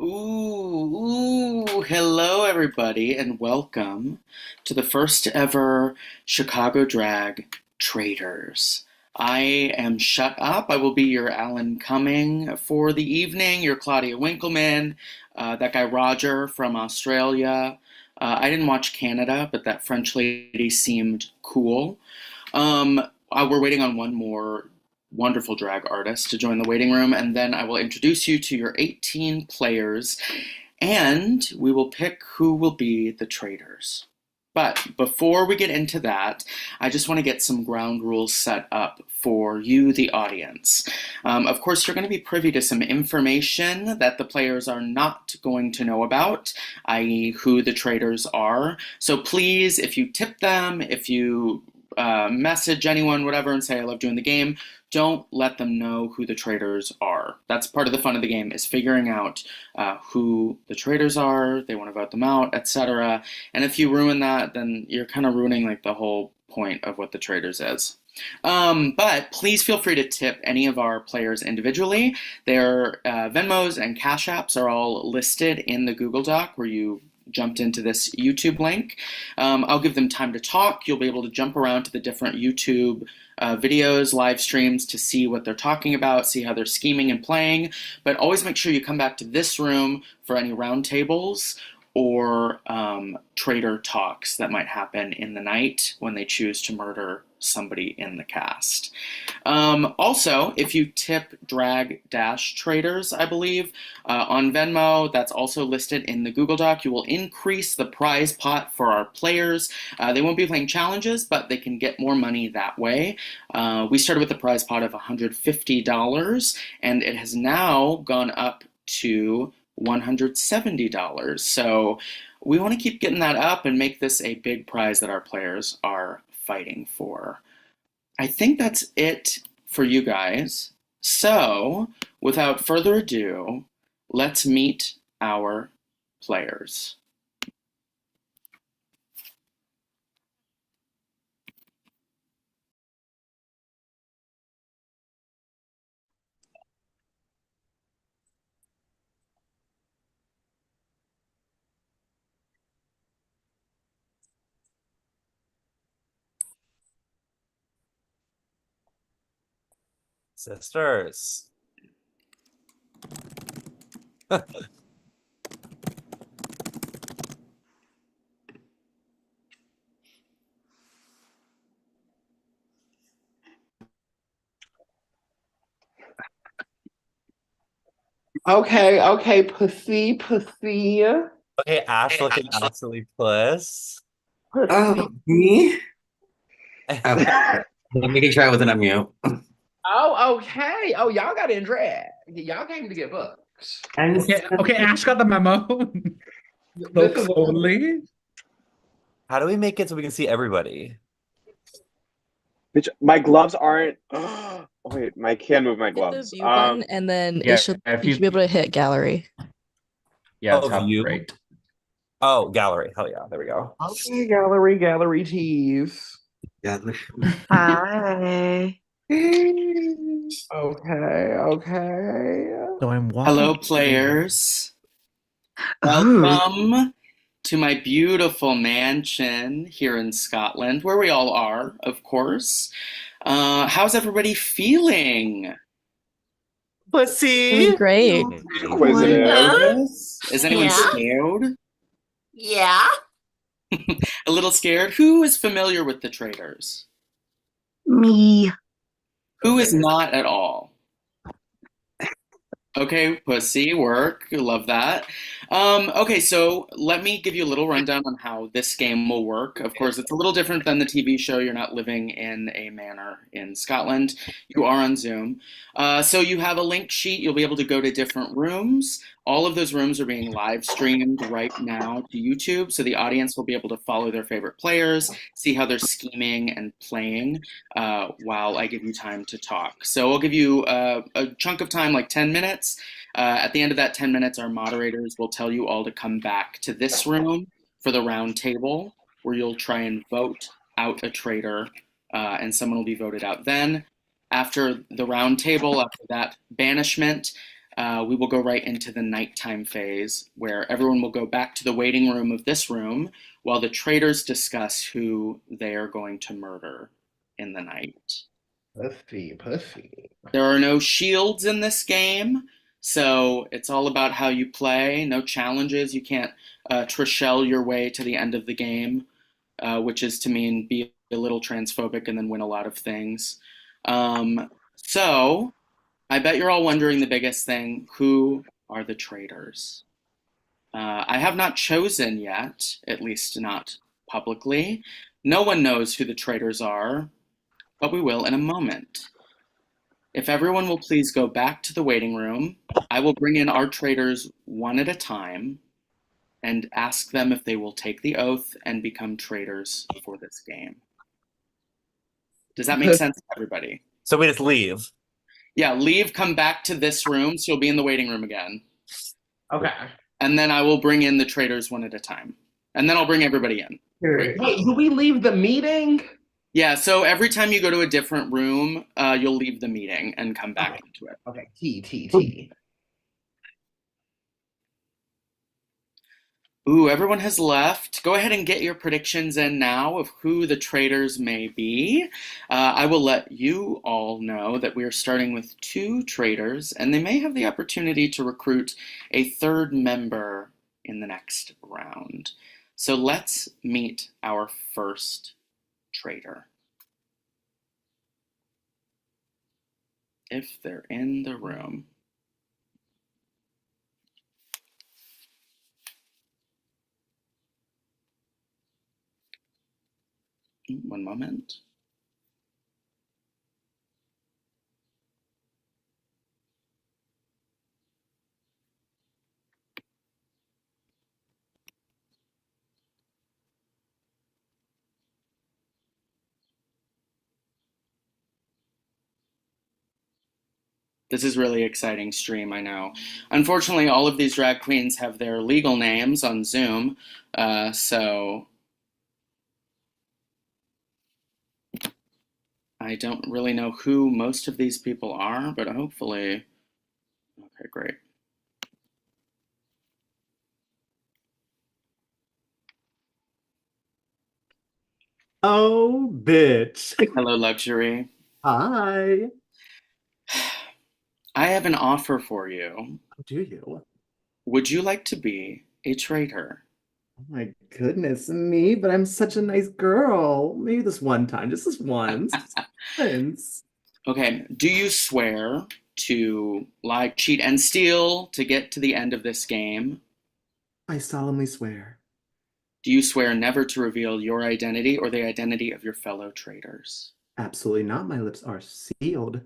Hello everybody, and welcome to the first ever Chicago Drag Traitors. I am Shut Up. I will be your Alan Cumming for the evening, your Claudia Winkleman, that guy Roger from Australia. I didn't watch Canada, but that French lady seemed cool. We're waiting on one more wonderful drag artist to join the waiting room, and then I will introduce you to your 18 players, and we will pick who will be the traitors. But before we get into that, I just want to get some ground rules set up for you, the audience. Of course, you're going to be privy to some information that the players are not going to know about, i.e. who the traitors are. So please, if you tip them, if you message anyone, whatever, and say, I love doing the game, don't let them know who the traitors are. That's part of the fun of the game, is figuring out who the traitors are, they want to vote them out, etc. And if you ruin that, then you're kind of ruining like the whole point of what the traitors is. But please feel free to tip any of our players individually. Their Venmos and Cash Apps are all listed in the Google Doc where you jumped into this YouTube link. I'll give them time to talk. You'll be able to jump around to the different YouTube videos, live streams to see what they're talking about, see how they're scheming and playing. But always make sure you come back to this room for any roundtables or traitor talks that might happen in the night when they choose to murder somebody in the cast. Also, if you tip drag-traitors, I believe, on Venmo, that's also listed in the Google Doc, you will increase the prize pot for our players. They won't be playing challenges, but they can get more money that way. We started with a prize pot of $150, and it has now gone up to $170. So we want to keep getting that up and make this a big prize that our players are fighting for. I think that's it for you guys. So without further ado, let's meet our players. Sisters. Okay, pussy. Okay, Ash looking absolutely puss. Pussy. Me? Making sure I wasn't on mute. Oh, okay. Oh, y'all got in drag. Y'all came to get books. Okay, Ash got the memo. This is Only. How do we make it so we can see everybody? Bitch, my gloves aren't. Oh, wait, I can move my Hit the gloves. view button and then yeah, it should if you should be able to hit gallery. Yeah, Oh, top view? right. Oh, gallery. Hell yeah. There we go. Okay, gallery tease. Yeah. Hi. Okay. So I'm walking. Hello, players. Welcome to my beautiful mansion here in Scotland, where we all are, of course. How's everybody feeling? Pussy. Great. Inquisitive. Nervous? Is anyone Yeah. scared? Yeah. A little scared? Who is familiar with the traitors? Me. Who is not at all? Okay, pussy, work. Love that. Okay, so let me give you a little rundown on how this game will work. Of course, it's a little different than the TV show. You're not living in a manor in Scotland. You are on Zoom. So you have a link sheet. You'll be able to go to different rooms. All of those rooms are being live streamed right now to YouTube, so the audience will be able to follow their favorite players, see how they're scheming and playing while I give you time to talk. So I'll give you a chunk of time, like 10 minutes. At the end of that 10 minutes, our moderators will tell you all to come back to this room for the round table, where you'll try and vote out a traitor, and someone will be voted out then. After the round table, after that banishment, we will go right into the nighttime phase where everyone will go back to the waiting room of this room while the traitors discuss who they are going to murder in the night. Pussy. There are no shields in this game, so it's all about how you play. No challenges. You can't Trishelle your way to the end of the game, which is to mean be a little transphobic and then win a lot of things. So I bet you're all wondering the biggest thing: who are the traitors? I have not chosen yet, at least not publicly. No one knows who the traitors are, but we will in a moment. If everyone will please go back to the waiting room, I will bring in our traitors one at a time and ask them if they will take the oath and become traitors for this game. Does that make sense to everybody? So we just leave. Yeah, leave, come back to this room, so you'll be in the waiting room again. Okay. And then I will bring in the traitors one at a time. And then I'll bring everybody in. Wait, do we leave the meeting? Yeah, so every time you go to a different room, you'll leave the meeting and come back into it. Okay, T. Ooh, everyone has left. Go ahead and get your predictions in now of who the traitors may be. I will let you all know that we are starting with 2 traitors, and they may have the opportunity to recruit a 3rd member in the next round. So let's meet our first traitor. If they're in the room. One moment. This is really exciting stream, I know. Unfortunately, all of these drag queens have their legal names on Zoom, so I don't really know who most of these people are, but hopefully, okay, great. Oh, bitch. Hello, Luxury. Hi. I have an offer for you. Do you? Would you like to be a traitor? Oh my goodness, me, but I'm such a nice girl. Maybe this one time, just this once. Once. Okay, do you swear to lie, cheat, and steal to get to the end of this game? I solemnly swear. Do you swear never to reveal your identity or the identity of your fellow traitors? Absolutely not. My lips are sealed.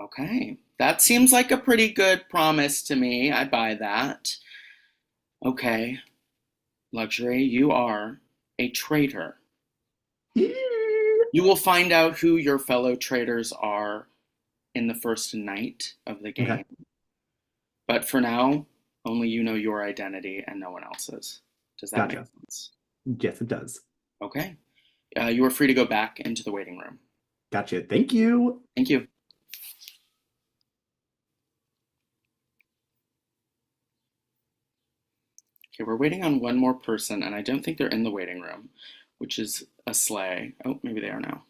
Okay, that seems like a pretty good promise to me. I buy that. Okay, Luxury, you are a traitor. You will find out who your fellow traitors are in the first night of the game. Okay. But for now, only you know your identity and no one else's. Does that Gotcha. make sense? Yes, it does. Okay. You are free to go back into the waiting room. Gotcha. Thank you. Thank you. Okay, we're waiting on one more person, and I don't think they're in the waiting room, which is a sleigh. Oh, maybe they are now.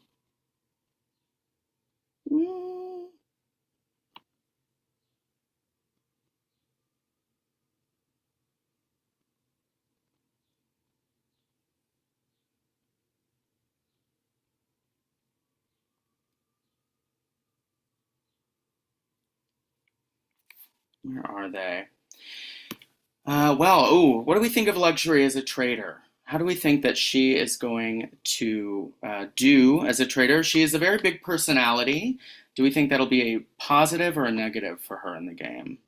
Where are they? What do we think of Luxury as a traitor? How do we think that she is going to do as a traitor? She is a very big personality. Do we think that'll be a positive or a negative for her in the game?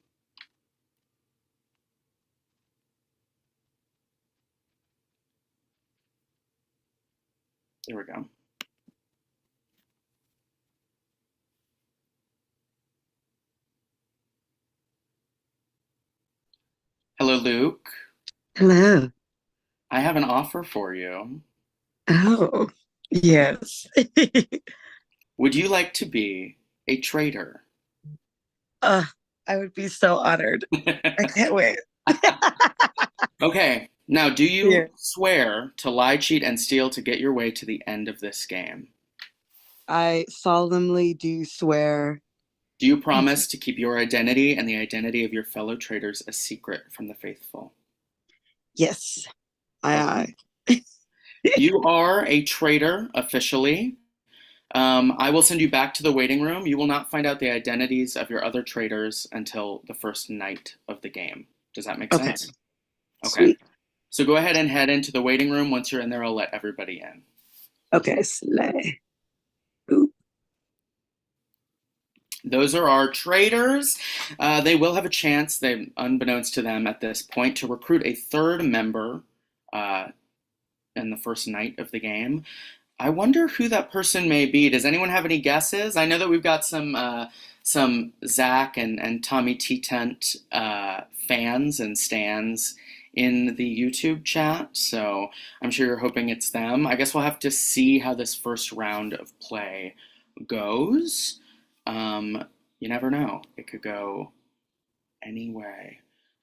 There we go. Hello, Luke. Hello. I have an offer for you. Oh, yes. Would you like to be a traitor? uh, I would be so honored. I can't wait. Okay, now do you Yeah. swear to lie, cheat, and steal to get your way to the end of this game? I solemnly do swear. Do you promise to keep your identity and the identity of your fellow traitors a secret from the faithful? Yes. You are a traitor officially. I will send you back to the waiting room. You will not find out the identities of your other traitors until the first night of the game. Does that make Okay. sense? Okay. Sweet. So go ahead and head into the waiting room. Once you're in there, I'll let everybody in. Okay, slay. Ooh. Those are our traitors. They will have a chance, unbeknownst to them at this point, to recruit a third member in the first night of the game. I wonder who that person may be. Does anyone have any guesses? I know that we've got some Zach and Tommy T Tent fans and stans in the YouTube chat, so I'm sure you're hoping it's them. I guess we'll have to see how this first round of play goes. You never know. It could go any way.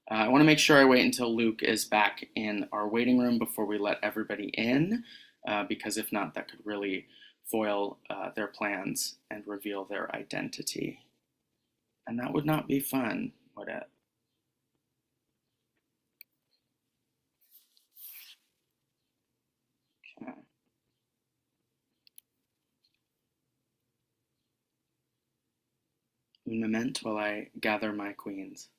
I want to make sure I wait until Luke is back in our waiting room before we let everybody in, because if not, that could really foil their plans and reveal their identity. And that would not be fun, would it? Okay. Un moment while I gather my queens.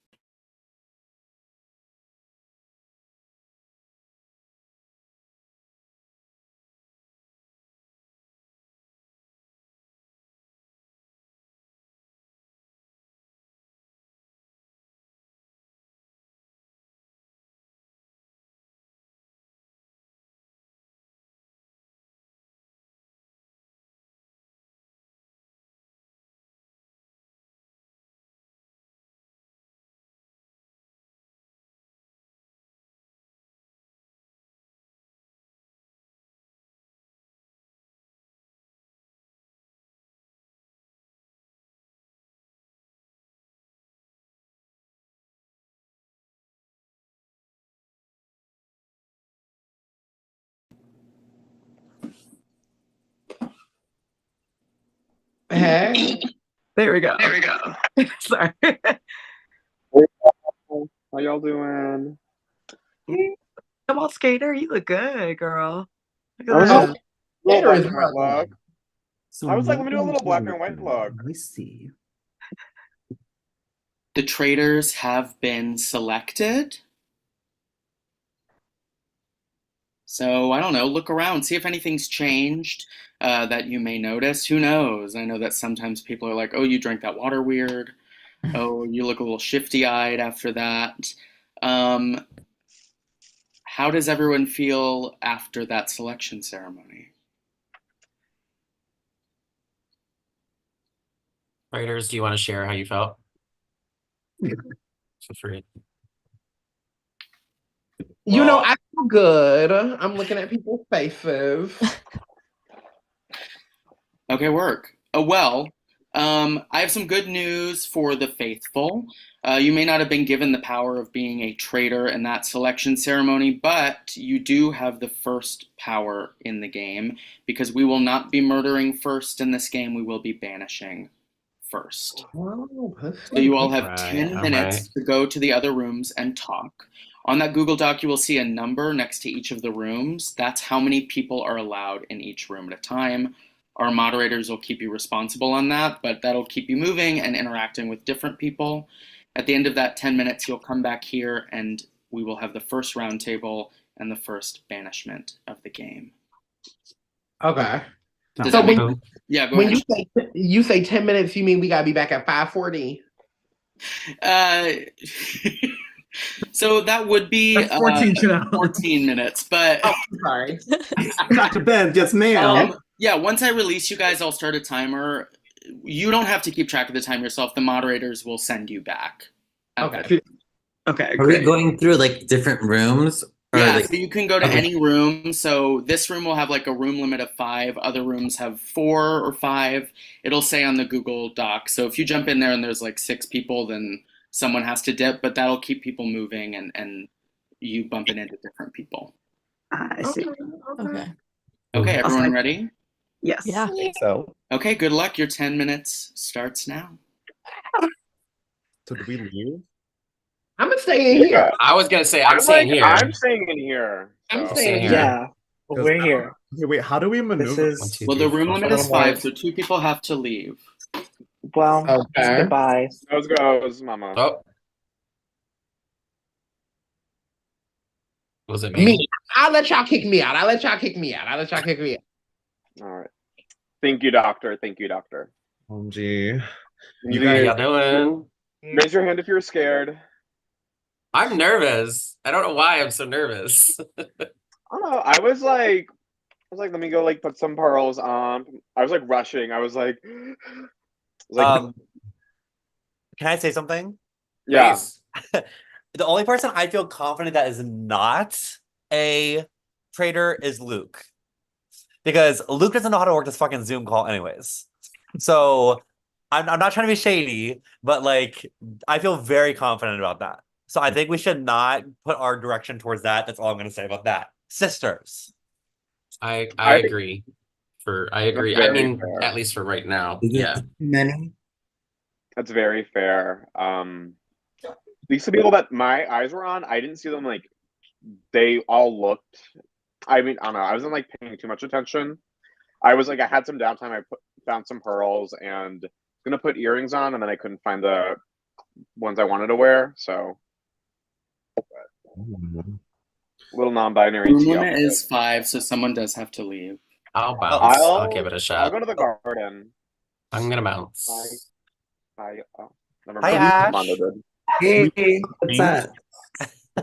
Hey. There we go. There we go. Sorry. How y'all doing? Come on, skater. You look good, girl. Look I was at like, that. little Skater black is and white brother. look. So I was like, let me do a maybe little black and I'll white do- look. Let me see. The traitors have been selected. So I don't know, look around, see if anything's changed that you may notice. Who knows? I know that sometimes people are like, oh, you drank that water weird. Oh, you look a little shifty-eyed after that. How does everyone feel after that selection ceremony? Writers, do you want to share how you felt? Feel free. You know, Well- I feel good. I'm looking at people's faces. Okay, work. I have some good news for the faithful. You may not have been given the power of being a traitor in that selection ceremony, but you do have the first power in the game because we will not be murdering first in this game. We will be banishing first. Oh, So you all have Right, 10 all minutes right. to go to the other rooms and talk. On that Google Doc, you will see a number next to each of the rooms. That's how many people are allowed in each room at a time. Our moderators will keep you responsible on that, but that'll keep you moving and interacting with different people. At the end of that 10 minutes, you'll come back here and we will have the first roundtable and the first banishment of the game. okay. Does So that make when, sense? Yeah, go when ahead. you say 10 minutes, you mean we gotta be back at 5:40? So that would be That's 14 14 minutes, but Oh, I'm sorry. Dr. Ben, yes, ma'am. yeah, once I release you guys, I'll start a timer. You don't have to keep track of the time yourself. The moderators will send you back. Okay. Okay, Are we great. going through like different rooms? Or Yeah, like so you can go to Okay. any room. So this room will have like a room limit of 5. Other rooms have 4 or 5. It'll say on the Google Doc. So if you jump in there and there's like 6 people, then someone has to dip, but that'll keep people moving and you bumping into different people. I see. Okay. Okay, Also, everyone ready? Yes. Yeah. I think so. Okay, good luck. Your 10 minutes starts now. So do we leave? I'm gonna stay in here. I was gonna say I'm I'm staying like, here. I'm staying in here. I'm so- staying here. here. Yeah, we're here. Okay, wait, how do we maneuver? This One, is two, Well, three, the room four, limit five. is 5, so 2 people have to leave. well. Okay. Goodbye. Goes, mama. Oh. Was it Me. me? I'll let y'all kick me out. I'll let y'all kick me out. I'll let y'all kick me out. All right. Thank you, doctor. Thank you, doctor. OMG. You How guys, y'all doing? Raise your hand if you're scared. I'm nervous. I don't know why I'm so nervous. I don't know. I was like, let me go like put some pearls on. I was like rushing. I was like, Can I say something? yeah. Please. The only person I feel confident that is not a traitor is Luke. Because Luke doesn't know how to work this fucking Zoom call anyways. So I'm not trying to be shady, but like I feel very confident about that. So I think we should not put our direction towards that. That's all I'm gonna say about that. Sisters. I I- agree. I agree. I very mean, fair. at least for right now. Is it Yeah. too many? That's very fair. These people that my eyes were on, I didn't see them like they all looked. I mean, I don't know. I wasn't like paying too much attention. I was like, I had some downtime. I found some pearls and gonna put earrings on, and then I couldn't find the ones I wanted to wear. So little non-binary Room tea. limit is 5, so someone does have to leave. I'll bounce. I'll, I'll give it a I'll shot. go to the garden. I'm gonna bounce. Bye. Oh, never Hi, mind. Ash. Mondo did. Hey, what's up?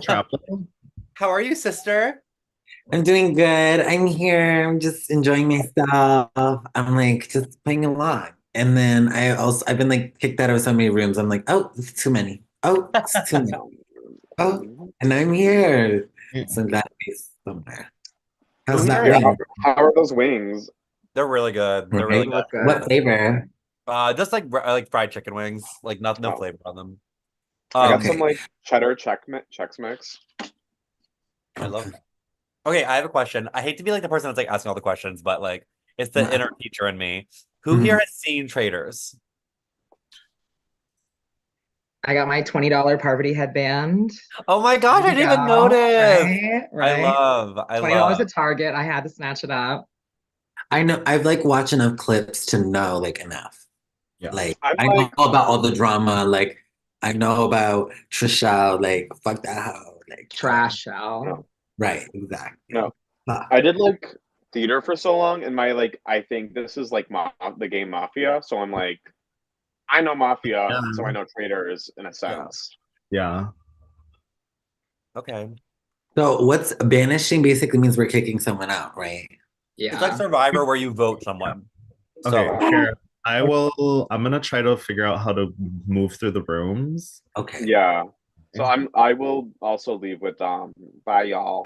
Chaplain? How are you, sister? I'm doing good. I'm here. I'm just enjoying myself. I'm like just playing along. And then I've been like kicked out of so many rooms. I'm like, oh, it's too many. Oh, it's too many. Oh, and I'm here. So I'm glad to be somewhere. How's that Hey, wing? how are those wings? They're really good. They're really Right? good. What flavor? Just like fried chicken wings. Like no Oh. flavor on them. I got Okay. some like cheddar Chex Mix. I love it. Okay, I have a question. I hate to be like the person that's like asking all the questions, but like it's the Yeah. inner teacher in me. Who here has seen Traitors? I got my $20 Parvati headband. Oh my gosh, I didn't even Go. notice. Right. I $20 love. at Target. I had to snatch it up. I know I've like watched enough clips to know like enough. Yeah. Like I'm I know like- about all the drama. Like I know about Trisha. Like fuck that hoe. Like Trash show. No. Right. Exactly. No. Fuck. I did like theater for so long, and my like I think this is like the game Mafia. So I'm like, I know Mafia, Yeah. so I know Traitors in a sense. Yeah. Okay. So what's banishing basically means we're kicking someone out, right? Yeah. It's like Survivor where you vote someone. Okay, So here. I'm gonna try to figure out how to move through the rooms. Okay. Yeah. So I will also leave with bye y'all.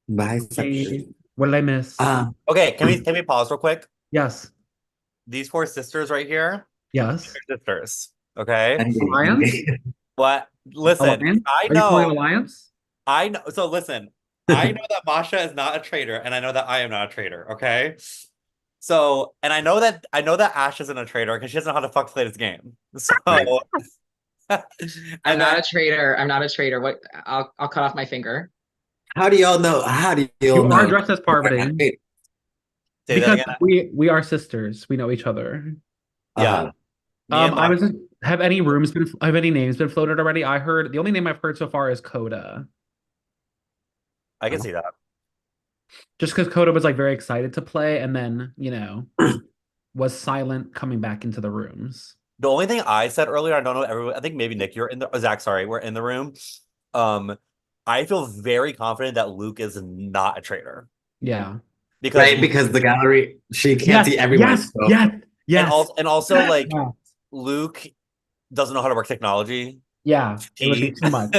Bye. Hey, what did I miss? okay, can we pause real quick? Yes. These 4 sisters right here, Yes. they're sisters. Okay. Alliance? What? Listen, Alliance? I Are you calling know. Alliance? I know. So listen, I know that Masha is not a traitor, and I know that I am not a traitor. Okay. So, and I know that Ash isn't a traitor because she doesn't know how to fuck play this game. So, I'm not a traitor. I'm not a traitor. What? I'll cut off my finger. How do y'all know? How do y'all You know? are dressed as Parvati. say that Because again. we are sisters. We know each other. Yeah. Me and I was Masha- have any names been floated already? I heard the only name I've heard so far is Coda. I can see that. Just because Coda was like very excited to play and then, was silent coming back into the rooms. The only thing I said earlier, I don't know everyone. I think maybe Nick, you're in the Zach. Sorry, we're in the room. I feel very confident that Luke is not a traitor Yeah. because Right, because the gallery, she can't see everyone. Yes, so- yes. and also like Yeah. Luke doesn't know how to work technology. Yeah, it would be too much.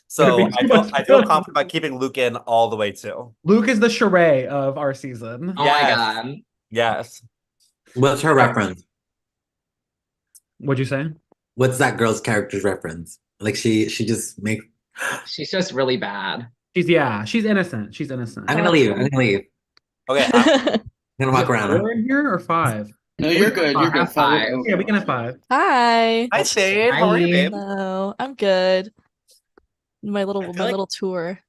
So It'd be too much. I feel confident about keeping Luke in all the way too. Luke is the charade of our season. Oh Yes. my god. Yes. What's her reference? What'd you say? What's that girl's character's reference? Like she just makes. She's just really bad. She's innocent. She's innocent. I'm gonna leave. I'm gonna leave. Okay, I'm gonna walk Is it around. 4 in here or 5? No, you're good. You're good. Five. Yeah, we can have 5. Hi. hi Spade. How are you, babe? Hello. I'm good. My I feel like- little tour.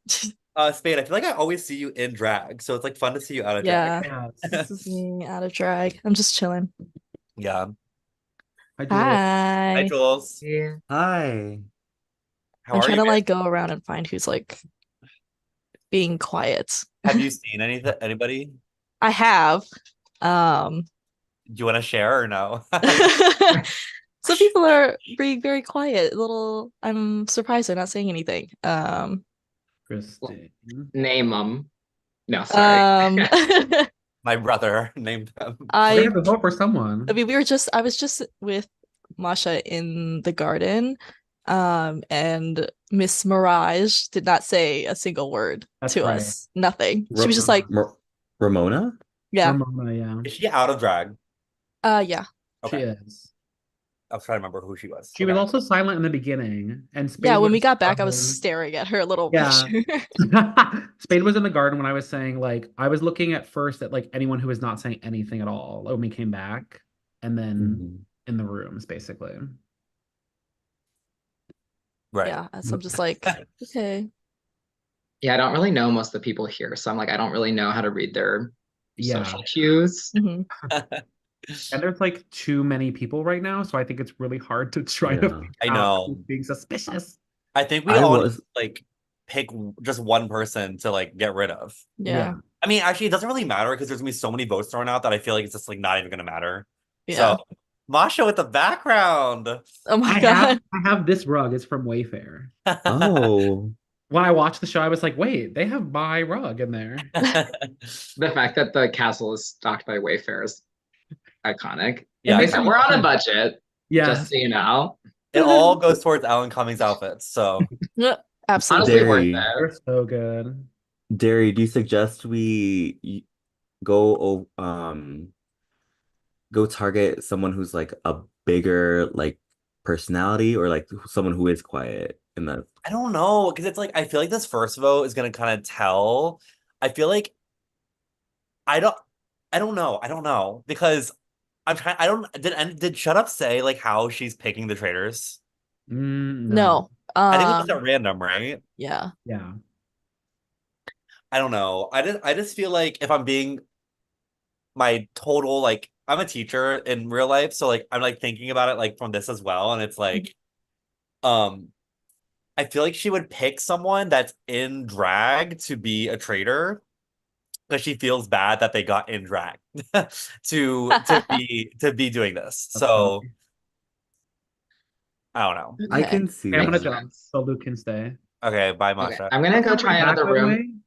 Spade, I feel like I always see you in drag, so it's like fun to see you out of Yeah. drag. This is me out of drag. I'm just chilling. Yeah. Hi, Jules. Hi, Hi. Jules. Yeah. Hi. How I'm are trying you, to babe? like go around and find who's like being quiet. Have you seen anybody? I have. Do you want to share or no? Some people are being very quiet. I'm surprised they're not saying anything. Christine. Name them. No, sorry. My brother named them. We're I gonna have to vote for someone. I mean, I was just with Masha in the garden, and Miss Mirage did not say a single word That's to right. us. Nothing. She was just like, Ramona? yeah, Ramona, yeah. Is she out of drag? yeah. She Okay. is. I was trying to remember who she was. She was Okay. also silent in the beginning, and Spade Yeah, when we was, got back, I was staring at her little Yeah. picture. Spade was in the garden when I was saying, like, I was looking at first at like anyone who was not saying anything at all when we came back, and then in the rooms, basically. Right. Yeah, so I'm just like, okay. Yeah, I don't really know most of the people here, so I'm like, I don't really know how to read their Yeah. social cues. Mhm. And there's like too many people right now, so I think it's really hard to try to Yeah. figure I out know. who's being suspicious. I think we I all was- need to, like pick just one person to like get rid of. Yeah. I mean, actually, it doesn't really matter because there's gonna be so many votes thrown out that I feel like it's just like not even gonna matter. Yeah. So, Masha with the background. Oh my I god. have this rug. It's from Wayfair. Oh. When I watched the show, I was like, wait, they have my rug in there. The fact that the castle is stocked by Wayfair is iconic. Yeah, They said, we're on a budget, Yeah. just so you know. it all goes towards Alan Cummings outfits. So, Absolutely. Honestly, worth Derry. it. They're so good. Derry, do you suggest we go go target someone who's like a bigger like personality or like someone who is quiet in the I don't know because it's like I feel like this first vote is gonna kind of tell. I feel like I don't know. I don't know because I'm trying. I don't did Shut Up say like how she's picking the traitors? No. I think it was just at random, right? Yeah. Yeah. I don't know. I just feel like if I'm being my total like I'm a teacher in real life, so like I'm like thinking about it like from this as well, and it's like, I feel like she would pick someone that's in drag to be a traitor because she feels bad that they got in drag to be doing this. So I don't know. I can see Okay, I'm gonna that. jump so Luke can stay. Okay, bye, Okay, Masha. I'm gonna go What time try are we back, another by the room.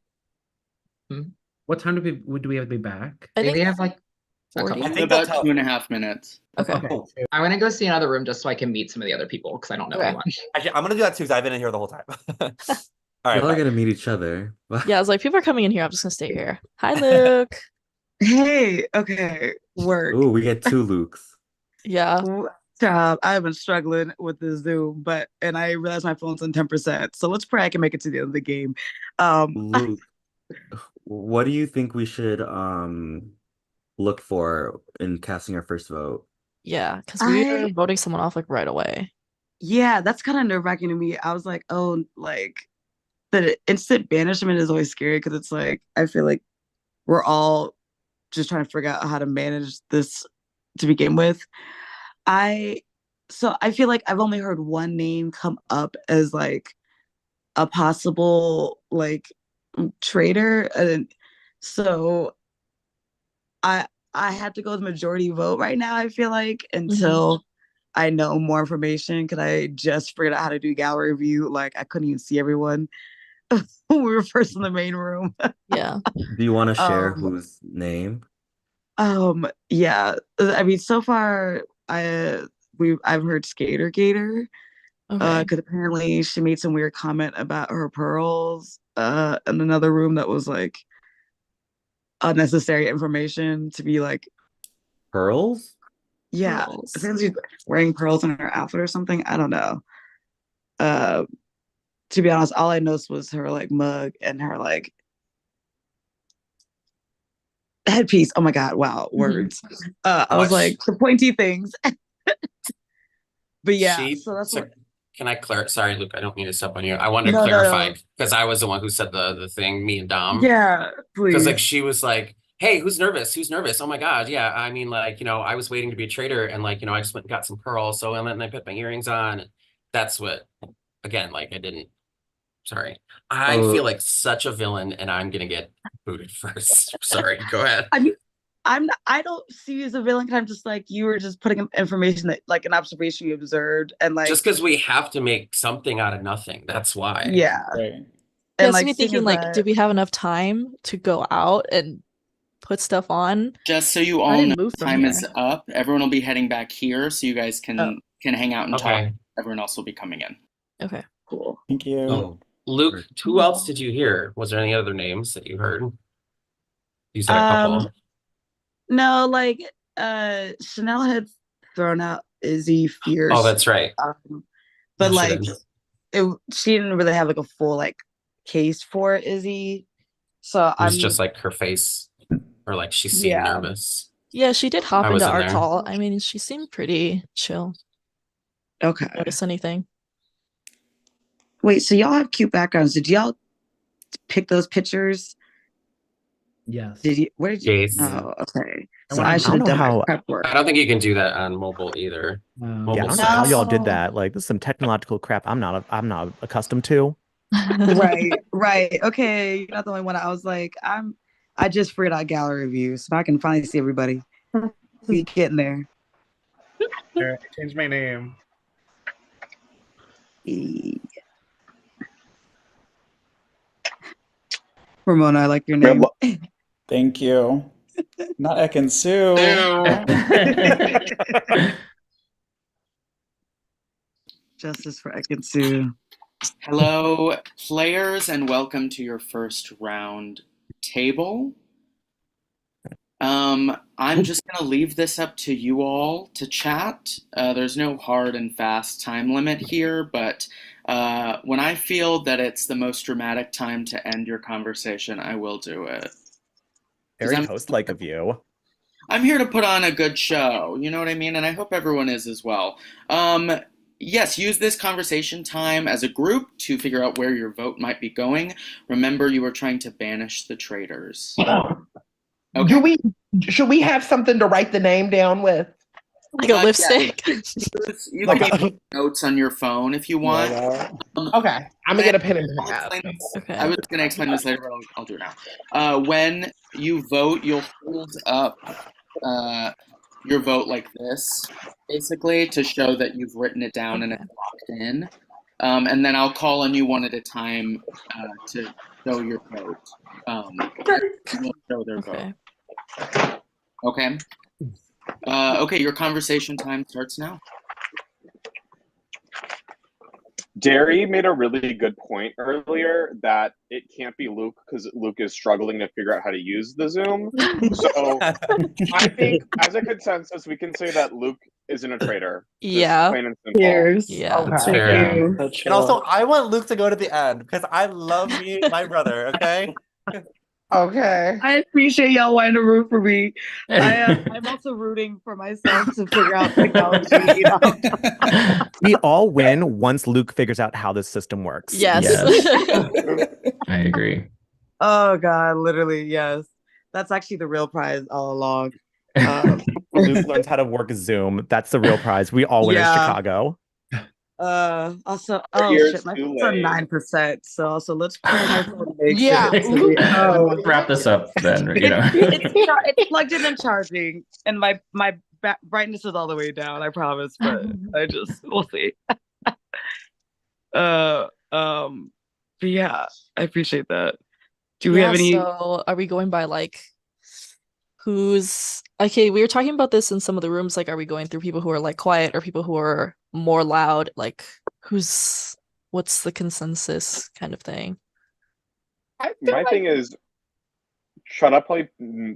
way? What time do we have to be back? I Maybe think have like a 40. couple. I think About that's how- 2.5 minutes. Okay. Oh, I'm gonna go see another room just so I can meet some of the other people because I don't know Okay. anyone. actually, I'm gonna do that too because I've been in here the whole time. All right, Y'all are bye. gonna meet each other. Yeah, I was like, people are coming in here. I'm just gonna stay here. Hi, Luke. Hey, okay, work. Ooh, we get 2 Lukes. Yeah. Child, I've been struggling with the Zoom, and I realized my phone's on 10%. So let's pray I can make it to the end of the game. Luke, what do you think we should look for in casting our first vote? Yeah, because we were voting someone off like right away. Yeah, that's kind of nerve-wracking to me. I was like, oh, like the instant banishment is always scary because it's like I feel like we're all just trying to figure out how to manage this to begin with. So I feel like I've only heard one name come up as like a possible like traitor, and so I have to go with majority vote right now. I feel like until I know more information, because I just figured out how to do gallery view. Like I couldn't even see everyone when we were first in the main room. Yeah. Do you want to share whose name? Yeah. I mean, so far I've heard Skater Gator. Okay. Because apparently she made some weird comment about her pearls in another room that was like unnecessary information to be like Pearls? Yeah, Pearls. I think she's wearing pearls in her outfit or something. I don't know. Uh, to be honest, all I noticed was her like mug and her like headpiece. Oh my god! Wow, words. I was like the pointy things. But yeah, so that's what. Can I clarify? Sorry, Luke, I don't mean to step on you. I wanted to No, no, clarify no. because I was the one who said the thing, me and Dom. Yeah, Because like please. she was like, "Hey, who's nervous? Who's nervous? Oh my God, yeah. I mean, like, I was waiting to be a traitor, and like, I just went and got some pearls. So and then I put my earrings on. And that's what. Again, like, I didn't. Sorry, I feel like such a villain, and I'm gonna get booted first. Sorry, go ahead. I mean, I don't see you as a villain. 'Cause I'm just like you were just putting information that like an observation you observed and like Just because we have to make something out of nothing. That's why. yeah. Right. And Yes, like me seeing thinking as like, that- did we have enough time to go out and put stuff on? Just so you I all didn't know, move from time here. is up. Everyone will be heading back here, so you guys can hang out and talk. Okay. Everyone else will be coming in. Okay. cool. Thank you. Oh, Luke, who else did you hear? Was there any other names that you heard? You said a couple. No, like Chanel had thrown out Izzy Fierce. Oh, that's right. But Yeah, she like did. she didn't really have like a full like case for Izzy. So It was I'm just like her face, or like she seemed Yeah. nervous. Yeah, she did hop I was into in our there. call. I mean, she seemed pretty chill. okay. Notice anything? Wait, so y'all have cute backgrounds. Did y'all pick those pictures? Yes. Did you where did you Jace. Oh, okay. I So went I on should have know done my how- prep work. I don't think you can do that on mobile either. Oh. Yeah, I Mobile don't know how y'all did No. that. Like, this is some technological crap I'm not accustomed to. Right. Okay. You're not the only one. I was like, I just freed out gallery view, so I can finally see everybody. We getting there. I changed my name. Ramona, I like your We have name. lo- Thank you. Not Ekin Sue. Justice for Ekin-Su. Hello, players, and welcome to your first round table. I'm just gonna leave this up to you all to chat. There's no hard and fast time limit here, but when I feel that it's the most dramatic time to end your conversation, I will do it. Very I'm- host-like of you. I'm here to put on a good show, you know what I mean? And I hope everyone is as well. Yes, use this conversation time as a group to figure out where your vote might be going. Remember, you are trying to banish the traitors. Okay. Should we have something to write the name down with? Like a lipstick? You Like can a- make notes on your phone if you want. Okay, I'm gonna get a pen and I'll pad. explain this- Okay. I was going to explain this later, but I'll do it now. When you vote, you'll hold up your vote like this, basically, to show that you've written it down and it's locked in. And then I'll call on you one at a time to show your vote. We'll show their vote. Okay. Okay, your conversation time starts now. Derry made a really good point earlier that it can't be Luke because Luke is struggling to figure out how to use the Zoom. So I think, as a consensus, we can say that Luke isn't a traitor. Just Yeah. plain and simple. Cheers. Yeah. That's Thank fair. you. And also, I want Luke to go to the end because I love me, my brother. Okay. Okay. I appreciate y'all wanting to root for me. I'm also rooting for myself to figure out technology. You know? We all win once Luke figures out how this system works. Yes. I agree. Oh God, literally, yes. That's actually the real prize all along. Luke learns how to work Zoom. That's the real prize. We all win in Yeah. Chicago. Also, Years shit, my too phone's on late. 9%. So also, let's put my phone and make Yeah. sure. Let's wrap this up then. It's plugged in and charging, and my brightness is all the way down. I promise, but we'll see. But yeah, I appreciate that. Do we have any? So are we going by like who's okay? We were talking about this in some of the rooms. Like, are we going through people who are like quiet or people who are more loud? Like, what's the consensus kind of thing? My thing is, Shut Up probably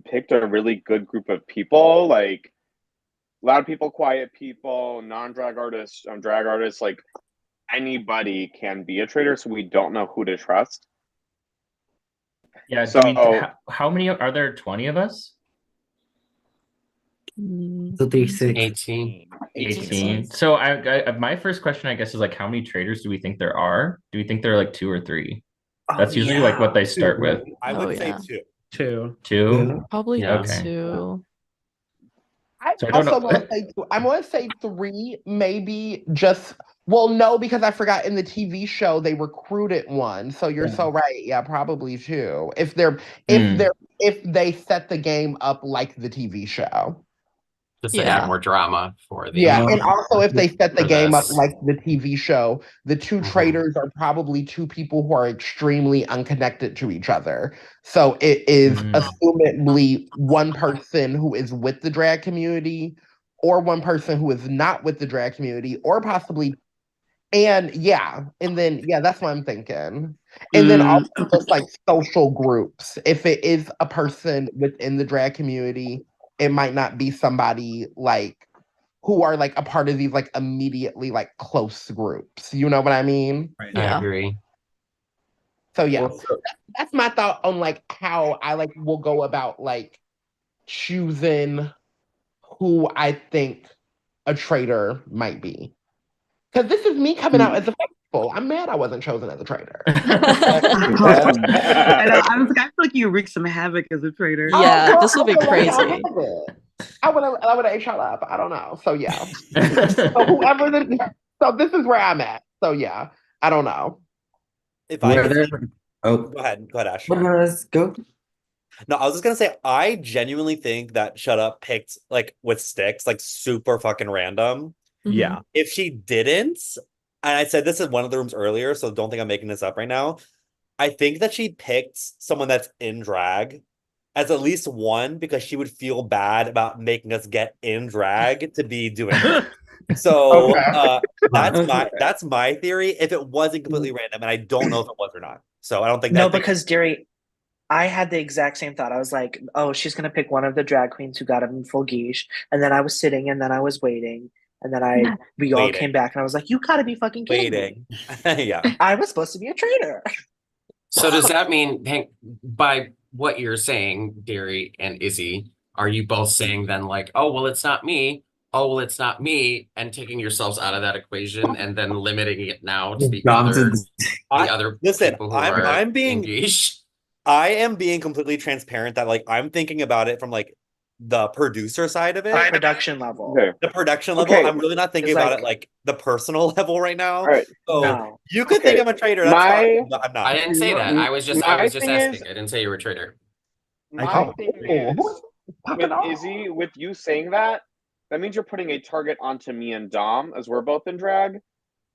picked a really good group of people. Like loud people, quiet people, non-drag artists, drag artists, like anybody can be a traitor, so we don't know who to trust. Yeah, So I mean, how many are there? 20 of us? So 36. 18. 18. So my first question, I guess, is like, how many traders do we think there are? Do we think there are like 2 or 3? That's usually like what they start with. I Oh, would say yeah. 2. 2. 2? Probably Yeah. Okay. 2. I'm So I don't also know. gonna say I'm gonna say 3, maybe just well, no, because I forgot in the TV show they recruited one. So you're Yeah. so right. Yeah, probably 2. If they set the game up like the TV show. Just to Yeah. add more drama for the Yeah, and also if they set the for game up this. like the TV show, the 2 Mhm. traitors are probably 2 people who are extremely unconnected to each other. So it is assumedly one person who is with the drag community, or one person who is not with the drag community, or possibly, and then that's what I'm thinking. And then also just like social groups. If it is a person within the drag community, it might not be somebody like who are like a part of these like immediately like close groups. You know what I mean? Right. I Yeah. agree. So yeah, Well, so- that's my thought on like how I like will go about like choosing who I think a traitor might be. Because this is me coming out as a faithful. I'm mad I wasn't chosen as a traitor. I know. I was like, I feel like you wreaked some havoc as a traitor. Yeah, girl, this would be I feel like crazy. I would have ate y'all up. I don't know. So yeah. So this is where I'm at. So yeah, I don't know. If I Were could, there? Oh, go ahead, Ash. let's go. No, I was just gonna say, I genuinely think that Shut Up picked like with sticks, like super fucking random. Yeah. If she didn't, and I said this in one of the rooms earlier, so don't think I'm making this up right now. I think that she picked someone that's in drag as at least one because she would feel bad about making us get in drag to be doing it. So that's my theory. If it wasn't completely random, and I don't know if it was or not. So I don't think No, that. because Derry, I had the exact same thought. I was like, oh, she's gonna pick one of the drag queens who got him in full geesh. And then I was sitting and then I was waiting. And then we all came back and I was like, you gotta be fucking kidding me. Yeah. I was supposed to be a traitor. So does that mean, Hank, by what you're saying, Derry and Izzy, are you both saying then like, oh, well, it's not me. Oh, well, it's not me, and taking yourselves out of that equation and then limiting it now to the other people who are I'm being engaged? I am being completely transparent that like I'm thinking about it from like the producer side of it. Production level. The production level. Okay. I'm really not thinking It's about like- it like the personal level right now. All right. So No. you could think I'm a traitor. That's fine. But I'm not. I didn't say that. I was just My asking. thing is- I didn't say you were a traitor. My thing is, with Izzy, with you saying that, that means you're putting a target onto me and Dom, as we're both in drag.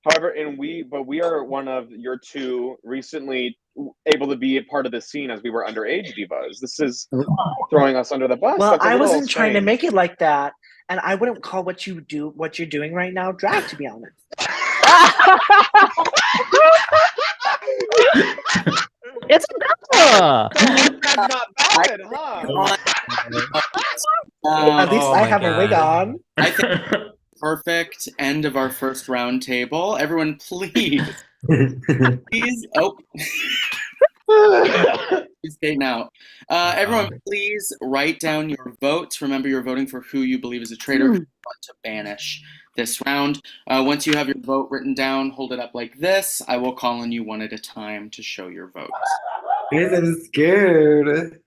However, we are one of your 2 recently able to be a part of the scene as we were underage divas. This is throwing us under the bus. Well, That's a I little wasn't trying to strange. make it like that. And I wouldn't call what you're doing right now drag, to be honest. It's That's not valid, huh? At least I have a wig on. I think perfect end of our first round table. Everyone, please. Please. Oh. Please stay now. Everyone, please write down your votes. Remember, you're voting for who you believe is a traitor who you want to banish this round. Once you have your vote written down, hold it up like this. I will call on you one at a time to show your votes. Guys, I'm scared.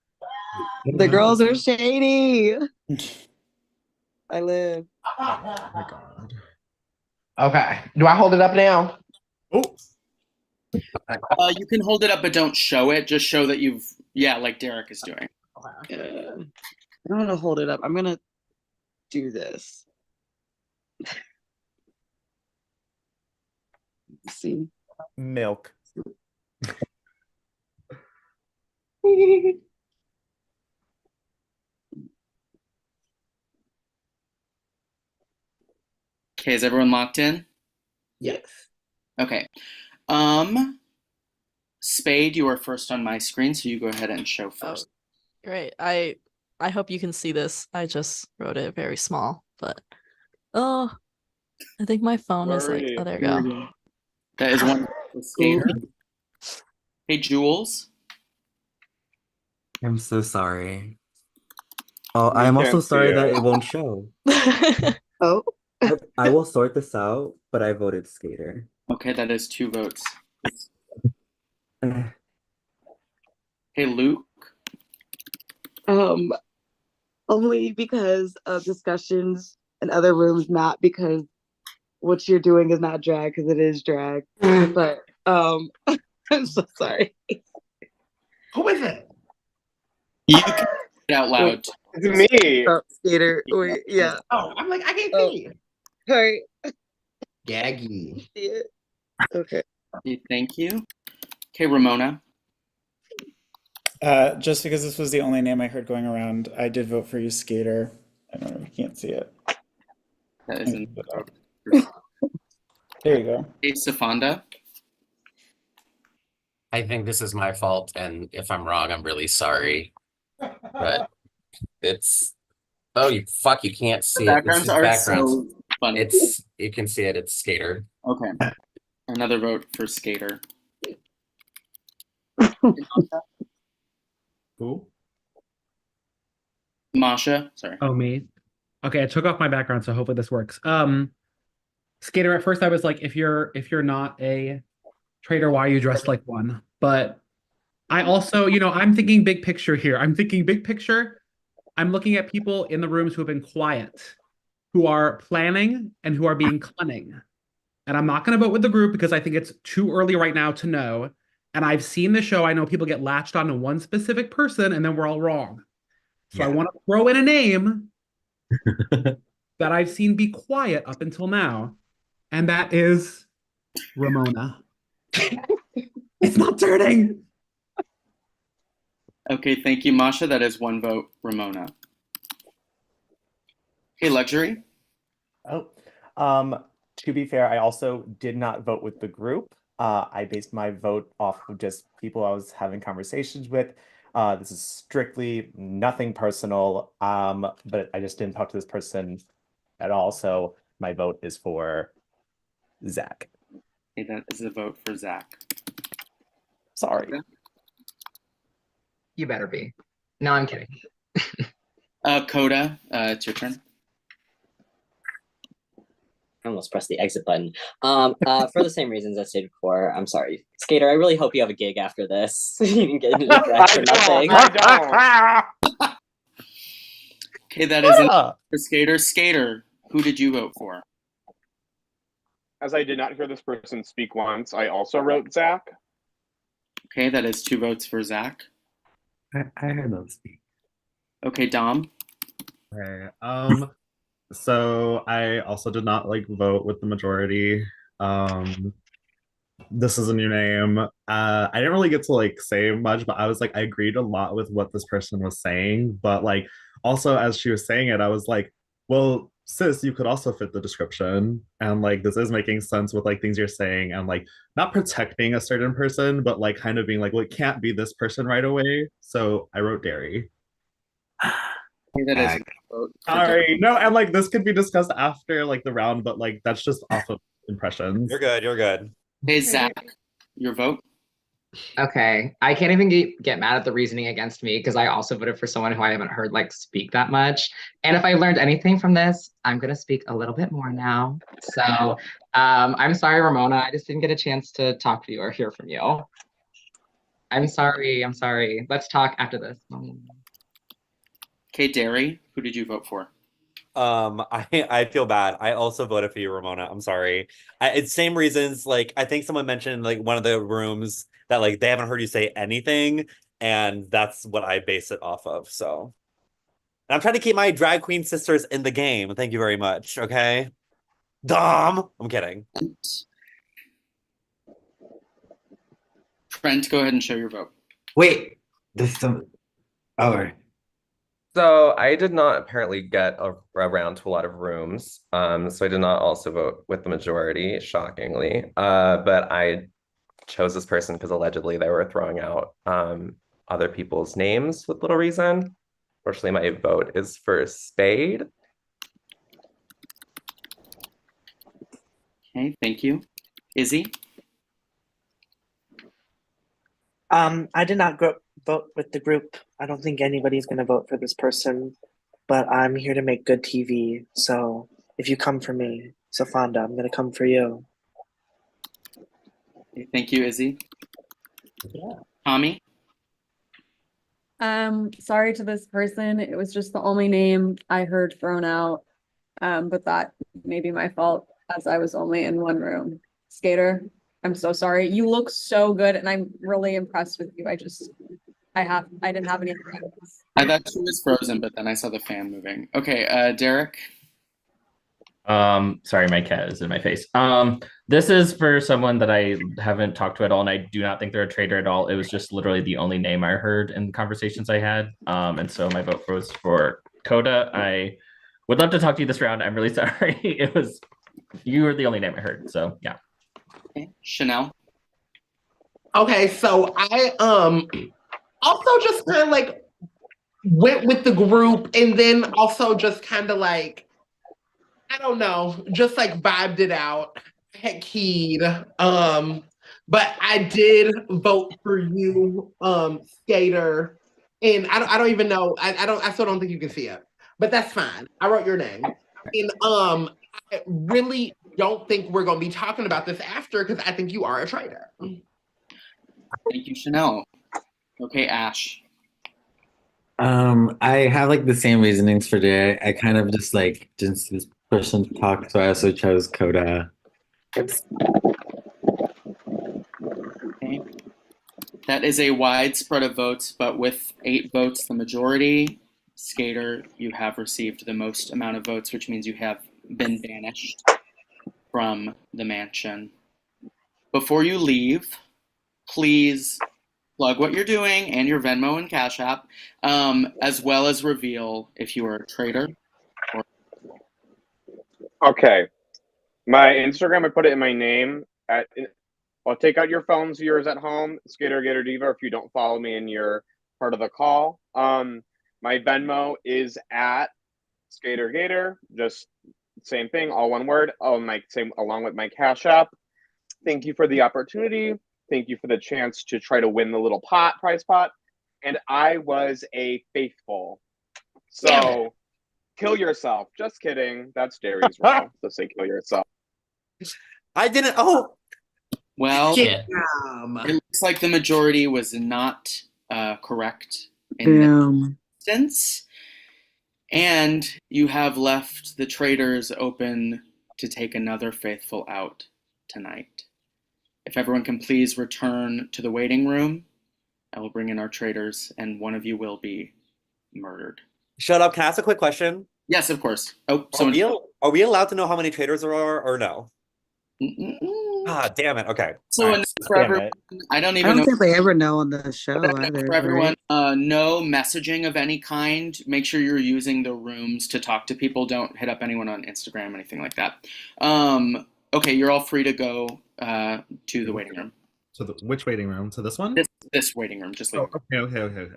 The girls are shady. I live. Oh my god. Okay. Do I hold it up now? You can hold it up, but don't show it. Just show that you've, like Derek is doing. I'm gonna hold it up. I'm gonna do this. Let's see. Milk. Okay, is everyone locked in? Yes. Okay. Spade, you are first on my screen, so you go ahead and show first. Great. I hope you can see this. I just wrote it very small. but oh, I think my phone is like, oh, there you go. That is one for Skater. Hey, Jules. I'm so sorry. Oh, We I'm also can't see sorry that it. it won't show. Oh, I will sort this out, but I voted Skater. Okay, that is 2 votes. Eh, Hey, Luke. only because of discussions in other rooms, not because what you're doing is not drag, because it is drag. But I'm so sorry. Who is it? You can say it out loud. It's me. Oh, Skater. Wait, yeah. Oh, I'm like, I can't Oh. see. Sorry. Gaggy. See it? Okay. Okay, thank you. Okay, Ramona. Just because this was the only name I heard going around, I did vote for you, Skater. I don't know if you can't see it. That is in vote. There you go. Hey, Safanda. I think this is my fault, and if I'm wrong, I'm really sorry. But it's you can't see it. This Backgrounds is are backgrounds. so funny. You can see it, it's Skater. Okay. Another vote for Skater. Who? Masha, sorry. Oh, me. Okay, I took off my background, so hopefully this works. Skater, at first I was like, if you're not a traitor, why are you dressed like one? But I also, I'm thinking big picture here. I'm thinking big picture. I'm looking at people in the rooms who have been quiet, who are planning and who are being cunning. And I'm not going to vote with the group because I think it's too early right now to know. And I've seen the show. I know people get latched onto one specific person and then we're all wrong. So I want to throw in a name that I've seen be quiet up until now. And that is Ramona. It's not turning. Okay, thank you, Masha. That is 1 vote, Ramona. Hey, Luxury. Oh, to be fair, I also did not vote with the group. I based my vote off of just people I was having conversations with. This is strictly nothing personal, but I just didn't talk to this person at all. So my vote is for Zach. Okay, that is a vote for Zach. Sorry. You better be. No, I'm kidding. Coda, it's your turn. I almost pressed the exit button. For the same reasons I stated before, I'm sorry. Skater, I really hope you have a gig after this. You didn't get into drag for nothing. Okay, that is for Skater. Skater, who did you vote for? As I did not hear this person speak once, I also wrote Zach. Okay, that is 2 votes for Zach. I heard them speak. Okay, Dom. Okay. So I also did not vote with the majority. This is a new name. I didn't really get to say much, but I was I agreed a lot with what this person was saying. But also as she was saying it, I was like, well, sis, you could also fit the description. And this is making sense with things you're saying and not protecting a certain person, but kind of being well, it can't be this person right away. So I wrote Derry. That is Sorry, no, and this could be discussed after the round, but that's just off of impressions. You're good. You're good. Hey, Zach, your vote. Okay, I can't even get mad at the reasoning against me because I also voted for someone who I haven't heard speak that much. And if I learned anything from this, I'm gonna speak a little bit more now. So I'm sorry, Ramona. I just didn't get a chance to talk to you or hear from you. I'm sorry. I'm sorry. Let's talk after this. Okay, Derry, who did you vote for? I feel bad. I also voted for you, Ramona. I'm sorry. It's same reasons. I think someone mentioned one of the rooms that they haven't heard you say anything, and that's what I base it off of. So, and I'm trying to keep my drag queen sisters in the game. Thank you very much. Okay, Dom. I'm kidding. Trent, go ahead and show your vote. Wait, there's some. Oh. So I did not apparently get around to a lot of rooms. So I did not also vote with the majority, shockingly. But I chose this person because allegedly they were throwing out other people's names with little reason. Fortunately, my vote is for Spade. Okay, thank you. Izzy? I did not vote with the group. I don't think anybody's going to vote for this person, but I'm here to make good TV. So if you come for me, Safanda, I'm going to come for you. Okay, thank you, Izzy. Yeah. Tommy? Sorry to this person. It was just the only name I heard thrown out. But that may be my fault as I was only in one room. Skater, I'm so sorry. You look so good and I'm really impressed with you. I didn't have any friends. I thought she was frozen, but then I saw the fan moving. Okay, Derek? Sorry, my cat is in my face. This is for someone that I haven't talked to at all, and I do not think they're a traitor at all. It was just literally the only name I heard in conversations I had. And so my vote was for Coda. I would love to talk to you this round. I'm really sorry. You were the only name I heard. So yeah. Okay. Chanel? Okay, so I also just kind of like went with the group and then also just kind of like, I don't know, just like vibed it out. I had keyed. But I did vote for you, Skater. And I don't even know. I still don't think you can see it. But that's fine. I wrote your name. And I really don't think we're gonna be talking about this after because I think you are a traitor. Thank you, Chanel. Okay, Ash. I have like the same reasonings for today. I kind of just like didn't see this person talk, so I also chose Coda. Okay. That is a wide spread of votes, but with 8 votes, the majority. Skater, you have received the most amount of votes, which means you have been banished from the mansion. Before you leave, please plug what you're doing and your Venmo and Cash App, as well as reveal if you are a traitor or. Okay. My Instagram, I put it in my name. I'll take out your phones, yours at home, Skater Gator Diva, if you don't follow me and you're part of the call. My Venmo is at Skater Gator, just same thing, all one word. Same along with my Cash App. Thank you for the opportunity. Thank you for the chance to try to win the little prize pot. And I was a faithful. So kill yourself. Just kidding. That's Derry's role to say kill yourself. I didn't. Oh, Well, damn. It looks like the majority was not correct in this instance. And you have left the traitors open to take another faithful out tonight. If everyone can please return to the waiting room, I will bring in our traitors, and one of you will be murdered. Shut up. Can I ask a quick question? Yes, of course. Oh, are we allowed to know how many traitors there are or no? Ah, damn it. Okay. So Right. for everyone, I don't I even don't know. think they ever know on the show either. For everyone, right? no messaging of any kind. Make sure you're using the rooms to talk to people. Don't hit up anyone on Instagram, anything like that. Okay, you're all free to go to the waiting room. So which waiting room? To this one? This waiting room. Just leave. Oh, okay.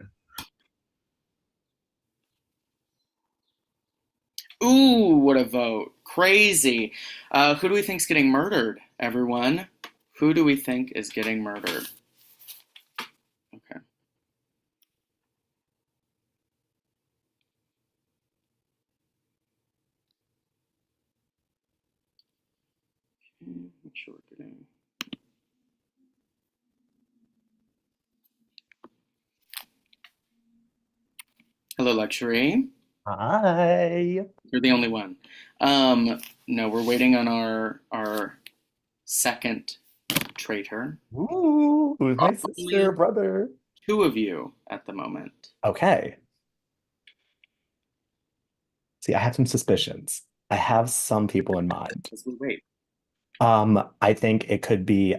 Ooh, what a vote. Crazy. Who do we think is getting murdered, everyone? Who do we think is getting murdered? Okay. Make sure we're getting. Hello, Luxury. Hi. You're the only one. No, we're waiting on our second traitor. Ooh, who's my sister, brother? 2 of you at the moment. Okay. See, I have some suspicions. I have some people in mind. As we wait. I think it could be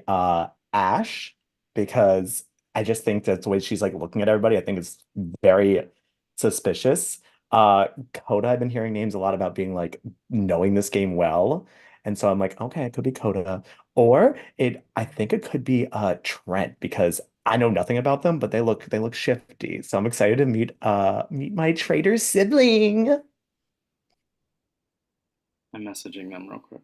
Ash, because I just think that's the way she's like looking at everybody. I think it's very suspicious. Coda, I've been hearing names a lot about being like knowing this game well. And so I'm like, okay, it could be Coda. Or I think it could be Trent, because I know nothing about them, but they look shifty. So I'm excited to meet my traitor sibling. I'm messaging them real quick.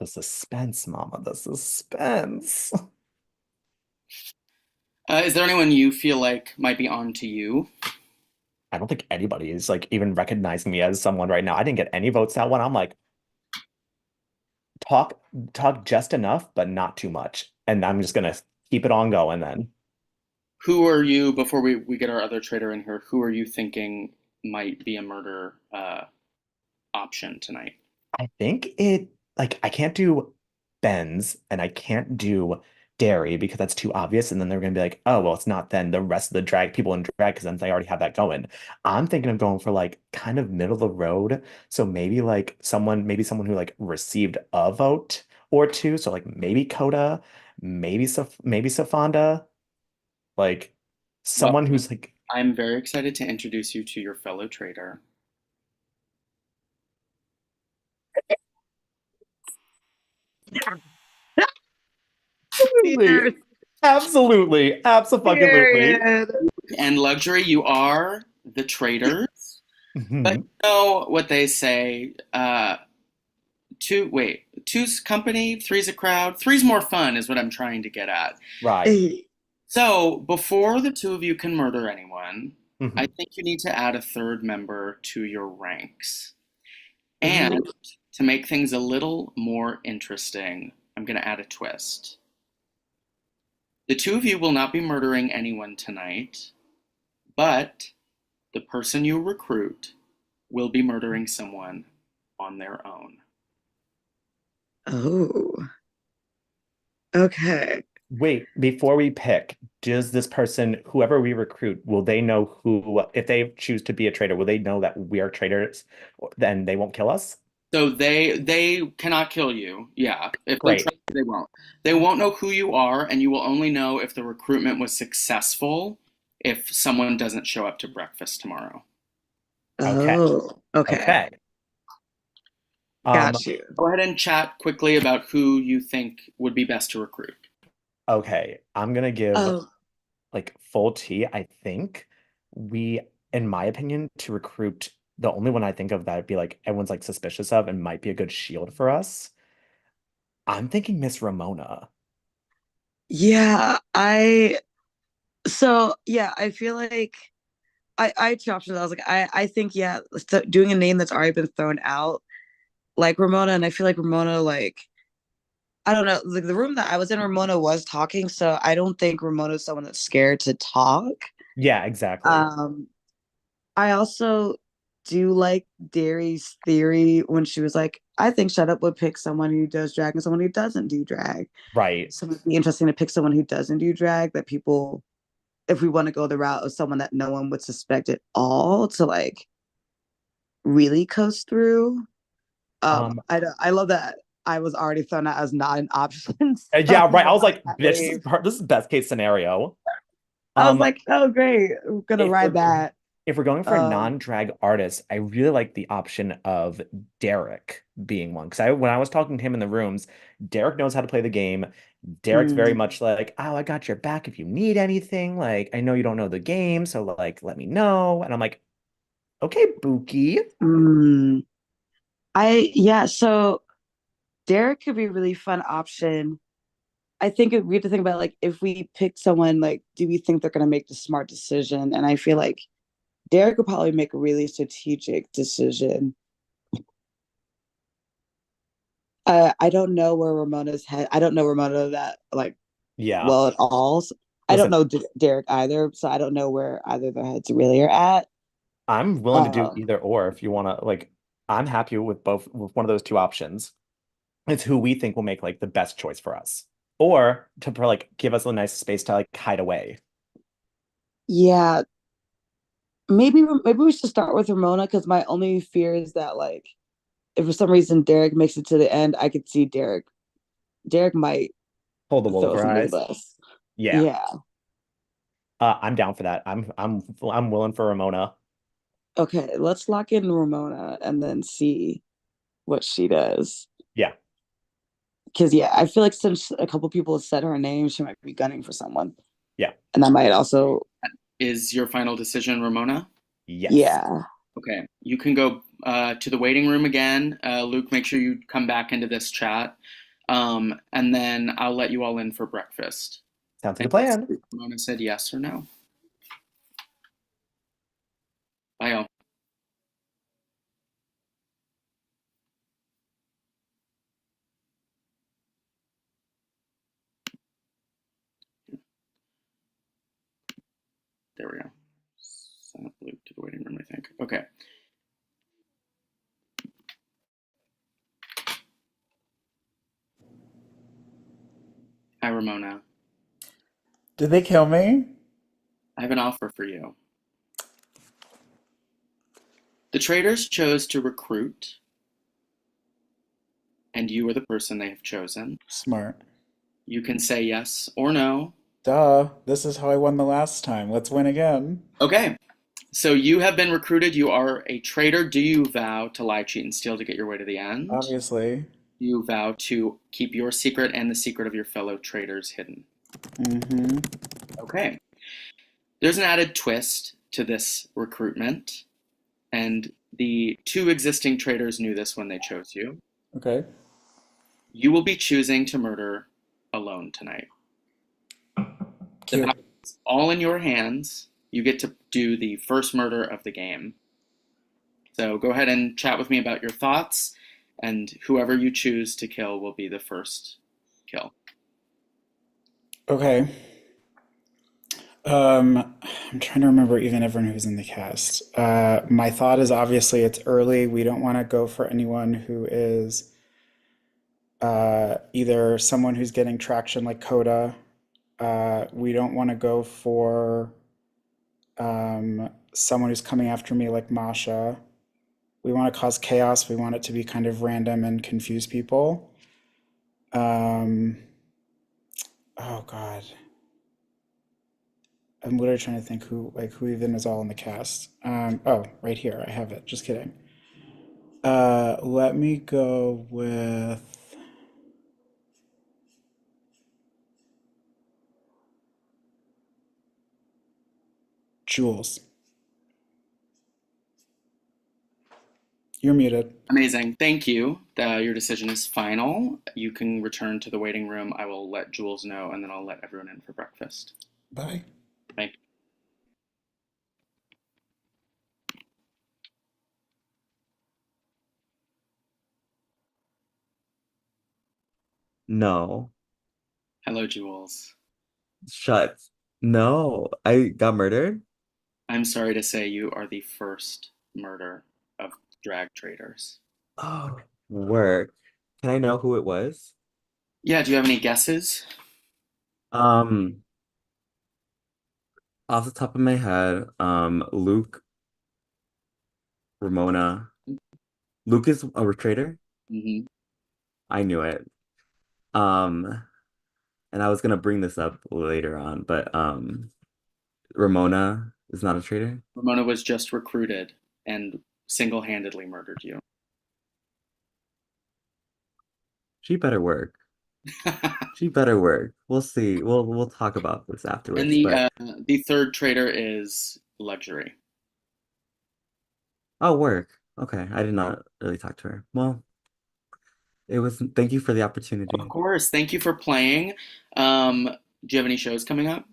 The suspense, Mama, the suspense. Is there anyone you feel like might be on to you? I don't think anybody is like even recognizing me as someone right now. I didn't get any votes that one. I'm like, talk just enough, but not too much. And I'm just gonna keep it on going then. Who are you, before we get our other traitor in here, who are you thinking might be a murder option tonight? I think it like I can't do Ben's and I can't do Dairy because that's too obvious. And then they're gonna be like, oh well, it's not then the rest of the drag people in drag because then they already have that going. I'm thinking of going for like kind of middle of the road. So maybe like maybe someone who like received a vote or two. So like maybe Coda, maybe Safanda, like someone who's like I'm very excited to introduce you to your fellow traitor. Absolutely. And Luxury, you are the traitors. But you know what they say, two's company, three's a crowd. Three's more fun is what I'm trying to get at. Right. So before the two of you can murder anyone, I think you need to add a third member to your ranks. And to make things a little more interesting, I'm going to add a twist. The two of you will not be murdering anyone tonight, but the person you recruit will be murdering someone on their own. Oh. Okay. Wait, before we pick, does this person, whoever we recruit, will they know who, if they choose to be a traitor, will they know that we are traitors? Then they won't kill us? So they cannot kill you. Yeah. If they Great. try, they won't. They won't know who you are, and you will only know if the recruitment was successful if someone doesn't show up to breakfast tomorrow. Oh, okay. Got you. Go ahead and chat quickly about who you think would be best to recruit. Okay, I'm gonna give Oh. like full tea. I think in my opinion, to recruit, the only one I think of that would be like everyone's like suspicious of and might be a good shield for us. I'm thinking Miss Ramona. Yeah, I feel like I had two options. I was like, I think, yeah, doing a name that's already been thrown out, like Ramona, and I feel like Ramona, like, I don't know, like the room that I was in, Ramona was talking, so I don't think Ramona's someone that's scared to talk. Yeah, exactly. I also do like Dairy's theory when she was like, I think Shut Up would pick someone who does drag and someone who doesn't do drag. Right. So it'd be interesting to pick someone who doesn't do drag that people, if we want to go the route of someone that no one would suspect at all, to like really coast through. I love that I was already thrown out as not an option. So Yeah, right. I was like, that bitch, this is best case scenario. I was like, oh great, I'm gonna ride that. If we're going for a non-drag artist, I really like the option of Derek being one. Because when I was talking to him in the rooms, Derek knows how to play the game. Derek's very much like, oh, I got your back if you need anything. Like, I know you don't know the game, so like, let me know. And I'm like, okay, Buki. So Derek could be a really fun option. I think we have to think about like if we pick someone, like, do we think they're gonna make the smart decision? And I feel like Derek would probably make a really strategic decision. I don't know where Ramona's head. I don't know Ramona that like well at all. So I don't know Derek either, so I don't know where either of their heads really are at. I'm willing to do either or if you want to. Like, I'm happy with with one of those two options. It's who we think will make like the best choice for us, or to like give us a nice space to like hide away. Yeah, maybe we should start with Ramona because my only fear is that like if for some reason Derek makes it to the end, I could see Derek might pull the wool over eyes. Yeah. I'm down for that. I'm willing for Ramona. Okay, let's lock in Ramona and then see what she does. Yeah. Because I feel like since a couple people have said her name, she might be gunning for someone. Yeah. And that might also. Is your final decision Ramona? Yes. Yeah. Okay, you can go to the waiting room again. Luke, make sure you come back into this chat. And then I'll let you all in for breakfast. Sounds like a plan. Mona said yes or no. Bye, all. There we go. Send Luke to the waiting room, I think. Okay. Hi, Ramona. Did they kill me? I have an offer for you. The traitors chose to recruit, and you are the person they have chosen. Smart. You can say yes or no. Duh. This is how I won the last time. Let's win again. Okay. So you have been recruited. You are a traitor. Do you vow to lie, cheat, and steal to get your way to the end? Obviously. Do you vow to keep your secret and the secret of your fellow traitors hidden? Mm-hmm. Okay. There's an added twist to this recruitment, and the two existing traitors knew this when they chose you. Okay. You will be choosing to murder alone tonight. The power is all in your hands. You get to do the first murder of the game. So go ahead and chat with me about your thoughts, and whoever you choose to kill will be the first kill. Okay. I'm trying to remember even everyone who's in the cast. My thought is obviously it's early. We don't want to go for anyone who is either someone who's getting traction like Coda. We don't want to go for someone who's coming after me like Masha. We want to cause chaos. We want it to be kind of random and confuse people. Oh God. I'm literally trying to think who even is all in the cast. Oh, right here. I have it. Just kidding. Let me go with Jules. You're muted. Amazing. Thank you. Your decision is final. You can return to the waiting room. I will let Jules know, and then I'll let everyone in for breakfast. Bye. Bye. No. Hello, Jules. Shut. No. I got murdered? I'm sorry to say you are the first murder of drag traitors. Oh, work. Can I know who it was? Yeah, do you have any guesses? Um, off the top of my head, Luke, Ramona. Luke is a traitor? Mm-hmm. I knew it. Um, and I was gonna bring this up later on, but Ramona is not a traitor? Ramona was just recruited and single-handedly murdered you. She better work. She better work. We'll see. We'll talk about this And afterwards, but the third traitor is Luxury. oh, work. Okay, I did not really talk to her. Well, it was, thank you for the opportunity. Of course. Thank you for playing. Do you have any shows coming up?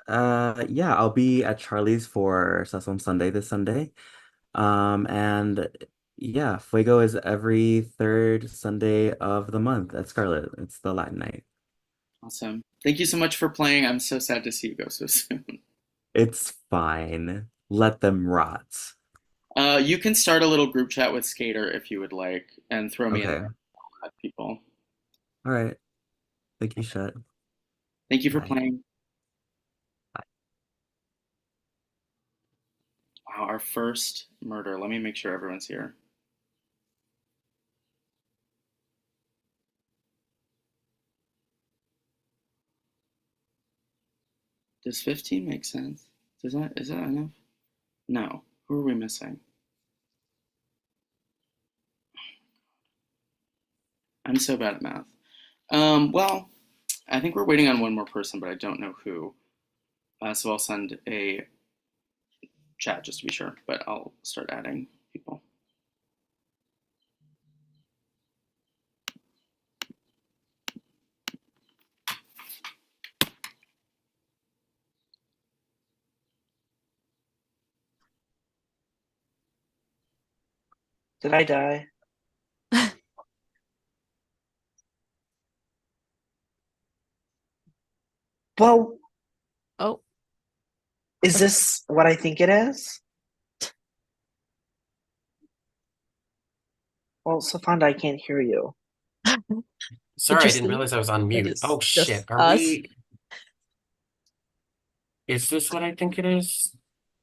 Yeah, I'll be at Charlie's for Sesame Sunday this Sunday. And yeah, Fuego is every third Sunday of the month at Scarlet. It's the Latin night. Awesome. Thank you so much for playing. I'm so sad to see you go so soon. It's fine. Let them rot. You can start a little group chat with Skater if you would like, and throw me in Okay. there. People. All right. Thank you, Shet. Thank you for Bye. playing. Wow, our first murder. Let me make sure everyone's here. Does 15 make sense? Is that enough? No. Who are we missing? I'm so bad at math. Well, I think we're waiting on one more person, but I don't know who. So I'll send a chat just to be sure, but I'll start adding people. Did I die? Well, oh, is this what I think it is? Well, Safanda, I can't hear you. Sorry, I didn't Interesting. realize I was on mute. It's Oh just shit. Are us. we? Is this what I think it is?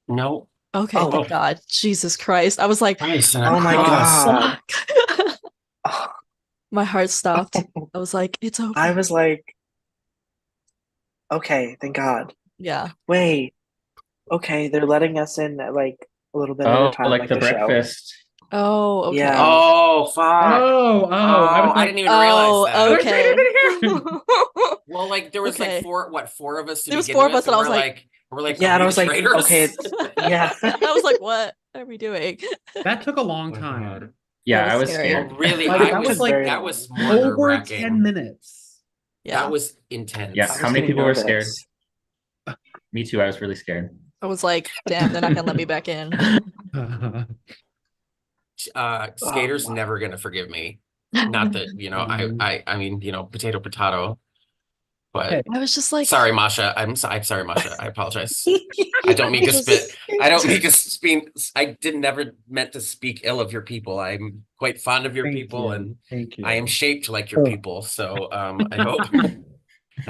No. Okay, Oh, thank God. Jesus Christ. I was like, Christ and Oh my cross. God. my heart stopped. I was like, it's over. I was like, okay, thank God. Yeah. Wait. Okay, they're letting us in like a little bit at a Oh, time, like like the the show. breakfast. Oh, okay. Yeah. Oh, fuck. Oh, I was I like, didn't even realize Oh, that. okay. Well, like there was like Okay. four of us to There was begin 4 of with, us, and I was we're like, Yeah, are and we I was the like, traitors? okay, yeah. I was like, what are we doing? that took a long time. Yeah, That I was scary. Oh, scared. really? Like, that was like that was more over nerve-wracking. 10 minutes. Yeah. That was intense. Yeah, how many people were scared? Me too, I was really scared. I was like, damn, they're not gonna let me back in. Skater's never gonna forgive me. Not that, I mean, potato, potato. But I was just like, sorry, Masha. I'm sorry, Masha. I apologize. I don't mean to spit. I don't mean to speak. I never meant to speak ill of your people. I'm quite fond of your people, and Thank you. I am shaped like your people. So I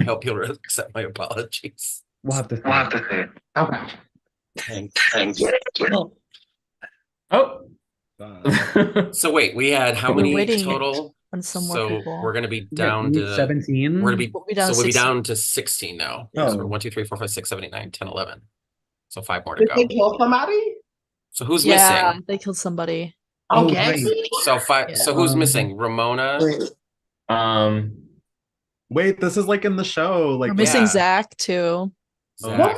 hope you'll accept my apologies. We'll have to see. Okay. Thanks. Oh. So wait, we had how We're many waiting total? on some more So people. we're gonna be We down need to 17. We're gonna be We'll be down so to we'll be 16. down to 16 now. Oh. So we're 1, 2, 3, 4, 5, 6, 7, 8, 9, 10, 11. So 5 more to Did they go. kill somebody? So who's Yeah, missing? they killed somebody. Okay. So 5. Yeah. So who's missing? Ramona. Wait, this is like in the show. Like We're missing yeah. Zach too. Well, Zach.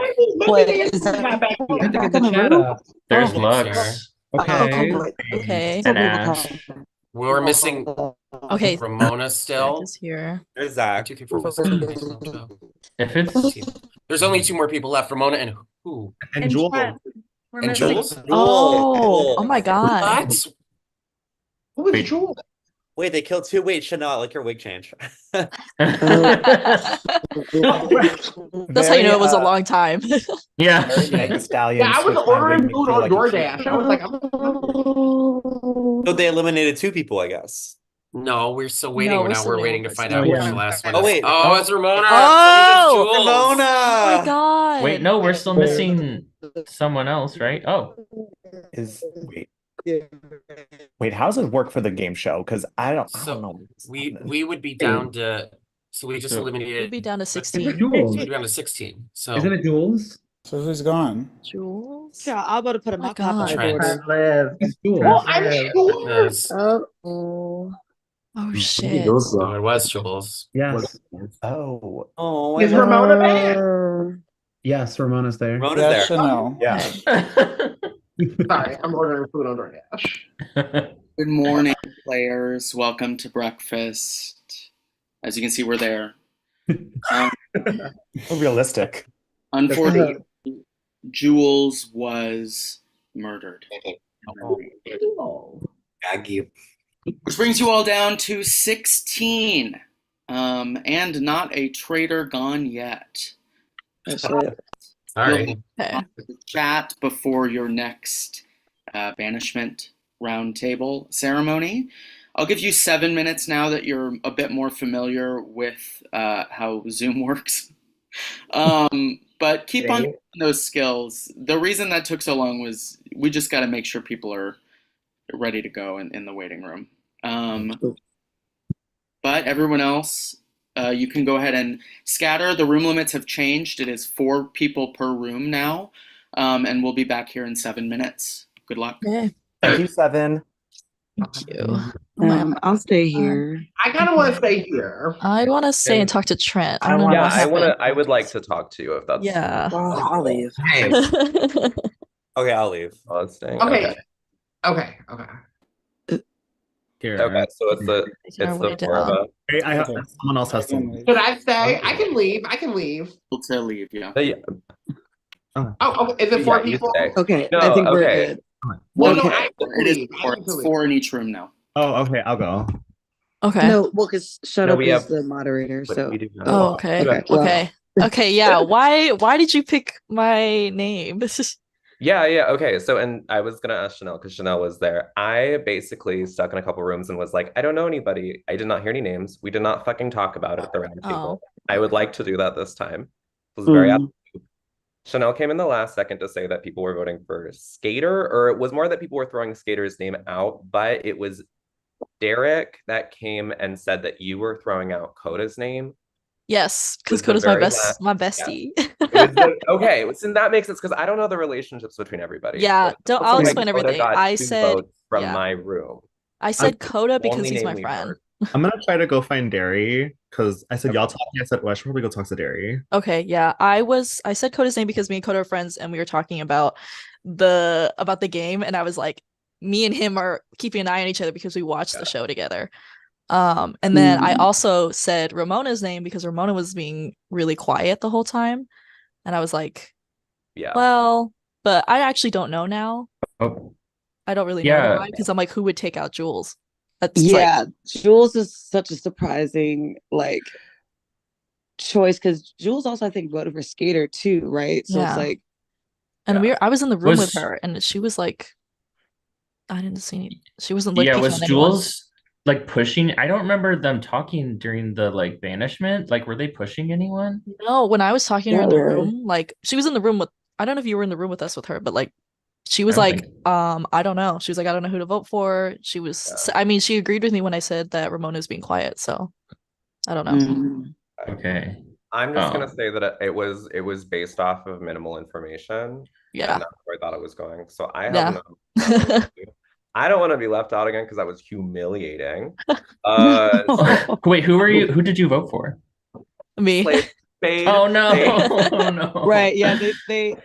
maybe they got back I here. had to get the chat up. There's Sure. Lux Okay. Okay. and Ash. We're missing Okay. Ramona Zach still. is here. There's 1, Zach. 2, 3, 4, 5, 6, 7, 8, 9, 10, 11. If it's There's only 2 more people left. Ramona and who? And Jewel. We're And missing Jules? Oh my God. What? Who is Wait. Jewel? Wait, they killed 2. Wait, Chanel, I like your wig change. That's how you know it was a long time. Yeah. Meg Stallion. Yeah, I was switched my ordering wig to food feel on like a DoorDash. I was like, I'm So they eliminated 2 people, I guess. No, we're still waiting. No, we're now still we're waiting waiting to for find some out more. which the last one Oh, is. wait. Oh, it's Ramona. Oh, Jules. Ramona. Oh my God. Wait, no, we're still missing someone else, right? Oh. Wait, how does it work for the game show? Because I don't So know. we would be down to. So we just So- eliminated. We'd be down to 16. Jules. We'd be down to 16. So Isn't it Jules? So who's gone? Jules? Yeah, I'm about to put a my mop top on God. the door. live. It's Jules. Well, I'm sure. Yes. Oh. Oh shit. So it was Jules. Yes. Oh. Oh, Is Ramona back? Yes, Ramona's there. Ramona's Yeah, there. Chanel. Yeah. Sorry, I'm ordering food on DoorDash. Good morning, players. Welcome to breakfast. As you can see, we're there. Realistic. Unfortunately, Jules was murdered. Aggie. Which brings you all down to 16. And not a traitor gone yet. That's it. Sorry. Okay. Chat before your next banishment roundtable ceremony. I'll give you 7 minutes now that you're a bit more familiar with how Zoom works. But keep on those skills. The reason that took so long was we just got to make sure people are ready to go in the waiting room. But everyone else, you can go ahead and scatter. The room limits have changed. It is 4 people per room now. And we'll be back here in 7 minutes. Good luck. Okay. Thank you, Seven. Thank you. I'll stay here. I kind of want to stay here. I want to stay and talk to Trent. I don't know Yeah, what happened. I would like to talk to you if that's Yeah. Oh, I'll leave. Hey, Okay, I'll leave. Oh, it's staying. Okay. Okay. Here. Okay, so it's the Taking our it's way the four of down. us. Hey, I have Okay. someone else has to leave. Should I stay? I can leave. I can leave. We'll to leave, yeah. Oh, okay. Is it four Yeah, you people? stay. Okay, No, I think we're okay. good. Well, no, Okay. I get to It is leave. I four. get to It's leave. 4 in each room now. Oh, okay, I'll go. Okay. No, well, because Shut No, Up we is have- the moderator, But so. we do not. Oh, okay. Okay, well. Okay. Okay, yeah. Why did you pick my name? Yeah. Okay. So, and I was gonna ask Chanel because Chanel was there. I basically stuck in a couple rooms and was like, I don't know anybody. I did not hear any names. We did not fucking talk about it at the round table. I would like to do that this time. It was very Chanel came in the last second to say that people were voting for Skater, or it was more that people were throwing Skater's name out, but it was Derek that came and said that you were throwing out Coda's name. Yes, because Was the Coda's my very my bestie. Okay, so that makes sense because I don't know the relationships between everybody. Yeah, So don't. it I'll looks explain like Coda everything. got I 2 said votes from yeah. my room. I said Coda because Only he's name my we friend. heard. I'm gonna try to go find Derry because I said y'all talking. I said, well, I should probably go talk to Derry. Okay, yeah. I said Coda's name because me and Coda are friends and we were talking about the game and I was like, me and him are keeping an eye on each other because we watched the show together. And then I also said Ramona's name because Ramona was being really quiet the whole time. And I was like, yeah. Well, but I actually don't know now. Oh, I don't really know yeah. why because I'm like, who would take out Jules? That's Yeah, like, Jules is such a surprising like choice because Jules also I think voted for Skater too, right? So it's yeah. like And I was in the room with Was- her and she was like, I didn't see any, she wasn't like Yeah, picking was on anyone. Jules like pushing? I don't remember them talking during the like banishment. Like, were they pushing anyone? No, when I was talking to her in Yeah, the we were. room, like she was in the room with, I don't know if you were in the room with us with her, but like she was I don't like, think- I don't know. She was like, I don't know who to vote for. She was, I mean, she agreed with me when I said that Ramona is being quiet. So I don't know. Mm. Okay. I'm just gonna say that it was based off of minimal information. Yeah. And that's where I thought it was going. So I have Yeah. no I don't want to be left out again because that was humiliating. So Wait, who did you vote for? Me. Spade, Oh no. spade. Oh no. Right, yeah, they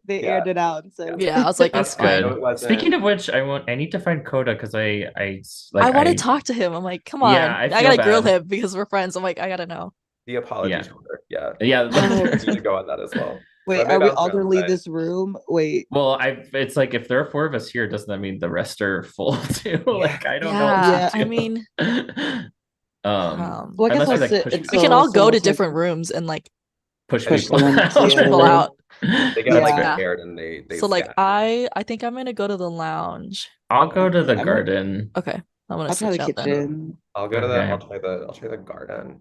aired it out. So Yeah, I was like, That's it's fine. good. Speaking of which, I need to find Coda because I I want to talk to him. I'm like, come on. Yeah, I feel gotta grill bad. him because we're friends. I'm like, I gotta know. The apology Yeah. Twitter. Yeah. Yeah. We need to go on that as well. Wait, So I may are we bounce all gonna around, leave but- this room? Wait. Well, it's like if there are 4 of us here, doesn't that mean the rest are full too? Like I don't know. Yeah, What to I do. mean, well, Well, I guess unless we I'll like sit push until we can all go to someone different rooms and like push push people someone out. to push the people room. out. They get Yeah. like Yeah. scared and they So like scatter. I think I'm gonna go to the lounge. I'll go to the I'm- garden. Okay, I'm gonna I'll try switch the out then. kitchen. I'll go to Okay. I'll try the garden.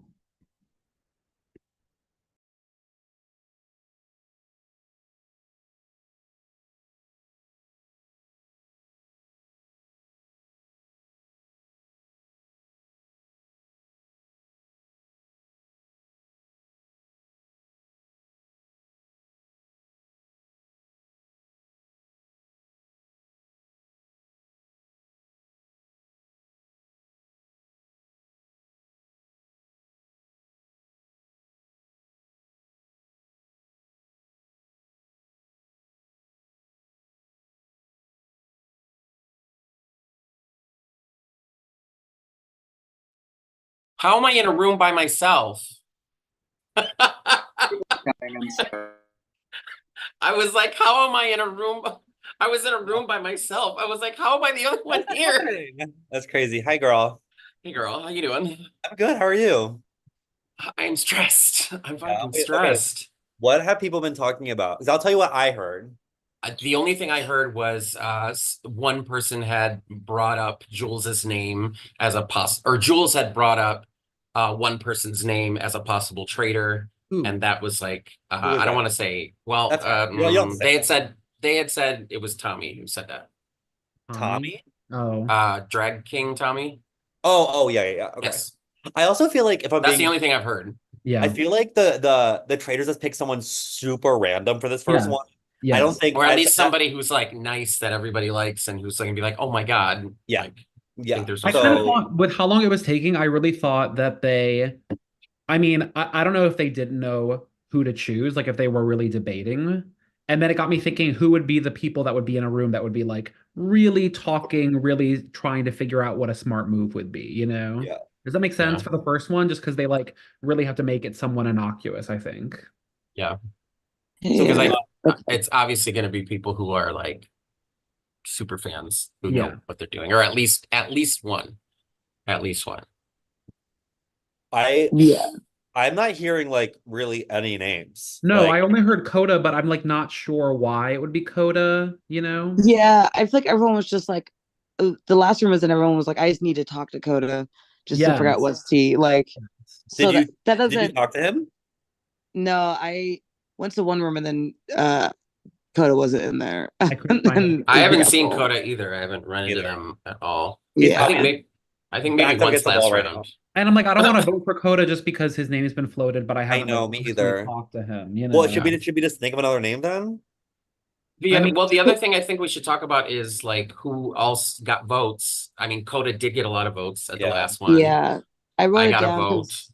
How am I in a room by myself? I'm sorry. I was like, how am I in a room? I was in a room by myself. I was like, how am I the only one here? That's crazy. Hi, girl. Hey girl, how you doing? I'm good. How are you? I'm stressed. I'm fucking Okay. stressed. What have people been talking about? Because I'll tell you what I heard. The only thing I heard was one person had brought up Jules's name as a or Jules had brought up one person's name as a possible traitor, and that was like was I don't that? want to say. Well, That's fine. You don't have to say they had said it was Tommy who said that. Tommy? Oh. Drag King Tommy. Oh, yeah. Okay. Yes, I also feel like if I'm that's being, the only thing I've heard. Yeah. I feel like the traders has picked someone super random for this first Yeah. one. Yes. I don't think, Or at I- least somebody who's like nice that everybody likes and who's like gonna be like, oh my god. Yeah. Like, Yeah. think there's I no kind of So- thought with how long it was taking, I really thought that I mean, I don't know if they didn't know who to choose, like if they were really debating, And then it got me thinking who would be the people that would be in a room that would be like really talking, really trying to figure out what a smart move would be, you know? Yeah. Does that make sense Yeah. for the first one? Just because they like really have to make it somewhat innocuous, I think. Yeah. So Because yeah. it's obviously going to be people who are like super fans who know Yeah. what they're doing, or at least one. I'm not hearing like really any names. No, Like, I only heard Coda, but I'm like not sure why it would be Coda, you know? Yeah, I feel like everyone was just like the last room was and everyone was like, I just need to talk to Coda just to figure out Yes. what's tea. Like so did that you doesn't talk to him? no, I went to one room and then Coda wasn't in there. I couldn't find And I it haven't got seen pulled. Coda either. I haven't run into them at all. Yeah. I think maybe Backed up once against the last wall right round. now. And I'm I don't want to vote for Coda just because his name has been floated, but I haven't know, like, me personally either. talked to him, you know. Well, should we just think of another name then? The, I mean, well, the other thing I think we should talk about is like who else got votes. I mean, Coda did get a lot of votes at the last one. Yeah. I wrote I it got a down vote. because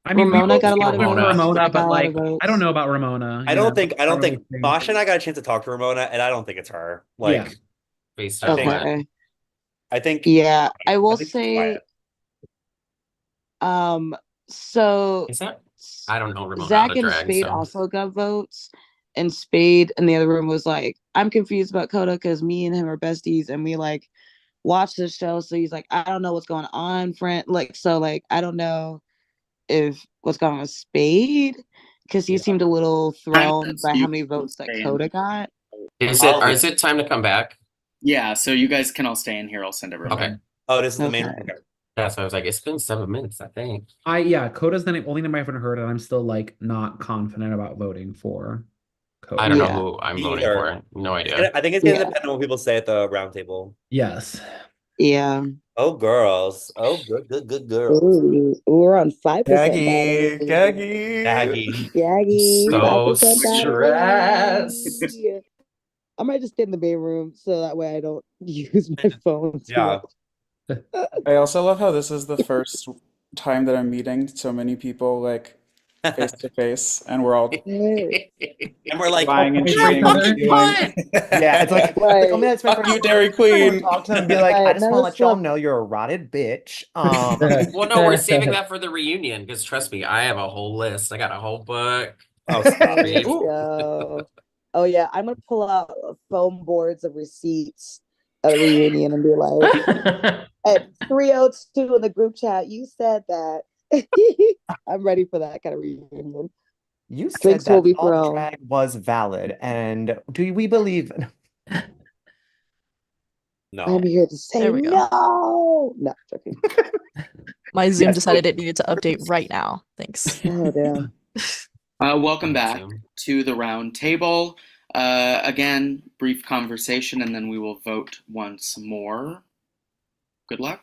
I mean, Ramona we got a lot of voted for votes. Ramona, Skip but got a lot of like, votes. I don't know about Ramona. I you don't know? think Masha and I got a chance to talk to Ramona, and I don't think it's her. Like, Yeah. Based I on think, Okay. I think, Yeah, I will think she's say quiet. so Is that? I don't know Ramona Zach the and drag, Spade so also got votes. And Spade in the other room was like, I'm confused about Coda because me and him are besties and we like watch the show. So he's like, I don't know what's going on, friend. Like, so like I don't know if what's going on with Spade because he seemed a little thrown by how many votes that Coda got. is it time to come back? Yeah, so you guys can all stay in here. I'll send everyone. Okay. Oh, this is the main. Okay. Okay. Yeah, so I was like, it's been 7 minutes, I think. Coda's the only name I haven't heard, and I'm still like not confident about voting for Coda. I don't know who I'm voting Either. for. No It's idea. I think it's gonna depend on what people say at the round table. Yes. Yeah. Oh, girls. Oh, good girls. Ooh, we're on 5% Gaggy, battle. Gaggy. Gaggy, So 5% battle. stressed. I might just stay in the main room so that way I don't use my phone too Yeah. much. I also love how this is the first time that I'm meeting so many people like face to face, and we're all And we're like, lying and Wait, cheating wait, and wait, stealing. Yeah, it's like oh man, it's my Fuck first you, Dairy time. I wanna Queen. talk to them and be like, I Right, just now want to let's let y'all look. know you're a rotted bitch. Well, no, we're saving that for the reunion because trust me, I have a whole list. I got a whole book. Oh, stop Let's it. go. Oh yeah, I'm gonna pull out foam boards of receipts at the reunion and be like, at 302 in the group chat, you said that. I'm ready for that kind of reunion. You said Drinks will that be all thrown. drag was valid, and do we believe? No. I'm here to say There we go. no. No, joking. My Zoom Yes, decided it needed to update right now. Thanks. Oh damn. Welcome back to the round table. Again, brief conversation, and then we will vote once more. Good luck.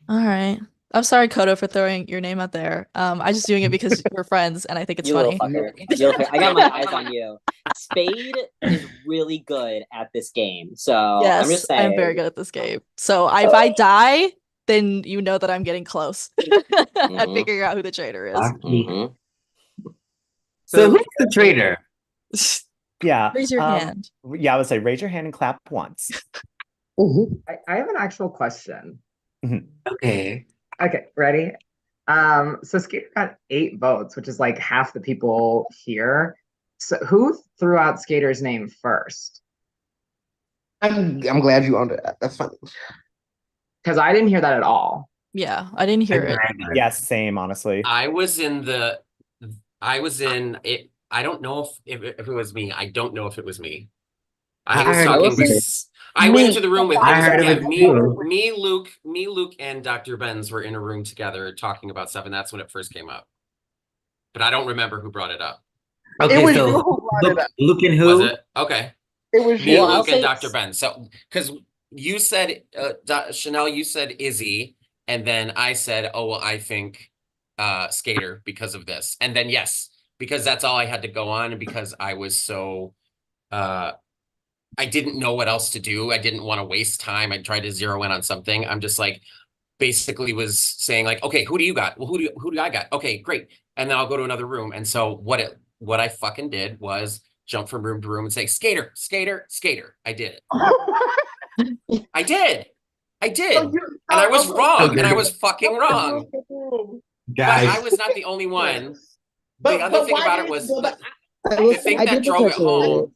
All right. I'm sorry, Kodo, for throwing your name out there. I'm just doing it because we're friends and I think it's You funny. little fucker. You little fucker. I got my eyes on you. Spade is really good at this game, so I'm just Yes, saying. I'm very good at this game. So if I die, then you know that I'm getting close at figuring out who the traitor is. So who's the traitor? Yeah. Raise your hand. Yeah, I would say raise your hand and clap once. I have an actual question. Okay. Okay, ready? So Skater got 8 votes, which is like half the people here. So who threw out Skater's name first? I'm glad you owned it. That's funny. Because I didn't hear that at all. Yeah, I didn't hear it. Yeah, same, honestly. I was in it. I don't know if it was me. I don't know if it was me. I was talking because I went into the room with me, Luke, and Dr. Benz were in a room together talking about stuff, and that's when it first came up. But I don't remember who brought it up. Okay, It was so you who brought it up. Luke and who? Was it? Okay. It was Me, you. Luke, and Dr. Ben. So, because you said, Chanel, you said Izzy, and then I said, oh, well, I think Skater because of this. And then, yes, because that's all I had to go on, and because I was so, I didn't know what else to do. I didn't want to waste time. I tried to zero in on something. I'm just like, basically was saying like, okay, who do you got? Well, who do I got? Okay, great. And then I'll go to another room. And so what I fucking did was jump from room to room and say, Skater, Skater, Skater. I did it. I did. And I was wrong. And I was fucking wrong. But I was not the only one. The other thing about it was the thing I that did drove it potentially home.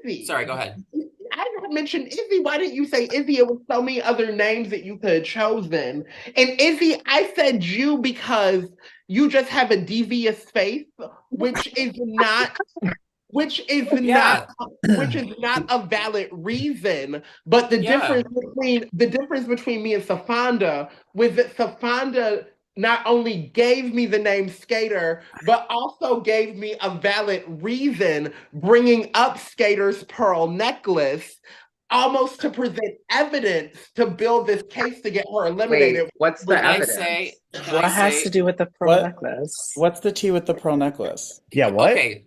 Izzy. Sorry, go ahead. I had mentioned Izzy. Why didn't you say Izzy? It was so many other names that you could have chosen. And Izzy, I said you because you just have a devious face, which is not which is not a valid reason. But the difference between me and Safanda was that Safanda not only gave me the name Skater, but also gave me a valid reason, bringing up Skater's pearl necklace, almost to present evidence to build this case to get her eliminated. Wait, what's the evidence? What has to do with the pearl necklace? What's the tea with the pearl necklace? Yeah, what? Okay,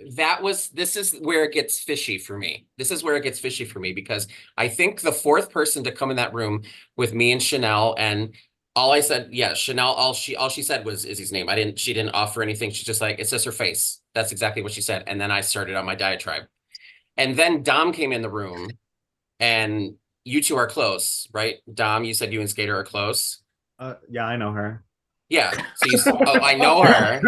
this is where it gets fishy for me. Because I think the fourth person to come in that room with me and Chanel, and all I said, yeah, Chanel, all she said was Izzy's name. She didn't offer anything. She's just like, it's just her face. That's exactly what she said. And then I started on my diatribe. And then Dom came in the room, and you two are close, right? Dom, you said you and Skater are close. Yeah, I know her. Yeah. So I know her.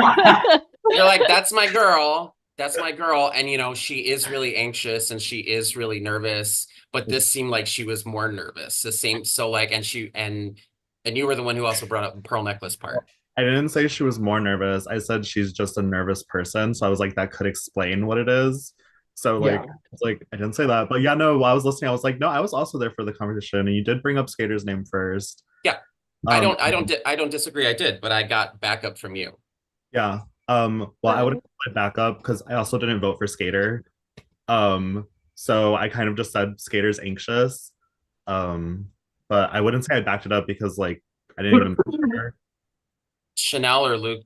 You're like, that's my girl. That's my girl. And she is really anxious and she is really nervous. But this seemed like she was more nervous. The same. So like, and you were the one who also brought up the pearl necklace part. I didn't say she was more nervous. I said she's just a nervous person. So I was like, that could explain what it is. So like, it's like I didn't say that. But yeah, no, while I was listening, I was like, no, I was also there for the conversation. And you did bring up Skater's name first. Yeah. I don't disagree. I did, but I got backup from you. Yeah. Well, I would have back up because I also didn't vote for Skater. So I kind of just said Skater's anxious. But I wouldn't say I backed it up because like I didn't even vote for her. Chanel or Luke,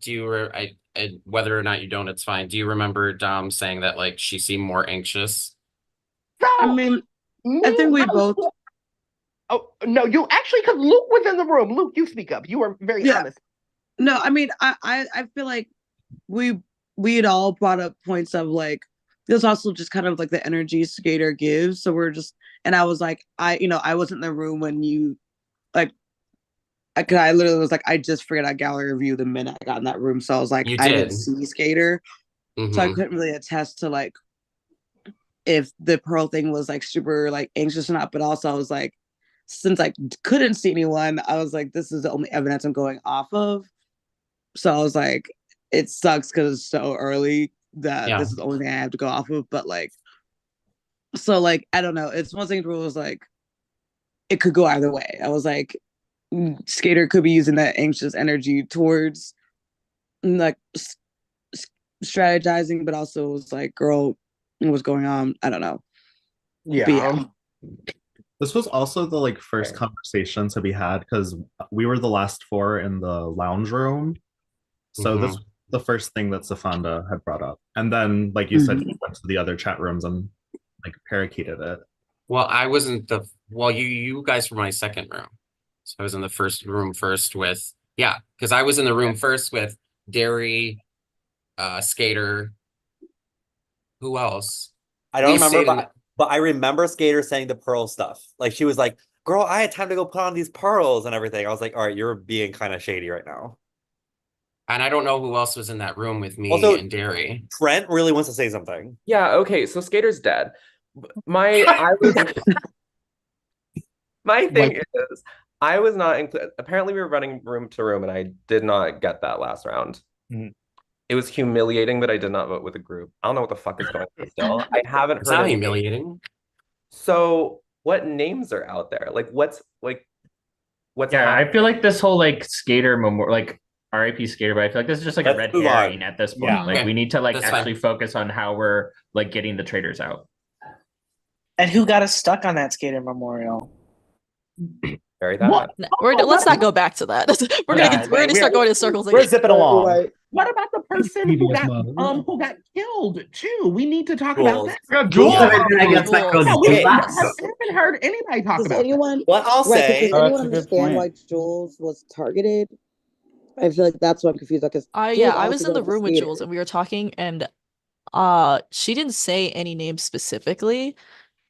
whether or not you don't, it's fine. Do you remember Dom saying that like she seemed more anxious? I mean, I think we both. Oh no, you actually, because Luke was in the room. Luke, you speak up. You were very honest. No, I mean, I feel like we had all brought up points of like there's also just kind of like the energy Skater gives. So we're just, and I was like, I wasn't in the room when you like. I literally was like, I just figured out gallery review the minute I got in that room. So I was like, I didn't see Skater, so I couldn't really attest to like if the pearl thing was like super like anxious or not. But also I was like, since I couldn't see anyone, I was like, this is the only evidence I'm going off of. So I was like, it sucks because it's so early that this is the only thing I have to go off of. But like, so like, I don't know. It's one thing where it was like, it could go either way. I was like, Skater could be using that anxious energy towards like strategizing, but also it was like, girl, what's going on? I don't know. Yeah. This was also the like first conversation to be had because we were the last four in the lounge room. So this was the first thing that Safanda had brought up. And then, like you said, you went to the other chat rooms and like parakeeted it. Well, I wasn't you guys were my second room. So I was in the first room first with, because I was in the room first with Derry, Skater. Who else? I don't remember, but I remember Skater saying the pearl stuff. Like she was like, girl, I had time to go put on these pearls and everything. I was like, all right, you're being kind of shady right now. And I don't know who else was in that room with me and Derry. Trent really wants to say something. Yeah, okay, so Skater's dead. My thing is, I was not included. Apparently, we were running room to room, and I did not get that last round. It was humiliating that I did not vote with a group. I don't know what the fuck is going on still. I haven't It's heard not any- humiliating. So, what names are out there? Like, what's Yeah, I feel like this whole like Skater memorial, like RIP Skater, but I feel like this is just like a red herring at this point. Yeah. Like we need to like That's actually fine. focus on how we're like getting the traitors out. And who got us stuck on that Skater memorial? Very No, let's not go back to that. We're gonna start going in circles again. We're zipping along. Right. What about the person who got killed too? We need to talk about that. I guess that goes I haven't heard anybody talk Does about anyone? Well, I'll say- Does Oh, anyone that's a good understand why point. Jules was targeted? I feel like that's what I'm confused about. Because Yeah, I was in the room with Jules and we were talking, and she didn't say any names specifically.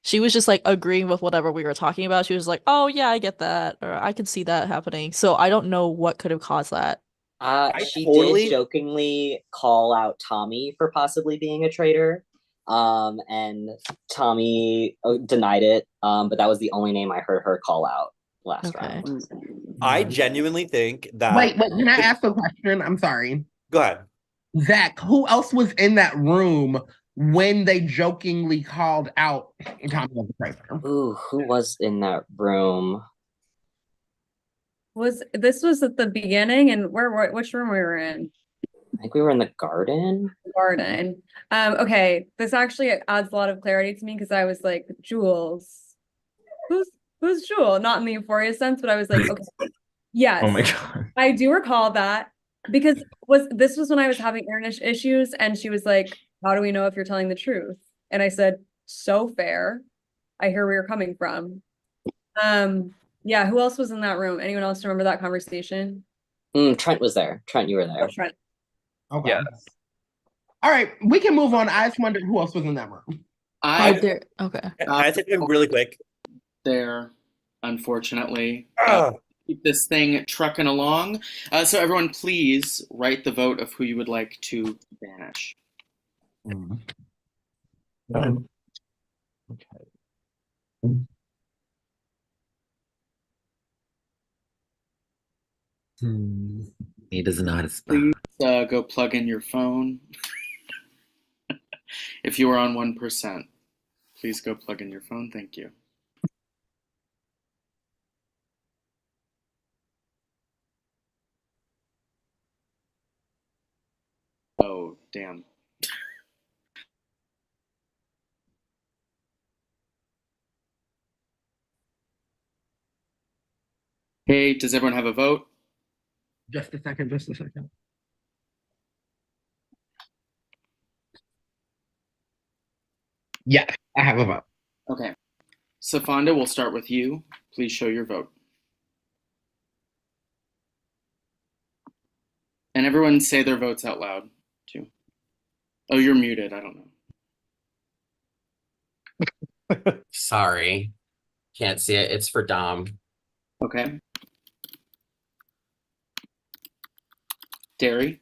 She was just like agreeing with whatever we were talking about. She was like, "Oh yeah, I get that," or "I can see that happening." So I don't know what could have caused that. She totally- did jokingly call out Tommy for possibly being a traitor. And Tommy denied it. But that was the only name I heard her call out last round. I genuinely think that. Wait, can I ask a question? I'm sorry. Go ahead. Zach, who else was in that room when they jokingly called out Tommy as a traitor? Ooh, who was in that room? Was at the beginning, and which room we were in? I think we were in the garden. Garden. Okay, this actually adds a lot of clarity to me because I was like, Jules, who's Jewel? Not in the Euphoria sense, but I was like, okay, yes. Oh my God. I do recall that because this was when I was having internet issues, and she was like, "How do we know if you're telling the truth?" And I said, "So fair. I hear where you're coming from." Yeah, who else was in that room? Anyone else remember that conversation? Trent was there. Trent, you were there. Trent. Okay. Yes. All right, we can move on. I just wondered who else was in that room. Okay. I take it really quick. There, unfortunately. Ugh. Keep this thing trucking along. So everyone, please write the vote of who you would like to banish. He doesn't know how to spell. Please go plug in your phone. If you are on 1%, please go plug in your phone. Thank you. Oh, damn. Hey, does everyone have a vote? Just a second. Yeah, I have a vote. Okay. Safonda, we'll start with you. Please show your vote. And everyone say their votes out loud, too. Oh, you're muted. I don't know. Sorry. Can't see it. It's for Dom. Okay. Derry?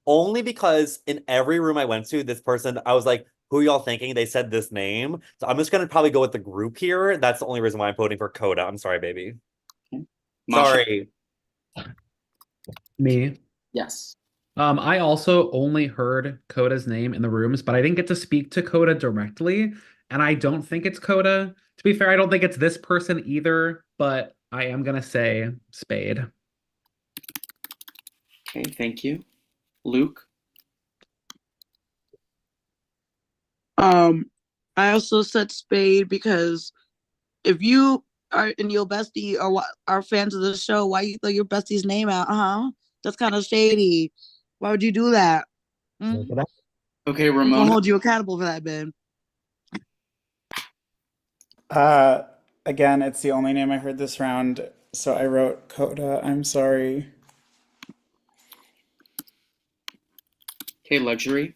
Only because in every room I went to, this person, I was like, who are y'all thinking? They said this name. So I'm just gonna probably go with the group here. That's the only reason why I'm voting for Coda. I'm sorry, baby. Okay. Masha? Sorry. Me. Yes. I also only heard Coda's name in the rooms, but I didn't get to speak to Coda directly, and I don't think it's Coda. To be fair, I don't think it's this person either, but I am gonna say Spade. Okay, thank you. Luke? I also said Spade because if you are and your bestie are fans of the show, why you throw your bestie's name out? That's kind of shady. Why would you do that? Okay, I'm gonna Ramona? hold you accountable for that, Ben. Again, it's the only name I heard this round, so I wrote Coda. I'm sorry. Okay, Luxury?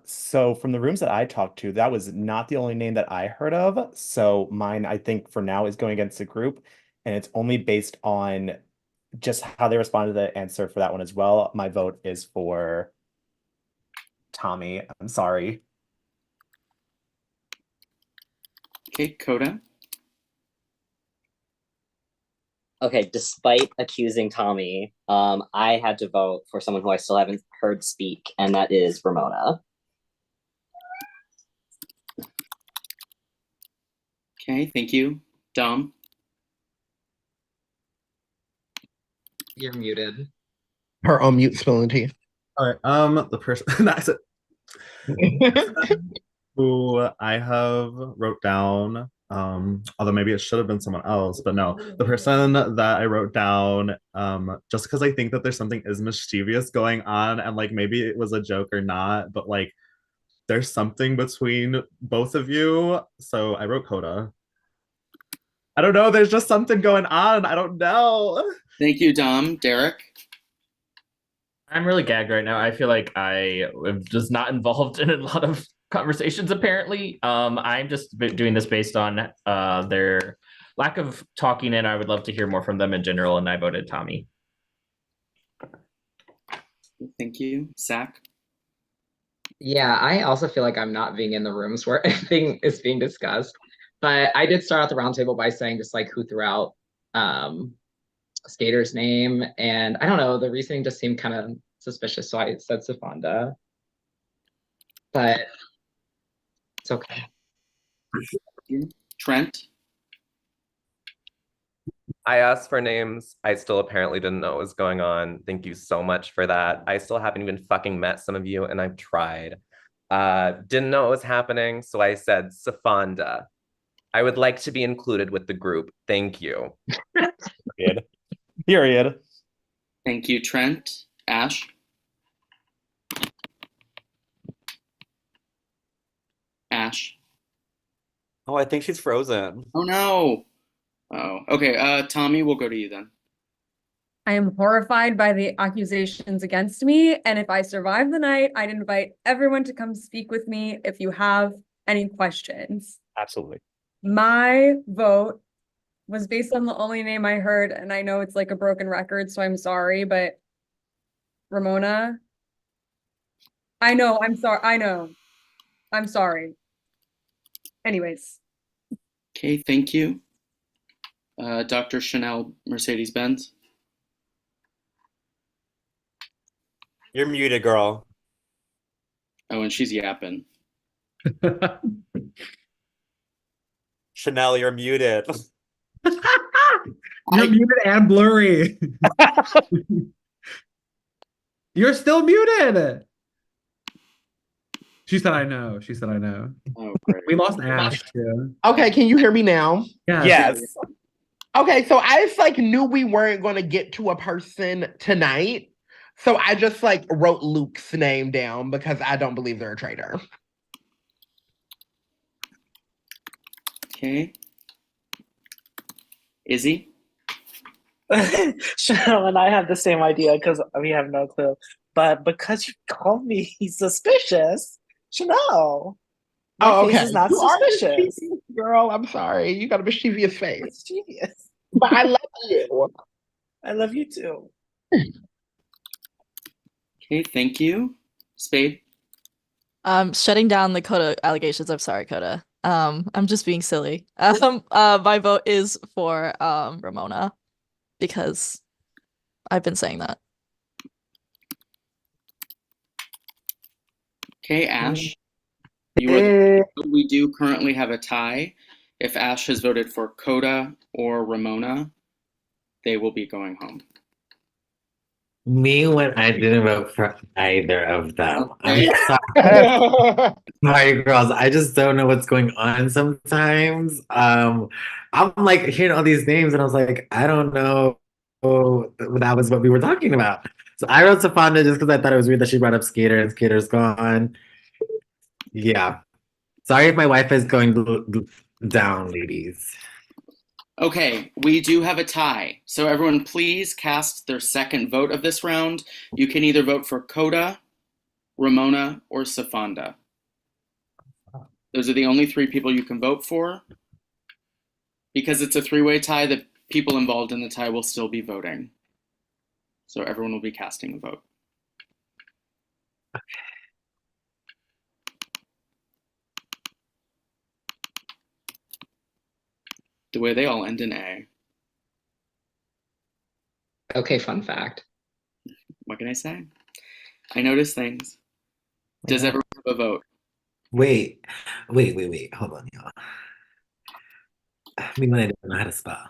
So from the rooms that I talked to, that was not the only name that I heard of. So mine, I think for now, is going against the group, and it's only based on just how they responded to the answer for that one as well. My vote is for Tommy. I'm sorry. Okay, Coda? Okay, despite accusing Tommy, I had to vote for someone who I still haven't heard speak, and that is Ramona. Okay, thank you. Dom? You're muted. Her on mute spilling tea. All right. The person that's it. Who I have wrote down, although maybe it should have been someone else, but no, the person that I wrote down, just because I think that there's something is mischievous going on, and like maybe it was a joke or not, but like there's something between both of you, so I wrote Coda. I don't know, there's just something going on. I don't know. Thank you, Dom. Derek? I'm really gagged right now. I feel like I am just not involved in a lot of conversations apparently. I'm just doing this based on their lack of talking, and I would love to hear more from them in general, and I voted Tommy. Thank you. Zach? Yeah, I also feel like I'm not being in the rooms where anything is being discussed. But I did start out the roundtable by saying just like who threw out Skater's name. And I don't know, the reasoning just seemed kind of suspicious. So I said Safonda. But it's okay. Trent? I asked for names. I still apparently didn't know what was going on. Thank you so much for that. I still haven't even fucking met some of you, and I've tried. Didn't know what was happening, so I said Safonda. I would like to be included with the group. Thank you. Period. Thank you, Trent. Ash? Ash? Oh, I think she's frozen. Oh no. Oh, okay. Tommy, we'll go to you then. I am horrified by the accusations against me, and if I survive the night, I'd invite everyone to come speak with me if you have any questions. Absolutely. My vote was based on the only name I heard, and I know it's like a broken record, so I'm sorry, but Ramona. I know, I'm sorry. I know. I'm sorry. Anyways. Okay, thank you. Dr. Chanel Mercedes-Benz? You're muted, girl. Oh, and she's yapping. Chanel, you're muted. You're muted and blurry. You're still muted. She said, I know. She said, I know. Oh, great. We lost Ash, too. Okay, can you hear me now? Yes. Okay, so I just like knew we weren't going to get to a person tonight. So I just like wrote Luke's name down because I don't believe they're a traitor. Okay. Izzy? Chanel and I have the same idea because we have no clue. But because you called me suspicious, Chanel, my Oh, face okay. is not You are suspicious. mischievous, girl. I'm sorry. You got a mischievous face. Mischievous. But I love you. I love you too. Okay, thank you. Spade? Shutting down the Coda allegations. I'm sorry, Coda. I'm just being silly. My vote is for Ramona because I've been saying that. Okay, Ash? We do currently have a tie. If Ash has voted for Coda or Ramona, they will be going home. Me when I didn't vote for either of them. I'm sorry, girls. I just don't know what's going on sometimes. I'm like hearing all these names, and I was like, I don't know. That was what we were talking about. So I wrote Safonda just because I thought it was weird that she brought up Skater and Skater's gone. Yeah. Sorry if my wife is going down, ladies. Okay, we do have a tie. So everyone please cast their second vote of this round. You can either vote for Coda, Ramona, or Safonda. Those are the only three people you can vote for. Because it's a three-way tie, the people involved in the tie will still be voting. So everyone will be casting a vote. The way they all end in A. Okay, fun fact. What can I say? I notice things. Does everyone have a vote? Wait. Hold on, y'all. I mean, I don't know how to spell.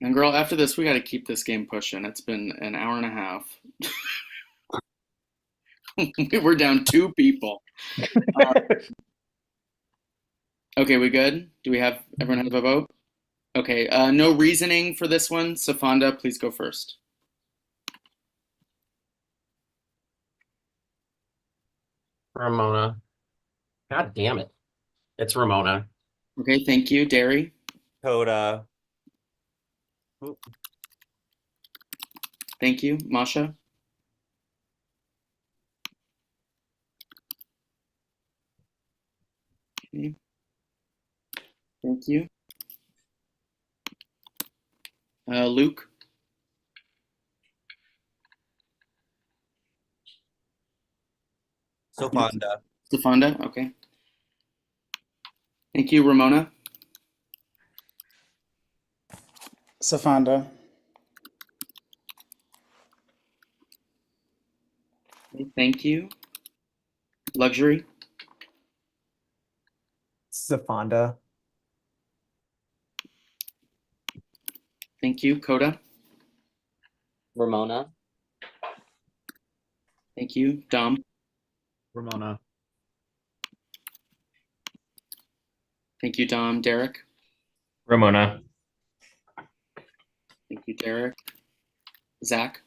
And girl, after this, we got to keep this game pushing. It's been an hour and a half. We're down 2 people. Okay, we good? Do we have everyone have a vote? Okay, no reasoning for this one. Safonda, please go first. Ramona. God damn it. It's Ramona. Okay, thank you. Derry? Coda. Thank you. Masha? Okay. Thank you. Luke. Sofonda. Stefanda, okay. Thank you, Ramona. Safanda. Okay, thank you. Luxury. Safanda. Thank you, Coda. Ramona. Thank you, Dom. Ramona. Thank you, Dom. Derek. Ramona. Thank you, Derek. Zach.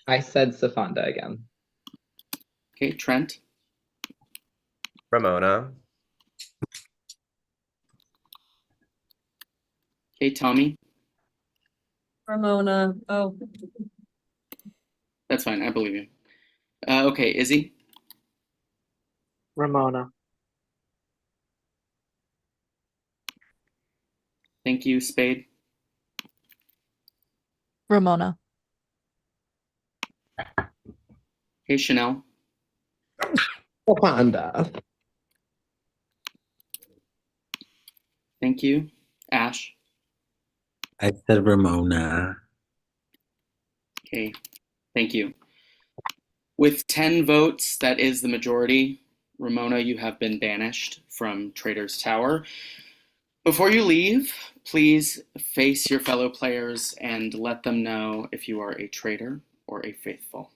I said Safanda again. Okay, Trent. Ramona. Okay, Tommy. Ramona. Oh. That's fine. I believe you. Okay, Izzy. Ramona. Thank you, Spade. Ramona. Okay, Chanel. Safanda. Thank you, Ash. I said Ramona. Okay, thank you. With 10 votes, that is the majority. Ramona, you have been banished from Traitor's Tower. Before you leave, please face your fellow players and let them know if you are a traitor or a faithful.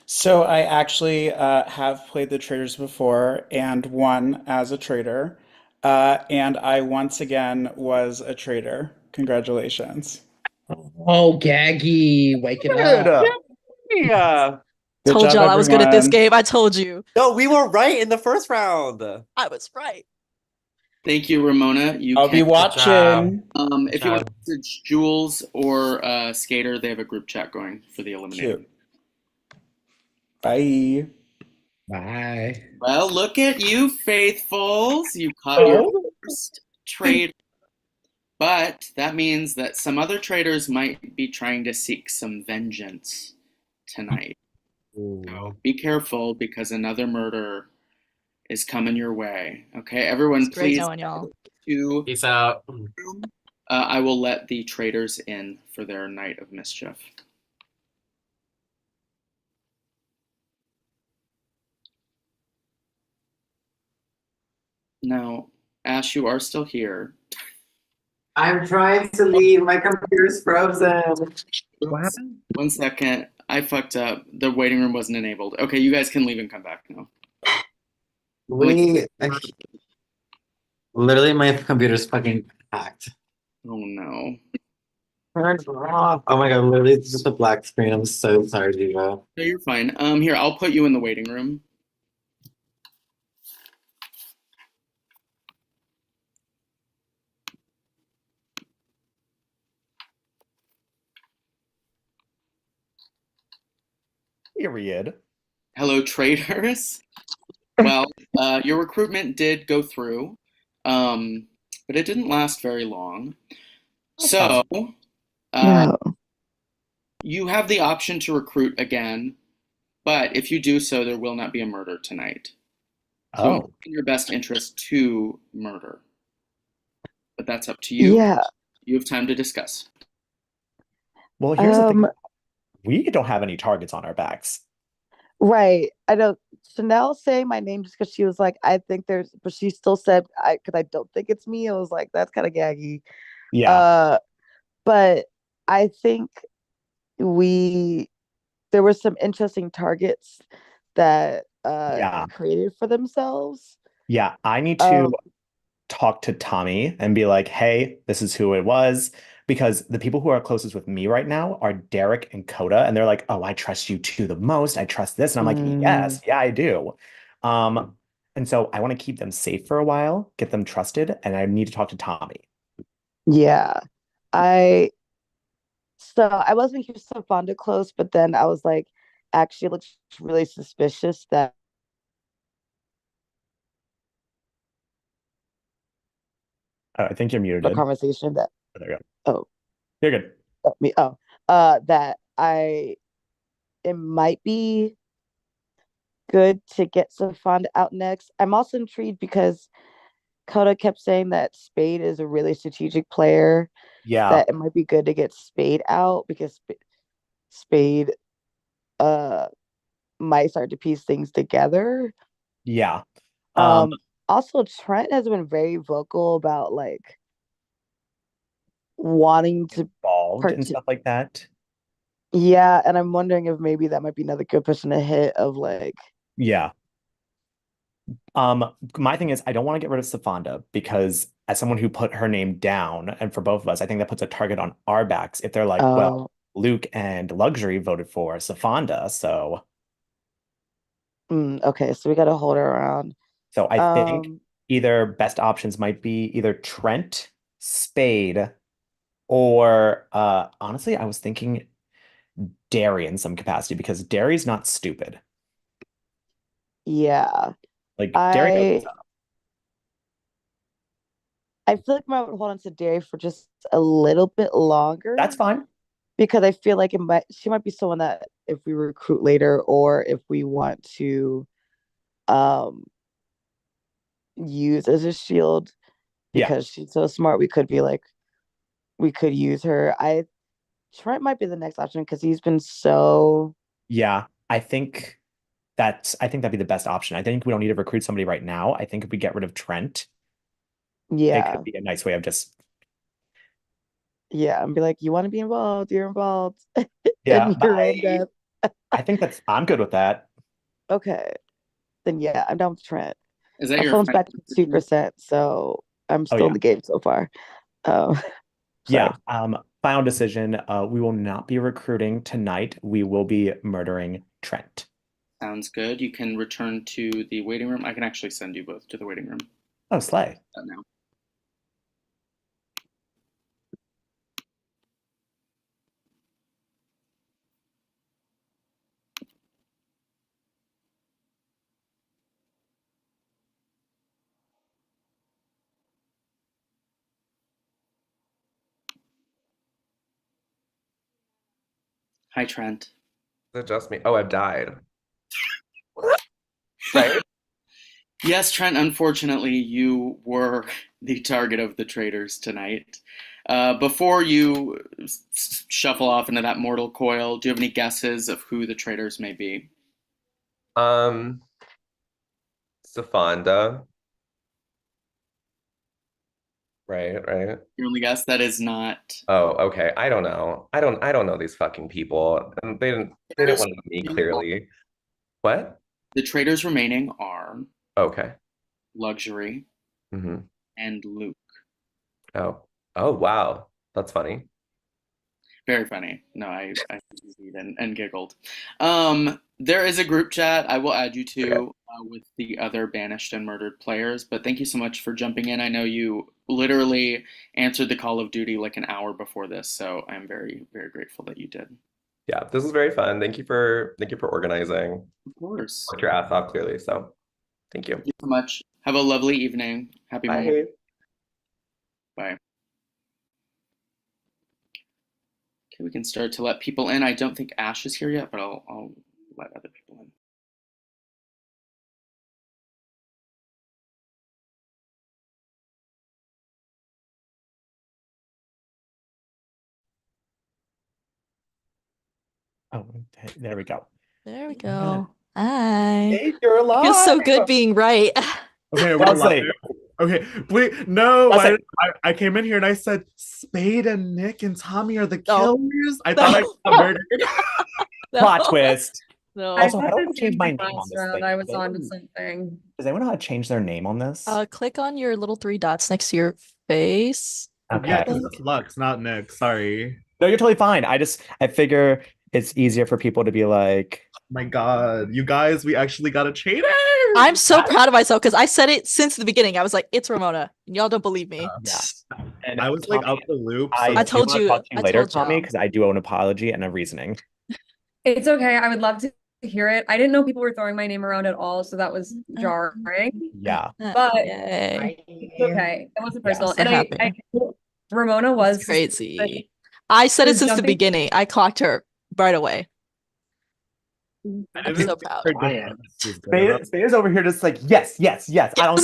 So I actually have played the Traitors before and won as a traitor. And I once again was a traitor. Congratulations. Oh, Gaggy, wake it up. Yeah. Good Told job, y'all I was good at this everyone. game. I told you. No, we were right in the first round. I was right. Thank you, Ramona. You I'll can. be watching. If you want to message Jules or Skater, they have a group chat going for the eliminated. Cute. Bye. Bye. Well, look at you, faithfuls. You caught your first traitor. But that means that some other traitors might be trying to seek some vengeance tonight. So be careful because another murder is coming your way. Okay, everyone, It's great please. knowing y'all. Peace out. I will let the traitors in for their night of mischief. Now, Ash, you are still here. I'm trying to leave. My computer's frozen. What happened? 1 second. I fucked up. The waiting room wasn't enabled. Okay, you guys can leave and come back now. Literally, my computer's fucking hacked. Oh no. Turn it off. Oh my god, literally, it's just a black screen. I'm so sorry, Diva. No, you're fine. Here, I'll put you in the waiting room. Period. Hello, traitors. Well, your recruitment did go through, but it didn't last very long. So, No. you have the option to recruit again, but if you do so, there will not be a murder tonight. So it's in your best interest to murder. But that's up to you. Yeah. You have time to discuss. Well, here's the thing. We don't have any targets on our backs. Right. I know Chanel saying my name just because she was like, I think there's, but she still said, because I don't think it's me. I was like, that's kind of gaggy. Yeah. But I think there were some interesting targets that created for themselves. Yeah, I need to talk to Tommy and be like, hey, this is who it was. Because the people who are closest with me right now are Derek and Coda. And they're like, oh, I trust you two the most. I trust this. And I'm like, yes, yeah, I do. And so I want to keep them safe for a while, get them trusted, and I need to talk to Tommy. Yeah. So I was making Fonda close, but then I was like, actually, it looks really suspicious that I think you're the muted. conversation that There you go. oh You're good. me that it might be good to get Safand out next. I'm also intrigued because Coda kept saying that Spade is a really strategic player. Yeah. That it might be good to get Spade out because Spade might start to piece things together. Yeah. Also Trent has been very vocal about like wanting to involved and stuff like that. Yeah, and I'm wondering if maybe that might be another good person to hit of like Yeah. My thing is I don't want to get rid of Safanda because as someone who put her name down, and for both of us, I think that puts a target on our backs if they're like, well, Luke and Luxury voted for Safanda, so okay, so we gotta hold her around. so I think either best options might be either Trent, Spade, or honestly, I was thinking Derry in some capacity because Derry's not stupid. Yeah. Like Derry knows what's up. I feel like I might hold on to Derry for just a little bit longer. That's fine. Because I feel like she might be someone that if we recruit later or if we want to use as a shield because she's so smart, we could use her. Trent might be the next option because he's been so Yeah, I think that'd be the best option. I think we don't need to recruit somebody right now. I think if we get rid of Trent, it could be a nice way of just and be like, you want to be involved, you're involved. Yeah, in your own death. I think I'm good with that. Okay. Then yeah, I'm down with Trent. Is that My your phone's back final to 2%, so I'm still in the game so far. Yeah. Final decision. We will not be recruiting tonight. We will be murdering Trent. Sounds good. You can return to the waiting room. I can actually send you both to the waiting room. Oh, slay. Now. Hi, Trent. Is it just me? Oh, I've died. Right? Yes, Trent, unfortunately, you were the target of the traitors tonight. Before you shuffle off into that mortal coil, do you have any guesses of who the traitors may be? Safanda. Right. Your only guess? That is not. Oh, okay. I don't know. I don't know these fucking people. And they didn't want to know me clearly. What? The traitors remaining are Okay. Luxury and Luke. Oh, wow. That's funny. Very funny. No, I and giggled. There is a group chat I will add you to with the other banished and murdered players, but thank you so much for jumping in. I know you literally answered the call of duty like an hour before this, so I'm very, very grateful that you did. Yeah, this was very fun. Thank you for organizing. Of course. Worked your ass off clearly, so thank you. Thank you so much. Have a lovely evening. Happy Memorial. Bye. Okay, we can start to let people in. I don't think Ash is here yet, but I'll let other people in. Oh, there we go. There we go. Hi. Hey, you're alive. Feels so good being right. Okay, we're live. Okay, wait, no, I came in here and I said Spade and Nick and Tommy are the killers. I thought I got murdered. Plot twist. No. Also, how do I thought change my name on last this round thing? I was on to something. Does anyone know how to change their name on this? Click on your little 3 dots next to your face. Okay. Yeah, because it's Lux, not Nick. Sorry. No, you're totally fine. I figure it's easier for people to be like, my God, you guys, we actually got a traitor. I'm so proud of myself because I said it since the beginning. I was like, it's Ramona. And y'all don't believe me. And I was like out the loop. So I told you. Talk to you later, Tommy, because I do owe an apology and a reasoning. It's okay. I would love to hear it. I didn't know people were throwing my name around at all, so that was jarring. Yeah. But Yay. it's okay. It wasn't Yeah. personal. So And happy. Ramona was It's crazy. I said it was since the jumping- beginning. I clocked her right away. I I'm didn't so think proud. her defense was good enough. Spader's over here just like, yes, yes, yes. I don't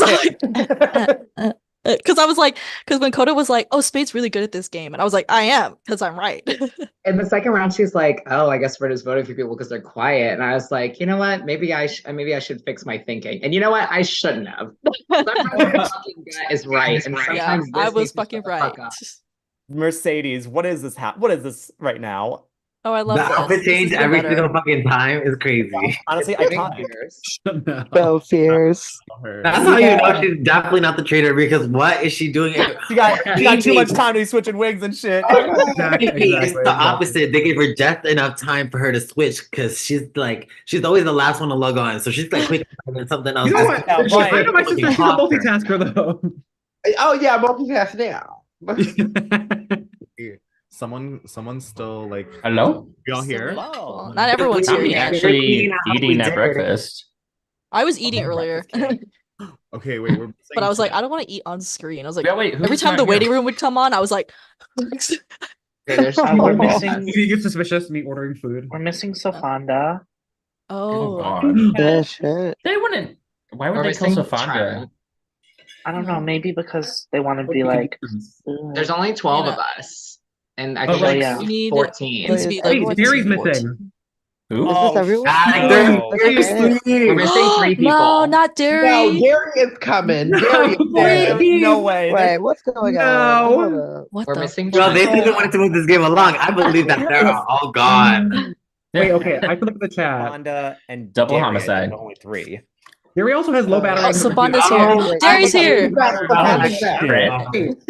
care. Because I was like, because when Coda was like, "Oh, Spade's really good at this game," and I was like, "I am," because I'm right. In the second round, she's like, "Oh, I guess we're just voting for people because they're quiet." And I was like, "You know what? Maybe I should fix my thinking." And you know what? I shouldn't have. Sometimes my fucking gut is right, and Yeah, sometimes I this was needs to fucking shut the fuck right. up. Mercedes, what is this? What is this right now? Oh, I love The this. outfit This is change even every better. single fucking time is crazy. Honestly, It's giving iconic. fears. No fears. That's how you know Yeah. she's definitely not the traitor because what is she doing? She got too much time to be switching wigs and shit. It's the opposite. They gave her just enough time for her to switch because she's always the last one to log on. So she's like quick and something else. You know what? Yeah, right. I know my sister, she's a multitasker though. Oh yeah, multitask now. Someone's still like. Hello? Y'all here? Well, not everyone's here I'm yet. actually eating at breakfast. I was eating earlier, Okay, wait, we're but I was like, I don't want to eat on screen. I was like, Yeah, wait, every who's time not the here? waiting room would come on, I was like, We're missing. You get suspicious me ordering food. We're missing Sofanda. oh, God. Yeah, shit. They wouldn't. Why would We're they kill missing Safandra? Trent. I don't know. Maybe because they want to be like. There's only 12 Yeah. of us, and I But, think like, there's we need 14. needs to be Wait, like Wait, 14. Jerry's 14. missing. Who? Is this everyone? Ah, That's okay. We're missing 3 people. No, not Derry. No, Gary is coming. Gary is Wait, no way. Wait, what's going on? No. Hold up. What We're the missing Bro, they Trent. still wanted to move this game along. I believe that they're all gone. Wait, okay, I can look at the chat. Fonda and Double Derry, I homicide. think only 3. Jerry also has low battery. Oh, on his Sabanda's computer. here. wait, Derry's wait, here.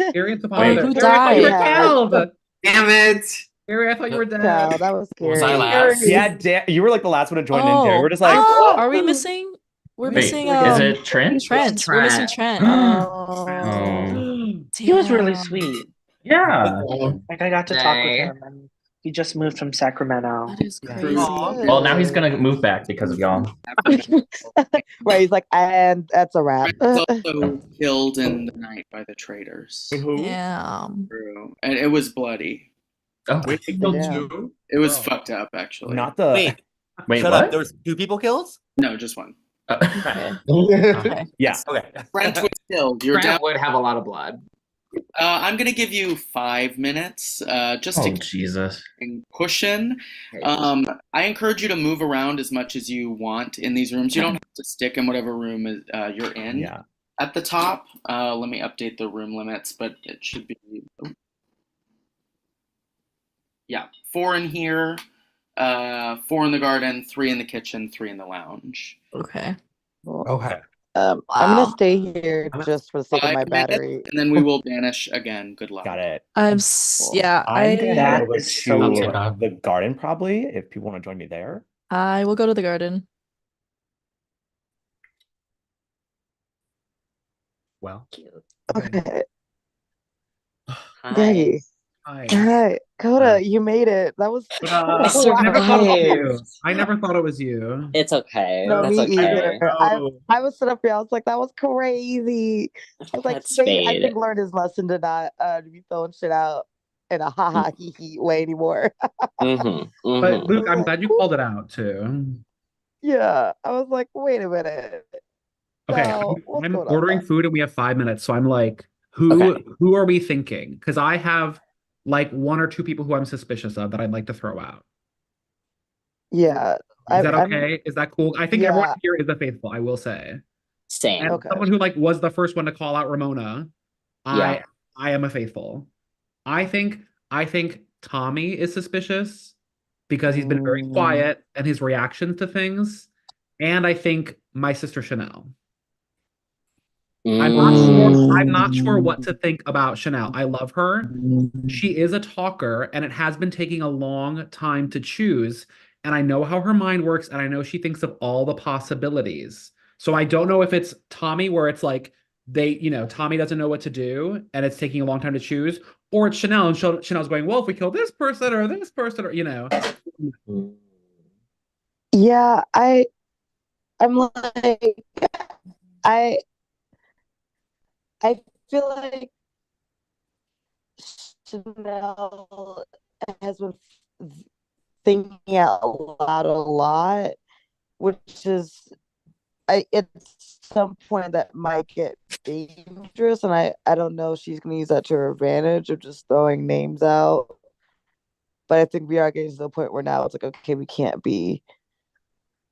Shit. Jerry and Savannah. Wait. Who Jerry, I thought you were died? killed. Damn it. Jerry, I thought you were dead. Child, that was scary. Was I last? Yeah, you were like the last one to join in, Derry. Oh, We're just like, are we missing? We're Wait, missing. is it Trent? Trent. We're missing Trent. Oh. He was really Damn. sweet. Yeah. Like I got to talk with Dang. him, and he just moved from Sacramento. That is crazy. Well, now he's gonna move back because of y'all. Right, he's like, and that's a wrap. Was also killed in the night by the traitors. Damn. True. And it was bloody. Oh, Wait, they killed Yeah. two? It was fucked up, actually. not the. Wait, Shut what? up. There was 2 people killed? No, just one. Okay. Yeah. Okay. Brent was killed. You're Trent down. would have a lot of blood. I'm gonna give you 5 minutes, just Oh, to Jesus. push in. I encourage you to move around as much as you want in these rooms. You don't have to stick in whatever room you're in. Yeah. At the top, let me update the room limits, but it should be. Yeah, 4 in here, 4 in the garden, 3 in the kitchen, 3 in the lounge. Okay. Okay. I'm gonna stay here just for the sake of 5 my minutes, battery. and then we will vanish again. Good luck. Got it. Yeah, I'm gonna head over is so to weird. the garden probably if people want to join me there. I will go to the garden. Well. Okay. Hi. Yay. Hi, Coda, you made it. That was I I never thought it was you. survived. I never thought it was you. It's okay. no, That's me okay. either. I was set up here. I was like, that was crazy. I was like, That's Spade, I Spade. think learned his lesson to not to be throwing shit out in a ha ha hee hee way anymore. But Luke, I'm glad you called it out too. Yeah, I was like, wait a minute. Okay, No, what's I'm going on? ordering food and we have 5 minutes, so I'm like, who are we thinking? Because I have like 1 or 2 people who I'm suspicious of that I'd like to throw out. Yeah. Is that okay? Is that cool? I think Yeah. everyone here is a faithful, I will say. Same. And someone who like was the first one to call out Ramona, Yeah. I am a faithful. I think Tommy is suspicious because he's been very quiet and his reactions to things. And I think my sister Chanel. I'm not sure what to think about Chanel. I love her. She is a talker, and it has been taking a long time to choose. And I know how her mind works, and I know she thinks of all the possibilities. So I don't know if it's Tommy, where it's like Tommy doesn't know what to do, and it's taking a long time to choose, or it's Chanel, and Chanel's going, well, if we kill this person or, Yeah, I'm like I I feel like Chanel has been thinking out loud a lot, which is at some point that might get dangerous, and I don't know if she's gonna use that to her advantage of just throwing names out. But I think we are getting to the point where now it's like, okay, we can't be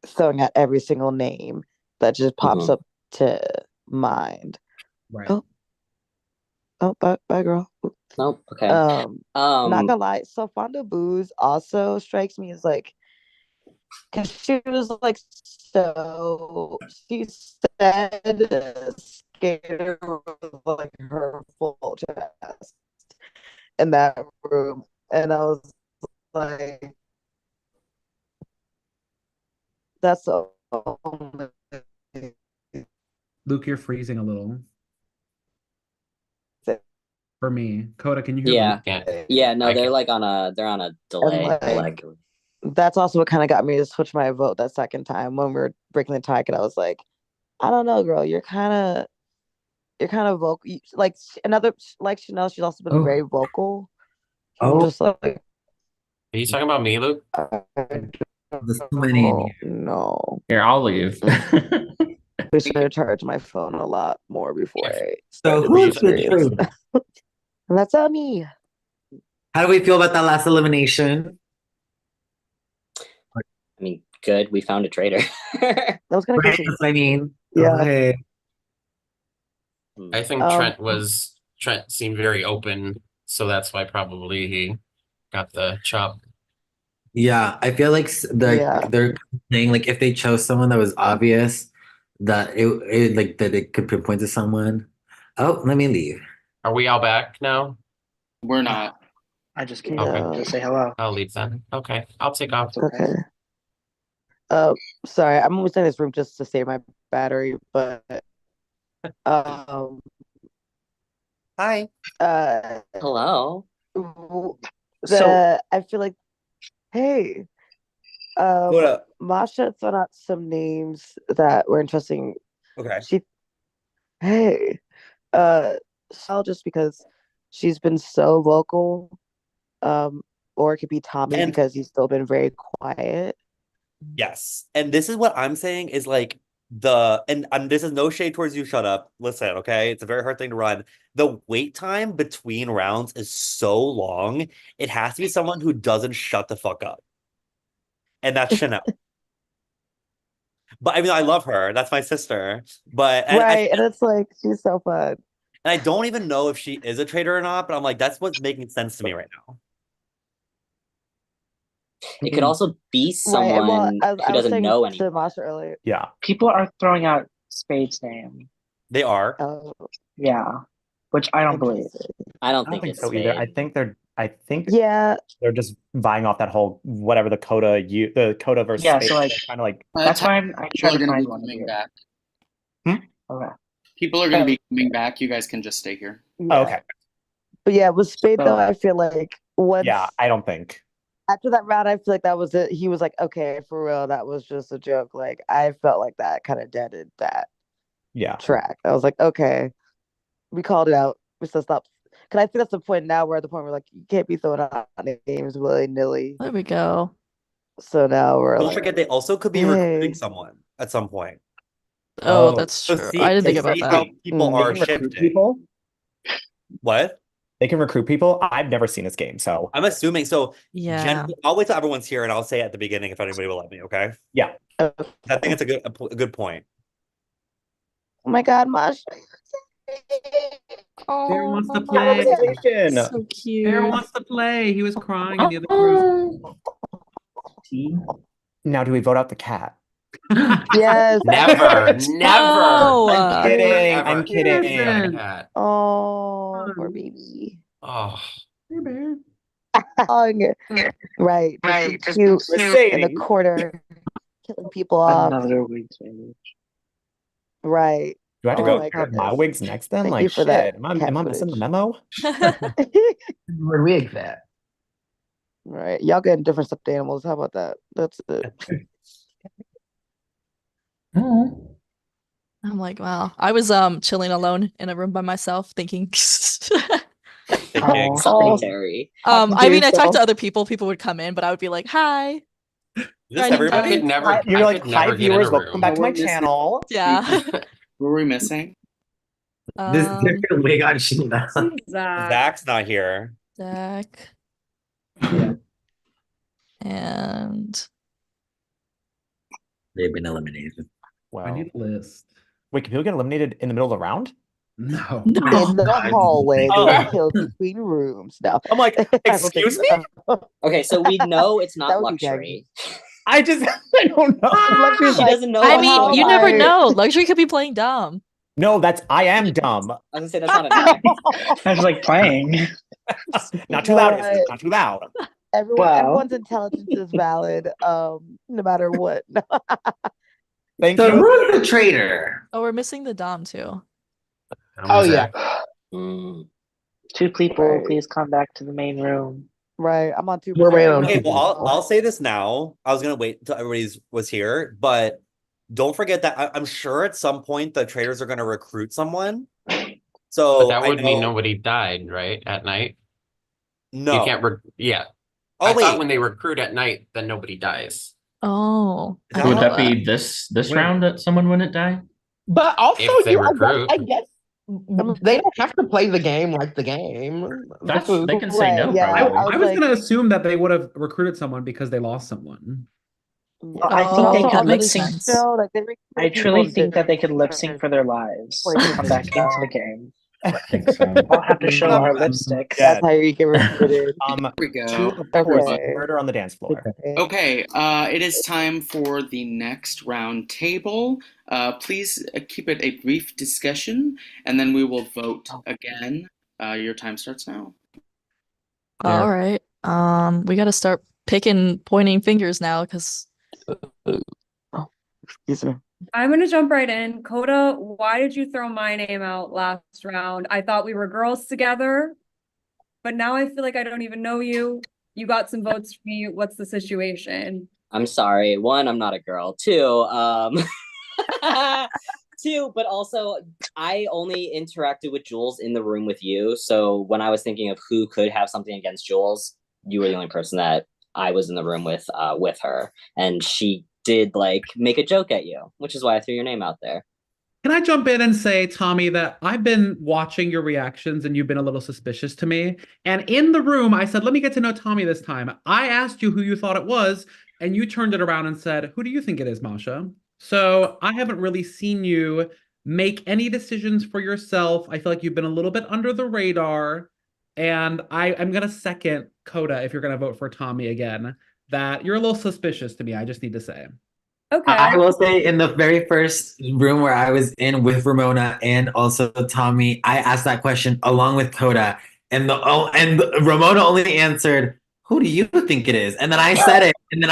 throwing out every single name that just pops up to mind. Right. Bye, girl. Nope. Okay. Not gonna lie, so Fonda Booze also strikes me as like, because she was like, so she said Skater was like her full chest in that room, and I was like, that's so. Luke, you're freezing a little. For me. Coda, can you hear Yeah. Luke? Yeah, no, they're on a delay. Like, that's also what kind of got me to switch my vote that second time when we were breaking the tie. And I was like, I don't know, girl. You're kind of vocal. Like another, like Chanel, she's also been very vocal. So I'm just like, Are you talking about me, Luke? There's too many in here. No. Here, I'll leave. We should charge my phone a lot more before I So started who's this the series. traitor? And that's on me. How do we feel about that last elimination? I mean, good. We found a traitor. That was kind of Right, crazy. that's what I mean. Yeah. Okay. I think Trent seemed very open, so that's why probably he got the chop. Yeah, I feel like they're saying like if they chose someone that was obvious that it like that it could pinpoint to someone. Oh, let me leave. Are we all back now? We're not. I just came Okay. to say hello. I'll leave then. Okay. I'll take off. Okay. Sorry, I'm almost in this room just to save my battery, but Hi. Hello. I feel like, hey, What up? Masha thrown out some names that were interesting. Okay. Hey, Shell, just because she's been so vocal, or it could be Tommy And- because he's still been very quiet. Yes. And this is what I'm saying is like this is no shade towards you, shut up. Listen, okay? It's a very hard thing to run. The wait time between rounds is so long. It has to be someone who doesn't shut the fuck up. And that's Chanel. But I mean, I love her. That's my sister. But Right, and it's like she's so fun. And I don't even know if she is a traitor or not, but I'm like, that's what's making sense to me right now. It could also be someone I who was doesn't saying know to anything. Masha earlier. Yeah. People are throwing out Spade's name. They are. Oh. Yeah. Which I don't believe. I don't I don't think it's so either. Spade. I think Yeah, they're just vying off that whole whatever the Coda versus Yeah, Spade. so like they're kind of like that's why I People try are to going to find be one of coming you. back. Okay. People are going to be coming back. You guys can just stay here. Oh, okay. but yeah, with Spade though, So- I feel like once Yeah, I don't think. after that round, I feel like that was it. He was like, okay, for real, that was just a joke. Like I felt like that kind of deaded that track. I was like, okay, we called it out. We still stopped. Cause I think that's the point now. We're at the point where like you can't be throwing out names willy nilly. There we go. So now we're Don't like, forget they also could be recruiting someone at some point. Oh, that's So true. see, I didn't think to about see that. how people They are can recruit shifting. people. What? They can recruit people. I've never seen this game, so I'm assuming so. Yeah. I'll wait till everyone's here and I'll say at the beginning if anybody will let me. Okay. Yeah. I think it's a good point. oh my god, Masha. Bear wants to That play. was So Bear cute. wants to play. He was crying in the other room. Now do we vote out the cat? Yes. Never, never. Oh, I'm kidding. Ever. I'm kidding. Cat. Oh, poor baby. Oh. Hey, Bear. Right. Right, Just cute in the Mercedes. corner, killing people off. Another week, maybe. Right. Do I have to Oh go my grab my goodness. wigs next then? Thank Like you for that shit. Am I cat missing the footage. memo? Where wigs at? Right. Y'all getting different stuffed animals. How about that? That's it. Oh. I'm like, wow. I was chilling alone in a room by myself thinking Solitary. I mean I talked to other people, people would come in, but I would be like, hi. Just Random everybody? comments. Never. You're I like, could hi never get in viewers, a welcome room. back to my We're missing channel. Yeah. What were we missing? This different wig on Sheena. Zach's not here. Zach. And They've been eliminated. Wow. I need a list. Wait, can people get eliminated in the middle of the round? No. In the hallway, they were Oh. killed between rooms. No. I'm like, I don't think excuse me? so. Okay, so we know it's That not would be luxury. I don't know. She doesn't know. I about mean, you luxury. never know. Luxury could be playing dumb. No, I am dumb. I was gonna say that's not an act. I was like playing. Not too loud, Izzy. Not too loud. Everyone's intelligence is valid, no matter what. Thank So you. who's the traitor? Oh, we're missing the Dom too. Oh yeah. Two people, please come back to the main room. Right, I'm on 2%. We're waiting on Okay, two well, people. I'll say this now. I was gonna wait until everybody's was here, but don't forget that I'm sure at some point the traders are gonna recruit someone. So But that I would mean know- nobody died, right? At night. No. You can't. Yeah. Oh, I thought wait. when they recruit at night, then nobody dies. Oh. I Would didn't that know be this round that someone wouldn't die? But also, If they you, recruit. I guess they don't have to play the game like the game. They can say no, yeah, probably. I was gonna assume that they would have recruited someone because they lost someone. I think they could lip sync. Like, I truly think that they could lip sync for their lives to come back into the game. I think so. I'll have to show our lipsticks. That's how you get recruited. Here we go. Two, of course, Okay. murder on the dance floor. Okay, it is time for the next round table. Please keep it a brief discussion, and then we will vote again. Your time starts now. All right. We got to start pointing fingers now because Excuse me. I'm gonna jump right in. Coda, why did you throw my name out last round? I thought we were girls together, but now I feel like I don't even know you. You got some votes for me. What's the situation? I'm sorry. One, I'm not a girl. Two, but also I only interacted with Jules in the room with you. So when I was thinking of who could have something against Jules, you were the only person that I was in the room with her, and she did like make a joke at you, which is why I threw your name out there. Can I jump in and say, Tommy, that I've been watching your reactions and you've been a little suspicious to me. And in the room, I said, let me get to know Tommy this time. I asked you who you thought it was, and you turned it around and said, who do you think it is, Masha? So I haven't really seen you make any decisions for yourself. I feel like you've been a little bit under the radar. And I'm going to second Coda, if you're going to vote for Tommy again, that you're a little suspicious to me. I just need to say. Okay. I will say in the very first room where I was in with Ramona and also Tommy, I asked that question along with Coda, and Ramona only answered, "Who do you think it is?" And then I said it, and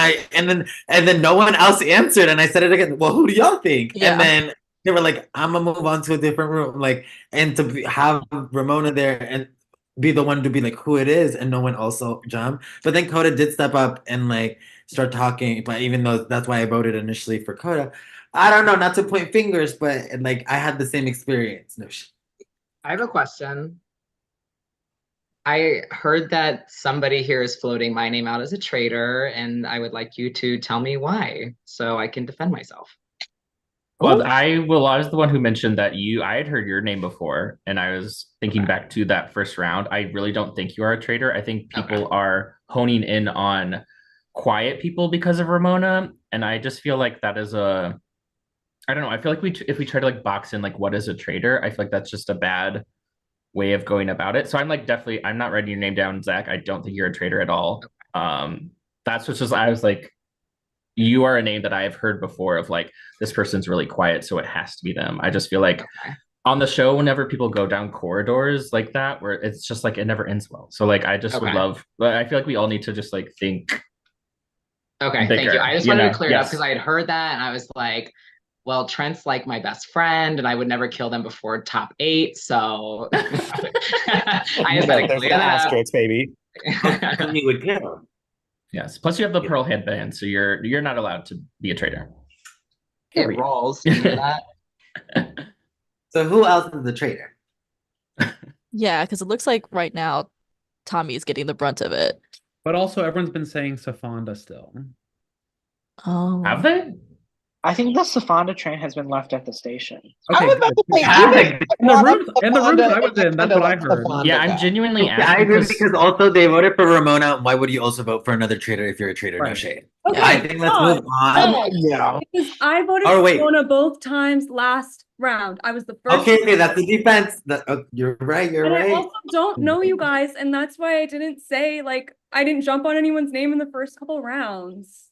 then no one else answered, and I said it again. Well, who do y'all think? Yeah. And then they were like, "I'm gonna move on to a different room," and have Ramona there and be the one to be like who it is, and no one also jump. But then Coda did step up and start talking. But even though that's why I voted initially for Coda, I don't know, not to point fingers, but I had the same experience. No shit. I have a question. I heard that somebody here is floating my name out as a traitor, and I would like you to tell me why so I can defend myself. Well, I was the one who mentioned that I had heard your name before, and I was thinking back to that first round. I really don't think you are a traitor. I think people are honing in on quiet people because of Ramona, and I just feel like that is I don't know. I feel like if we try to box in what is a traitor, I feel like that's just a bad way of going about it. So I'm definitely, I'm not writing your name down, Zach. I don't think you're a traitor at all. That's what's just, I was like, you are a name that I have heard before of this person's really quiet, so it has to be them. I just feel like on the show, whenever people go down corridors like that, where it's just it never ends well. So I just would love, I feel like we all need to just think. Okay, bigger, thank you. I just wanted to clear it up yes. because I had heard that and I was like, well, Trent's my best friend and I would never kill them before top 8. So I just had to There's clear the that up. asterisks, baby. You would kill. Yes. Plus you have the pearl headband, so you're not allowed to be a traitor. It rolls. You know that? So who else is the traitor? Yeah, because it looks like right now Tommy's getting the brunt of it. But also, everyone's been saying Safanda still. Oh. Have they? I think the Safanda train has been left at the station. Okay, was about good. to say, Yeah, even In the brought up rooms, in the rooms that I was in, that's kinda what I like heard. Safanda Yeah, I'm guy. genuinely I asking agree because because also they voted for Ramona. Why would you also vote for another traitor if you're a traitor? No Right. shade. Okay, I think let's move on. Yeah. because I voted Oh, for wait. Mona both times last round. I was the first. Okay, that's the defense. You're right. You're And I right. also don't know you guys, and that's why I didn't say like I didn't jump on anyone's name in the first couple rounds.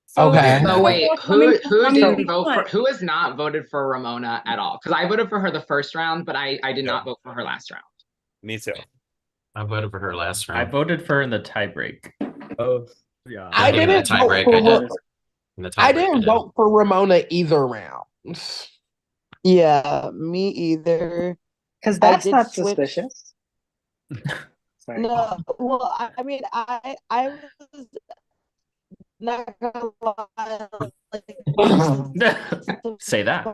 So Okay. So wait, coming who from didn't me. vote for who has not voted for Ramona at all? Because I voted for her the first round, but I did not vote for her last round. Me too. I voted for her last I round. voted for her in the tiebreak. Oh, yeah. I In the didn't vote tiebreak, for I did. In the I tiebreak, didn't did. vote for Ramona either round. Yeah, me either. Because I that's did not switch. suspicious. Sorry. No, well, I mean, I was not gonna lie. Say that.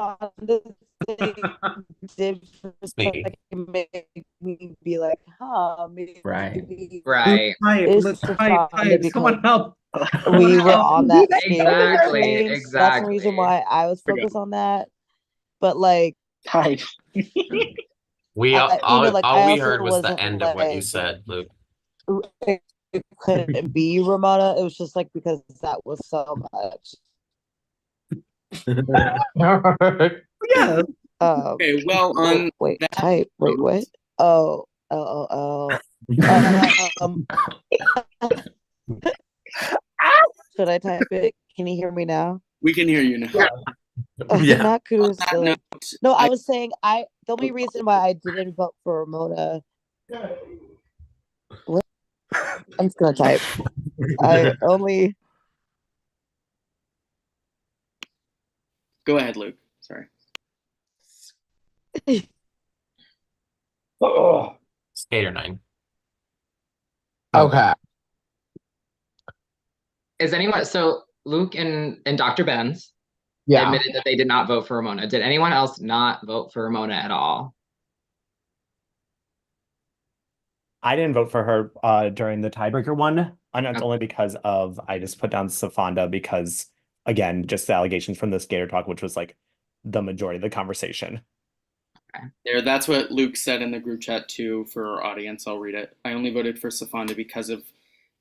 Did for a second make me be like, huh, maybe Right. it's Type. because Someone help. we were on that skater Exactly, train. So that's the reason why I was focused on that. But like, Type. We I- all, even, like, all I we also heard was the wasn't, end of what you like, said, Luke. it couldn't be Ramona. It was just like because that was so much. Yeah. Okay, well, on wait, that type. Wait, what? Oh, oh, oh, oh. Should I type it? Can you hear me now? we can hear you now. Not kudos. On that Like, note, no, I was saying the only reason why I didn't vote for Ramona. What? I'm just gonna type. I only. Go ahead, Luke. Sorry. Skater 9. Okay. Is anyone so Luke and Dr. Benz admitted that they did not vote for Ramona. Did anyone else not vote for Ramona at all? I didn't vote for her during the tiebreaker one, and that's only because of I just put down Safanda because again, just the allegations from the skater talk, which was like the majority of the conversation. There, that's what Luke said in the group chat too. For our audience, I'll read it. I only voted for Safanda because of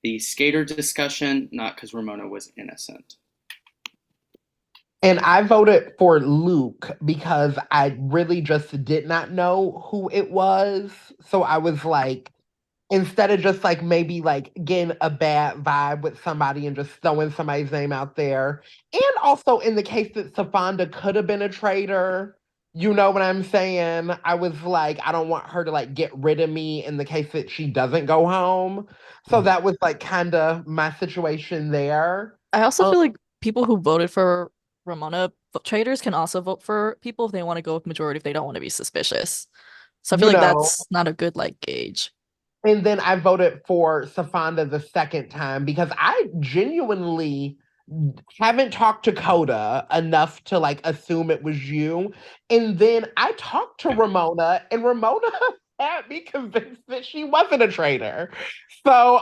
the skater discussion, not because Ramona was innocent. And I voted for Luke because I really just did not know who it was. So I was like, instead of just like maybe like getting a bad vibe with somebody and just throwing somebody's name out there. And also in the case that Safanda could have been a traitor, you know what I'm saying? I was like, I don't want her to like get rid of me in the case that she doesn't go home. So that was like kind of my situation there. I also feel like people who voted for Ramona traders can also vote for people if they want to go with majority if they don't want to be suspicious. So I feel You like know. that's not a good like gauge. And then I voted for Safanda the second time because I genuinely haven't talked to Coda enough to like assume it was you. And then I talked to Ramona, and Ramona had me convinced that she wasn't a traitor. So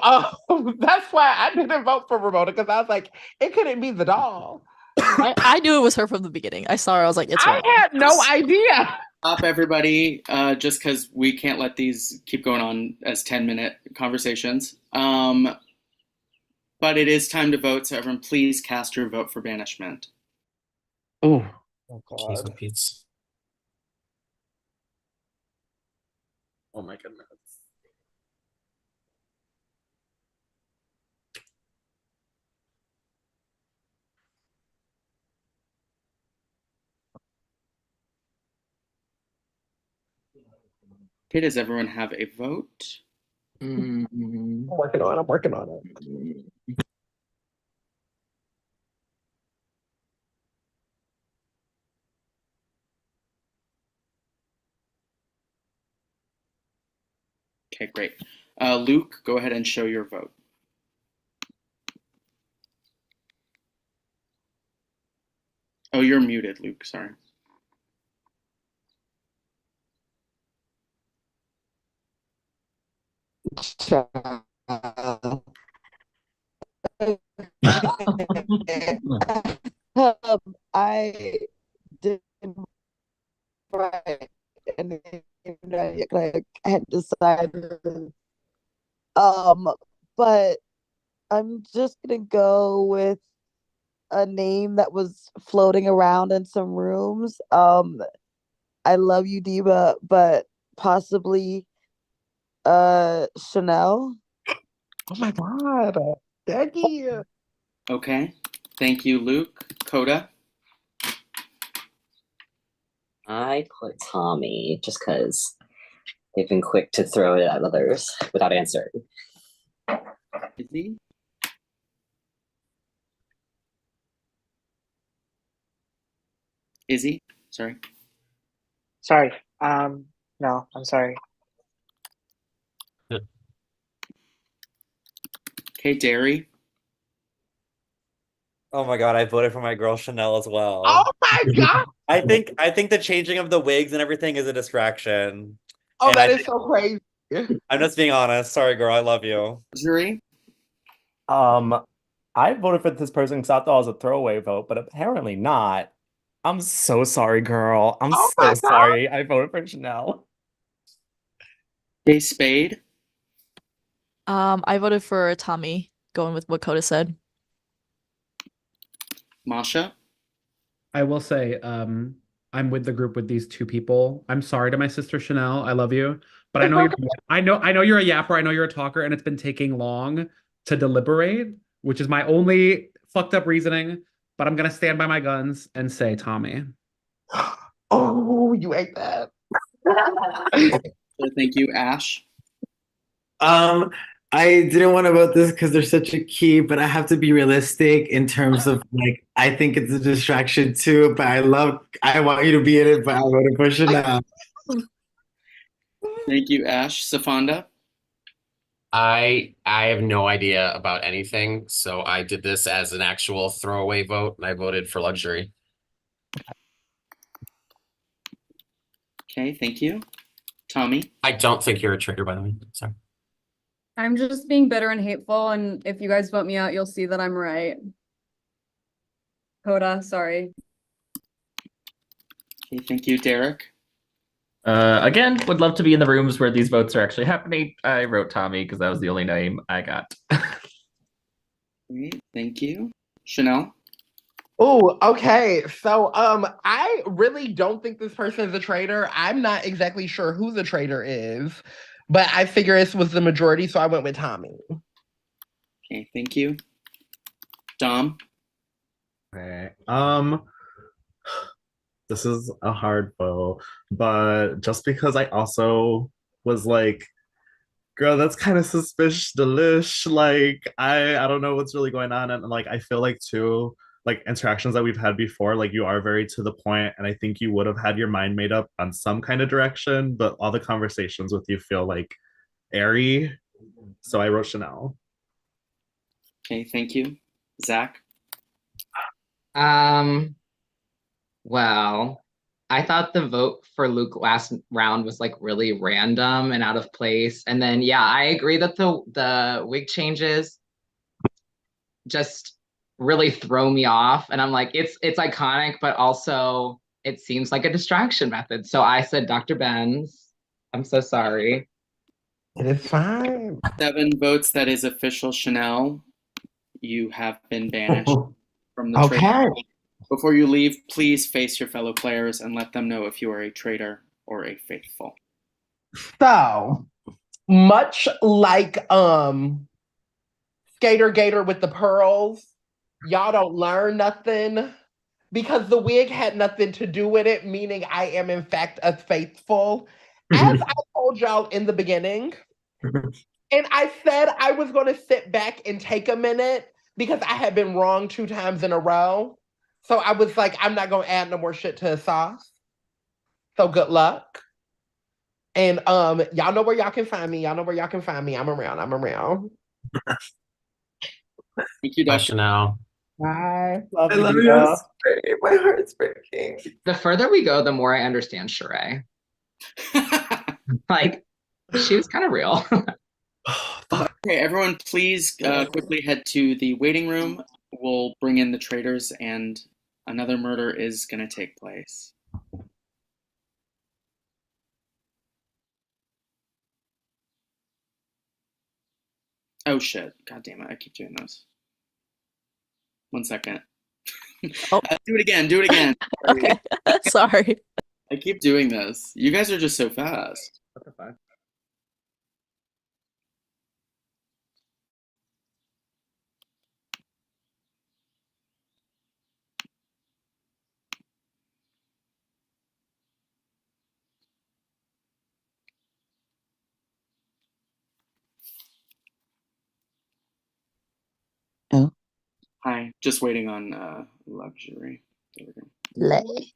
that's why I didn't vote for Ramona because I was like, it couldn't be the doll. I knew it was her from the beginning. I saw her. I was like, it's I had no idea. Stop, everybody, just because we can't let these keep going on as 10-minute conversations. But it is time to vote, so everyone please cast your vote for banishment. Oh Cheese and pizza. Oh my goodness. Okay, does everyone have a vote? I'm working on it. Okay, great. Luke, go ahead and show your vote. Oh, you're muted, Luke. Sorry. I didn't write and like I had decided. But I'm just gonna go with a name that was floating around in some rooms. I love you, Diva, but possibly Chanel. Oh my God. Becky. Okay. Thank you, Luke. Coda. I put Tommy just because they've been quick to throw it at others without answering. Izzy. Izzy. Sorry. Sorry. No, I'm sorry. Okay, Derry. Oh my god, I voted for my girl Chanel as well. Oh my God. I think the changing of the wigs and everything is a distraction. Oh, And that is so crazy. I'm just being honest. Sorry, girl. I love you. Jury. I voted for this person because I thought it was a throwaway vote, but apparently not. I'm so sorry, girl. I'm Oh so my God. sorry. I voted for Chanel. Okay, Spade. I voted for Tommy, going with what Coda said. Masha. I will say, I'm with the group with these two people. I'm sorry to my sister Chanel. I love you, but I know you're a yapper. I know you're a talker, and it's been taking long to deliberate, which is my only fucked up reasoning. But I'm gonna stand by my guns and say Tommy. Oh, you ate that. Thank you, Ash. I didn't want to vote this because they're such a key, but I have to be realistic in terms of like I think it's a distraction too. But I want you to be in it, but I voted for Chanel. Thank you, Ash. Safanda. I have no idea about anything, so I did this as an actual throwaway vote, and I voted for luxury. Okay, thank you. Tommy. I don't think you're a traitor, by the way. Sorry. I'm just being bitter and hateful, and if you guys vote me out, you'll see that I'm right. Coda, sorry. Okay, thank you, Derek. Again, would love to be in the rooms where these votes are actually happening. I wrote Tommy because that was the only name I got. Great, thank you. Chanel. Oh, okay. So I really don't think this person is a traitor. I'm not exactly sure who the traitor is, but I figure this was the majority, so I went with Tommy. Okay, thank you. Dom. Okay. This is a hard vote, but just because I also was like, girl, that's kind of suspicious, delish. Like, I don't know what's really going on, and like I feel like too, like interactions that we've had before, like you are very to the point, and I think you would have had your mind made up on some kind of direction, but all the conversations with you feel like airy. So I wrote Chanel. Okay, thank you. Zach. Well, I thought the vote for Luke last round was like really random and out of place. And then yeah, I agree that the wig changes just really throw me off. And I'm like, it's iconic, but also it seems like a distraction method. So I said Dr. Benz. I'm so sorry. It is fine. 7 votes. That is official, Chanel. You have been banished from the Okay. traitor. Before you leave, please face your fellow players and let them know if you are a traitor or a faithful. So much like Skater Gator with the pearls, y'all don't learn nothing because the wig had nothing to do with it, meaning I am in fact a faithful. As I told y'all in the beginning, and I said I was going to sit back and take a minute because I had been wrong 2 times in a row. So I was like, I'm not going to add no more shit to the sauce. So good luck. And y'all know where y'all can find me. Y'all know where y'all can find me. I'm around. Thank you, Bye, Dr. Chanel. Bye. Love I you, love you. Diva. My heart's breaking. The further we go, the more I understand Sheree. Like, she was kind of real. Okay, everyone, please quickly head to the waiting room. We'll bring in the traitors, and another murder is going to take place. Oh shit! God damn it! I keep doing this. 1 second. Oh. Do it again. Do it again. Okay. Sorry. I keep doing this. You guys are just so fast. What the fuck? Oh. Hi. Just waiting on luxury. There we go. Lay.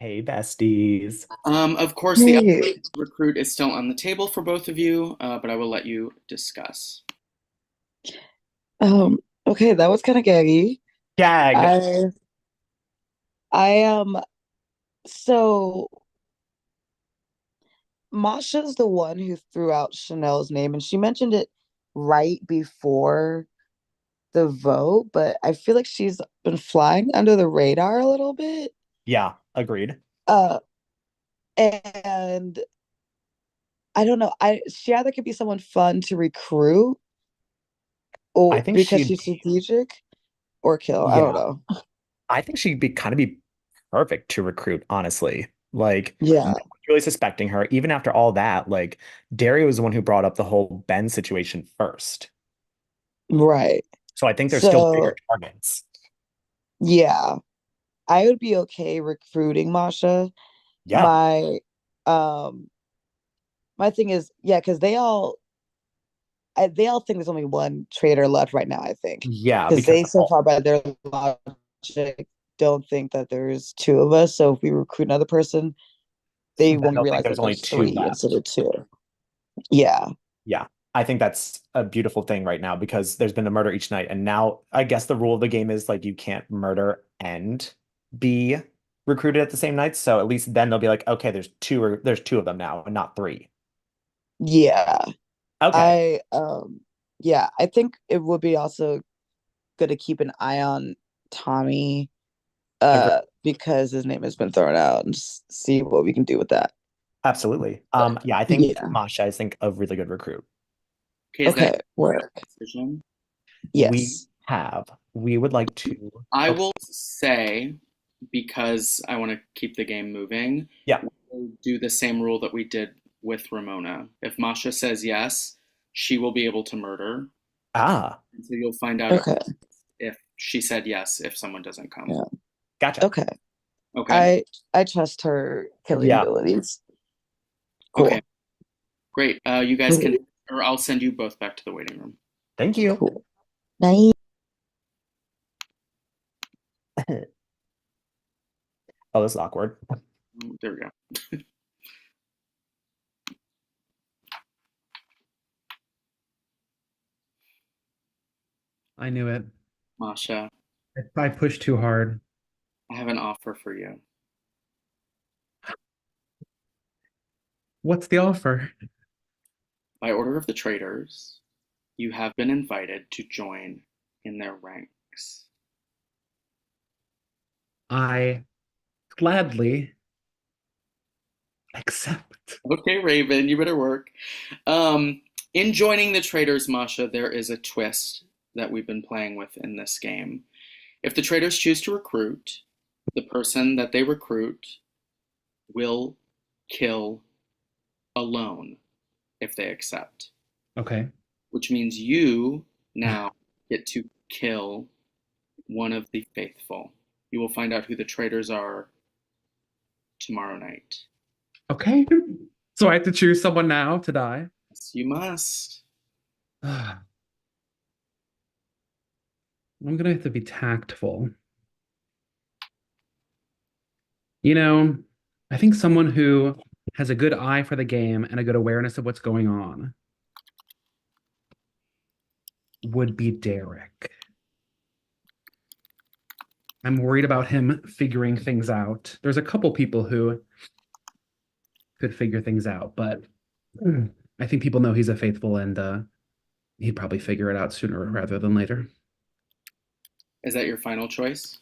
Hey, besties. Of course, the recruit is still on the table for both of you, but I will let you discuss. Okay, that was kind of gaggy. Gag. So Masha's the one who threw out Chanel's name, and she mentioned it right before the vote, but I feel like she's been flying under the radar a little bit. Yeah, agreed. And I don't know. She either could be someone fun to recruit, or I think because she'd- she's strategic, or kill. I don't Yeah. know. I think she'd be perfect to recruit, honestly. Like, Yeah. no one's really suspecting her. Even after all that, like, Dario was the one who brought up the whole Ben situation first. Right. So I think there's still bigger targets. Yeah, I would be okay recruiting Masha. Yeah. My thing is, yeah, because they all think there's only one traitor left right now, I think. Yeah, Because they because so far by their logic don't think that there's two of us. So if we recruit another person, they then won't they'll think realize there's that only there's two three left. instead of two. Yeah. Yeah, I think that's a beautiful thing right now because there's been a murder each night, and now I guess the rule of the game is like you can't murder and be recruited at the same night. So at least then they'll be like, okay, there's two of them now, and not three. Yeah. Okay. Yeah, I think it would be also good to keep an eye on Tommy, because his name has been thrown out, and just see what we can do with that. Absolutely. Yeah, I think Yeah. Masha is a really good recruit. Okay, is that Okay, work. decision? Yes. We would like to. I will say, because I want to keep the game moving, Yeah. we'll do the same rule that we did with Ramona. If Masha says yes, she will be able to murder. Ah. And so you'll find out Okay. if she said yes if someone doesn't come. Yeah. Gotcha. Okay. Okay. I trust her killing Yeah. abilities. Cool. Okay. Great. You guys can, or I'll send you both back to the waiting room. Thank you. Cool. Bye. Oh, this is awkward. There we go. I knew it. Masha, I pushed too hard. I have an offer for you. What's the offer? By order of the traitors, you have been invited to join in their ranks. I gladly accept. Okay, Raven, you better work. In joining the traitors, Masha, there is a twist that we've been playing with in this game. If the traitors choose to recruit, the person that they recruit will kill alone if they accept. Okay. Which means you now get to kill one of the faithful. You will find out who the traitors are tomorrow night. Okay. So I have to choose someone now to die? Yes, you must. I'm gonna have to be tactful. You know, I think someone who has a good eye for the game and a good awareness of what's going on. would be Derek. I'm worried about him figuring things out. There's a couple people who could figure things out, but I think people know he's a faithful and he'd probably figure it out sooner rather than later. Is that your final choice?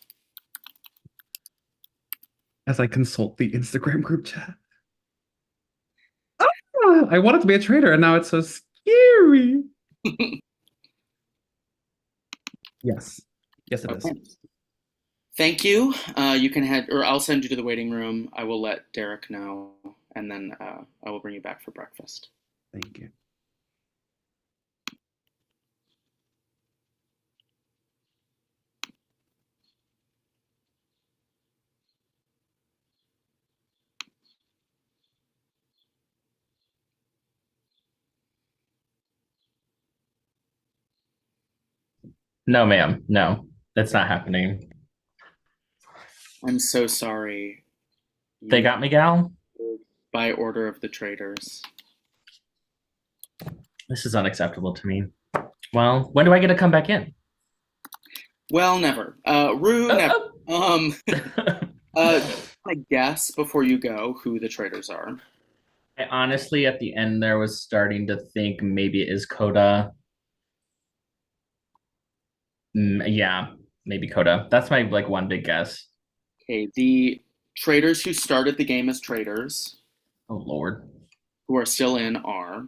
As I consult the Instagram group chat. Ah, I wanted to be a traitor and now it's so scary. Yes. Yes, it is. Thank you. You can head, or I'll send you to the waiting room. I will let Derek know, and then I will bring you back for breakfast. Thank you. No, ma'am. No, that's not happening. I'm so sorry. They got me, gal? By order of the traitors. This is unacceptable to me. Well, when do I get to come back in? Well, never. Rue, never. I guess before you go who the traitors are. I honestly, at the end there, was starting to think maybe it is Coda. Yeah, maybe Coda. That's my like one big guess. Okay, the traitors who started the game as traitors. Oh Lord. Who are still in are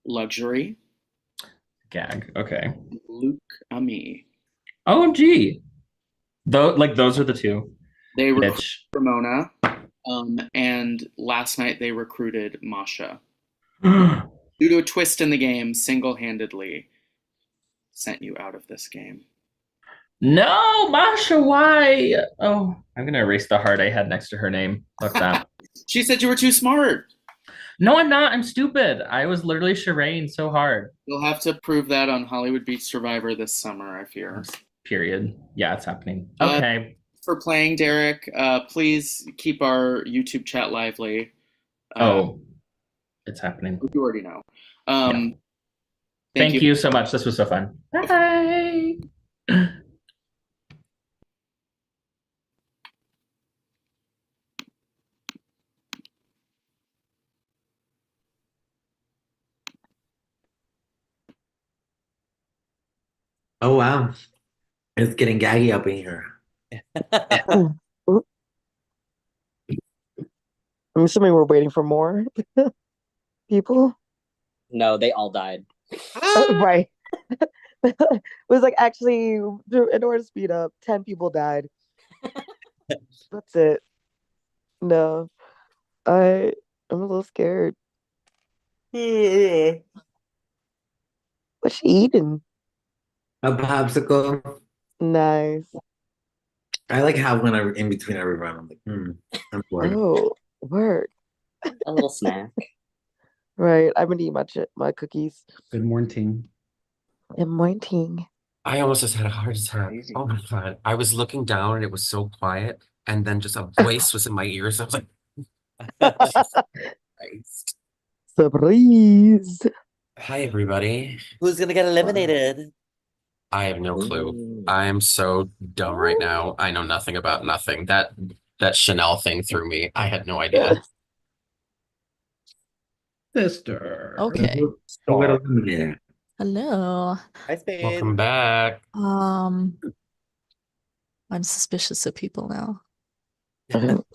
Luxury. Gag. Okay. Luke Ami. OMG. Those are the two. They recruited Ramona. And last night they recruited Masha. Due to a twist in the game, single-handedly sent you out of this game. No, Masha, why? Oh, I'm gonna erase the heart I had next to her name. Fuck that. She said you were too smart. No, I'm not. I'm stupid. I was literally charade so hard. You'll have to prove that on Hollywood Beach Survivor this summer, I fear. Period. Yeah, it's happening. Okay. For playing, Derek. Please keep our YouTube chat lively. It's happening. You already know. Yeah. Thank you so much. This was so fun. Bye. Oh wow. It's getting gaggy up in here. I'm assuming we're waiting for more people. No, they all died. Right. It was like actually in order to speed up, 10 people died. That's it. No. I'm a little scared. What's she eating? A popsicle. Nice. I like have one in between every round. I'm like, I'm bored. Oh, word. A little snack. Right. I've been eating my cookies. Good morning. Good morning. I almost just had a heart attack. Oh my God. I was looking down and it was so quiet. And then just a voice was in my ears. I was like, Christ. Surprise. Hi, everybody. Who's gonna get eliminated? I have no clue. I am so dumb right now. I know nothing about nothing. That Chanel thing threw me. I had no idea. Sister. Okay. Yeah. Hello. Hi, Spade. Welcome back. I'm suspicious of people now.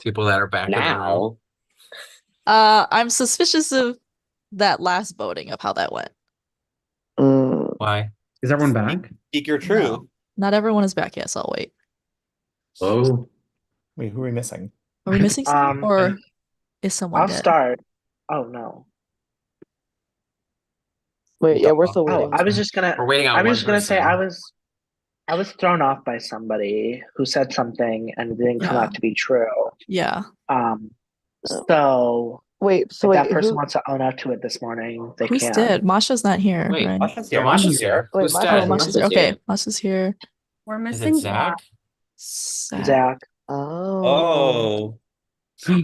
People that are back in the room. Now. I'm suspicious of that last voting of how that went. Why? Is everyone back? Speak your truth. No, not everyone is back yet, so I'll wait. Oh. Wait, who are we missing? Are we missing someone, or is someone I'll dead? start. Oh no. Wait, yeah, we're still Oh, waiting. I was just gonna. We're waiting on I was one just gonna say person. I was thrown off by somebody who said something and it didn't come Yeah. out to be true. Yeah. So wait, so if wait, that person who? wants to own up to it this morning, they Who's can. dead? Masha's not here, Wait, right? Masha's Yeah, here. Masha's here. Wait, Who's Masha's dead? Oh, Masha's here. Masha's Okay, here. Masha's here. We're Is missing it Zach? Zach. Oh. Oh.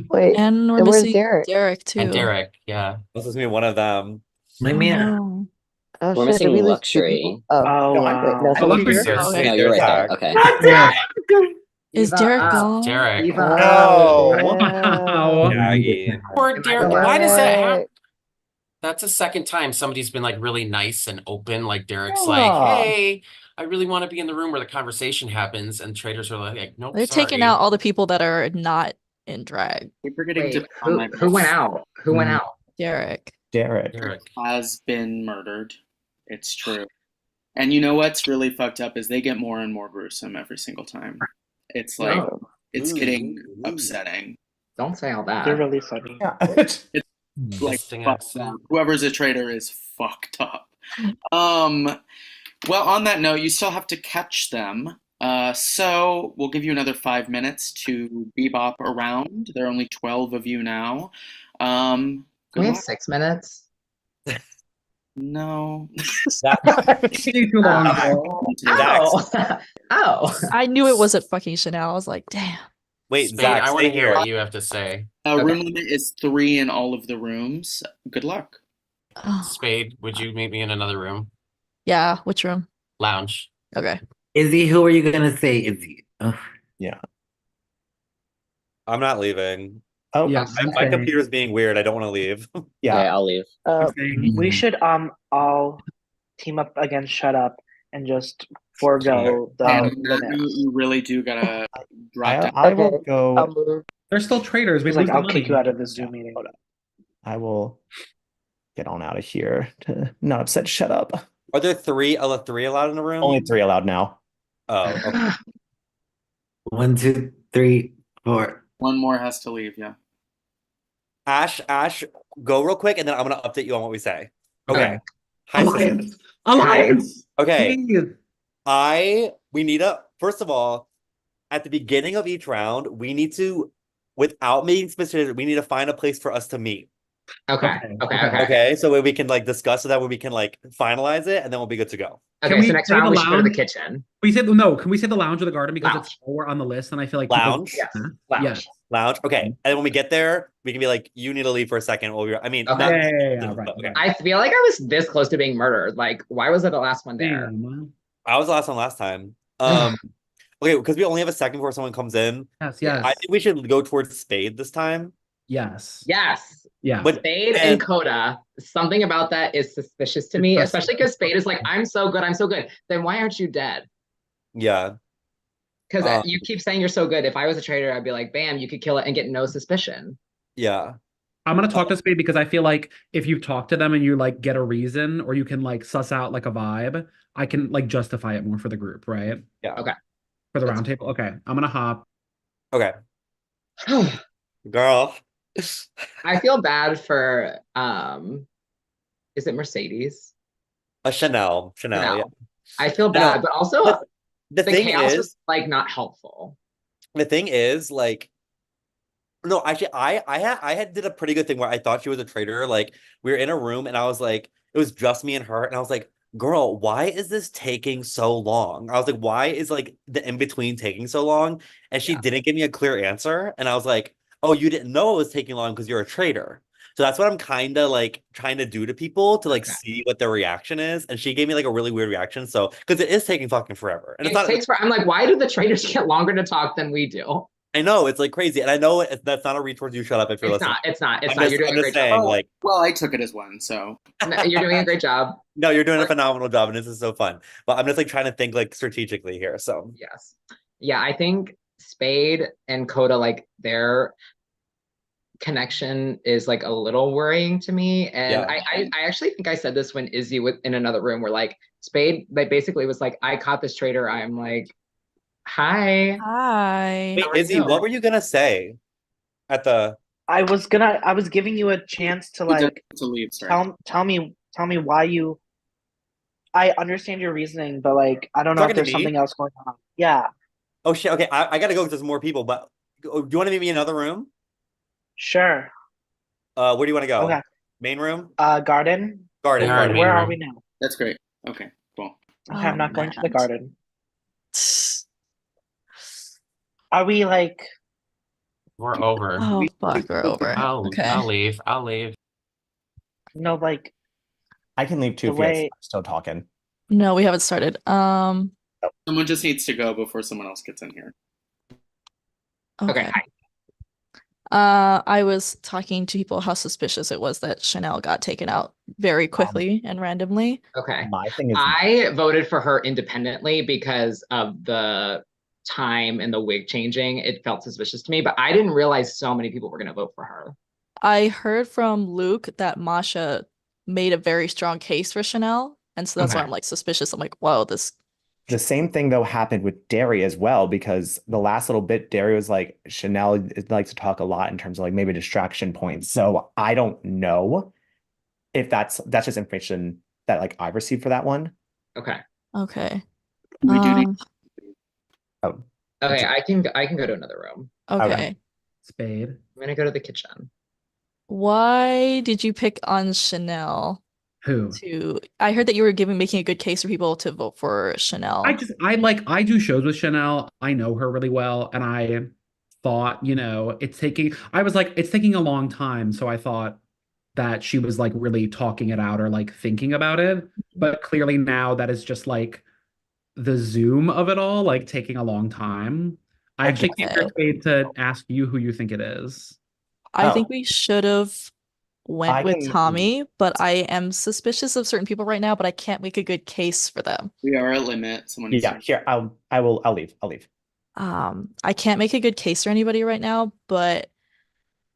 Wait, And we're and where's missing Derek? Derek too. And Derek, yeah. This is gonna be one of them. My Oh, man. no. Oh We're shit, did missing we lose 2 luxury. people? Oh, Oh No, wait, no, wow. Oh, someone's luxury. here. Oh, okay. Wait, No, there's you're right Zach. there. Okay. God Yeah. Is Eva Derek up. gone? Derek. Eva up. No. Wow. Daggy. Poor Am I Derek. the Why does that happen? Derek? That's the second time somebody's been like really nice and open. Like Derek's like, Aw. hey, I really want to be in the room where the conversation happens. And traders are like, nope, They're taking sorry. out all the people that are not in drag. We're forgetting to Wait, put on my who went out? Who went Mm. out? Derek. Derek. Derek. has been murdered. It's true. And you know what's really fucked up is they get more and more gruesome every single time. It's like No, it's getting upsetting. don't say all that. They're really funny. Yeah. It's like Fisting fucked accident. up. Whoever's a traitor is fucked up. Well, on that note, you still have to catch them. So we'll give you another 5 minutes to bebop around. There are only 12 of you now. We Good have luck. 6 minutes. No. Taking too long, girl. Oh. Oh. I knew it wasn't fucking Chanel. I was like, damn. Wait, Spade, Zach, I want to stay hear here. what you have to say. Room limit is 3 in all of the rooms. Good luck. Oh. Spade, would you meet me in another room? Yeah, which room? Lounge. Okay. Izzy, who are you gonna say, Izzy? Ugh. Yeah. I'm not leaving. Oh, Yeah, I'm My saying. computer's being weird. I don't want to leave. yeah. Okay, I'll leave. I'm saying. We should all team up against Shut Up and just forego And the Matthew, limits. you really do gotta drop down. I will Okay, go. I'll move. They're still traitors. We He's lose like, the I'll money. kick you out of the Zoom meeting. I will get on out of here to not upset. Shut up. Are there three allowed in the room? Only 3 allowed now. Oh, okay. 1, 2, 3, 4. One more has to leave, yeah. Ash, go real quick, and then I'm gonna update you on what we say. Okay. Hi, Alliance. sis. Alliance. Okay. Please. We need first of all, at the beginning of each round, we need to, without making specific, we need to find a place for us to meet. Okay. So we can like discuss so that way we can like finalize it, and then we'll be good to go. Okay, so next round we should go to the kitchen. We said no. Can we say the lounge or the garden because Lounge. it's lower on the list, and I feel like Lounge? People... Yes. Lounge. Yes. Lounge. Okay. And then when we get there, we can be like, you need to leave for a second. I mean, Okay. not- right. okay. I feel like I was this close to being murdered. Like, why was I the last one there? I was the last one last time. Okay, because we only have a second before someone comes in. Yes. I think we should go towards Spade this time. Yes. Yes. Yeah. But Spade and Coda, something about that is suspicious to me, especially because Spade is like, I'm so good. Then why aren't you dead? Yeah. Because you keep saying you're so good. If I was a traitor, I'd be like, bam, you could kill it and get no suspicion. Yeah. I'm gonna talk to Spade because I feel like if you talk to them and you like get a reason or you can like suss out like a vibe, I can like justify it more for the group, right? Yeah. Okay. For the round table. Okay. I'm gonna hop. Okay. Girl. I feel bad for is it Mercedes? Chanel. Yeah. I feel bad, but also the the thing chaos is, was like not helpful. The thing is, like, no, actually, I had did a pretty good thing where I thought she was a traitor. Like, we were in a room and I was like, it was just me and her, and I was like, girl, why is this taking so long? I was like, why is like the in-between taking so long? And she didn't give me a clear answer. And I was like, oh, you didn't know it was taking long because you're a traitor. So that's what I'm kind of like trying to do to people to like see what their reaction is. And she gave me like a really weird reaction. So because it is taking fucking forever. And I'm like, why do the traitors get longer to talk than we do? I know it's like crazy, and I know that's not a reach towards you. Shut up if you're listening. It's not. You're You're doing a great saying, job. like, well, I took it as one, so you're doing a great job. No, you're doing a phenomenal job, and this is so fun. But I'm just like trying to think like strategically here. So yes, yeah, I think Spade and Coda, like their connection is like a little worrying to me. And I actually think I said this when Izzy was in another room where like Spade like basically was like, I caught this traitor. I'm like, hi. Wait, Izzy, what were you gonna say at the? I was giving you a chance to like to leave. Sorry. Tell me why you. I understand your reasoning, but like I don't know Talking if to there's me? something else going on. Yeah. Oh shit! Okay, I gotta go because there's more people. But do you want to meet me in another room? Sure. Where do you want to go? Okay. Main room. Garden. Garden. Where are we now? That's great. Okay, cool. Okay, I'm not going to the garden. Are we like? We're over. Oh fuck, we're over. I'll Okay. leave. No, like. I can leave too The if you guys way are still talking. No, we haven't started. Someone just needs to go before someone else gets in here. Okay. Hi. I was talking to people how suspicious it was that Chanel got taken out very quickly and randomly. Okay. My thing is, I voted for her independently because of the time and the wig changing. It felt suspicious to me, but I didn't realize so many people were going to vote for her. I heard from Luke that Masha made a very strong case for Chanel, and so that's why Okay. I'm like suspicious. I'm like, whoa, this. the same thing though happened with Derry as well, because the last little bit, Derry was like, Chanel likes to talk a lot in terms of like maybe distraction points. So I don't know if that's just information that like I received for that one. Okay. Okay. We do need. Oh, Okay, I can go to another room. Okay. Spade. I'm gonna go to the kitchen. Why did you pick on Chanel? Who? I heard that you were making a good case for people to vote for Chanel. I do shows with Chanel. I know her really well, and I thought, it's taking a long time, so I thought that she was like really talking it out or like thinking about it. But clearly now that is just like the Zoom of it all, like taking a long time. I actually came here Spade, to ask you who you think it is. I think we should have went I with can- Tommy, but I am suspicious of certain people right now, but I can't make a good case for them. We are at limit. Someone Yeah, here, I'll leave. I can't make a good case for anybody right now, but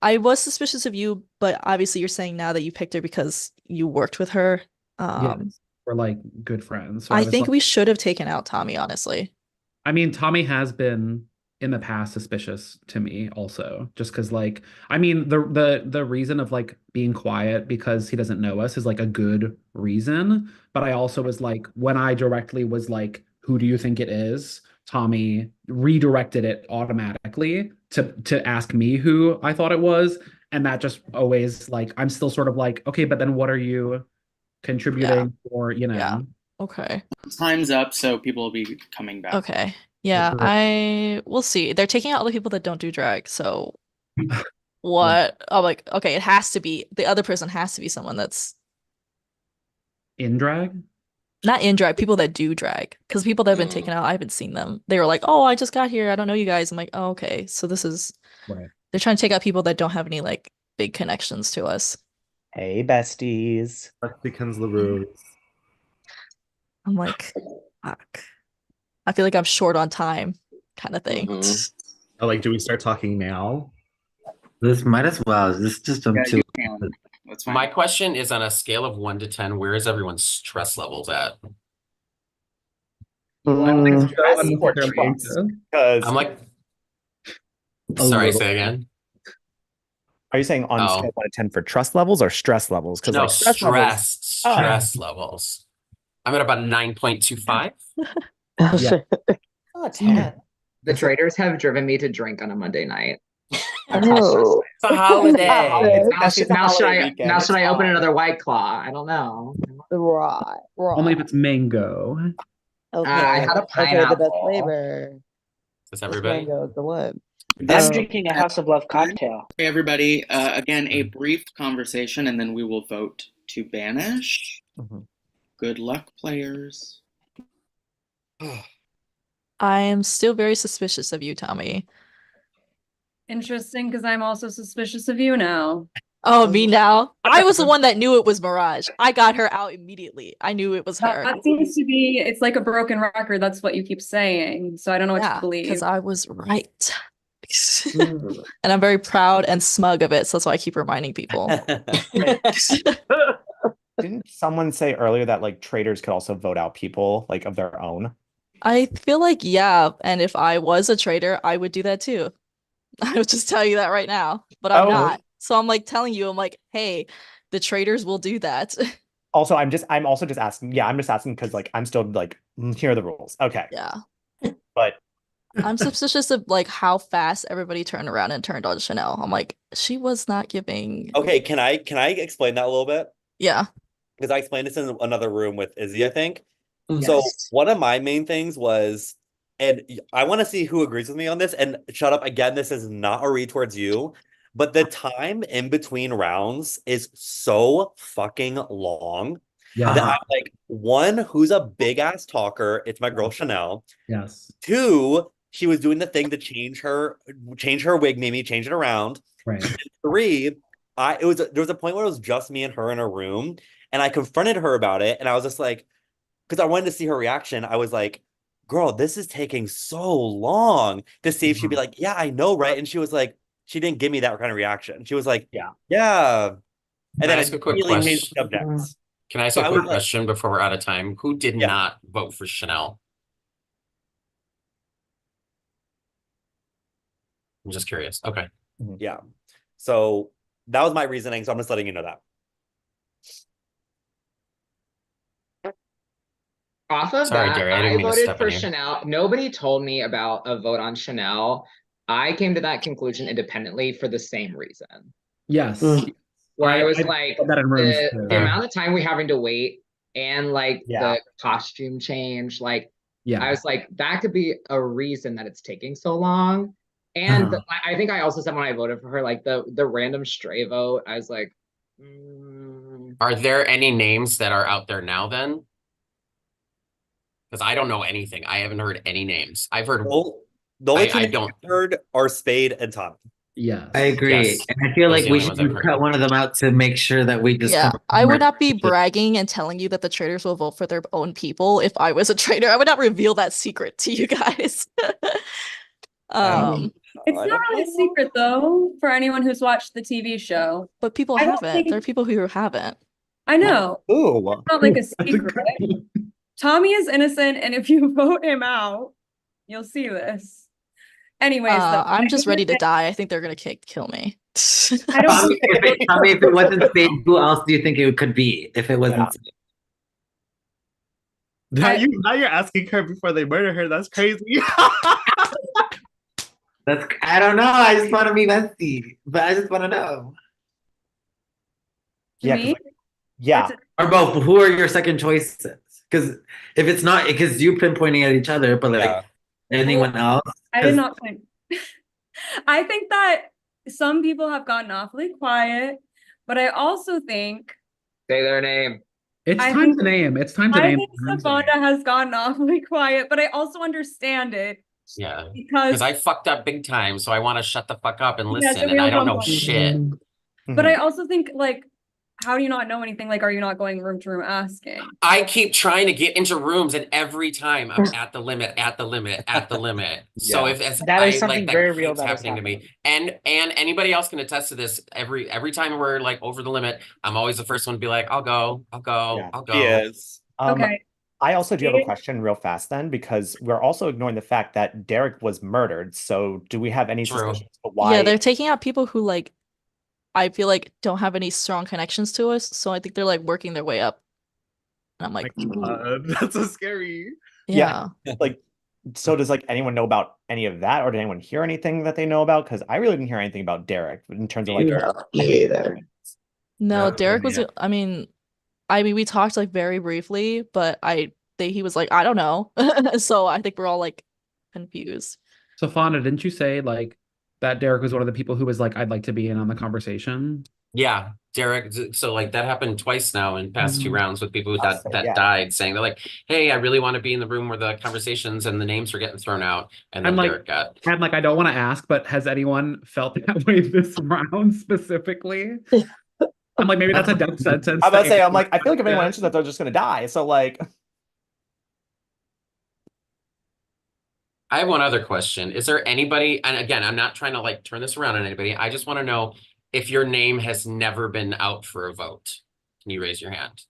I was suspicious of you, but obviously you're saying now that you picked her because you worked with her. Yes, we're like good friends. So I was think like- we should have taken out Tommy, honestly. I mean, Tommy has been in the past suspicious to me also, just because like, I mean, the reason of like being quiet because he doesn't know us is like a good reason. But I also was like, when I directly was like, who do you think it is? Tommy redirected it automatically to ask me who I thought it was. And that just always like, I'm still sort of like, okay, but then what are you contributing or, Yeah. Okay. Time's up, so people will be coming back. Okay. Yeah, we'll see. They're taking out other people that don't do drag, so what? I'm like, okay, it has to be the other person has to be someone that's in drag? Not in drag, people that do drag. Because people that have been taken out, I haven't seen them. They were like, oh, I just got here. I don't know you guys. I'm like, oh, okay. So this is Right. they're trying to take out people that don't have any like big connections to us. Hey, besties. That becomes the rules. I'm like, fuck. I feel like I'm short on time, kind of thing. Oh, like, do we start talking now? This might as well. This just Yeah, too. you can. That's fine. My question is on a scale of 1 to 10, where is everyone's stress levels at? Because I'm like, sorry, say again. Are you saying on Oh. scale of 1 to 10 for trust levels or stress levels? Because No, like stress stress levels. I'm at about 9.25. Oh, 10. The traders have driven me to drink on a Monday night. Oh. It's a holiday. Now should I open another White Claw? I don't know. Right. Only if it's mango. Okay. I had a Okay, the best pineapple. flavor. Is This everybody? mango is the one. I'm drinking a House of Love cocktail. Hey, everybody. Again, a brief conversation, and then we will vote to banish. Good luck, players. I am still very suspicious of you, Tommy. Interesting, because I'm also suspicious of you now. Oh, me now? I was the one that knew it was Mirage. I got her out immedially. I knew it was her. That seems to be, it's like a broken record. That's what you keep saying. So I don't know what to believe. Because I was right. And I'm very proud and smug of it. So that's why I keep reminding people. Didn't someone say earlier that like traders could also vote out people like of their own? I feel like, yeah. And if I was a trader, I would do that too. I would just tell you that right now. But I'm not. So I'm like telling you, I'm like, hey, the traders will do that. Also, I'm also just asking. Yeah, I'm just asking because like I'm still like, here are the rules. Okay. Yeah. But I'm suspicious of like how fast everybody turned around and turned on Chanel. I'm like, she was not giving. Okay, can I explain that a little bit? Yeah. Because I explained this in another room with Izzy, I think. Yes. So one of my main things was, and I want to see who agrees with me on this, and shut up, again, this is not a read towards you, but the time in between rounds is so fucking long. Yeah. That I'm like, one, who's a big ass talker? It's my girl Chanel. Yes. Two, she was doing the thing to change her wig, maybe change it around. Right. And three, there was a point where it was just me and her in a room, and I confronted her about it, and I was just like, because I wanted to see her reaction. I was like, girl, this is taking so long to see if she'd be like, yeah, I know, right? And she was like, she didn't give me that kind of reaction. She was like, yeah. And Can I then ask a quick immediately changed question? subjects. Can I ask So a I quick was like, question before we're out of time? Who did not vote for Chanel? I'm just curious. Okay. yeah. So that was my reasoning. So I'm just letting you know that. Off of Sorry, that, Gary, I didn't I mean to voted step for on you. Chanel. Nobody told me about a vote on Chanel. I came to that conclusion independently for the same reason. Yes. Where I was I like, put that in rooms the too. amount of time we having to wait and like Yeah. the costume change, like Yeah. I was like, that could be a reason that it's taking so long. And I think I also said when I voted for her, like the random stray vote, I was like, Are there any names that are out there now then? Because I don't know anything. I haven't heard any names. I've heard. The only two I names don't. I've heard are Spade and Tommy. Yes. I agree. Yes. And I feel Those are like the we only should ones I've heard. cut one of them out to make sure that we just Yeah, come I would more- not be bragging and telling you that the traders will vote for their own people if I was a trader. I would not reveal that secret to you guys. It's not really a secret though for anyone who's watched the TV show. But people I don't haven't. think- There are people who haven't. I know. Ooh. It's not like a secret. Tommy is innocent, and if you vote him out, you'll see this. Anyways, though, I'm just ready to die. I think they're gonna kill me. I don't Tommy, if it wasn't Spade, who else do you think it could be if it wasn't Spade? Now you're asking her before they murder her. That's crazy. I don't know. I just want to be messy, but I just want to know. Yeah, me? Yeah. Or both. Who are your second choices? Because if it's not, because you've been pointing at each other, but like anyone else? I did not point. I think that some people have gotten awfully quiet, but I also think say their name. It's I time think- to name. It's time to I name. think Savanda has gotten awfully quiet, but I also understand it. Yeah. Because I fucked up big time, so I want to shut the fuck up and Yeah, listen, so we and all I don't don't know want- shit. But I also think like, how do you not know anything? Like, are you not going room to room asking? I keep trying to get into rooms, and every time I'm at the limit, at the limit, at the limit. So Yeah. if as That is I something like that very real keeps that has happening to me, and anybody else can attest to this. Every time we're like over the limit, I'm always the first one to be like, I'll go, I'll go, I'll go. Yes. Okay. I also do have a question real fast then, because we're also ignoring the fact that Derek was murdered. So do we have any suspicions of why? Yeah, they're taking out people who like I feel like don't have any strong connections to us, so I think they're like working their way up. And I'm like, ooh. That's so scary. Yeah. Like, so does like anyone know about any of that, or did anyone hear anything that they know about? Because I really didn't hear anything about Derek in terms of like. No, No, Derek was. yeah. I mean, we talked like very briefly, but he was like, I don't know. So I think we're all like confused. So Fauna, didn't you say like that Derek was one of the people who was like, I'd like to be in on the conversation? Yeah, Derek. So like that happened twice now in past two rounds with people that yeah. died, saying they're like, "Hey, I really want to be in the room where the conversations and the names are getting thrown out," and then I'm like, Derek got. I'm like, I don't want to ask, but has anyone felt that way this round specifically? I'm like, maybe that's a death sentence. I'm about to say, I'm to like, I feel like if anyone answers that, they're just gonna die. So like, I have one other question. Is there anybody, and again, I'm not trying to like turn this around on anybody. I just want to know if your name has never been out for a vote. Can you raise your hand?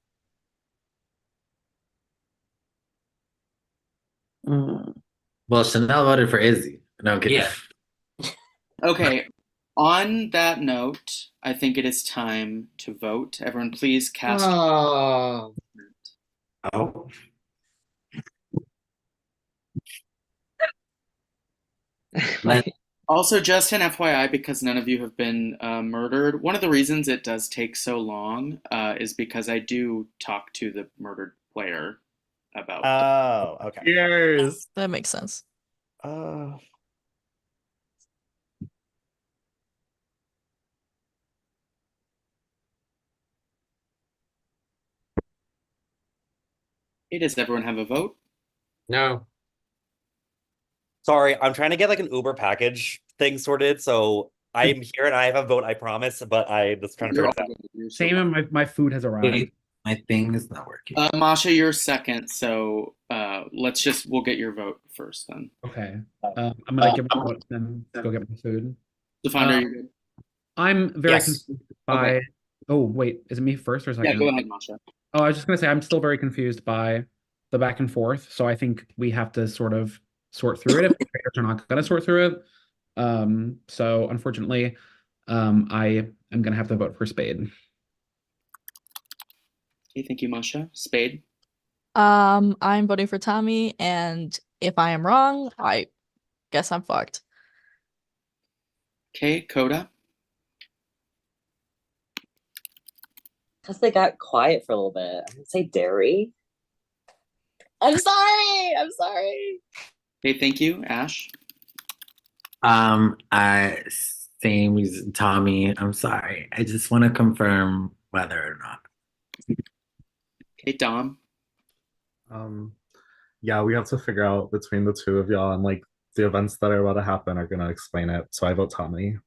Well, Chanel voted for Izzy. No, I'm kidding. Yeah. Okay. On that note, I think it is time to vote. Everyone, please cast. Oh. Oh. Also, just an FYI, because none of you have been murdered, one of the reasons it does take so long is because I do talk to the murdered player about. Oh, okay. Cheers. That makes sense. Okay, does everyone have a vote? No. Sorry, I'm trying to get like an Uber package thing sorted, so I'm here and I have a vote, I promise, but I just trying to You're figure all this out. good. You're so Same, and my food has arrived. Wait, my thing is not working. Masha, you're second, so we'll get your vote first then. Okay. I'm gonna give a vote, then go get my food. Stefan, are you good? I'm very Yes. confused by. Okay. Oh wait, is it me first or second? Yeah, go ahead, Masha. Oh, I was just gonna say I'm still very confused by the back and forth. So I think we have to sort of sort through it if the traders are not gonna sort through it. So unfortunately, I am gonna have to vote for Spade. Okay, thank you, Masha. Spade. I'm voting for Tommy, and if I am wrong, I guess I'm fucked. Okay, Coda. Because they got quiet for a little bit. I'm gonna say dairy. I'm sorry. I'm sorry. Okay, thank you, Ash. I same as Tommy. I'm sorry. I just want to confirm whether or not. Okay, Dom. Yeah, we have to figure out between the two of y'all, and like the events that are about to happen are gonna explain it. So I vote Tommy.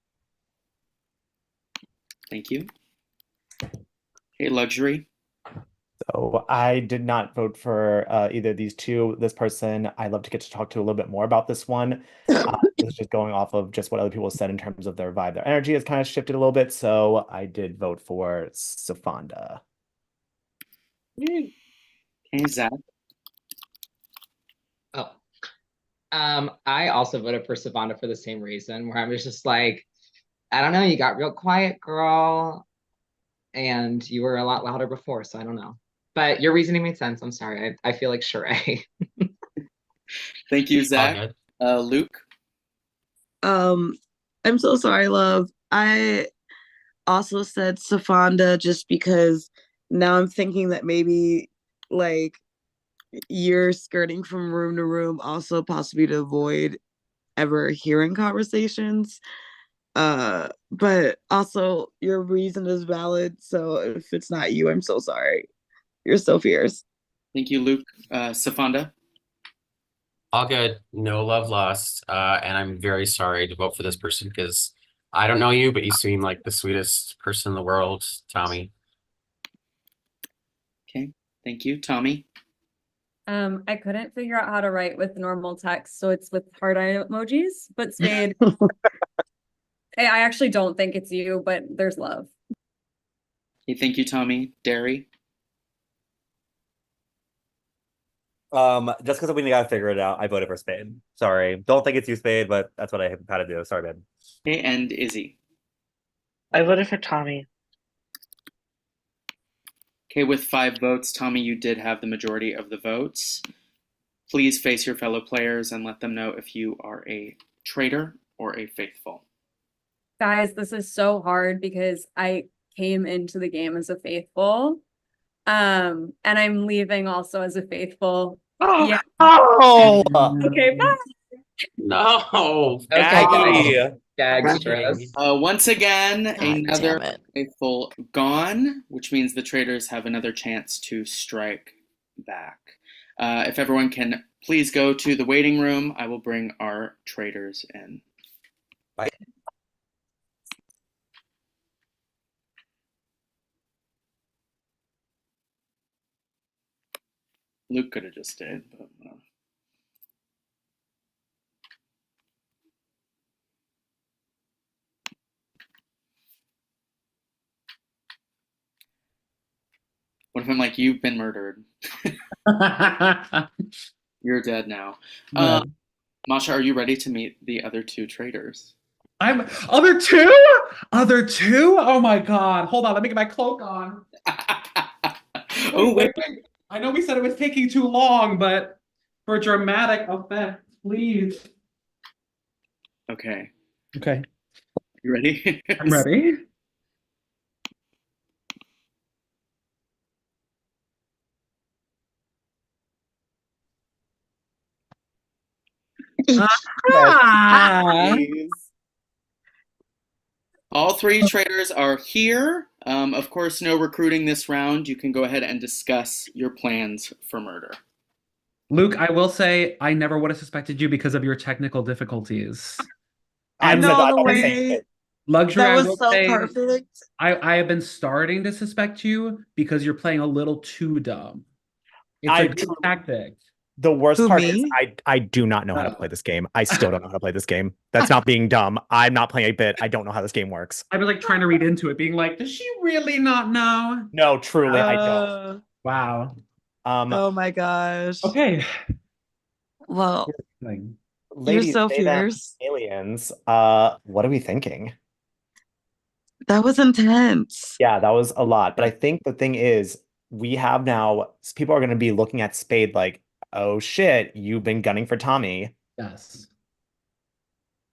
Thank you. Okay, Luxury. So I did not vote for either of these two. This person, I'd love to get to talk to a little bit more about this one. This is just going off of just what other people said in terms of their vibe. Their energy has kind of shifted a little bit. So I did vote for Safanda. Okay, Zach. Oh. I also voted for Savannah for the same reason, where I was just like, I don't know, you got real quiet, girl. And you were a lot louder before, so I don't know. But your reasoning made sense. I'm sorry. I feel like Sheree. Thank you, Zach. Luke. I'm so sorry, love. I also said Safanda just because now I'm thinking that maybe like you're skirting from room to room, also possibly to avoid ever hearing conversations. But also your reason is valid. So if it's not you, I'm so sorry. You're so fierce. Thank you, Luke. Safanda. All good. No love lost. And I'm very sorry to vote for this person because I don't know you, but you seem like the sweetest person in the world, Tommy. Okay, thank you, Tommy. I couldn't figure out how to write with normal text, so it's with heart eye emojis. But Spade, I actually don't think it's you, but there's love. Okay, thank you, Tommy. Derry. Just because we gotta figure it out, I voted for Spade. Sorry. Don't think it's you, Spade, but that's what I had to do. Sorry, man. Okay, and Izzy. I voted for Tommy. Okay, with 5 votes, Tommy, you did have the majority of the votes. Please face your fellow players and let them know if you are a traitor or a faithful. Guys, this is so hard because I came into the game as a faithful. And I'm leaving also as a faithful. Oh, yeah. Oh! Okay, bye. No. Gaggy. Once again, God another damn it. faithful gone, which means the traders have another chance to strike back. If everyone can please go to the waiting room, I will bring our traders in. Bye. Luke could have just stayed, but what if I'm like, you've been murdered? You're dead now. Masha, are you ready to meet the other 2 traders? I'm other two? Other two? Oh my god. Hold on, let me get my cloak on. Wait. I know we said it was taking too long, but for dramatic effect, please. Okay. Okay. You ready? I'm ready. All three traitors are here. Of course, no recruiting this round. You can go ahead and discuss your plans for murder. Luke, I will say I never would have suspected you because of your technical difficulties. I And said No, that the at the same way time. Luxury, that I was will so say perfect. I have been starting to suspect you because you're playing a little too dumb. It's a good tactic. The worst Who, part is me? I do not know how to play this game. I still don't know how to play this game. That's not being dumb. I'm not playing a bit. I don't know how this game works. I was like trying to read into it, being like, does she really not know? No, truly, I don't. Wow. Oh my gosh. Okay. Well, you're Ladies, so they, them, fierce. aliens. What are we thinking? That was intense. Yeah, that was a lot. But I think the thing is, we have now, people are going to be looking at Spade like, oh shit, you've been gunning for Tommy. Yes.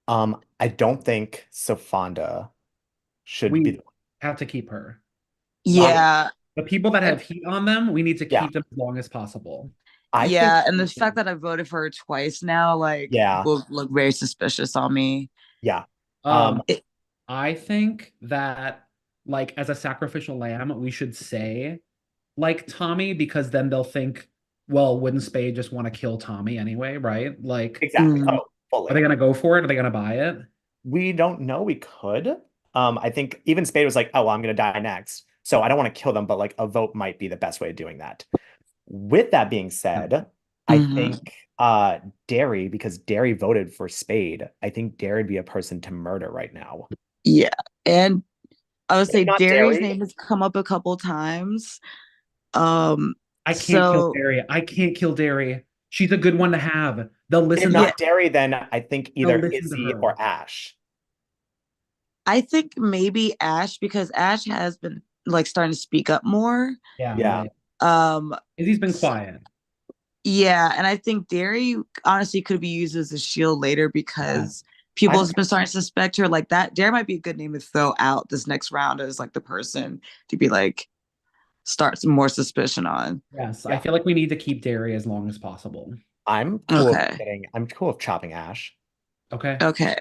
I don't think Sofonda should be. We have to keep her. Yeah. The people that have heat on them, we need to keep them as long as possible. Yeah, and the fact that I voted for her twice now, like, Yeah. will look very suspicious on me. Yeah. I think that, like, as a sacrificial lamb, we should say, like, Tommy, because then they'll think, well, wouldn't Spade just want to kill Tommy anyway, right? Like, Exactly. Oh, fully. Are they gonna go for it? Are they gonna buy it? We don't know. We could. I think even Spade was like, oh, well, I'm going to die next. So I don't want to kill them, but like a vote might be the best way of doing that. With that being said, I think Derry, because Derry voted for Spade, I think Derry would be a person to murder right now. Yeah. And I would say not Derry's Derry. name has come up a couple times. I can't kill Derry. I can't kill Derry. She's a good one to have. They'll listen If to not Derry, then I think either listen to Izzy her. or Ash. I think maybe Ash, because Ash has been like starting to speak up more. Yeah. Izzy's been quiet. Yeah, and I think Derry honestly could be used as a shield later because people have been starting to suspect her like that. Derry might be a good name to throw out this next round as like the person to be like start some more suspicion on. Yes, I feel like we need to keep Derry as long as possible. I'm cool I'm cool with chopping Ash. Okay. Okay.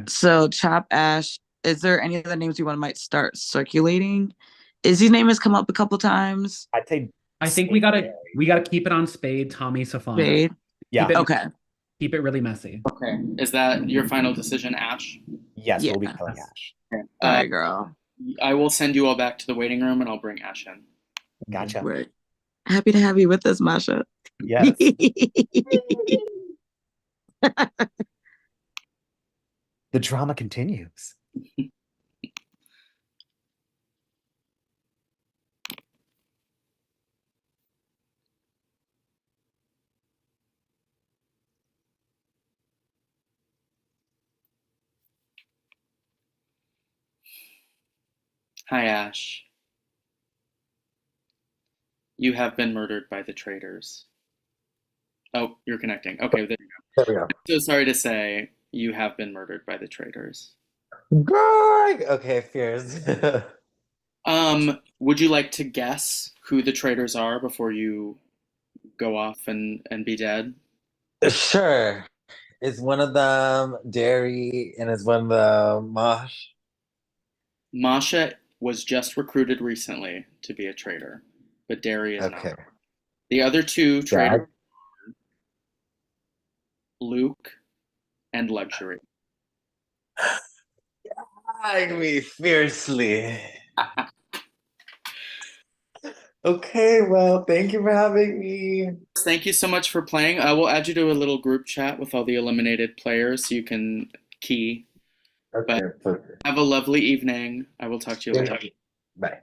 So chop Ash. Is there any other names you want might start circulating? Izzy's name has come up a couple times. I'd say I think we gotta keep it on Spade, Tommy, Sofonda. Spade? Yeah. Keep it really messy. Okay. Is that your final decision, Ash? Yes, we'll be killing Ash. Okay. All right, girl. I will send you all back to the waiting room and I'll bring Ash in. Gotcha. We're happy to have you with us, Masha. Yes. The drama continues. Hi, Ash. You have been murdered by the traitors. Oh, you're connecting. Okay, there you go. There we go. So sorry to say, you have been murdered by the traitors. Greg! Okay, fears. Would you like to guess who the traitors are before you go off and be dead? Sure. Is one of them Derry and is one of them Mosh? Masha was just recruited recently to be a traitor, but Derry is not. The other two traitors, Luke and Luxury. Gag me fiercely. Okay, well, thank you for having me. Thank you so much for playing. I will add you to a little group chat with all the eliminated players so you can key. Okay, perfect. Have a lovely evening. I will talk to you later. Bye.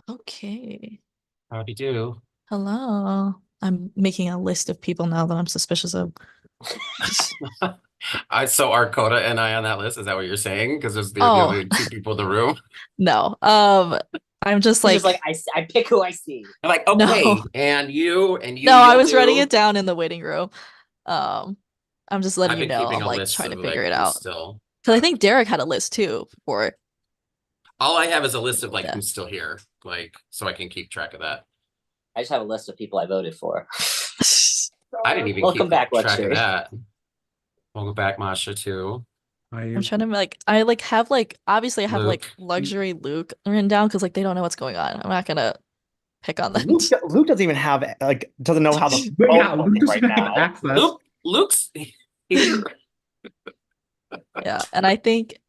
Okay. Howdy do. Hello. I'm making a list of people now that I'm suspicious of. So are Coda and I on that list? Is that what you're saying? Because there's the Oh. other two people in the room. No. I'm just like, I pick who I see. I'm like, No. okay, and you and you. no, I you'll was writing do. it down in the waiting room. I'm just I've letting you been know. keeping I'm a like list trying to of figure like it who's out. still. Because I think Derek had a list too for All I have is a list of like Yeah. who's still here, like so I can keep track of that. I just have a list of people I voted for. I didn't even Welcome keep back, track Luxury. of that. Welcome back, Masha, too. I'm trying to like I like have like obviously I have like Luke. luxury Luke written down because like they don't know what's going on. I'm not gonna pick on them. Luke doesn't even have like doesn't know how the But phone yeah, Luke works doesn't right have now. access. Luke's Yeah, and I think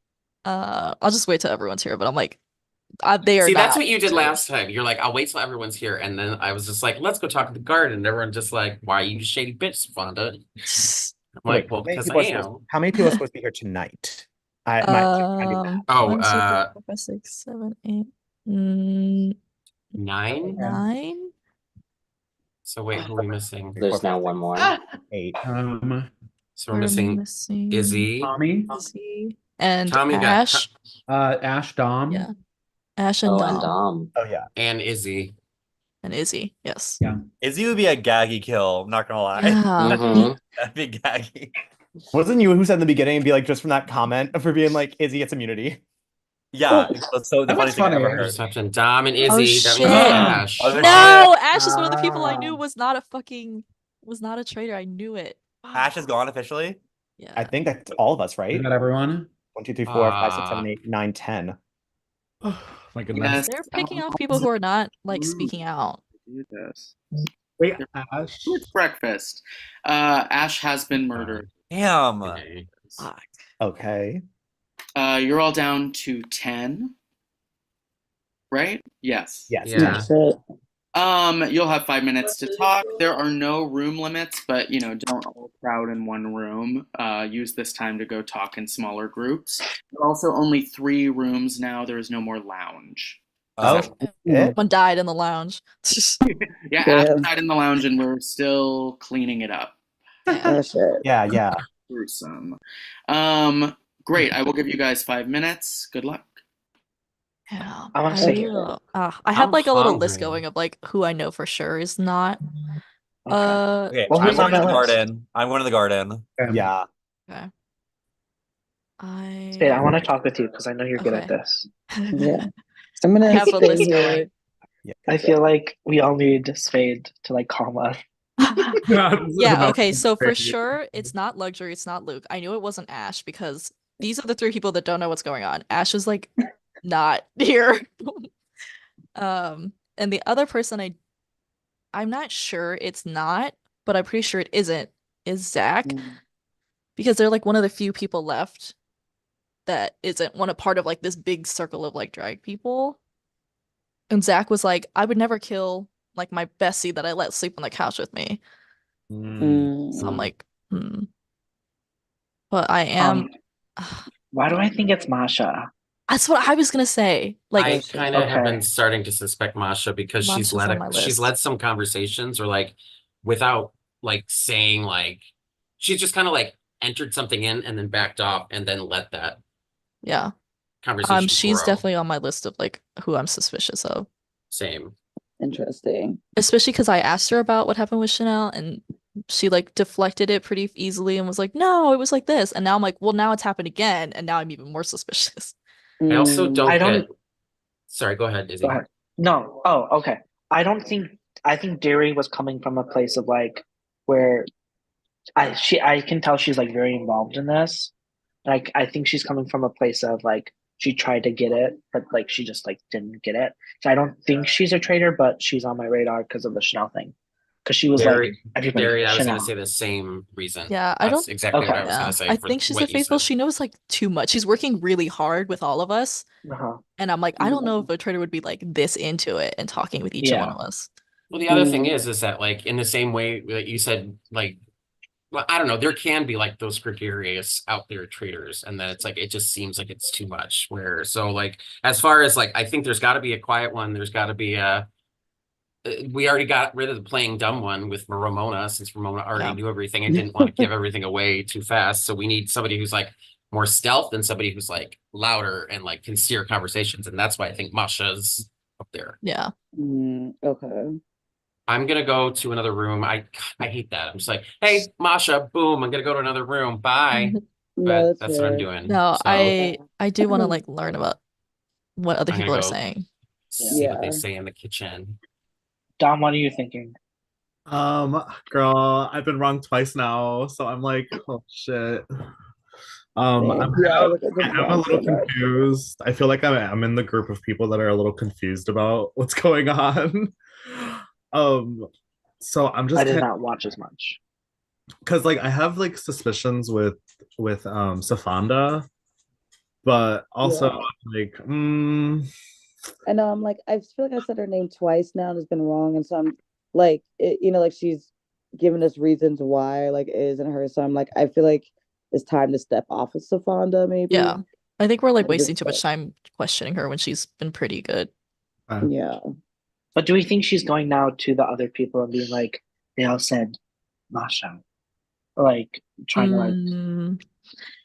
I'll just wait till everyone's here, but I'm like they are See, that's not what you did so- last time. You're like, I'll wait till everyone's here, and then I was just like, let's go talk to the garden. And everyone just like, why are you a shady bitch, Fonda? I'm like, well, because I am. How many people are supposed to be here tonight? I do that. Oh, 1, 2, 3, 4, 5, 6, 7, 8, 9? 9. So wait, who are we missing? There's now one more. 8. So we're missing Izzy. Tommy. Izzy and Tommy Ash. Ash, Dom. Yeah. Ash and Oh, Dom. and Dom. Oh yeah. And Izzy. And Izzy, yes. Yeah. Izzy would be a gaggy kill. I'm not gonna lie. Yeah. That'd be gaggy. Wasn't you who said in the beginning, be like, just from that comment for being like, Izzy gets immunity? Yeah, that's so the That was funniest thing I ever funny. heard. Reception. Dom and Oh Izzy. That shit. means Ash. No, Ash is one of the people I knew was not a traitor. I knew it. Ash is gone officially. Yeah. I think that's all of us, right? Is that everyone? 1, 2, 3, 4, 5, 6, 7, 8, 9, 10. Oh my goodness. They're picking off people who are not like speaking out. Do this. Wait, Ash. It's breakfast. Ash has been murdered. Damn. Okay. You're all down to 10. Right? Yes. Yes. Yeah. You'll have 5 minutes to talk. There are no room limits, but don't all crowd in one room. Use this time to go talk in smaller groups. There are also only 3 rooms now. There is no more lounge. Oh, One died in the lounge. Yeah, Ash died in the lounge, and we're still cleaning it up. Oh shit. Yeah. Gruesome. Great. I will give you guys 5 minutes. Good luck. Yeah. I want to I say will. I have I'm like a little list hungry. going of like who I know for sure is not. Okay, Well, I'm who's on going to the that list? garden. I'm going to the garden. Yeah. Okay. Spade, I want to talk with you because I know you're good at Okay. this. Yeah. I'm I gonna have a stay list here. going. I feel like we all need Spade to like calm us. Yeah, okay, so for sure it's not luxury, it's not Luke. I knew it wasn't Ash because these are the 3 people that don't know what's going on. Ash is like not here. And the other person I'm not sure it's not, but I'm pretty sure it isn't, is Zach. Because they're like one of the few people left that isn't a part of like this big circle of like drag people. And Zach was like, I would never kill like my bestie that I let sleep on the couch with me. So I'm like, But I am. Why do I think it's Masha? That's what I was gonna say. Like, I kind of have been starting to suspect Masha because she's Masha's on my she's list. led some conversations or like without like saying like she's just kind of like entered something in and then backed off and then let that yeah. conversation She's grow. definitely on my list of like who I'm suspicious of. Same. Interesting. Especially because I asked her about what happened with Chanel and she like deflected it pretty easily and was like, no, it was like this. And now I'm like, well, now it's happened again. And now I'm even more suspicious. I also don't I don't- get. Sorry, go ahead, Izzy. Go ahead. No. Oh, okay. I think Derry was coming from a place of like where I can tell she's like very involved in this. Like I think she's coming from a place of like she tried to get it, but like she just like didn't get it. So I don't think she's a traitor, but she's on my radar because of the Chanel thing. Because she was Derry, like everybody Derry, I was Chanel. going to say the same reason. Yeah, I That's don't. exactly what I was Yeah, going to say. I for think she's what a you faithful. said. She knows like too much. She's working really hard with all of us. Uh-huh. And I'm like, I don't know if a trader would be like this into it and talking with each one of us. Well, the other thing is that like in the same way that you said, like, well, I don't know, there can be like those gregarious out there traders, and then it's like it just seems like it's too much. Where so like as far as like I think there's got to be a quiet one. There's got to be a. We already got rid of the playing dumb one with Ramona since Ramona already knew everything and didn't want to give everything away too fast. So we need somebody who's like more stealth and somebody who's like louder and like can steer conversations, and that's why I think Masha's up there. Yeah. Okay. I'm gonna go to another room. I hate that. I'm just like, hey, Masha, boom, I'm gonna go to another room. Bye. No, But that's that's what I'm fair. doing. No, So I do want to like learn about what other I'm gonna people are go saying. see what they Yeah. say in the kitchen. Dom, what are you thinking? Girl, I've been wrong twice now, so I'm like, oh shit. Same. I'm Yeah, kind of, like I've been I'm a wrong so little much. confused. I feel like I'm in the group of people that are a little confused about what's going on. Um, so I'm I just did kind not watch as much. because like I have like suspicions with Safanda, but also Yeah. like I know I'm like I feel like I said her name twice now and it's been wrong, and so I'm like like she's giving us reasons why like it isn't her. So I'm like I feel like it's time to step off of Safanda maybe. Yeah. I think we're like And wasting just too much time questioning her when she's been pretty good. yeah. But do we think she's going now to the other people and being like, they all said Masha? Or like trying to like Mm,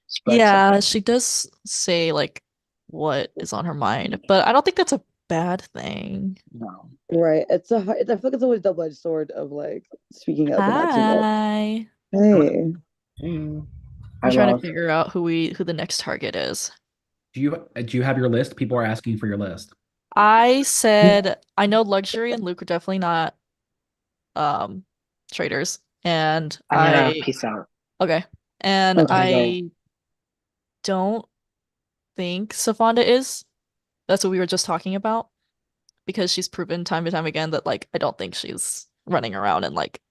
spread yeah, something? she does say like what is on her mind, but I don't think that's a bad thing. No. Right. It's a I feel like it's always double-edged sword of like speaking up but not too much. Hi. Hey. I'm trying to figure out who the next target is. Do you have your list? People are asking for your list. I said I know Luxury and Luke are definitely not traders, and I'm gonna peace out. okay, and Okay. I don't think Safanda is. That's what we were just talking about because she's proven time and time again that like I don't think she's running around and like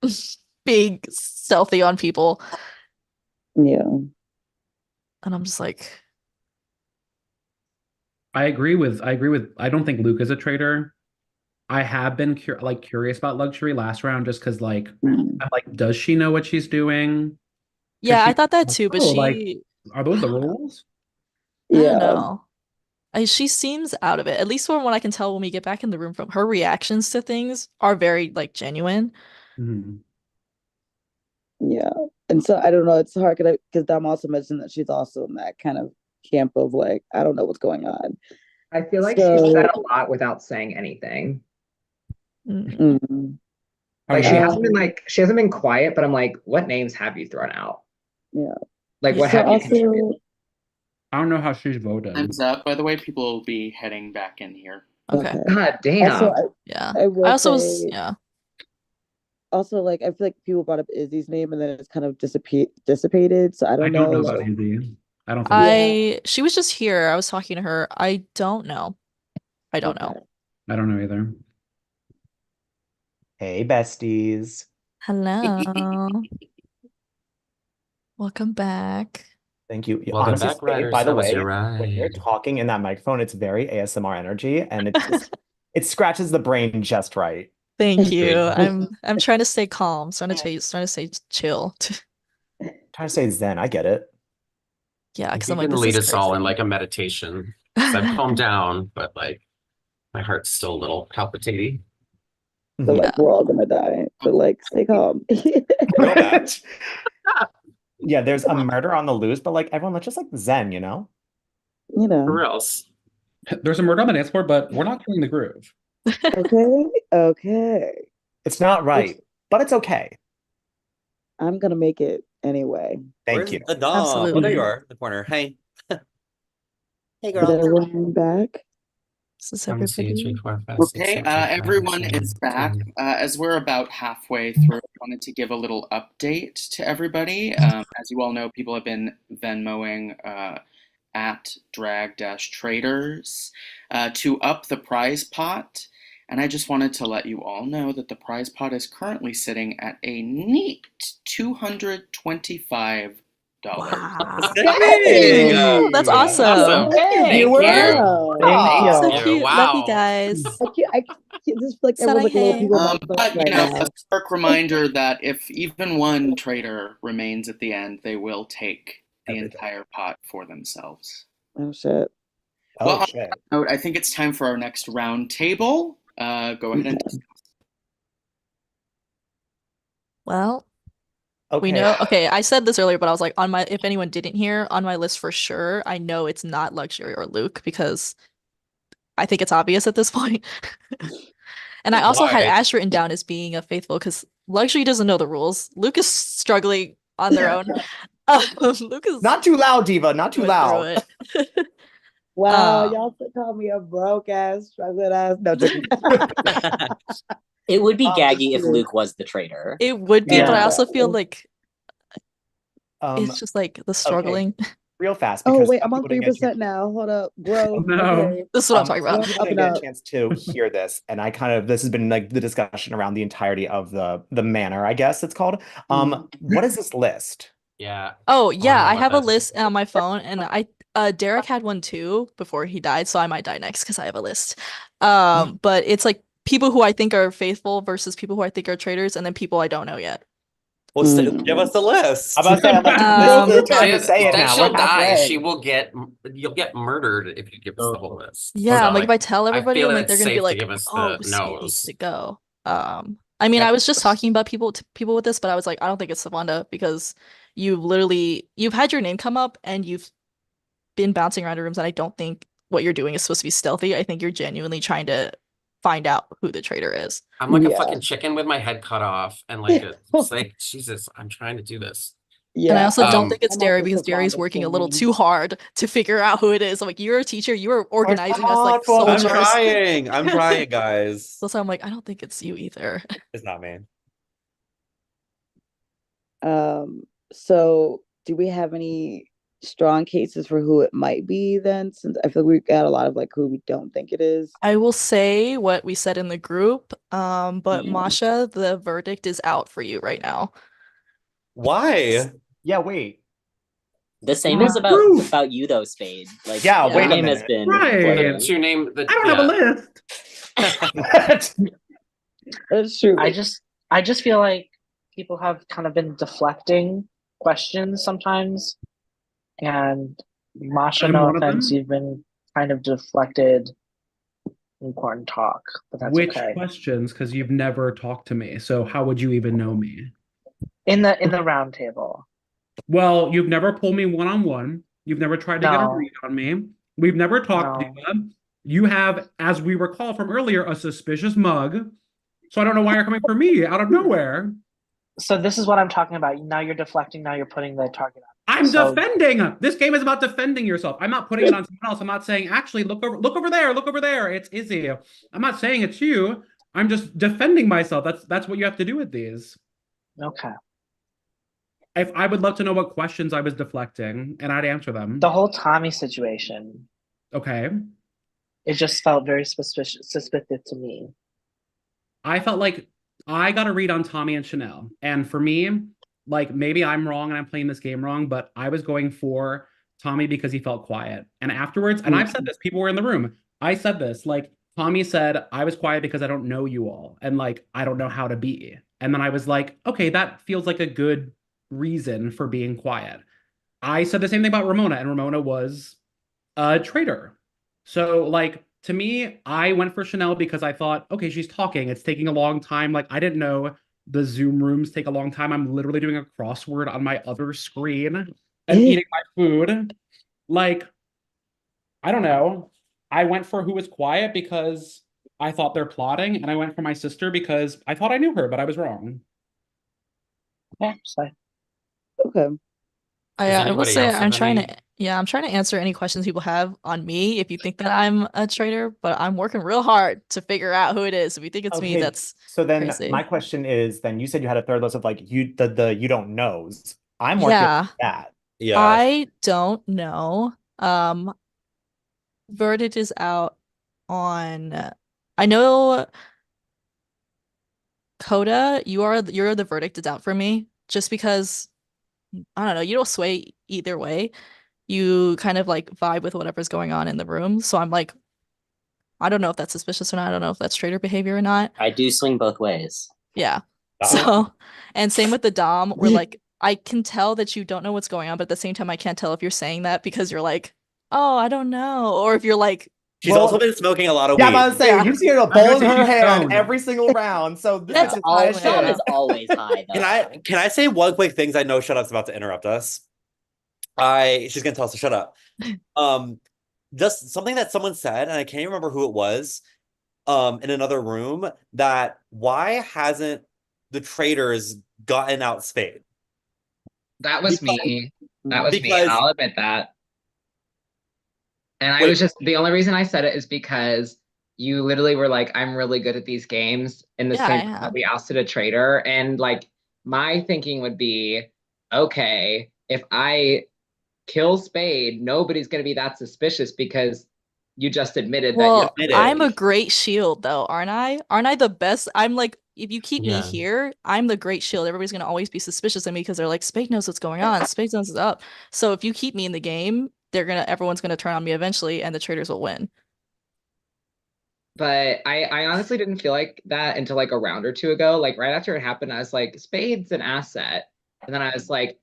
being stealthy on people. Yeah. And I'm just like, I agree with I don't think Luke is a traitor. I have been curious about Luxury last round just because like Mm. I'm like, does she know what she's doing? 'Cause yeah, I she thought that too, but oh, like, she are those the rules? I don't Yeah. know. She seems out of it. At least from what I can tell when we get back in the room from her reactions to things are very like genuine. Mhm. Yeah. And so I don't know, it's hard because Dom also mentioned that she's also in that kind of camp of like, I don't know what's going on. I feel like So she said a lot without saying anything. mm, Like um, she hasn't been quiet, but I'm like, what names have you thrown out? yeah. Like what So have you also contributed? I don't know how she's voted. Time's up. By the way, people will be heading back in here. Okay. God also damn. Yeah. I I will also was say yeah. also like I feel like people brought up Izzy's name and then it's kind of dissipated. So I I don't don't know know about like Izzy. I don't think so. She was just here. I was talking to her. I don't know. I don't know. I don't know either. Hey, besties. Hello. Welcome back. Thank you. Welcome Honestly, back, Spade, by Riders. the How was way, your when you're ride? talking in that microphone, it's very ASMR energy and it just it scratches the brain just right. Thank you. Agreed. I'm trying to stay calm. Trying to stay chill. Trying to say Zen, I get it. Yeah, If because you I'm like, can this lead is us all in crazy. like a meditation, because I've calmed down, but like my heart's still a little palpitating. so Mhm. like we're all gonna die. But like stay calm. Feel that. Yeah, there's a murder on the loose, but like everyone, let's just like Zen, you know? You know. Or else. There's a murder on the dance floor, but we're not killing the groove. Okay. Okay. It's not right, but it's okay. I'm gonna make it anyway. Thank Where's you. the dog? Oh, there you are, in the corner. Hey. Hey, Is girl. everyone back? This is 1, 2, 3, everybody. 4, 5, 6, Okay, 7, 8, 9, everyone 10, is back. 10. As we're about halfway through, I wanted to give a little update to everybody. As you all know, people have been Venmoing at drag-traders to up the prize pot. And I just wanted to let you all know that the prize pot is currently sitting at a neat $225. Wow. Dang! That's Awesome. awesome. Thank you. Wow. Thank So you. cute. Love you Wow. guys. I just feel like everyone's like little people on my phone But, right a now. stark reminder that if even one traitor remains at the end, they will take the entire pot for themselves. Oh shit. Well, Oh on shit. that note, I think it's time for our next round table. Go ahead and discuss. Well, we Okay. know. Okay, I said this earlier, but I was like, if anyone didn't hear, on my list for sure, I know it's not Luxury or Luke because I think it's obvious at this point. And I also had Why? Ash written down as being a faithful because Luxury doesn't know the rules. Luke is struggling on their own. Luke is Not too loud, Diva. Not too going through loud. it. Wow, Um, y'all call me a broke ass, struggling ass. No, joking. It would be gaggy if true. Luke was the traitor. It would be, but I Yeah. also feel like Um, it's just like the struggling. real fast Oh because wait, some I'm on people didn't get a chance. 3% now. Hold up. Growth. No. Okay. This is what I'm talking Some about. people Up didn't and get a up. chance to hear this, and this has been like the discussion around the entirety of the manor, I guess it's called. What is this list? Yeah. Oh I wanna yeah, know I about have a this. list on my phone, and Derek had one too before he died, so I might die next because I have a list. But it's like people who I think are faithful versus people who I think are traitors, and then people I don't know yet. Well, give us the list. I'm about to say, I'm like, this is your turn to say it Then now. she'll We're die. halfway. You'll get murdered if you give us the whole list. Yeah, So, I'm like if I tell I everybody, feel I'm like it's they're gonna be safe to like, give us "Oh, the Skate needs nose. to go." I mean, I was just talking about people with this, but I was like, I don't think it's Savanda because you've had your name come up and you've been bouncing around rooms, and I don't think what you're doing is supposed to be stealthy. I think you're genuinely trying to find out who the traitor is. I'm like a Yeah. fucking chicken with my head cut off, and like it's like Jesus, I'm trying to do this. And I Yeah. also don't think it's I'm Derry also because Derry's Savanda working a little Queen. too hard to figure out who it is. I'm like, you're a teacher, you are organizing us like I'm soldiers. trying. I'm trying, guys. So I'm like, I don't think it's you either. It's not me. So do we have any strong cases for who it might be then? Since I feel like we got a lot of like who we don't think it is. I will say what we said in the group, but Yeah. Masha, the verdict is out for you right now. Why? Yeah, wait. The same is about you though, Spade. Like Yeah, your wait a name has minute. been Right. floating. That's your name. I don't have a list. That's true. I just feel like people have kind of been deflecting questions sometimes, and Masha, I'm no one of offense, them. you've been kind of deflected important talk, but that's Which okay. questions? Because you've never talked to me, so how would you even know me? In the round table. Well, you've never pulled me one-on-one. You've never tried to get a No. read on me. We've never talked, No. Diva. You have, as we recall from earlier, a suspicious mug. So I don't know why you're coming for me out of nowhere. So this is what I'm talking about. Now you're deflecting, now you're putting the target on. I'm So- defending. This game is about defending yourself. I'm not putting it on someone else. I'm not saying, actually, look over there, look over there. It's Izzy. I'm not saying it's you. I'm just defending myself. That's what you have to do with these. Okay. If I would love to know what questions I was deflecting, and I'd answer them. The whole Tommy situation, Okay. it just felt very suspicious to me. I felt like I got a read on Tommy and Chanel. And for me, like maybe I'm wrong and I'm playing this game wrong, but I was going for Tommy because he felt quiet. And afterwards, and I've said this, people were in the room. I said this, like Tommy said, I was quiet because I don't know you all. And like, I don't know how to be. And then I was like, okay, that feels like a good reason for being quiet. I said the same thing about Ramona, and Ramona was a traitor. So like, to me, I went for Chanel because I thought, okay, she's talking. It's taking a long time. Like, I didn't know the Zoom rooms take a long time. I'm literally doing a crossword on my other screen and eating my food. Like, I don't know. I went for who was quiet because I thought they're plotting, and I went for my sister because I thought I knew her, but I was wrong. Yeah, so. Okay. I will say I'm trying to answer any questions people have on me if you think that I'm a traitor, but I'm working real hard to figure out who it is. If you think it's me, that's so then crazy. my question is then you said you had a third list of like the you don't knows. I'm working Yeah. on that. Yeah. I don't know. Verdict is out on I know Coda, you're the verdict is out for me just because I don't know, you don't sway either way. You kind of like vibe with whatever's going on in the room. So I'm like, I don't know if that's suspicious or not. I don't know if that's traitor behavior or not. I do swing both ways. Yeah. Oh. So, and same with the Dom, where like I can tell that you don't know what's going on, but at the same time, I can't tell if you're saying that because you're like, oh, I don't know, or if you're like, She's also been smoking a lot of Yeah, weed. I'm about to say, Yeah. you see a I'm bowl gonna in say her she's hand stoned. every single round. So this That's is high all. Dom shit. is always high though. Can I say one quick thing? 'Cause I know Shut Up's about to interrupt us. She's gonna tell us to shut up. Just something that someone said, and I can't even remember who it was. in another room that why hasn't the traitors gotten out Spade? That was me. That was me. Because I'll admit that. And I Wait. was just the only reason I said it is because you literally were like, I'm really good at these games in the Yeah, same I time that am. we ousted a traitor. And like my thinking would be, okay, if I kill Spade, nobody's gonna be that suspicious because you just admitted that Well, you're I'm a great shield though, aren't I? Aren't I the best? I'm like, if you keep me Yeah. here, I'm the great shield. Everybody's gonna always be suspicious of me because they're like, Spade knows what's going on. Spade knows what's up. So if you keep me in the game, everyone's gonna turn on me eventually, and the traitors will win. But I honestly didn't feel like that until like a round or two ago. Like right after it happened, I was like, Spade's an asset. And then I was like,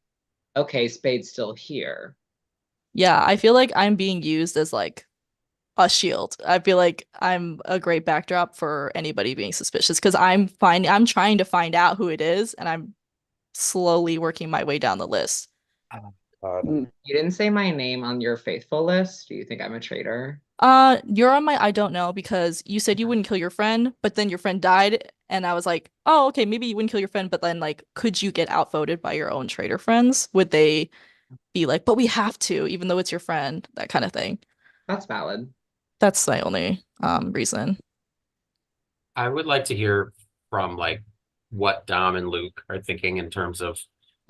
okay, Spade's still here. Yeah, I feel like I'm being used as like a shield. I feel like I'm a great backdrop for anybody being suspicious because I'm trying to find out who it is, and I'm slowly working my way down the list. You didn't say my name on your faithful list. Do you think I'm a traitor? You're on my I don't know because you said you wouldn't kill your friend, but then your friend died, and I was like, oh, okay, maybe you wouldn't kill your friend, but then like, could you get outvoted by your own traitor friends? Would they be like, but we have to, even though it's your friend, that kind of thing? That's valid. That's my only reason. I would like to hear from like what Dom and Luke are thinking in terms of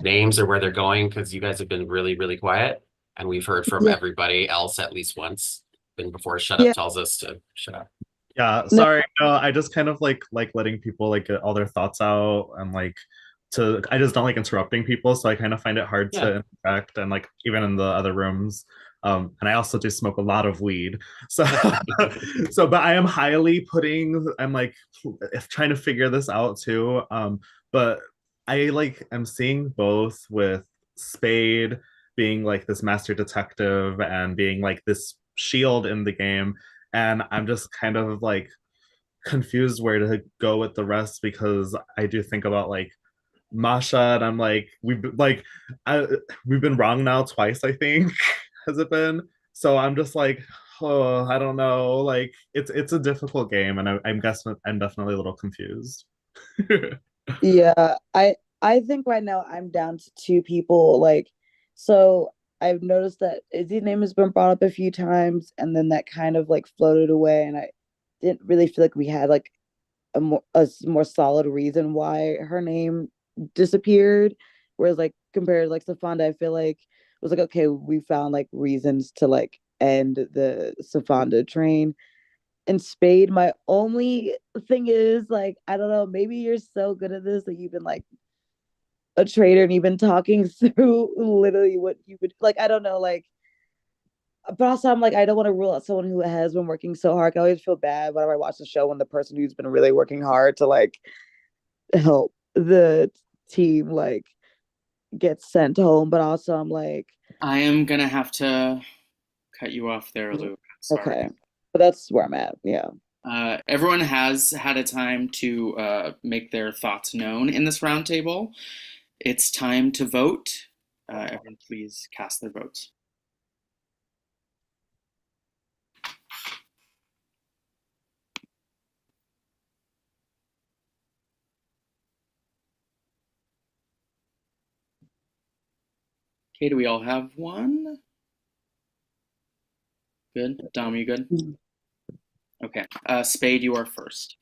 names or where they're going, because you guys have been really, really quiet, and we've heard from Yeah. everybody else at least once. Been before Shut Up Yeah. tells us to shut up. Yeah, No. sorry. No, I just kind of like letting people like get all their thoughts out and like I just don't like interrupting people, so I kind of find it hard to interact and like even in the other rooms. And I also do smoke a lot of weed. So but I am I'm like trying to figure this out too. But I like am seeing both with Spade being like this master detective and being like this shield in the game, and I'm just kind of like confused where to go with the rest because I do think about like Masha, and I'm like we've been wrong now twice, I think. Has it been? So I'm just like, oh, I don't know. Like it's a difficult game, and I'm guessing I'm definitely a little confused. Yeah, I think right now I'm down to two people. Like, so I've noticed that Izzy's name has been brought up a few times, and then that kind of like floated away, and I didn't really feel like we had like a more solid reason why her name disappeared. Whereas like compared to like Safanda, I feel like it was like okay, we found like reasons to like end the Safanda train. And Spade, my only thing is like, I don't know, maybe you're so good at this that you've been like a trader and you've been talking through literally what you would like, I don't know, like, but also I'm like, I don't want to rule out someone who has been working so hard. I always feel bad whenever I watch the show when the person who's been really working hard to like help the team like get sent home. But also I'm like, I am gonna have to cut you off there, Luke. Sorry. okay. But that's where I'm at. Yeah. Everyone has had a time to make their thoughts known in this roundtable. It's time to vote. Everyone, please cast their votes. Okay, do we all have one? Good. Dom, you good? Okay. Spade, you are first.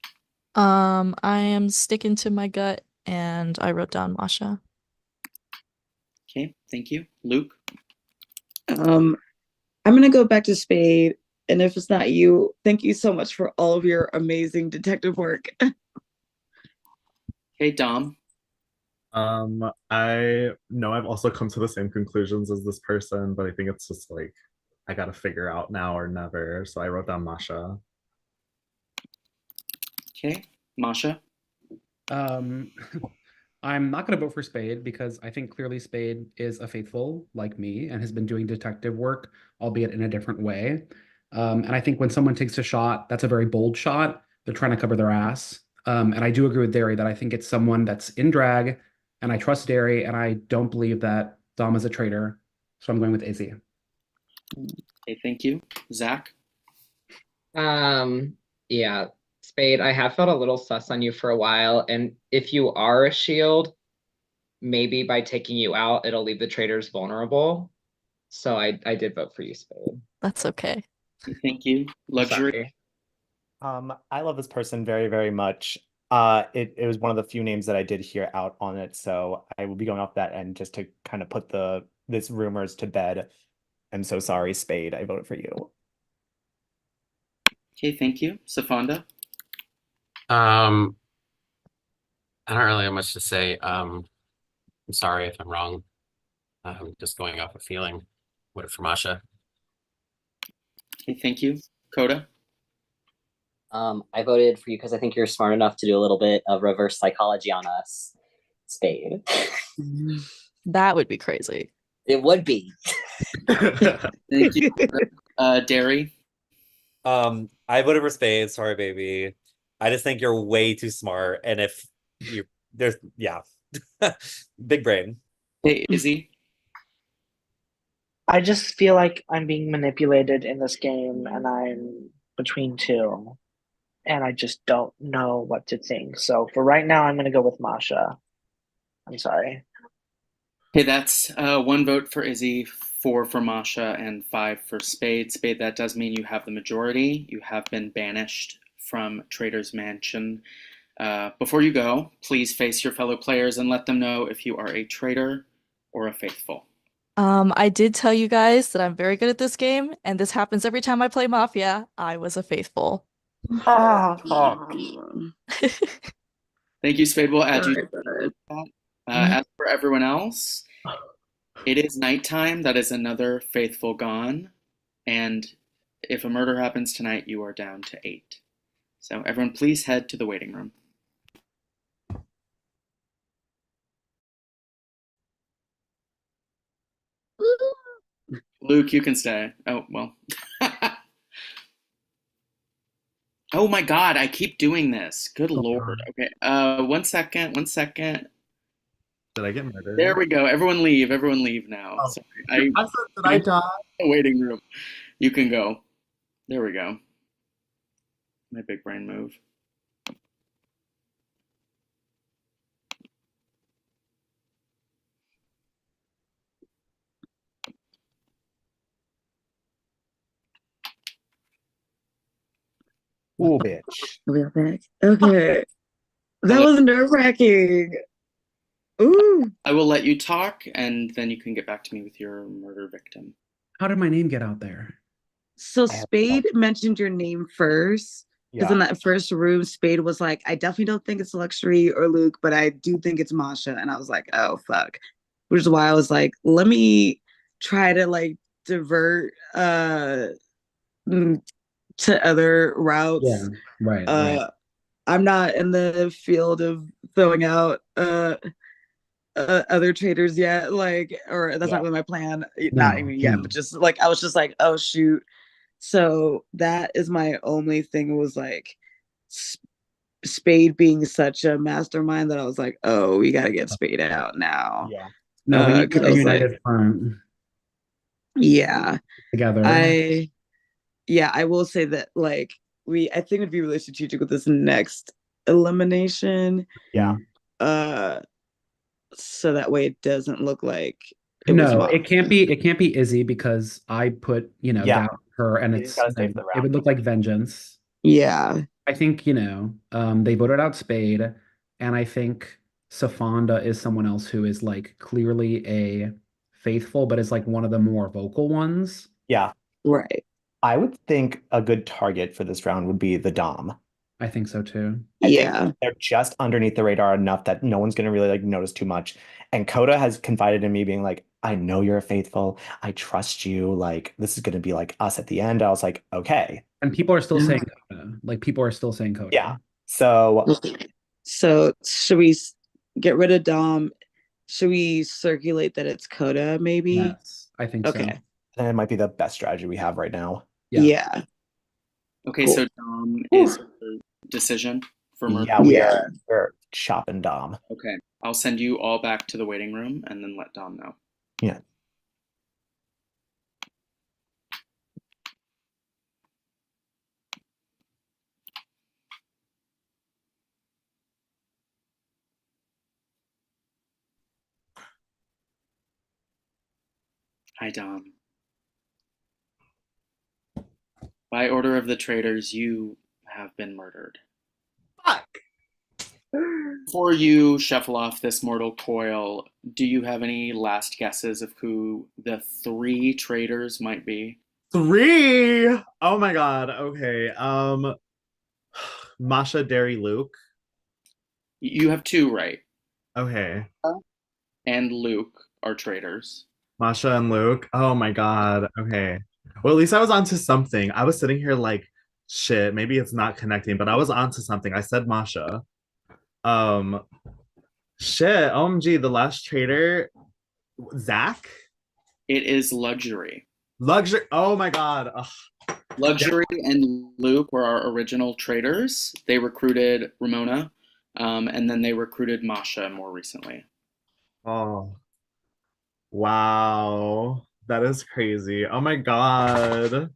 I am sticking to my gut, and I wrote down Masha. Okay, thank you. Luke? I'm gonna go back to Spade, and if it's not you, thank you so much for all of your amazing detective work. Okay, Dom. I know I've also come to the same conclusions as this person, but I think it's just like I gotta figure out now or never. So I wrote down Masha. Okay, Masha. I'm not going to vote for Spade because I think clearly Spade is a faithful like me and has been doing detective work, albeit in a different way. And I think when someone takes a shot, that's a very bold shot. They're trying to cover their ass. And I do agree with Derry that I think it's someone that's in drag, and I trust Derry, and I don't believe that Dom is a traitor. So I'm going with Izzy. Okay, thank you. Zach? Yeah, Spade, I have felt a little sus on you for a while, and if you are a shield, maybe by taking you out, it'll leave the traitors vulnerable. So I did vote for you, Spade. That's okay. Thank you. Luxury. Sorry. I love this person very, very much. It was one of the few names that I did hear out on it, so I will be going off that end just to kind of put this rumors to bed. I'm so sorry, Spade. I voted for you. Okay, thank you. Safanda. I don't really have much to say. I'm sorry if I'm wrong. I'm just going off a feeling. Voted for Masha. Okay, thank you. Coda. I voted for you because I think you're smart enough to do a little bit of reverse psychology on us. Spade. That would be crazy. It would be. Thank you. Derry. I voted for Spade. Sorry, baby. I just think you're way too smart, and if you there's big brain. Hey, Izzy. I just feel like I'm being manipulated in this game and I'm between two. And I just don't know what to think. So for right now, I'm going to go with Masha. I'm sorry. Okay, that's 1 vote for Izzy, 4 for Masha, and 5 for Spade. Spade, that does mean you have the majority. You have been banished from Traitor's Mansion. Before you go, please face your fellow players and let them know if you are a traitor or a faithful. I did tell you guys that I'm very good at this game, and this happens every time I play Mafia. I was a faithful. Thank you, Spade. We'll add you to that. As for everyone else, it is nighttime. That is another faithful gone. And if a murder happens tonight, you are down to 8. So everyone, please head to the waiting room. Luke, you can stay. Oh, well. Oh my God, I keep doing this. Good Lord. Okay. 1 second. 1 second. Did I get murdered? There we go. Everyone leave. Everyone leave now. Oh. Sorry. Did I die? Waiting room. You can go. There we go. My big brain move. Ooh, bitch. We're back. Okay. That was nerve-wracking. Ooh. I will let you talk, and then you can get back to me with your murder victim. How did my name get out there? So Spade mentioned your name first. Because in that first room, Spade was like, I definitely don't think it's Luxury or Luke, but I do think it's Masha. And I was like, oh, fuck. Which is why I was like, let me try to like divert to other routes. Yeah, right. I'm not in the field of throwing out other traders yet, like, or that's not really my plan. Not even yet, but just like I was just like, oh shoot. So that is my only thing was like Spade being such a mastermind that I was like, oh, we gotta get Spade out now. Yeah. No, we need a united front. Yeah. Together. I will say that like I think it'd be really strategic with this next elimination. Yeah. So that way it doesn't look like it can't be Izzy because I put, down her and it would look like vengeance. Yeah. I think, they voted out Spade, and I think Safanda is someone else who is like clearly a faithful, but is like one of the more vocal ones. Yeah. Right. I would think a good target for this round would be the Dom. I think so too. I think they're just underneath the radar enough that no one's going to really like notice too much. And Coda has confided in me being like, I know you're faithful. I trust you. Like, this is going to be like us at the end. I was like, okay. And people are still saying Coda. Like, people are still saying Coda. Yeah. So should we get rid of Dom? Should we circulate that it's Coda maybe? Yes, I think so. Okay. Then it might be the best strategy we have right now. Yeah. Okay, Cool. so Dom is the decision for murder? Yeah, we're chopping Dom. Okay, I'll send you all back to the waiting room and then let Dom know. Yeah. Hi, Dom. By order of the traitors, you have been murdered. Fuck. Before you shuffle off this mortal coil, do you have any last guesses of who the 3 traitors might be? 3. Oh my god. Okay. Masha, Derry, Luke. You have 2 right. Okay. And Luke are traitors. Masha and Luke. Oh my god. Okay. Well, at least I was onto something. I was sitting here like, shit, maybe it's not connecting, but I was onto something. I said Masha. Um, shit. OMG, the last traitor, Zach? It is Luxury. Luxury. Oh my god. Ugh. Luxury and Luke were our original traitors. They recruited Ramona, and then they recruited Masha more recently. Oh. Wow. That is crazy. Oh my god.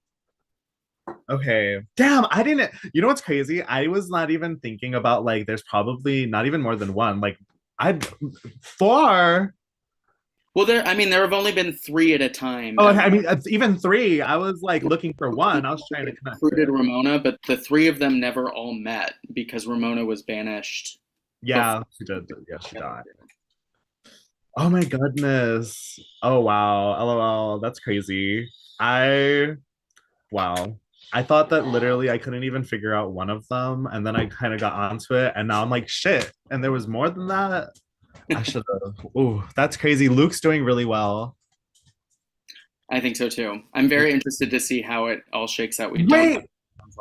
Okay. Damn, I didn't. You know what's crazy? I was not even thinking about like there's probably not even more than one. Like I 4. Well, there have only been 3 at a time. Oh, I mean, it's even 3. I was like looking for one. I was trying to connect Recruited it. Ramona, but the 3 of them never all met because Ramona was banished. Yeah, she did. Yeah, she died. Oh my goodness. Oh wow. LOL. That's crazy. Wow. I thought that literally I couldn't even figure out one of them, and then I kind of got onto it, and now I'm like, shit. And there was more than that. I should have. Ooh, that's crazy. Luke's doing really well. I think so too. I'm very interested to see how it all shakes out. Wait,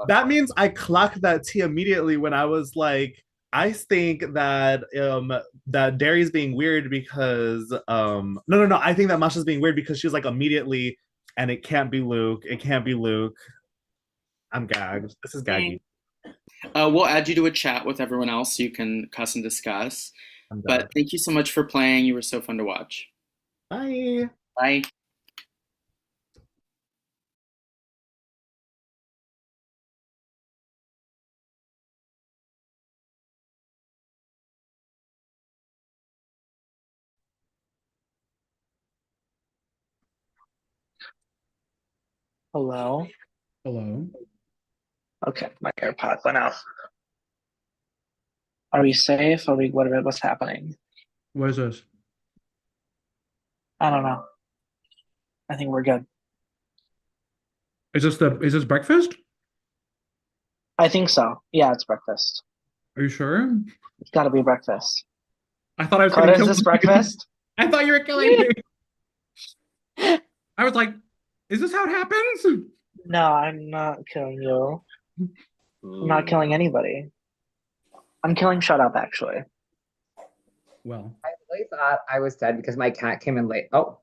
that means I clocked that T immediately when I was like, I think that that Derry's being weird because no, I think that Masha's being weird because she was like immediately, and it can't be Luke. It can't be Luke. I'm gagged. This is gagging. We'll add you to a chat with everyone else so you can cuss and discuss. But thank you so much for playing. You were so fun to watch. Bye. Bye. Hello. Hello. Okay, my AirPod went out. Are we safe? What's happening? What is this? I don't know. I think we're good. Is this breakfast? I think so. Yeah, it's breakfast. Are you sure? It's got to be breakfast. I thought I was Coda, gonna is kill this you. breakfast? I thought you were killing me. I was like, is this how it happens? No, I'm not killing you. I'm not killing anybody. I'm killing Shut Up, actually. Well, I really thought I was dead because my cat came in late. Oh,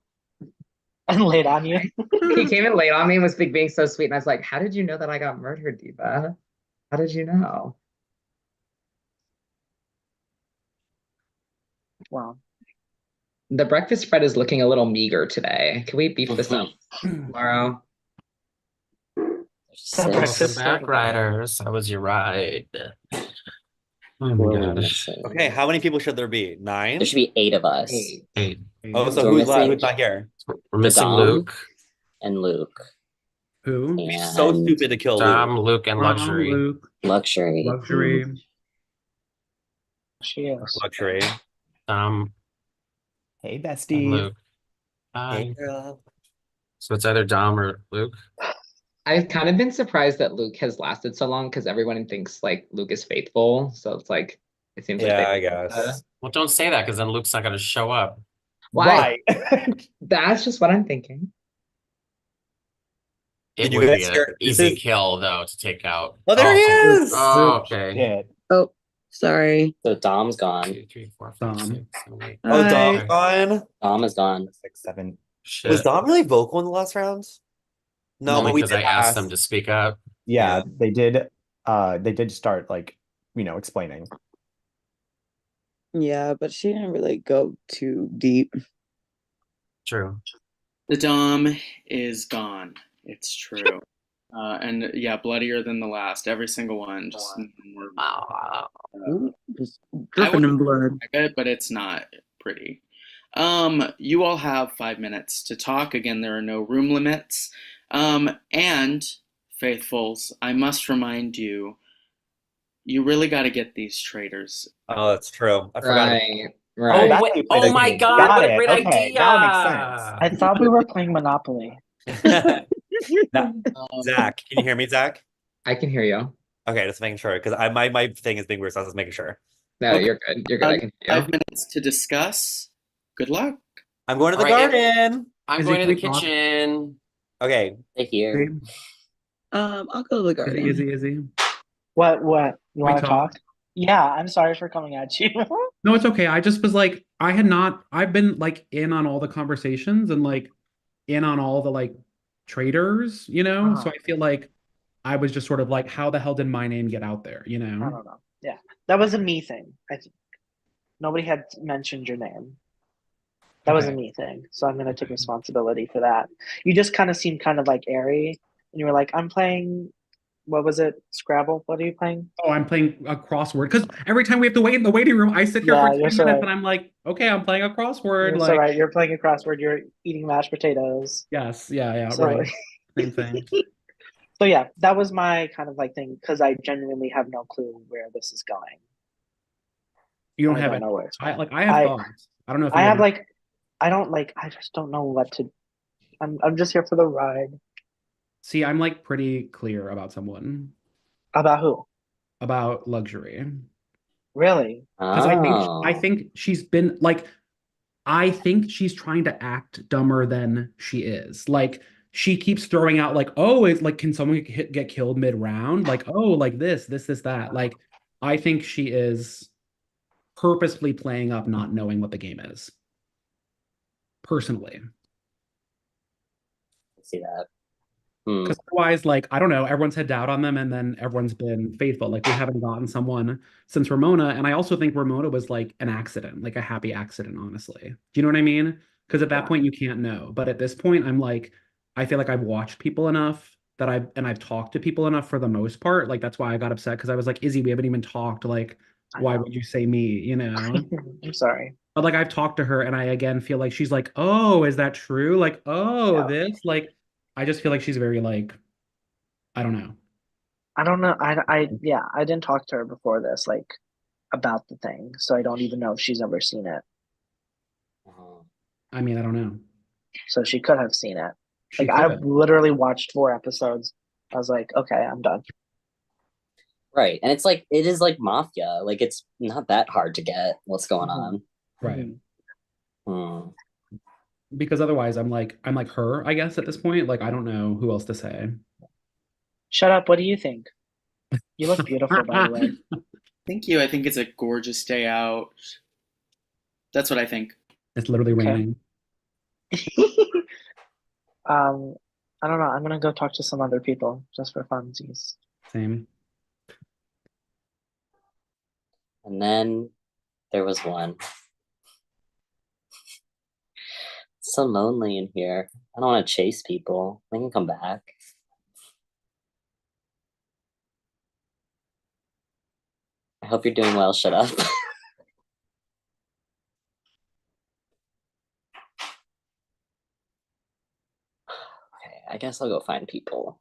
and laid on you. He came in late on me and was being so sweet, and I was like, "How did you know that I got murdered, Diva? How did you know?" Wow. The breakfast spread is looking a little meager today. Can we beef this up tomorrow? Welcome back, riders. How was your ride? Oh my gosh. Okay, how many people should there be? 9? There should be 8 of us. 8. Oh, so So who's we're who's not here? We're missing Dom Luke. and Luke. Who? Be so And stupid to kill Dom, Luke. Luke, and Luxury. Luke. Luxury. Luxury. She is. Luxury. Dom Hey, and bestie. Luke. Hey, Hi. girl. So it's either Dom or Luke. I've kind of been surprised that Luke has lasted so long because everyone thinks like Luke is faithful. So it's like it seems like Yeah, they I guess. Well, don't say that because then Luke's not going to show up. Why? That's just what I'm thinking. It Did you would guys be an hear- this easy is- kill, though, to take out. Oh, there he is! Oh, okay. Oh, sorry. So Dom's gone. 2, 3, 4, 5, Dom. 6, 7, 8. Oh, Hi. Dom's gone? Dom is gone. 6, 7. Shit. Was Dom really vocal in the last round? No, Only but we because did I asked ask. them to speak up. Yeah, they did start like, explaining. Yeah, but she didn't really go too deep. True. The Dom is gone. It's true. And yeah, bloodier than the last. Every single one. Just more. Ooh, just I dripping wouldn't in blood. like it, but it's not pretty. You all have 5 minutes to talk. Again, there are no room limits. And faithfuls, I must remind you, you really got to get these traitors. Oh, that's true. I forgot about Right. Oh, wait. Oh my God, Got what a it. great Okay, idea. now it makes sense. I thought we were playing Monopoly. Zach, can you hear me, Zach? I can hear you. Okay, just making sure because my thing is being weird, so I was just making sure. No, you're good. You're good. I can hear you. 5 minutes to discuss. Good luck. I'm going to the All right, garden. I'm Is going it to the quick talk? kitchen. Okay. Here. I'll go to the garden. Izzy. What? You We want to talk. talk? Yeah, I'm sorry for coming at you. No, it's okay. I just was like, I've been like in on all the conversations and like in on all the like traders, you know? So I feel like I was just sort of like, how the hell did my name get out there, you I know? don't know. Yeah, that was a me thing. I think nobody had mentioned your name. That was a Okay. me thing, so I'm gonna take responsibility for that. You just kind of seemed kind of like airy, and you were like, "I'm playing." What was it? Scrabble? What are you playing? Oh, I'm playing a crossword because every time we have to wait in the waiting room, I sit here for Yeah, 10 you're so minutes right. and I'm like, okay, I'm playing a crossword. You're so Like, right. You're playing a crossword. You're eating mashed potatoes. yes, yeah, So, right. Same thing. so yeah, that was my kind of like thing because I genuinely have no clue where this is going. You don't I have don't it. know where it's going. I have thoughts. I don't know if I you have have. like, I don't like. I just don't know what to. I'm just here for the ride. See, I'm like pretty clear about someone, About who? about luxury. Really? Because I Oh. think she's been like, I think she's trying to act dumber than she is. Like she keeps throwing out like, oh, it's like, can someone get killed mid-round? Like, oh, like this, that. Like, I think she is purposefully playing up not knowing what the game is. Personally. See that. Because otherwise, like, I don't know, everyone's had doubt on them and then everyone's been faithful. Like, we haven't gotten someone since Ramona. And I also think Ramona was like an accident, like a happy accident, honestly. Do you know what I mean? Because at that point, you can't know. But at this point, I'm like, I feel like I've watched people enough that I've talked to people enough for the most part. Like, that's why I got upset because I was like, Izzy, we haven't even talked. Like, I why know. would you say me, you know? I'm sorry. But like, I've talked to her and I again feel like she's like, oh, is that true? Like, oh, Yeah. this, like, I just feel like she's very like, I don't know. I don't know. Yeah, I didn't talk to her before this, like, about the thing, so I don't even know if she's ever seen it. I mean, I don't know. So she could have seen it. She Like, I could. literally watched 4 episodes. I was like, okay, I'm done. Right. And it's like it is like mafia. Like it's not that hard to get what's going on. Right. Hmm. Because otherwise I'm like her, I guess, at this point. Like I don't know who else to say. Shut up. What do you think? You look beautiful, by the way. Thank you. I think it's a gorgeous day out. That's what I think. It's literally raining. I don't know. I'm gonna go talk to some other people just for funsies. Same. And then there was one. It's so lonely in here. I don't want to chase people. They can come back. I hope you're doing well. Shut up. Okay, I guess I'll go find people.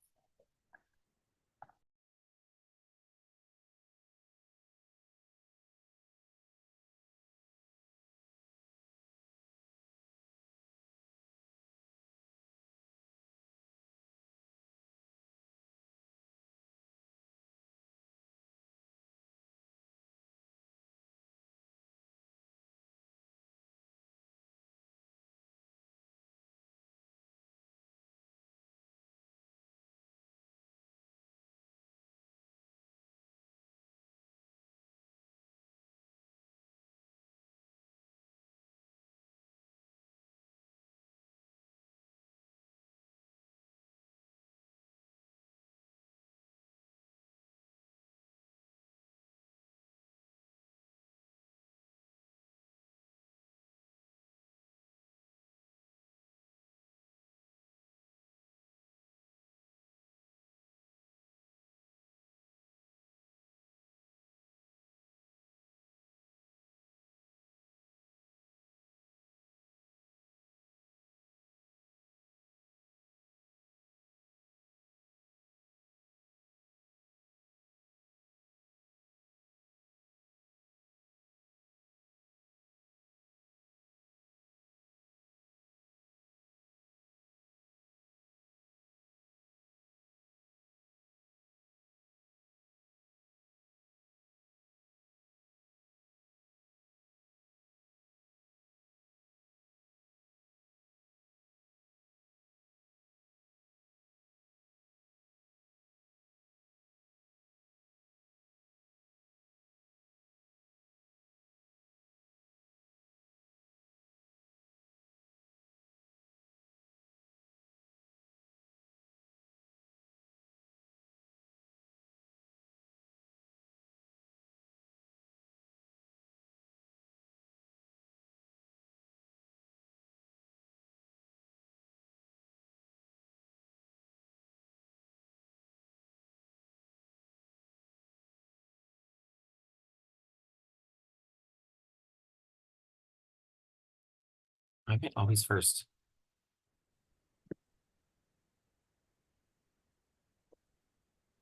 I'm always first.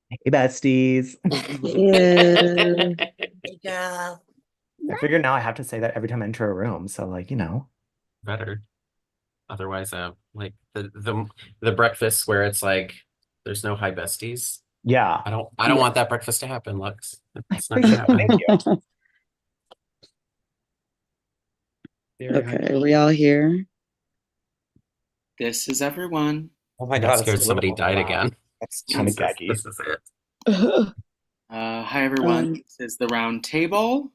Hey, besties. Yeah. I figure now I have to say that every time I enter a room. So, like, Better. Otherwise, like the breakfast where it's like there's no hi besties. yeah. I don't Yeah. want that breakfast to happen, Lux. It's not gonna happen. Thank you. Okay, are we all here? This is everyone. Oh my I got god, scared it's somebody so died loud. again. That's kind of Jesus, gaggy. this is it. Hi everyone. This is the round table.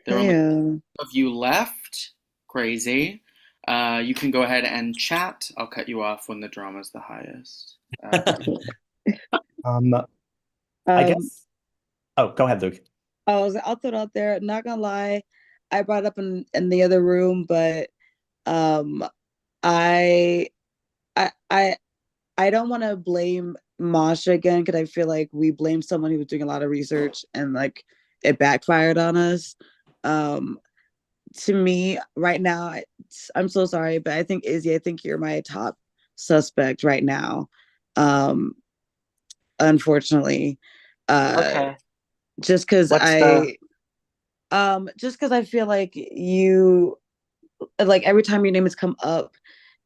There are only Hey, of you left. Crazy. You can go ahead and chat. I'll cut you off when the drama's the highest. I guess. Oh, go ahead, Luke. I'll throw it out there. Not gonna lie, I brought it up in the other room, but I I I I don't want to blame Masha again because I feel like we blamed someone who was doing a lot of research and like it backfired on us. Um, to me, right now, I'm so sorry, but I think Izzy, I think you're my top suspect right now. Um, unfortunately, Okay. just because What's the just because I feel like you, like every time your name has come up,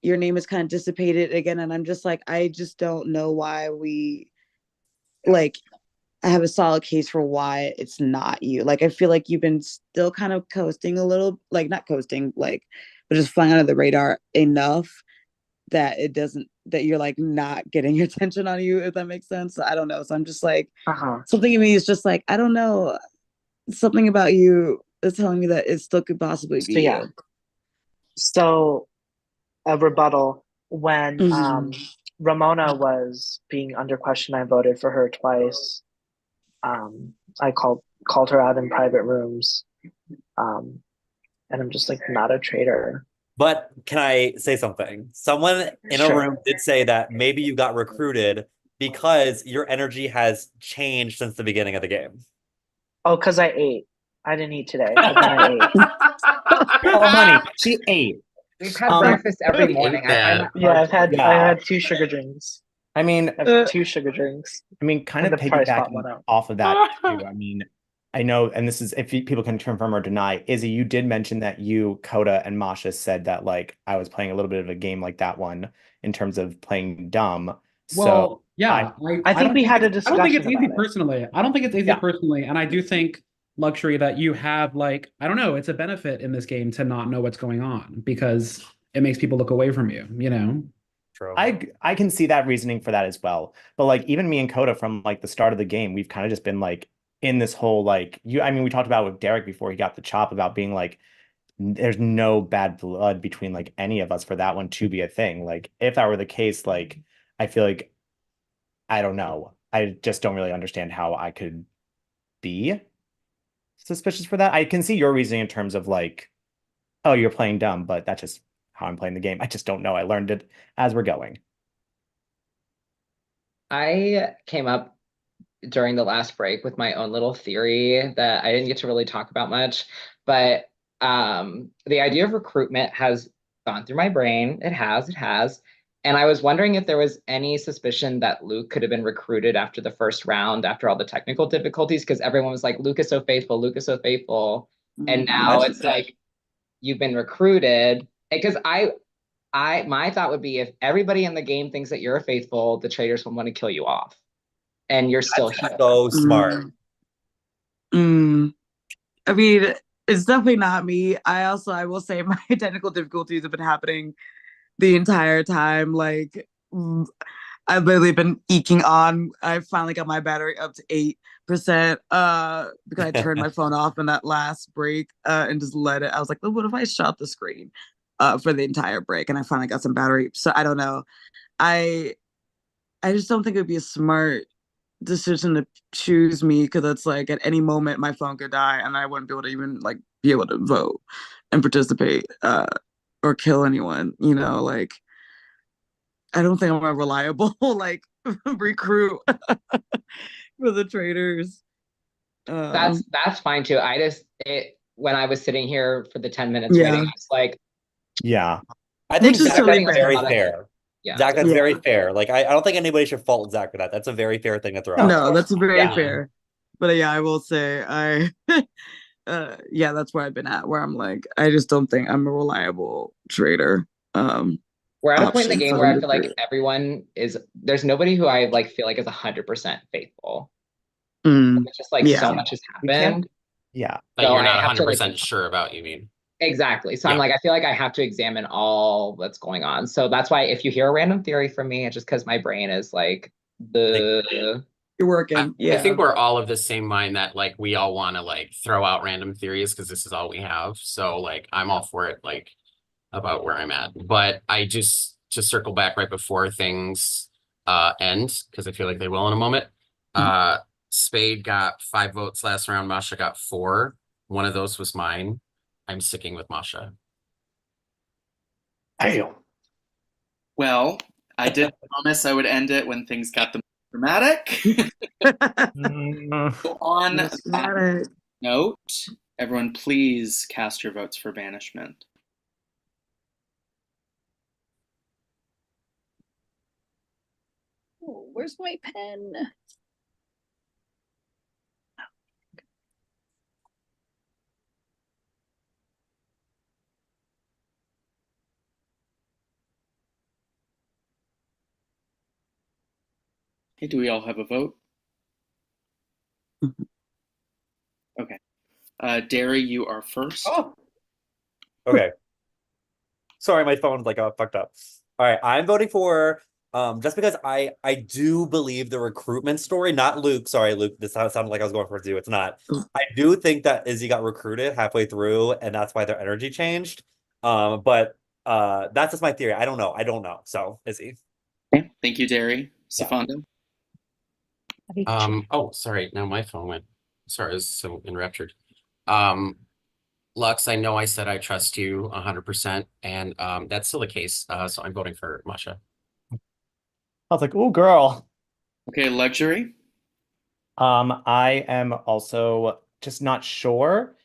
your name is kind of dissipated again, and I'm just like, I just don't know why we like. I have a solid case for why it's not you. Like, I feel like you've been still kind of coasting a little, like not coasting, like, but just flying under the radar enough that it doesn't, that you're like not getting your attention on you, if that makes sense. So I don't know. So I'm just like, something in me is just like, I don't know. Something about you is telling me that it still could possibly be yeah. you. So a rebuttal when Mhm. Ramona was being under question, I voted for her twice. I called her out in private rooms. And I'm just like not a traitor. But can I say something? Someone in a Sure. room did say that maybe you got recruited because your energy has changed since the beginning of the game. Oh, because I ate. I didn't eat today, but then I ate. Oh, honey, she ate. We've had breakfast every morning. I find that Yeah, hard I had 2 sugar drinks. I mean, I have 2 sugar drinks. kind And of the price pot piggybacking went up. off of that too. I mean, I know, and this is if people can confirm or deny, Izzy, you did mention that you, Coda, and Masha said that like I was playing a little bit of a game like that one in terms of playing dumb. So Well, yeah, I think we had a I don't think it's discussion easy about it. personally. I don't think it's easy Yeah. personally, and I do think luxury that you have like I don't know, it's a benefit in this game to not know what's going on because it makes people look away from you, you know? True. I can see that reasoning for that as well. But like even me and Coda from like the start of the game, we've kind of just been like in this whole like I mean, we talked about with Derek before he got the chop about being like there's no bad blood between like any of us for that one to be a thing. Like if that were the case, like I feel like I don't know. I just don't really understand how I could be suspicious for that. I can see your reasoning in terms of like, oh, you're playing dumb, but that's just how I'm playing the game. I just don't know. I learned it as we're going. I came up during the last break with my own little theory that I didn't get to really talk about much, but the idea of recruitment has gone through my brain. It has. And I was wondering if there was any suspicion that Luke could have been recruited after the first round, after all the technical difficulties, because everyone was like, Luke is so faithful, Luke is so faithful. And now it's like you've been recruited. Because my thought would be if everybody in the game thinks that you're faithful, the traitors will want to kill you off. And you're still here. So smart. I mean, it's definitely not me. I will say my technical difficulties have been happening the entire time. Like I've literally been eking on. I finally got my battery up to 8%. Because I turned my phone off in that last break and just let it. I was like, what if I shut the screen for the entire break? And I finally got some battery. So I don't know. I just don't think it would be a smart decision to choose me because it's like at any moment my phone could die and I wouldn't be able to even like be able to vote and participate or kill anyone, you know, like I don't think I'm a reliable like recruit for the traitors. That's fine too. When I was sitting here for the 10 minutes Yeah. waiting, I was like, yeah. I think Which is Zach, totally that's fair. very fair. Yeah. Zach, that's Yeah. very fair. Like I don't think anybody should fault Zach for that. That's a very fair thing to throw out. No, that's very Yeah. fair. But yeah, I will say yeah, that's where I've been at, where I'm like, I just don't think I'm a reliable trader. We're at a point in the option game for where them I to feel like create. everyone is, there's nobody who I like feel like is 100% faithful. Mm, It's just like yeah. so much has happened. Yeah. That So you're I not have to 100% sure about, you mean? exactly. So I'm Yeah. like, I feel like I have to examine all that's going on. So that's why if you hear a random theory from me, it's just because my brain is like the You're working. I Yeah. think we're all of the same mind that like we all want to like throw out random theories because this is all we have. So like I'm all for it, like about where I'm at. But I just to circle back right before things end, because I feel like they will in a moment. Spade got 5 votes last round, Masha got 4. One of those was mine. I'm sticking with Masha. Damn. Well, I did promise I would end it when things got the dramatic. So on That's that dramatic. note, everyone please cast your votes for banishment. Oh, where's my pen? Okay, do we all have a vote? Okay. Derry, you are first. Oh. Okay. Sorry, my phone's like fucked up. All right, I'm voting for just because I do believe the recruitment story, not Luke. Sorry, Luke. This sounded like I was going for you. It's not. I do think that Izzy got recruited halfway through, and that's why their energy changed. But that's just my theory. I don't know. So Izzy. Okay. Thank you, Derry. Safando? Oh, sorry. Now my phone went. Sorry, I was so enraptured. Lux, I know I said I trust you 100%, and that's still the case. So I'm voting for Masha. I was like, "Oh, girl." Okay, Luxury. I am also just not sure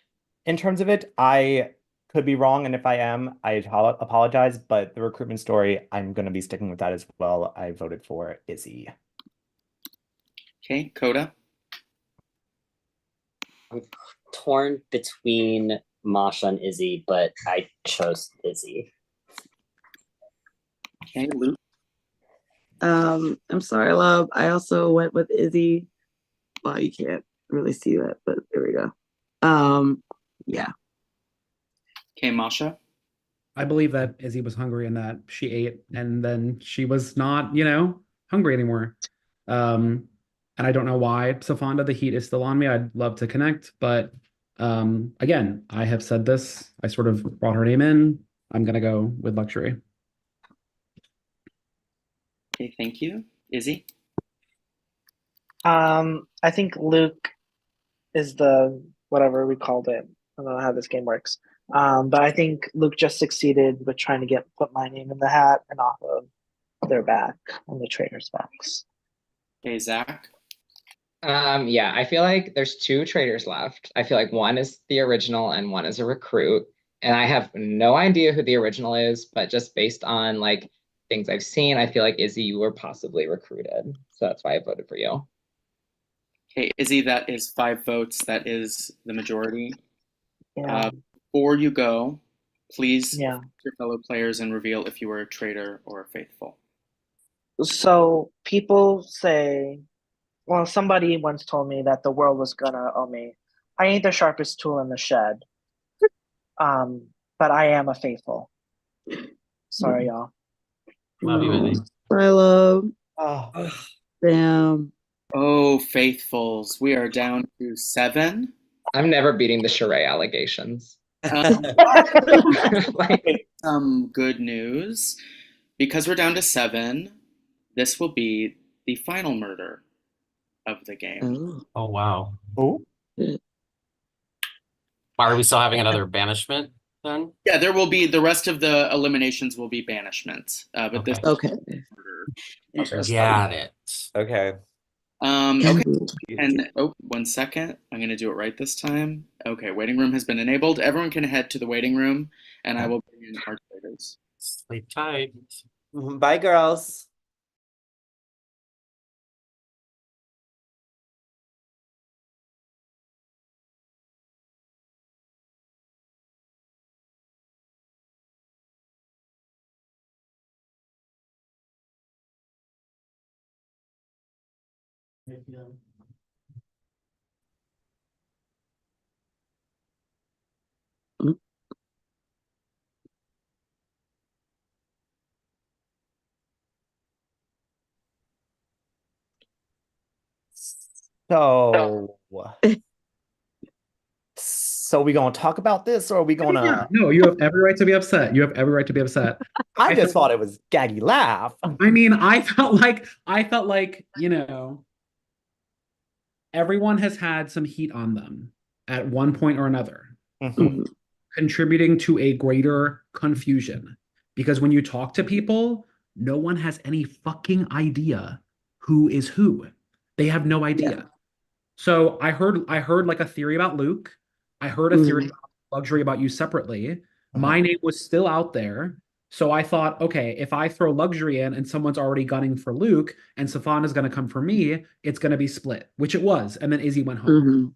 in terms of it. I could be wrong, and if I am, I apologize. But the recruitment story, I'm going to be sticking with that as well. I voted for Izzy. Okay, Coda. I'm torn between Masha and Izzy, but I chose Izzy. Okay, Luke. I'm sorry, love. I also went with Izzy. Well, you can't really see that, but there we go. Yeah. Okay, Masha. I believe that Izzy was hungry and that she ate and then she was not, hungry anymore. And I don't know why, Safanda, the heat is still on me. I'd love to connect, but again, I have said this. I sort of brought her name in. I'm gonna go with Luxury. Okay, thank you. Izzy? I think Luke is the whatever we called it. I don't know how this game works. But I think Luke just succeeded with trying to put my name in the hat and off of their back on the traitors box. Okay, Zach? Yeah, I feel like there's 2 traitors left. I feel like one is the original and one is a recruit. And I have no idea who the original is, but just based on like things I've seen, I feel like Izzy, you were possibly recruited. So that's why I voted for you. Okay, Izzy, that is 5 votes. That is the majority. Yeah. Before you go, please Yeah. your fellow players and reveal if you were a traitor or a faithful. So people say, well, somebody once told me that the world was gonna owe me. I ain't the sharpest tool in the shed. But I am a faithful. Sorry, y'all. Love you, Izzy. I love. Oh. Damn. Oh, faithfuls. We are down to 7. I'm never beating the Sheree allegations. Some good news. Because we're down to 7, this will be the final murder of the game. Oh, wow. Oh. Why are we still having another banishment then? Yeah, there will be the rest of the eliminations will be banishments. But this Okay. Got it. Okay. Okay. And 1 second. I'm gonna do it right this time. Okay, waiting room has been enabled. Everyone can head to the waiting room and I will bring in our traitors. Sleep tight. Bye, girls. So, so we gonna talk about this, or are we Yeah, gonna? no, you have every right to be upset. You have every right to be upset. I just thought it was gaggy laugh. I mean, I felt like, everyone has had some heat on them at one point or another, contributing to a greater confusion. Because when you talk to people, no one has any fucking idea who is who. They have no idea. So I heard like a theory about Luke. I heard a theory about luxury about you separately. My name was still out there. So I thought, okay, if I throw luxury in and someone's already gunning for Luke and Safan is going to come for me, it's going to be split, which it was. And then Izzy went home.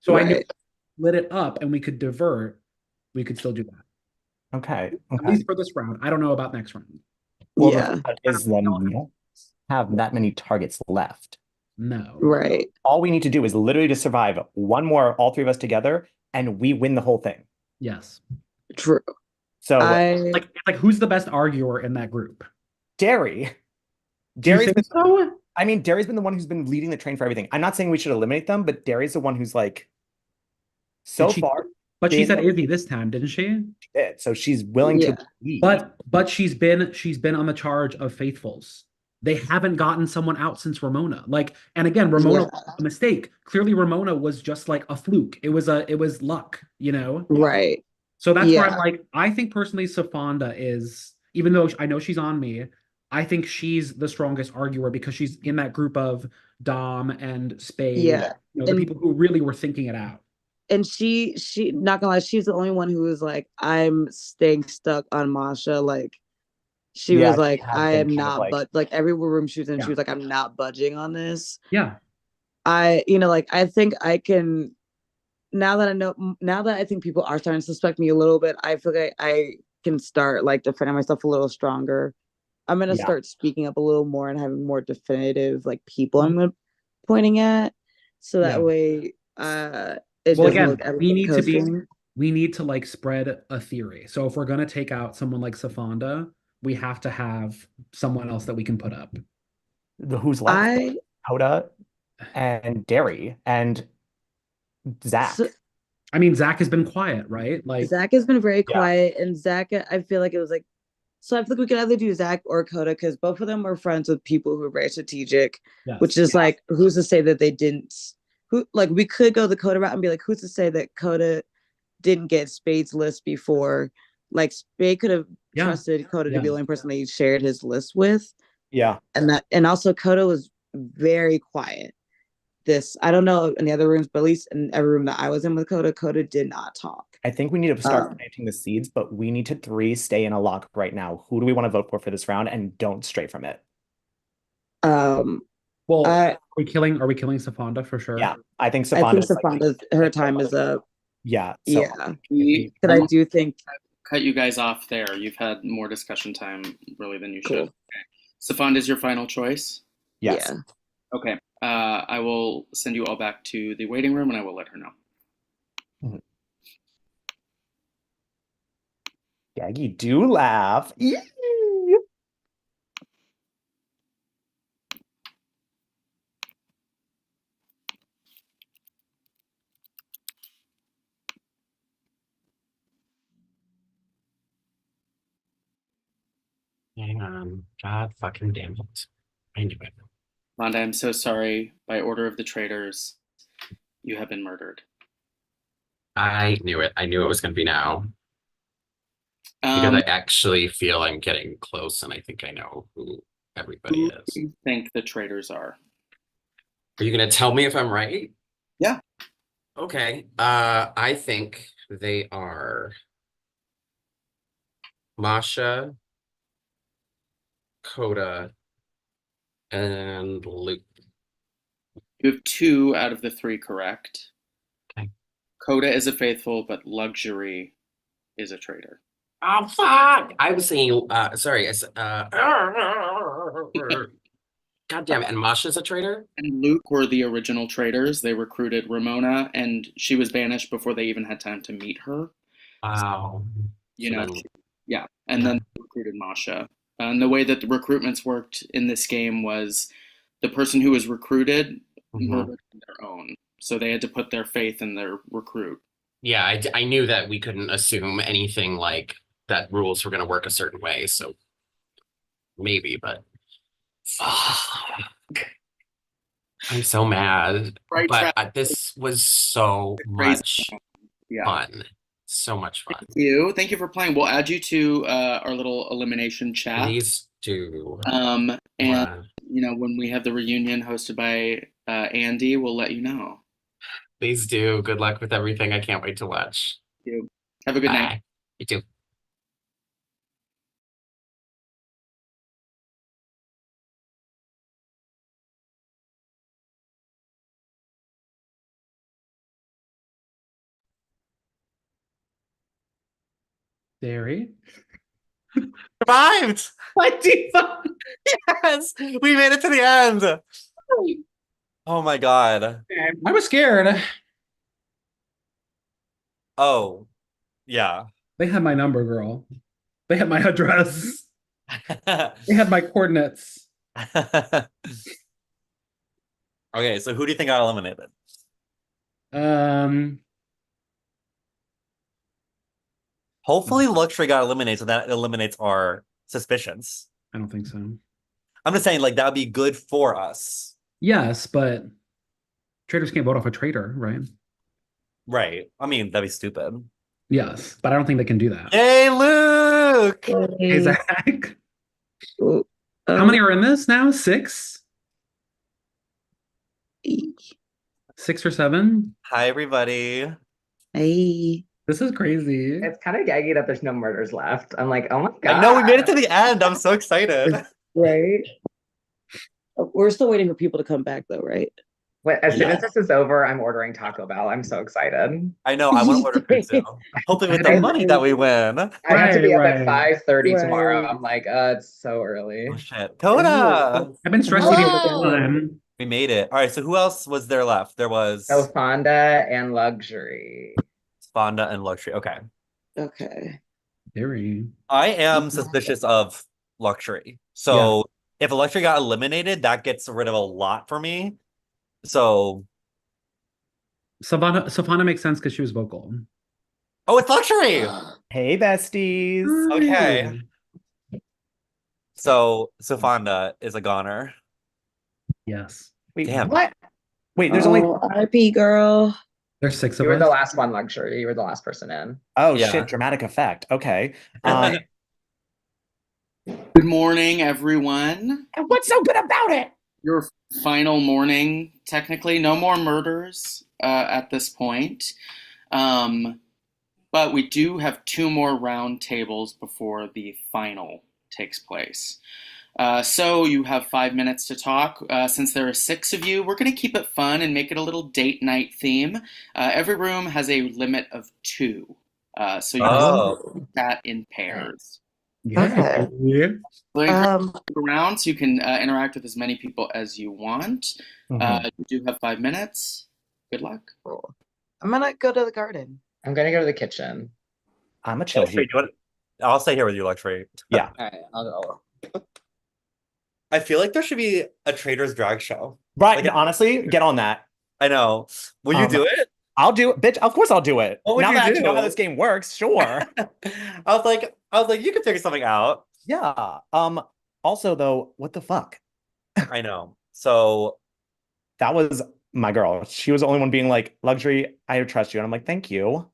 So I knew if we split it up and we could divert, we could still do that. Okay. At least for this round. I don't know about next round. Well, the thing is then we don't have that many targets left. No. Right. All we need to do is literally to survive one more, all three of us together, and we win the whole thing. Yes. True. So like who's the best arguer in that group? Derry. Derry's been, so? I mean, Derry's been the one who's been leading the train for everything. I'm not saying we should eliminate them, but Derry's the one who's like far. But she said Izzy this time, didn't she? She did. So she's willing to lead. But she's been on the charge of faithfuls. They haven't gotten someone out since Ramona. Like, and again, Ramona was a mistake. Clearly, Ramona was just like a fluke. It was luck, Right. So that's where I'm like, I think personally, Safanda is, even though I know she's on me, I think she's the strongest arguer because she's in that group of Dom and Spade, the people who really were thinking it out. And she not gonna lie, she's the only one who was like, I'm staying stuck on Masha. Like she was like, I am not, but like every room she was in, she was like, I'm not budging on this. Yeah. I think I can, now that I think people are starting to suspect me a little bit, I feel like I can start like defending myself a little stronger. I'm gonna start speaking up a little more and having more definitive like people I'm pointing at. So that way it Well, doesn't again, look we need to like spread a theory. So if we're gonna take out someone like Safanda, we have to have someone else that we can put up. Who's left? Hoda and Derry and Zach. I mean, Zach has been quiet, right? Like Zach has been very quiet, and Zach, I feel like it was like, so I feel like we could either do Zach or Coda because both of them were friends with people who are very strategic, which is like, who's to say that they didn't? Who like we could go the Coda route and be like, who's to say that Coda didn't get Spade's list before? Like Spade could have trusted Coda to be the only person that he shared his list with. Yeah, and also Coda was very quiet. I don't know in the other rooms, but at least in every room that I was in with Coda did not talk. I think we need to start planting the seeds, but we need to stay in a lock right now. Who do we want to vote for this round, and don't stray from it? Well, are we killing Safanda for sure? Yeah, I think Safanda. Her time is up. Yeah. So but I do think cut you guys off there. You've had more discussion time really than you should. Okay. Safanda is your final choice? Yes. Yeah. Okay. I will send you all back to the waiting room and I will let her know. Gaggy, do laugh. Hang on. God fucking damn it. I knew it. Londa, I'm so sorry. By order of the traitors, you have been murdered. I knew it. I knew it was going to be now. Because I actually feel I'm getting close and I think I know who everybody is. Who do you think the traitors are? Are you going to tell me if I'm right? Yeah. Okay. I think they are Masha, Coda, and Luke. You have 2 out of the 3 correct. Okay. Coda is a faithful, but Luxury is a traitor. Oh fuck! I was saying, sorry, God damn it! And Masha's a traitor. And Luke were the original traitors. They recruited Ramona, and she was banished before they even had time to meet her. Wow. You So know, then- yeah. And then they recruited Masha. And the way that the recruitments worked in this game was the person who was recruited murdered their own. So they had to put their faith in their recruit. Yeah, I knew that we couldn't assume anything like that rules were going to work a certain way. So maybe, but fuck. I'm so mad. Right But track. this was so Crazy. much Yeah. fun. So much fun. Thank you. Thank you for playing. We'll add you to our little elimination chat. Please do. And Yeah. you know, when we have the reunion hosted by Andy, we'll let you know. Please do. Good luck with everything. I can't wait to watch. Thank you. Have a good night. Bye. You too. Derry. Survived! Yes! We made it to the end! Oh my god. I was scared. Oh, yeah. They had my number, girl. They had my address. They had my coordinates. Okay, so who do you think got eliminated? Hopefully Luxury got eliminated, so that eliminates our suspicions. I don't think so. I'm just saying, like, that would be good for us. Yes, but traitors can't vote off a traitor, right? Right. I mean, that'd be stupid. Yes, but I don't think they can do that. Hey, Luke! Hey, Zach. How many are in this now? 6? 6 or 7? Hi, everybody. Hey. This is crazy. It's kind of gaggy that there's no murders left. I'm like, oh my god. I know, we made it to the end. I'm so excited. Right? We're still waiting for people to come back though, right? As soon as this is over, I'm ordering Taco Bell. I'm so excited. I know, I want to order pizza. Hopefully with the money that we win. I have to be up at Right. 5:30 tomorrow. I'm like, it's so early. Oh shit. Coda! I've been stressed eating all the time. We made it. All right, so who else was there left? There was So Fonda and Luxury. Fonda and Luxury. Okay. Okay. Very. I am suspicious of Luxury. So if a Luxury got eliminated, that gets rid of a lot for me. So Savannah makes sense because she was vocal. oh, it's Luxury. Hey, besties. Okay. So Fonda is a goner. Yes. Wait, damn. what? Wait, there's only RP girl. There's 6 You of were us. the last one, Luxury. You were the last person in. oh Yeah. shit, dramatic effect. Okay. Good morning, everyone. And what's so good about it? Your final morning, technically. No more murders at this point. But we do have 2 more round tables before the final takes place. So you have 5 minutes to talk. Since there are 6 of you, we're going to keep it fun and make it a little date night theme. Every room has a limit of 2. So you can chat in pairs. Yeah. Around so you can interact with as many people as you want. You do have 5 minutes. Good luck. Cool. I'm gonna go to the garden. I'm gonna go to the kitchen. I'm a chill here. I'll stay here with you, Luxury. Yeah. All right, I'll go. I feel like there should be a Traitors drag show. Right. Honestly, get on that. I know. Will you do it? I'll do it, bitch. Of course I'll do it. What would now you that I actually know do? how this game works, sure. I was like, you can figure something out. Yeah. Also though, what the fuck? I know. So that was my girl. She was the only one being like, Luxury, I trust you. And I'm like, thank you.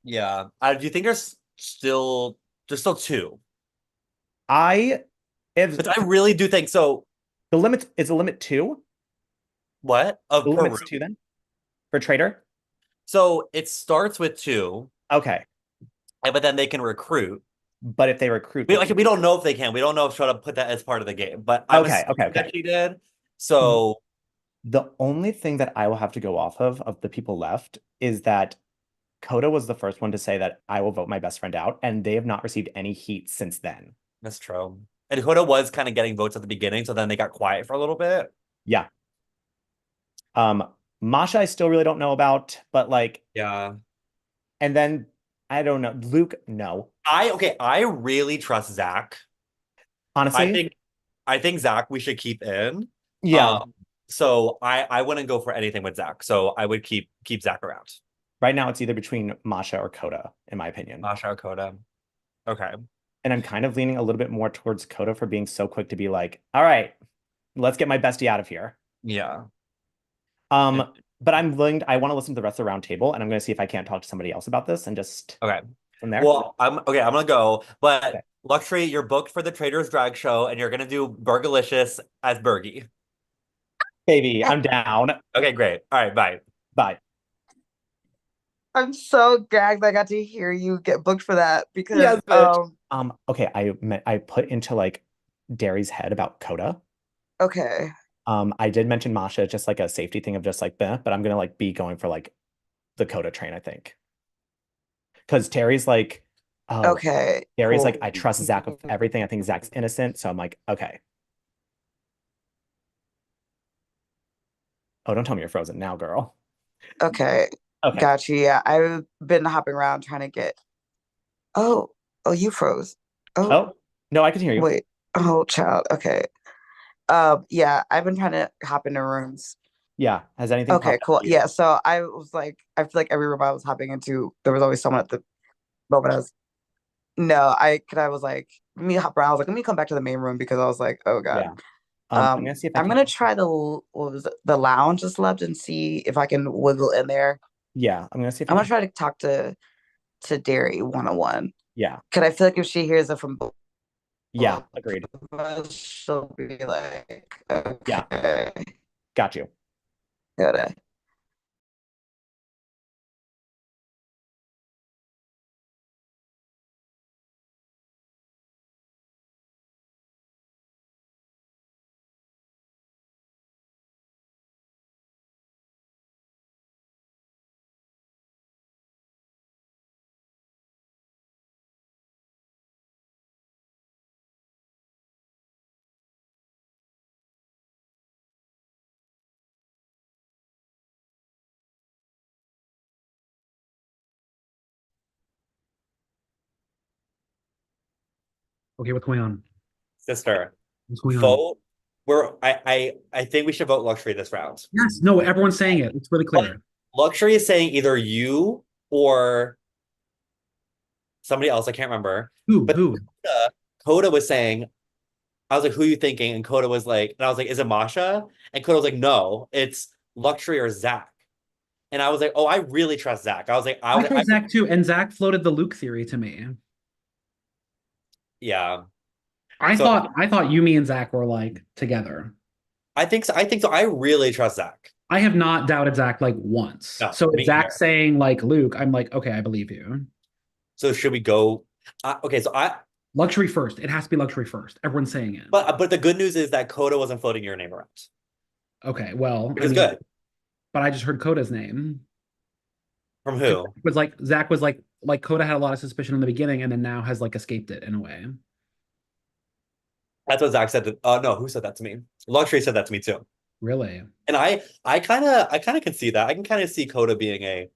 Yeah. Do you think there's still 2? I really do think so. The limit is the limit 2? What? Of the per limit's room. 2 then? For traitor? So it starts with 2. Okay. But then they can recruit. But if they recruit, We they we don't know if they can. We don't know if Shota put that as part of the game. But I'm assuming that she did. So the only thing that I will have to go off of the people left is that Coda was the first one to say that I will vote my best friend out, and they have not received any heat since then. That's true. And Coda was kind of getting votes at the beginning, so then they got quiet for a little bit. Yeah. Masha, I still really don't know about, but like, yeah. And then I don't know, Luke. No, I really trust Zach. Honestly, I think Zach we should keep in. Yeah. So I wouldn't go for anything with Zach. So I would keep Zach around. Right now, it's either between Masha or Coda, in my opinion. Masha or Coda. Okay. And I'm kind of leaning a little bit more towards Coda for being so quick to be like, all right, let's get my bestie out of here. Yeah. But I'm willing. I want to listen to the rest of the round table, and I'm going to see if I can't talk to somebody else about this and just from there. Well, I'm gonna go, but Luxury, you're booked for the Traitors drag show, and you're gonna do Burgalicious as Bergie. Baby, I'm down. Okay, great. All right, bye. Bye. I'm so gagged I got to hear you get booked for that because Yes, bitch. Okay, I put into like Derry's head about Coda. Okay. I did mention Masha, just like a safety thing of just like but I'm gonna like be going for like the Coda train, I think. Because Terry's like, oh, okay. Terry's Cool. like, I trust Zach with everything. I think Zach's innocent. So I'm like, okay. Oh, don't tell me you're frozen now, girl. Okay. Okay. Got you. Yeah. I've been hopping around trying to get Oh, you froze. Oh, no, I can hear you. Wait. Oh, child. Okay. Yeah, I've been trying to hop into rooms. Yeah. Has anything Okay, popped up cool. to you? Yeah, so I was like, I feel like every room I was hopping into, there was always someone at the moment I was no, I was like, let me hop around. I was like, let me come back to the main room because I was like, oh God. Yeah. I'm gonna see if I I'm can gonna try what was it, the lounge just left and see if I can wiggle in there. Yeah, I'm gonna see if I'm I gonna try to talk to Derry one-on-one. Yeah. Cause I feel like if she hears it from both Yeah, agreed. of us, she'll be like, okay. Yeah. Got you. Got it. Okay, what's going on? Sister, What's going on? vote. I think we should vote Luxury this round. Yes, no, everyone's saying it. It's really clear. Luxury is saying either you or somebody else. I can't remember. Who? Coda was saying, I was like, who are you thinking? And Coda was like, and I was like, is it Masha? And Coda was like, no, it's Luxury or Zach. And I was like, oh, I really trust Zach. I was like, I trust Zach too, and Zach floated the Luke theory to me. Yeah. I thought Yumi and Zach were like together. I think so. I really trust Zach. I have not doubted Zach like once. No, so me if Zach either. saying like Luke, I'm like, okay, I believe you. So should we go? Okay, so Luxury first. It has to be Luxury first. Everyone's saying it. But the good news is that Coda wasn't floating your name around. Okay, well, Which is good. But I just heard Coda's name. From who? Zach was like Coda had a lot of suspicion in the beginning and then now has like escaped it in a way. That's what Zach said. No, who said that to me? Luxury said that to me too. Really? And I kind of can see that. I can kind of see Coda being a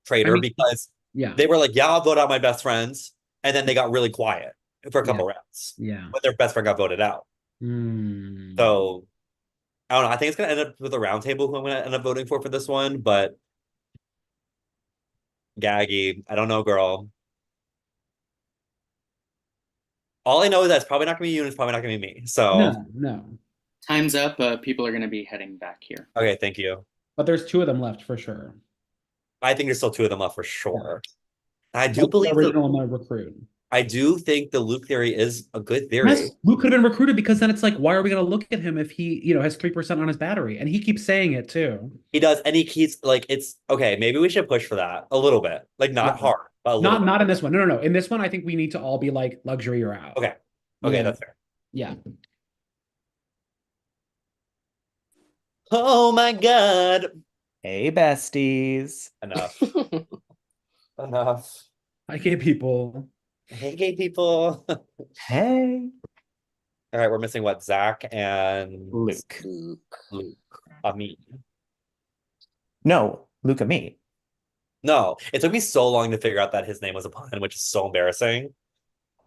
traitor because they were like, yeah, I'll vote out my best friends. And then they got really quiet for a couple rounds. Yeah. When their best friend got voted out. So I don't know. I think it's gonna end up with a round table who I'm gonna end up voting for this one, but Gaggy, I don't know, girl. All I know is that it's probably not gonna be you and it's probably not gonna be me. So no. Time's up. People are gonna be heading back here. Okay, thank you. But there's two of them left for sure. I think there's still two of them left for sure. I do That's believe the original and the recruit. I do think the Luke theory is a good theory. Yes, Luke could have been recruited because then it's like, why are we going to look at him if he, has 3% on his battery? And he keeps saying it too. He does, and he keeps like it's okay. Maybe we should push for that a little bit, like not hard, A little bit. Not in this one. No. In this one, I think we need to all be like luxury or out. Okay. Yeah. That's fair. Yeah. Oh my God. Hey, besties. Enough. Enough. Hi, gay people. Hey, gay people. Hey. All right, we're missing what? Zach and Luke. Luke. Me. No, Luca me. No, it took me so long to figure out that his name was a pun, which is so embarrassing.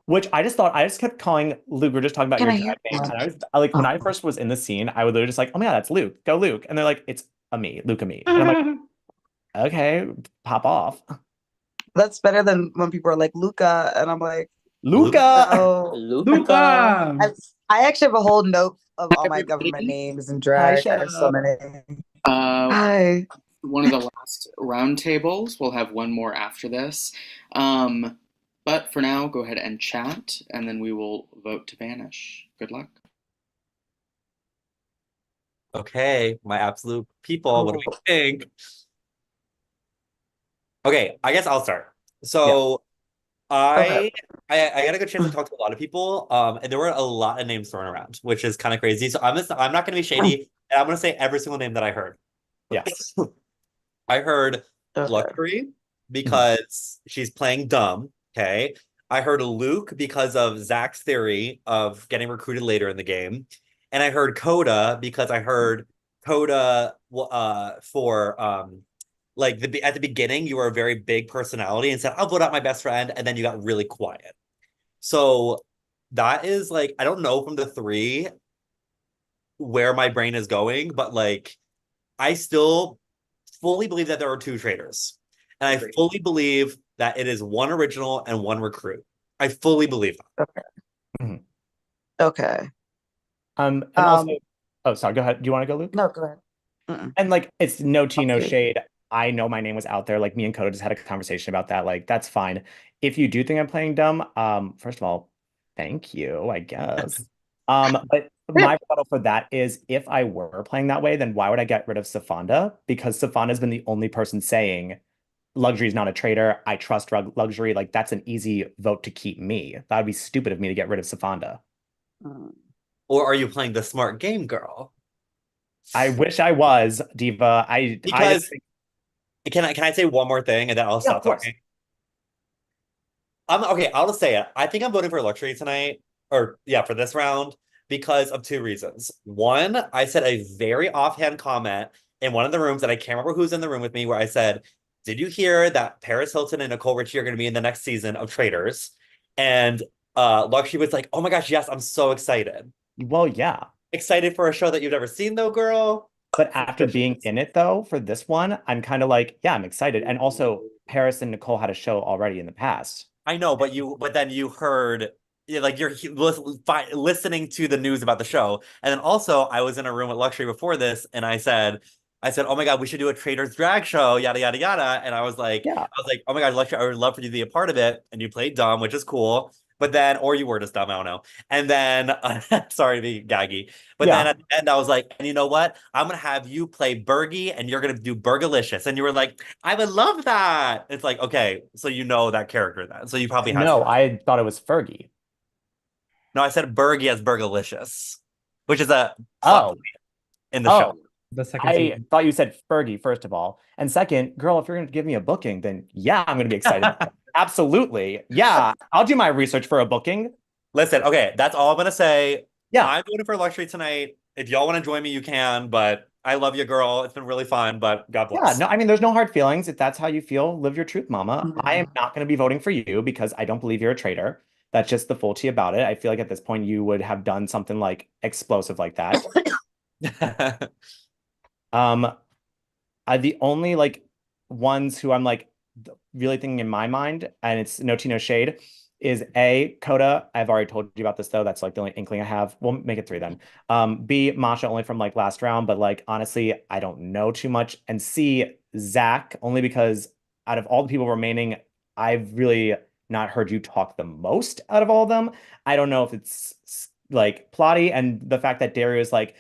Which I just kept calling Luke. We're just talking about Can your I hear drag name. that? And I was like, when I first was in the scene, I would literally just like, oh my God, that's Luke. Go Luke. And they're like, it's a me, Luca me. And I'm like, okay, pop off. That's better than when people are like Luca, and I'm like, Luca. no. Luca. I actually have a whole note of all my government names and drag. I have so many. Hi. One of the last round tables. We'll have one more after this. But for now, go ahead and chat, and then we will vote to banish. Good luck. Okay, my absolute people. What do we think? Okay, I guess I'll start. So I got a good chance to talk to a lot of people. And there were a lot of names thrown around, which is kind of crazy. So I'm not gonna be shady, and I'm gonna say every single name that I heard. Yeah. I heard Luxury because she's playing dumb. Okay. I heard Luke because of Zach's theory of getting recruited later in the game. And I heard Coda because I heard Coda for like at the beginning, you were a very big personality and said, I'll vote out my best friend. And then you got really quiet. So that is like, I don't know from the three where my brain is going, but like, I still fully believe that there are two traitors. And I fully believe that it is one original and one recruit. I fully believe that. Okay. And also, oh, sorry, go ahead. Do you want to go, Luke? No, go ahead. And like, it's no tea, no shade. I know my name was out there. Like, me and Coda just had a conversation about that. Like, that's fine. If you do think I'm playing dumb, first of all, thank you, I guess. But my rebuttal for that is if I were playing that way, then why would I get rid of Safanda? Because Safanda's been the only person saying luxury is not a traitor. I trust luxury. Like, that's an easy vote to keep me. That would be stupid of me to get rid of Safanda. Or are you playing the smart game, girl? I wish I was, Diva. Because can I say one more thing and then I'll stop talking? Okay, I'll just say it. I think I'm voting for luxury tonight, or yeah, for this round, because of two reasons. One, I said a very offhand comment in one of the rooms that I can't remember who's in the room with me, where I said, did you hear that Paris Hilton and Nicole Richie are going to be in the next season of Traitors? And luxury was like, oh my gosh, yes, I'm so excited. Well, yeah. Excited for a show that you've never seen though, girl. But after being in it though, for this one, I'm kind of like, yeah, I'm excited. And also Paris and Nicole had a show already in the past. I know, but then you heard, like, you're listening to the news about the show. And then also I was in a room with luxury before this and I said, oh my God, we should do a Traitors drag show, yada, yada, yada. And I was like, oh my God, luxury, I would love for you to be a part of it. And you played dumb, which is cool. But then, or you were just dumb, I don't know. And then, sorry to be gaggy. But then at the end, I was like, and you know what? I'm going to have you play Bergie and you're going to do Burgalicious. And you were like, I would love that. It's like, okay, so you know that character then. So you probably have. No, I thought it was Fergie. No, I said Bergie as Burgalicious, which is a in the show. The second I thought you said Fergie, first of all. And second, girl, if you're going to give me a booking, then yeah, I'm going to be excited. Absolutely. Yeah, I'll do my research for a booking. Listen, okay, that's all I'm going to say. Yeah. I'm voting for luxury tonight. If y'all want to join me, you can, but I love you, girl. It's been really fun, but God bless. Yeah, no, I mean, there's no hard feelings. If that's how you feel, live your truth, mama. I am not going to be voting for you because I don't believe you're a traitor. That's just the full tea about it. I feel like at this point you would have done something like explosive like that. The only like ones who I'm like really thinking in my mind, and it's no tea, no shade, is A, Coda. I've already told you about this though. That's like the only inkling I have. We'll make it 3 then. B, Masha, only from like last round, but like honestly, I don't know too much. And C, Zach, only because out of all the people remaining, I've really not heard you talk the most out of all of them. I don't know if it's like plotty, and the fact that Dario is like,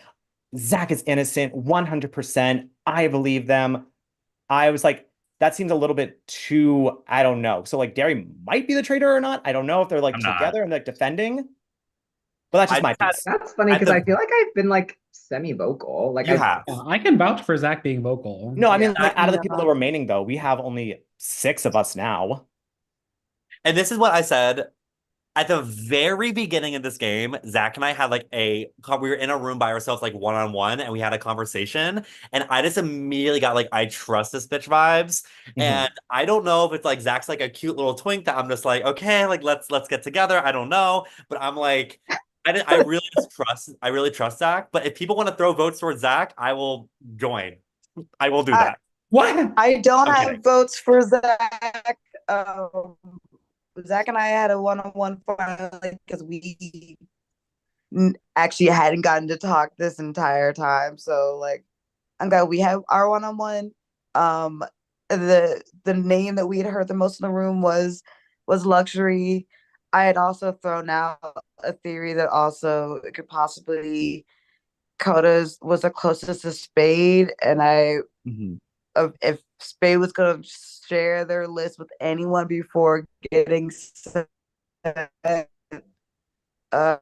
Zach is innocent, 100%. I believe them. I was like, that seems a little bit too, I don't know. So like Derry might be the traitor or not. I don't know if they're like I'm not. together and like defending. But that's just my piece. That's funny At because the- I feel like I've been like semi-vocal. Like You I have. I can vouch for Zach being vocal. No, I mean, Yeah. like out of the people that are remaining, though, we have only 6 of us now. And this is what I said at the very beginning of this game. Zach and I had like we were in a room by ourselves, like one-on-one, and we had a conversation. And I just immediately got like, I trust this bitch vibes. And I don't know if it's like Zach's like a cute little twink that I'm just like, okay, like let's get together. I don't know. But I'm like, I really trust Zach. But if people want to throw votes towards Zach, I will join. I will do that. What? I don't I'm have kidding. votes for Zach. Zach and I had a one-on-one finally because we actually hadn't gotten to talk this entire time. So like, I'm glad we have our one-on-one. The name that we had heard the most in the room was luxury. I had also thrown out a theory that also it could possibly Coda's was the closest to Spade, and if Spade was gonna share their list with anyone before getting sent, no,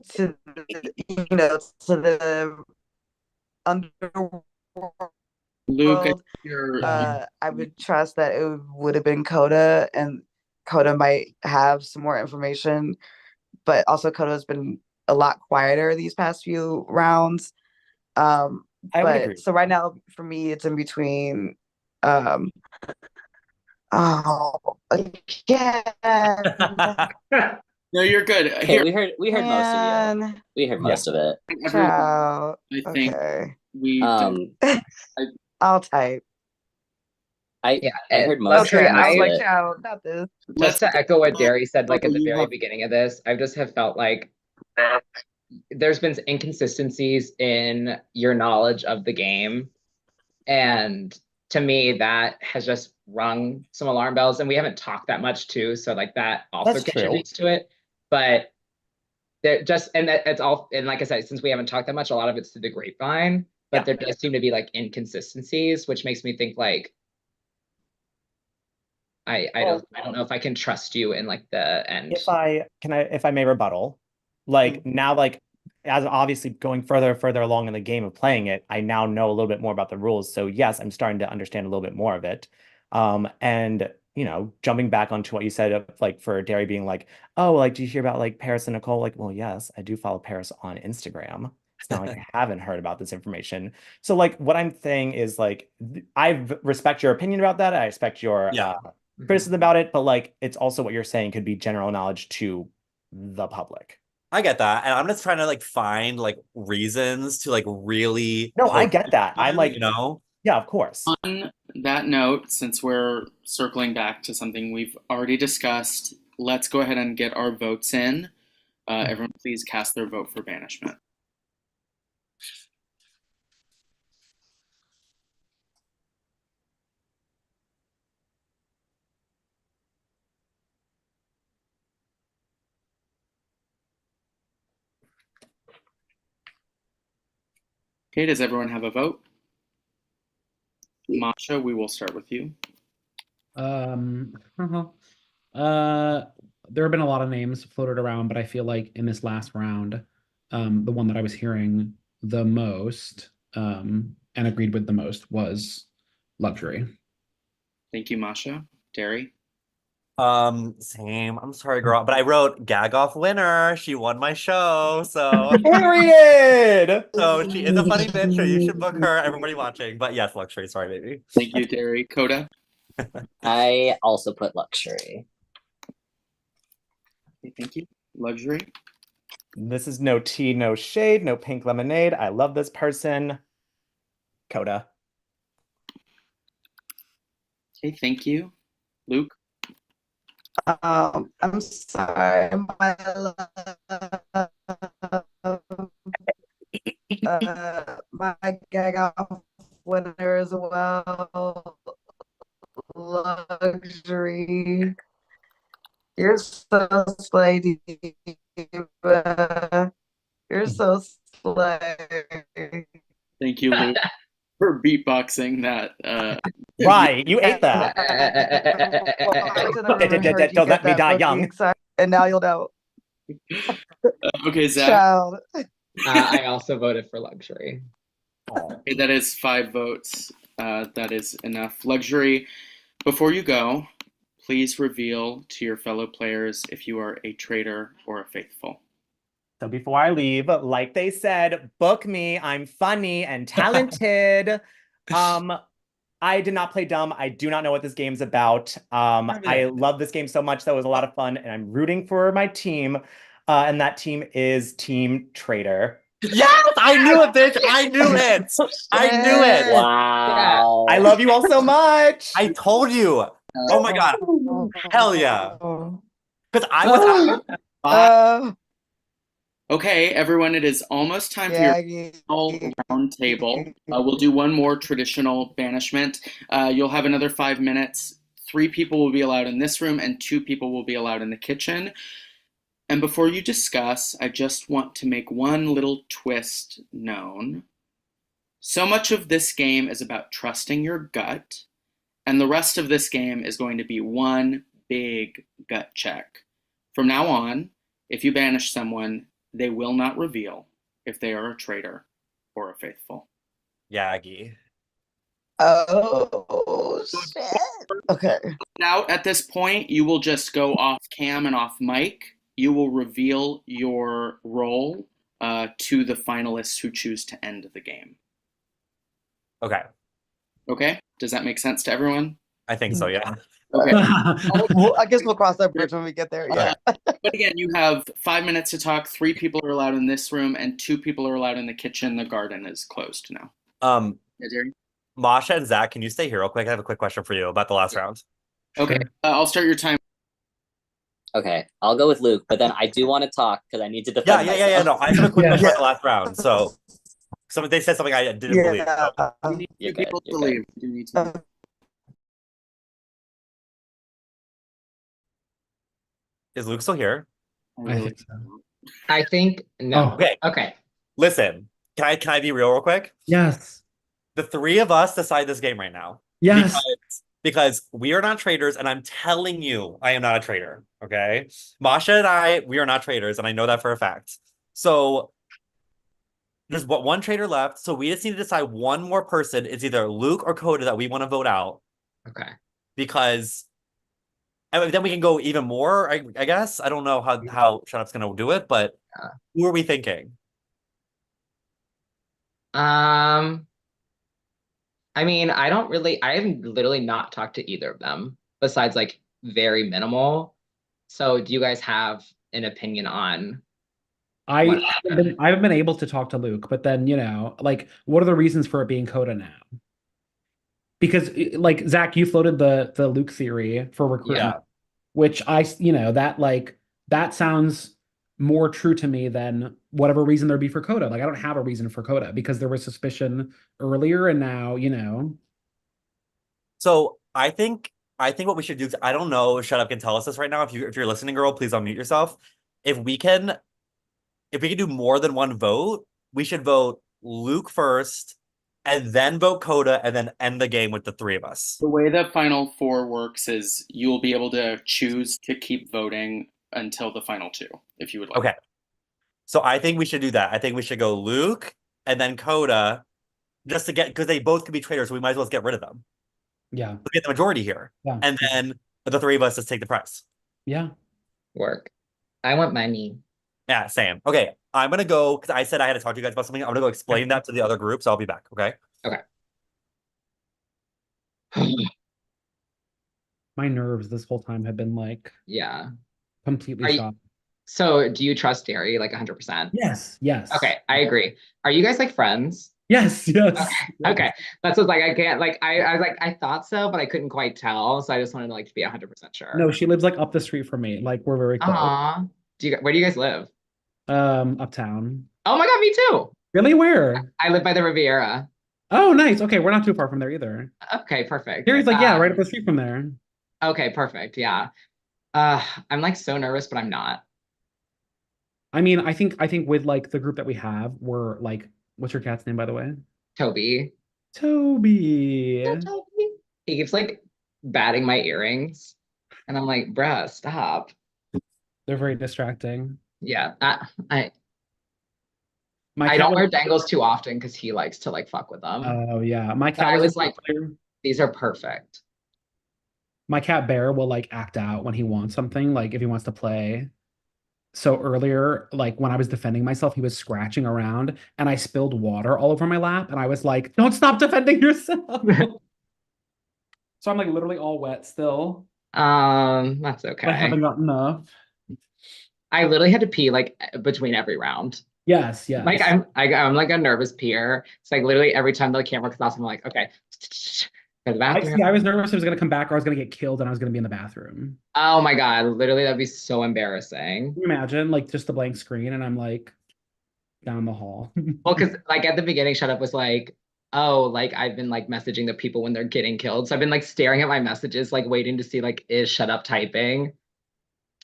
to to the underworld. Luke, I would trust that it would have been Coda, and Coda might have some more information, but also Coda has been a lot quieter these past few rounds. I would agree. So right now for me it's in between again. No, you're good. Okay, Here, we heard most of you. We heard most of it. Ciao. I think Okay. we. I'll type. I heard most Luxury, most I was of like, it. ciao, not this. Just to echo what Derry said, like at the you very have- beginning of this, I just have felt like there's been inconsistencies in your knowledge of the game. And to me, that has just rung some alarm bells. And we haven't talked that much too. So like that also That's true. contributes to it. But it's all, and like I said, since we haven't talked that much, a lot of it's through the grapevine, but there does seem to be like inconsistencies, which makes me think like, I don't know if I can trust you in like the end. If I may rebuttal, like now, like as obviously going further along in the game of playing it, I now know a little bit more about the rules. So yes, I'm starting to understand a little bit more of it. And jumping back onto what you said of like for Derry being like, oh, like, do you hear about like Paris and Nicole? Like, well, yes, I do follow Paris on Instagram. It's not like I haven't heard about this information. So like what I'm saying is like I respect your opinion about that. I respect your criticism about it, but like it's also what you're saying could be general knowledge to the public. I get that. And I'm just trying to like find like reasons to like really. No, I get that. I'm like, yeah, of course. On that note, since we're circling back to something we've already discussed, let's go ahead and get our votes in. Everyone, please cast their vote for banishment. Okay, does everyone have a vote? Masha, we will start with you. There have been a lot of names floated around, but I feel like in this last round, the one that I was hearing the most, and agreed with the most was luxury. Thank you, Masha. Derry? Same. I'm sorry, girl, but I wrote gag off winner. She won my show, so period. So she is a funny bitch, so you should book her. Everybody watching, but yes, luxury. Sorry, baby. Thank you, Derry. Coda? I also put luxury. Okay, thank you. Luxury? This is no tea, no shade, no pink lemonade. I love this person. Coda. Okay, thank you. Luke? I'm sorry, my gag off winner as well. Luxury. You're so slutty. You're so slay. Thank you, Luke, for beatboxing that. Right, you ate that. Don't let me die young. And now you'll know. Okay, Zach. Child. I also voted for luxury. Okay, that is 5 votes. That is enough. Luxury, before you go, please reveal to your fellow players if you are a traitor or a faithful. So before I leave, like they said, book me. I'm funny and talented. I did not play dumb. I do not know what this game's about. I love this game so much. That was a lot of fun, and I'm rooting for my team. And that team is Team Traitor. Yes, I knew it, bitch. I knew it. I knew it. Wow. I love you all so much. I told you. Oh my God. Hell yeah. Because I was Okay, everyone, it is almost time for your final round table. We'll do one more traditional banishment. You'll have another 5 minutes. 3 people will be allowed in this room and 2 people will be allowed in the kitchen. And before you discuss, I just want to make one little twist known. So much of this game is about trusting your gut, and the rest of this game is going to be one big gut check. From now on, if you banish someone, they will not reveal if they are a traitor or a faithful. Yagi. Oh, shit. Okay. Now, at this point, you will just go off cam and off mic. You will reveal your role to the finalists who choose to end the game. Okay. Okay? Does that make sense to everyone? I think so, yeah. Okay. Well, I guess we'll cross that bridge when we get there. Yeah. But again, you have 5 minutes to talk. 3 people are allowed in this room, and 2 people are allowed in the kitchen. The garden is closed now. Yeah, Jerry? Masha and Zach, can you stay here real quick? I have a quick question for you about the last round. Okay. I'll start your time. Okay, I'll go with Luke, but then I do want to talk because I need to defend myself. No, I have a quick question about the last round. So, they said something I didn't believe. So. You need 2 people to leave. You need 2. Is Luke still here? I think so. I think no. Oh. Okay. Okay. Listen, can I be real quick? Yes. The 3 of us decide this game right now. Yes. Because we are not traitors, and I'm telling you, I am not a traitor. Okay, Masha and we are not traitors, and I know that for a fact. So there's one traitor left. So we just need to decide one more person. It's either Luke or Coda that we want to vote out. Okay. Because then we can go even more. I guess I don't know how Shut Up's gonna do it, but who are we thinking? I mean, I have literally not talked to either of them besides like very minimal. So do you guys have an opinion on? I haven't been able to talk to Luke, but then, like, what are the reasons for it being Coda now? Because, like, Zach, you floated the Luke theory for recruitment, which that sounds more true to me than whatever reason there'd be for Coda. Like, I don't have a reason for Coda because there was suspicion earlier, and now, So I think what we should do, I don't know if Shut Up can tell us this right now. If you're listening, girl, please unmute yourself. If we can do more than one vote, we should vote Luke first, and then vote Coda, and then end the game with the 3 of us. The way the final 4 works is you will be able to choose to keep voting until the final 2, if you would like. Okay. So I think we should do that. I think we should go Luke and then Coda, just to get, because they both could be traitors, so we might as well just get rid of them. Yeah. We'll get the majority here. Yeah. And then the 3 of us just take the prize. Yeah. Work. I want money. Yeah, same. Okay, I'm gonna go, because I said I had to talk to you guys about something. I'm gonna go explain that to the other group, so I'll be back, okay? Okay. My nerves this whole time have been like completely shot. So do you trust Derry like 100%? Yes. Okay, I agree. Are you guys like friends? Yes. Okay. That's what's like I can't like I was like I thought so, but I couldn't quite tell. So I just wanted to like to be 100% sure. No, she lives like up the street from me. Like, we're very close. Where do you guys live? Uptown. Oh my God, me too. Really? Where? I live by the Riviera. Oh, nice. Okay, we're not too far from there either. Okay, perfect. Gary's like, yeah, right up the street from there. Okay, perfect. Yeah. I'm like so nervous, but I'm not. I mean, I think with like the group that we have, we're like, what's your cat's name, by the way? Toby. Toby. Toby. He keeps like batting my earrings. And I'm like, bruh, stop. They're very distracting. Yeah. My I cat don't will. wear dangles too often because he likes to like fuck with them. Oh yeah, my But cat I was was like, these are perfect. my cat Bear will like act out when he wants something, like if he wants to play. So earlier, like when I was defending myself, he was scratching around and I spilled water all over my lap and I was like, "Don't stop defending yourself." So I'm like literally all wet still. That's I okay. haven't got enough. I literally had to pee like between every round. Yes, Like yes. I'm like a nervous peer. It's like literally every time the camera comes off, I'm like, okay, go to the bathroom. I was nervous it was gonna come back or I was gonna get killed and I was gonna be in the bathroom. Oh my God, literally that'd be so embarrassing. Can you imagine like just a blank screen and I'm like down the hall. Well, because like at the beginning, Shut Up was like, oh, like I've been like messaging the people when they're getting killed. So I've been like staring at my messages, like waiting to see like, is Shut Up typing?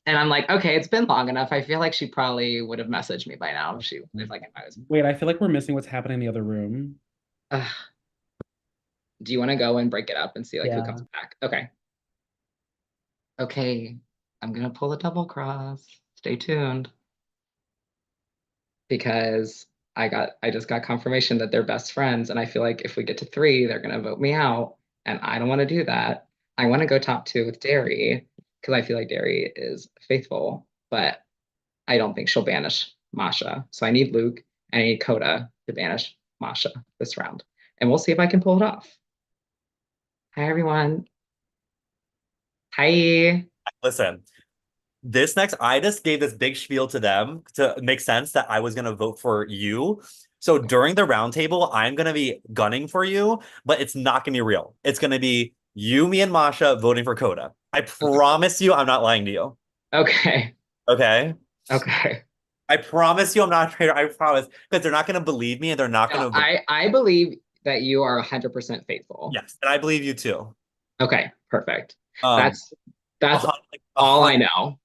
And I'm like, okay, it's been long enough. I feel like she probably would have messaged me by now if like I was. Wait, I feel like we're missing what's happening in the other room. Do you want to go and break it up and see like who Yeah. comes back? Okay. Okay, I'm gonna pull a double cross. Stay tuned. Because I just got confirmation that they're best friends, and I feel like if we get to 3, they're gonna vote me out, and I don't want to do that. I want to go top 2 with Derry because I feel like Derry is faithful, but I don't think she'll banish Masha. So I need Luke and I need Coda to banish Masha this round, and we'll see if I can pull it off. Hi everyone. Hi. Listen, this next, I just gave this big spiel to them to make sense that I was gonna vote for you. So during the roundtable, I'm gonna be gunning for you, but it's not gonna be real. It's gonna be you, me, and Masha voting for Coda. I promise you, I'm not lying to you. Okay. Okay. Okay. I promise you, I'm not a traitor. I promise, because they're not gonna believe me, and they're not No, gonna. I believe that you are 100% faithful. Yes, and I believe you too. Okay, perfect. Um, That's all I know.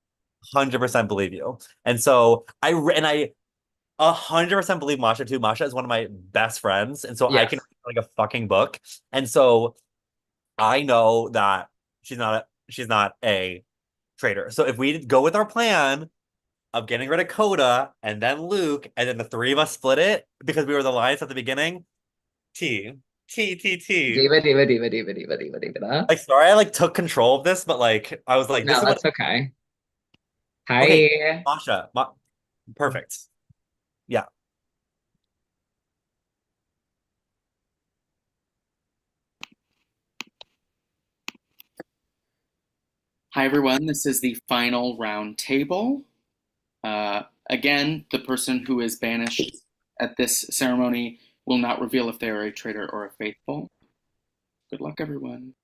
100% believe you. And so I 100% believe Masha too. Masha is one of my best friends, and so I can read like a fucking book. And so I know that she's not a traitor. So if we go with our plan of getting rid of Coda and then Luke, and then the 3 of us split it because we were the alliance at the beginning, T. Diva, diva, diva, diva, diva, diva, diva. Like, sorry, I like took control of this, but like I was like, this No, is that's okay. Hi. Okay, Masha. Perfect. Yeah. Hi, everyone. This is the final round table. Again, the person who is banished at this ceremony will not reveal if they are a traitor or a faithful. Good luck, everyone.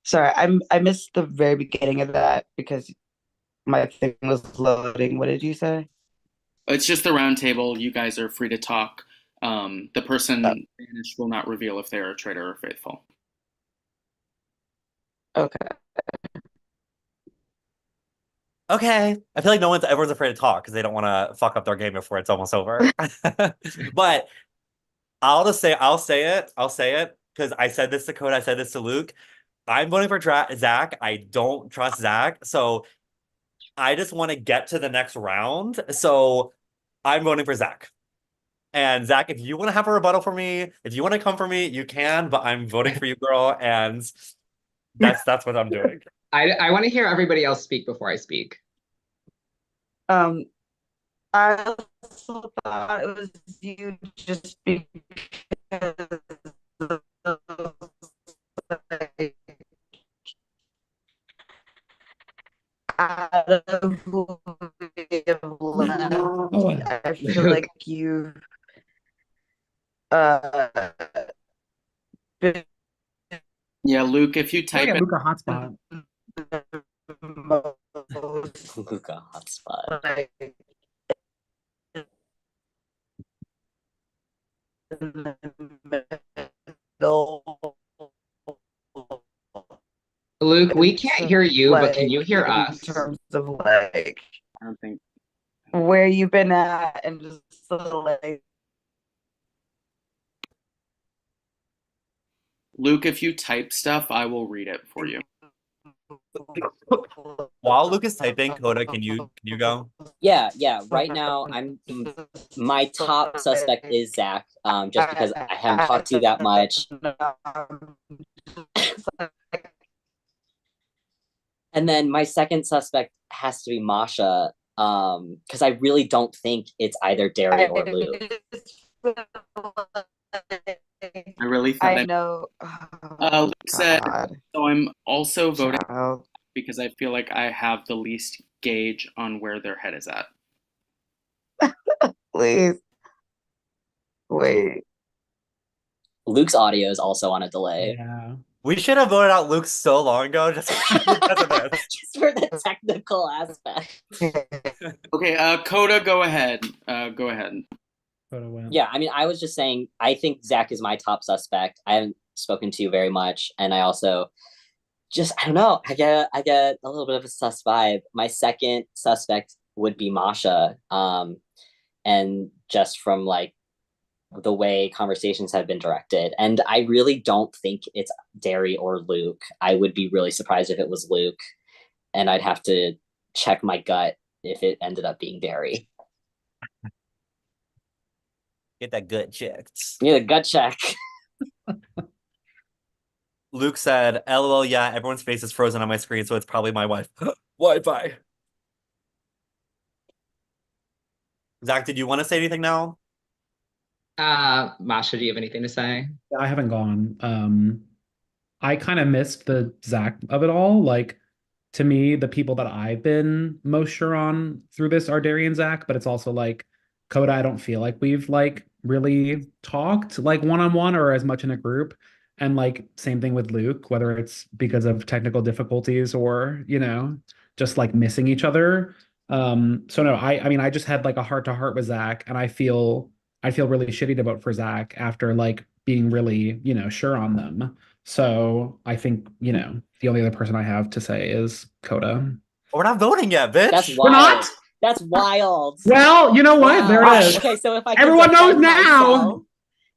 Sorry, I missed the very beginning of that because my thing was loading. What did you say? It's just the round table. You guys are free to talk. The person banished will not reveal if they are a traitor or faithful. Okay. Okay. I feel like everyone's afraid to talk because they don't want to fuck up their game before it's almost over. But I'll say it because I said this to Code, I said this to Luke. I'm voting for Zach. I don't trust Zach. So I just want to get to the next round. So I'm voting for Zach. And Zach, if you want to have a rebuttal for me, if you want to come for me, you can, but I'm voting for you, girl. And that's what I'm doing. I want to hear everybody else speak before I speak. I also thought it was you just because out of who we have left, I feel like you've been Yeah, Luke, if you type it. Luca hotspot. Luca hotspot. Luke, we can't hear you, but can you hear us? In terms of like, I don't think. where you been at and just like Luke, if you type stuff, I will read it for you. While Luke is typing, Coda, can you go? Yeah. Right now, my top suspect is Zach, just because I haven't talked to you that much. And then my second suspect has to be Masha, because I really don't think it's either Derry or Luke. I really thought I know. Luke said, God. so I'm also voting Child. because I feel like I have the least gauge on where their head is at. Please. Wait. Luke's audio is also on a delay. Yeah. We should have voted out Luke so long ago, just because of this. Just for the technical aspect. Okay, Coda, go ahead. Go ahead. Coda went. Yeah, I mean, I was just saying, I think Zach is my top suspect. I haven't spoken to you very much, and I also just, I don't know, I get a little bit of a sus vibe. My second suspect would be Masha, and just from like the way conversations have been directed, and I really don't think it's Derry or Luke. I would be really surprised if it was Luke, and I'd have to check my gut if it ended up being Derry. Get that gut checked. Yeah, the gut check. Luke said, LOL, yeah, everyone's face is frozen on my screen, so it's probably my wife. Wi-Fi. Zach, did you want to say anything now? Masha, do you have anything to say? I haven't gone. I kind of missed the Zach of it all. Like, to me, the people that I've been most sure on through this are Derry and Zach, but it's also like Coda, I don't feel like we've like really talked like one-on-one or as much in a group. And like same thing with Luke, whether it's because of technical difficulties or, just like missing each other. So no, I mean I just had like a heart to heart with Zach, and I feel really shitty to vote for Zach after like being really, sure on them. So I think, the only other person I have to say is Coda. We're not voting yet, bitch. That's We're wild. not? That's wild. Well, you know what? There it is. Okay, so if I can Everyone knows defend now. myself,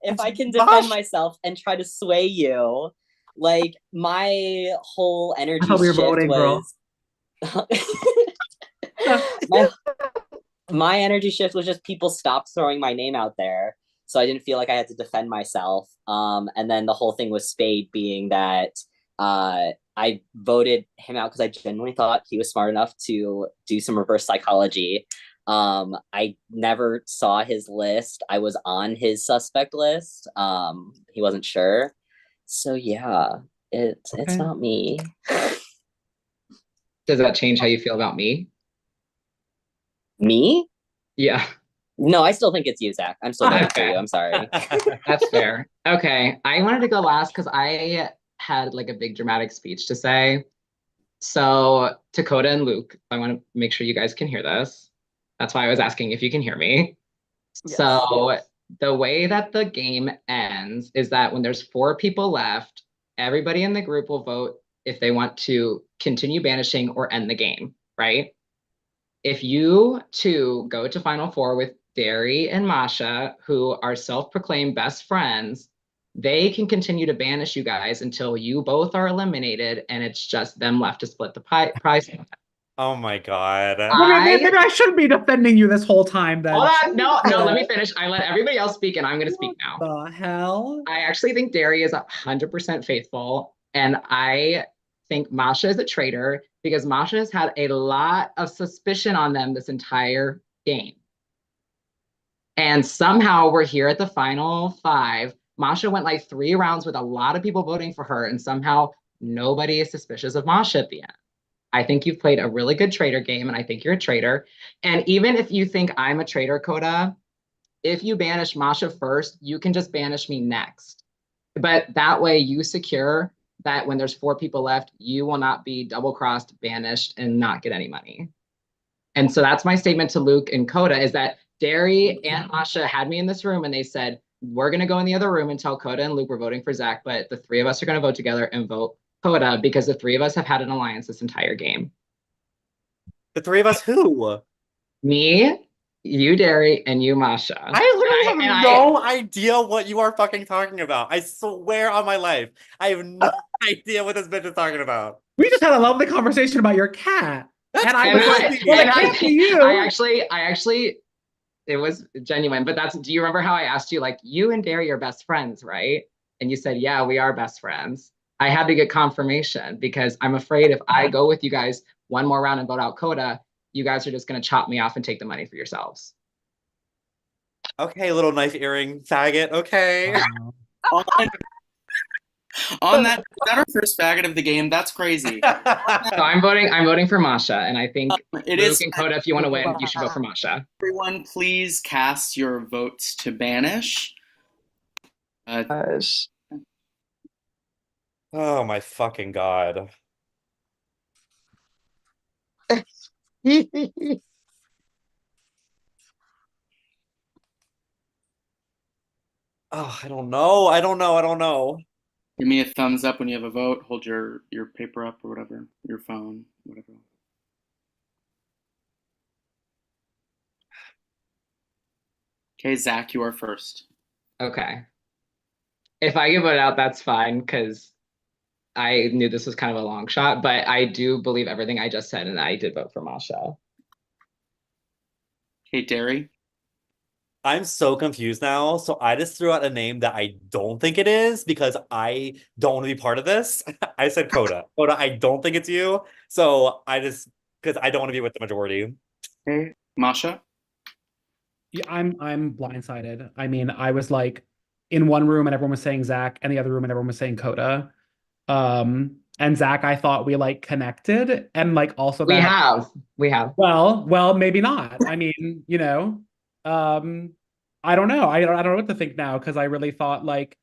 if I can defend myself and try to sway you, like my whole energy thought we were shift voting, girl. my energy shift was just people stopped throwing my name out there, so I didn't feel like I had to defend myself. And then the whole thing with Spade being that I voted him out because I genuinely thought he was smart enough to do some reverse psychology. I never saw his list. I was on his suspect list. He wasn't sure. So yeah, it's not me. Does that change how you feel about me? Me? Yeah. No, I still think it's you, Zach. I'm still voting for you. I'm sorry. That's fair. Okay. I wanted to go last because I had like a big dramatic speech to say. So Dakota and Luke, I want to make sure you guys can hear this. That's why I was asking if you can hear me. Yes. So the way that the game ends is that when there's 4 people left, everybody in the group will vote if they want to continue banishing or end the game, right? If you two go to Final Four with Derry and Masha, who are self-proclaimed best friends, they can continue to banish you guys until you both are eliminated and it's just them left to split the prize. Oh my God. Maybe I shouldn't be defending you this whole time then. Hold on, no, let me finish. I let everybody else speak and I'm going to speak now. What the hell? I actually think Derry is 100% faithful, and I think Masha is a traitor because Masha has had a lot of suspicion on them this entire game. And somehow we're here at the final 5. Masha went like 3 rounds with a lot of people voting for her, and somehow nobody is suspicious of Masha at the end. I think you've played a really good traitor game, and I think you're a traitor. And even if you think I'm a traitor, Coda, if you banish Masha first, you can just banish me next. But that way you secure that when there's 4 people left, you will not be double-crossed, banished, and not get any money. And so that's my statement to Luke and Coda, is that Derry and Masha had me in this room and they said, we're going to go in the other room and tell Coda and Luke we're voting for Zach, but the 3 of us are going to vote together and vote Coda because the 3 of us have had an alliance this entire game. The 3 of us who? Me, You, Derry, and you, Masha. I literally And have no idea what you are fucking talking about. I swear on my life. I have no idea what this bitch is talking about. We just had a lovely conversation about your cat. That's And I was like, crazy. well, it can't be you. I actually, it was genuine. But do you remember how I asked you, like, you and Derry are best friends, right? And you said, yeah, we are best friends. I had to get confirmation because I'm afraid if I go with you guys one more round and vote out Coda, you guys are just going to chop me off and take the money for yourselves. Okay, little knife earring faggot. Okay. On that, is that our first faggot of the game? That's crazy. So I'm voting for Masha, and I think It Luke is and Coda, if you want to win, you should vote for Masha. Everyone, please cast your votes to banish. Oh my fucking god. Oh, I don't know. I don't know. Give me a thumbs up when you have a vote. Hold your paper up or whatever, your phone, whatever. Okay, Zach, you are first. Okay. If I get voted out, that's fine, because I knew this was kind of a long shot, but I do believe everything I just said, and I did vote for Masha. Okay, Derry. I'm so confused now. So I just threw out a name that I don't think it is because I don't want to be part of this. I said Coda. Coda, I don't think it's you. So because I don't want to be with the majority. Okay, Masha. Yeah, I'm blindsided. I mean, I was like in one room and everyone was saying Zach, and the other room and everyone was saying Coda. And Zach, I thought we like connected, and like also We that have. Well, maybe not. I mean, I don't know. I don't know what to think now because I really thought like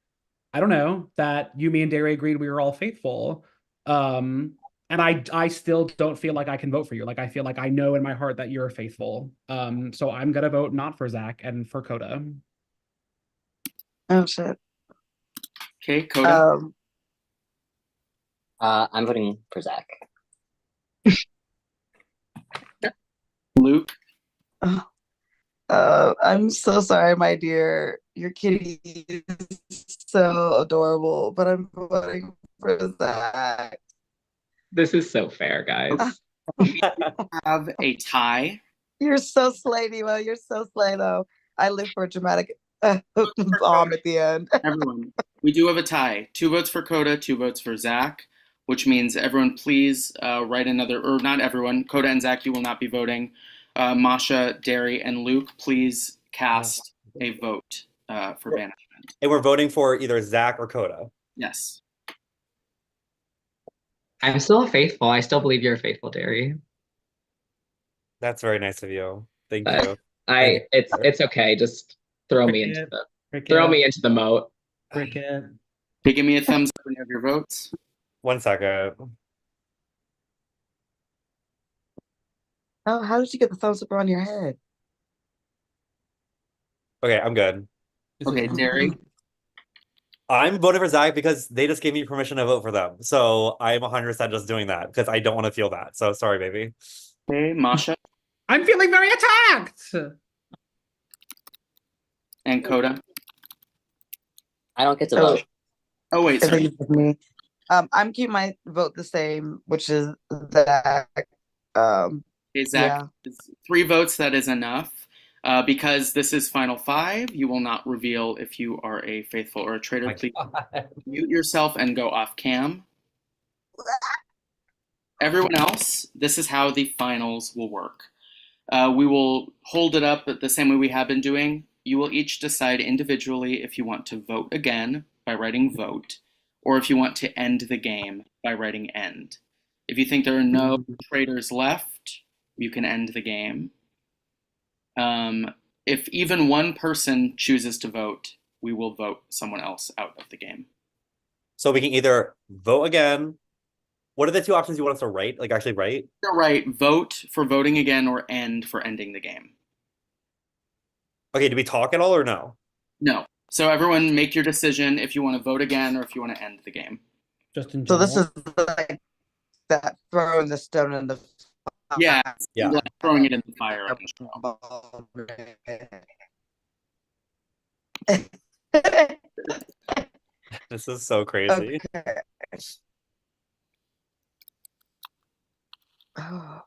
I don't know that you, me, and Derry agreed we were all faithful. And I still don't feel like I can vote for you. Like I feel like I know in my heart that you're faithful. So I'm gonna vote not for Zach and for Coda. Oh shit. Okay, Coda. I'm voting for Zach. Luke. I'm so sorry, my dear. Your kitty is so adorable, but I'm voting for Zach. This is so fair, guys. We have a tie. You're so slay, Nemo. You're so slay, though. I live for a dramatic bomb at the end. Everyone, we do have a tie. 2 votes for Coda, 2 votes for Zach, which means everyone please write another, or not everyone, Coda and Zach, you will not be voting. Masha, Derry, and Luke, please cast a vote for banishment. And we're voting for either Zach or Coda. Yes. I'm still faithful. I still believe you're faithful, Derry. That's very nice of you. Thank you. It's okay. Just throw me into the moat. Cricket. Okay, give me a thumbs up when you have your votes. 1 second. Oh, how did you get the thumbs up on your head? Okay, I'm good. Okay, Derry. I'm voting for Zach because they just gave me permission to vote for them. So I'm 100% just doing that because I don't want to feel that. So sorry, baby. Okay, Masha. I'm feeling very attacked. And Coda. I don't get to vote. Oh wait, I think sorry. it's with me. I'm keeping my vote the same, which is Zach. Okay, Zach, 3 votes, that is enough. Because this is Final 5, you will not reveal if you are a faithful or a traitor. Please mute yourself and go off cam. Everyone else, this is how the finals will work. We will hold it up the same way we have been doing. You will each decide individually if you want to vote again by writing vote, or if you want to end the game by writing end. If you think there are no traitors left, you can end the game. If even one person chooses to vote, we will vote someone else out of the game. So we can either vote again. What are the 2 options you want us to write? Like actually write? You're right. Vote for voting again or end for ending the game. Okay, do we talk at all or no? No. So everyone make your decision if you want to vote again or if you want to end the game. Just in So general. this is like that throwing the stone in the Yeah, Yeah. like throwing it in the fire. This is so crazy. Okay. Oh.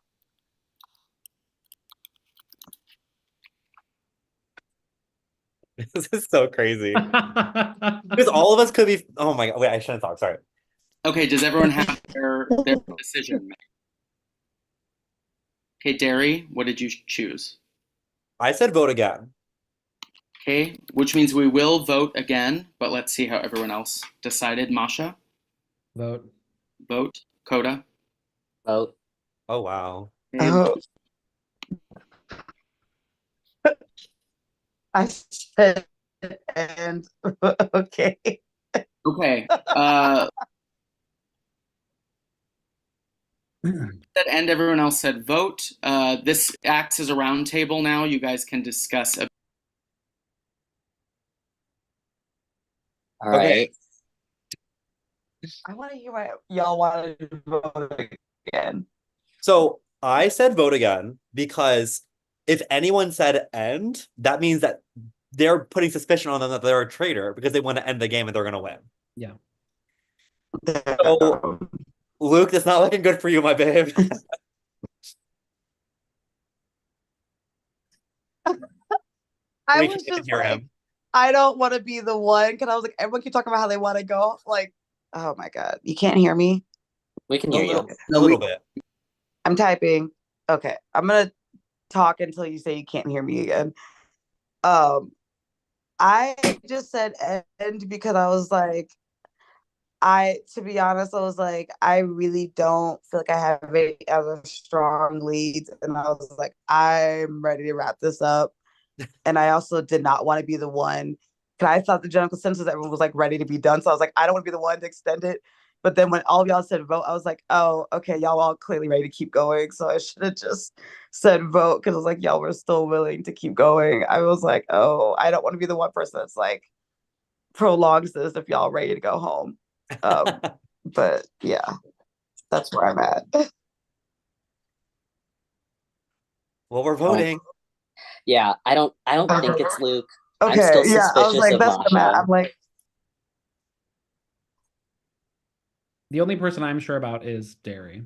This is so crazy. Because all of us could be. Oh my god! Wait, I shouldn't talk. Sorry. Okay, does everyone have their decision? Okay, Derry, what did you choose? I said vote again. Okay, which means we will vote again, but let's see how everyone else decided. Masha? Vote. Vote. Coda? Vote. Oh wow. Oh. I said and okay. Okay. That end, everyone else said vote. This acts as a round table now. You guys can discuss. All right. I want to hear what y'all want to vote again. So I said vote again because if anyone said end, that means that they're putting suspicion on them that they're a traitor because they want to end the game and they're going to win. Yeah. So, Luke, that's not looking good for you, my babe. I We was can't just hear like, him. I don't want to be the one because I was like, everyone keep talking about how they want to go. Like, oh my god, you can't hear me. We can hear you. A little bit. I'm typing. Okay, I'm gonna talk until you say you can't hear me again. I just said end because I was like, to be honest, I was like, I really don't feel like I have any other strong leads, and I was like, I'm ready to wrap this up. And I also did not want to be the one. Because I thought the general consensus everyone was like ready to be done, so I was like, I don't want to be the one to extend it. But then when all of y'all said vote, I was like, oh, okay, y'all all clearly ready to keep going. So I should have just said vote because I was like, y'all were still willing to keep going. I was like, oh, I don't want to be the one person that's like prolongs this if y'all ready to go home. But yeah, that's where I'm at. Well, we're voting. Yeah, I don't think it's Luke. I'm Okay, still yeah, I was suspicious like, of that's what I'm at. Masha. I'm like, The only person I'm sure about is Derry.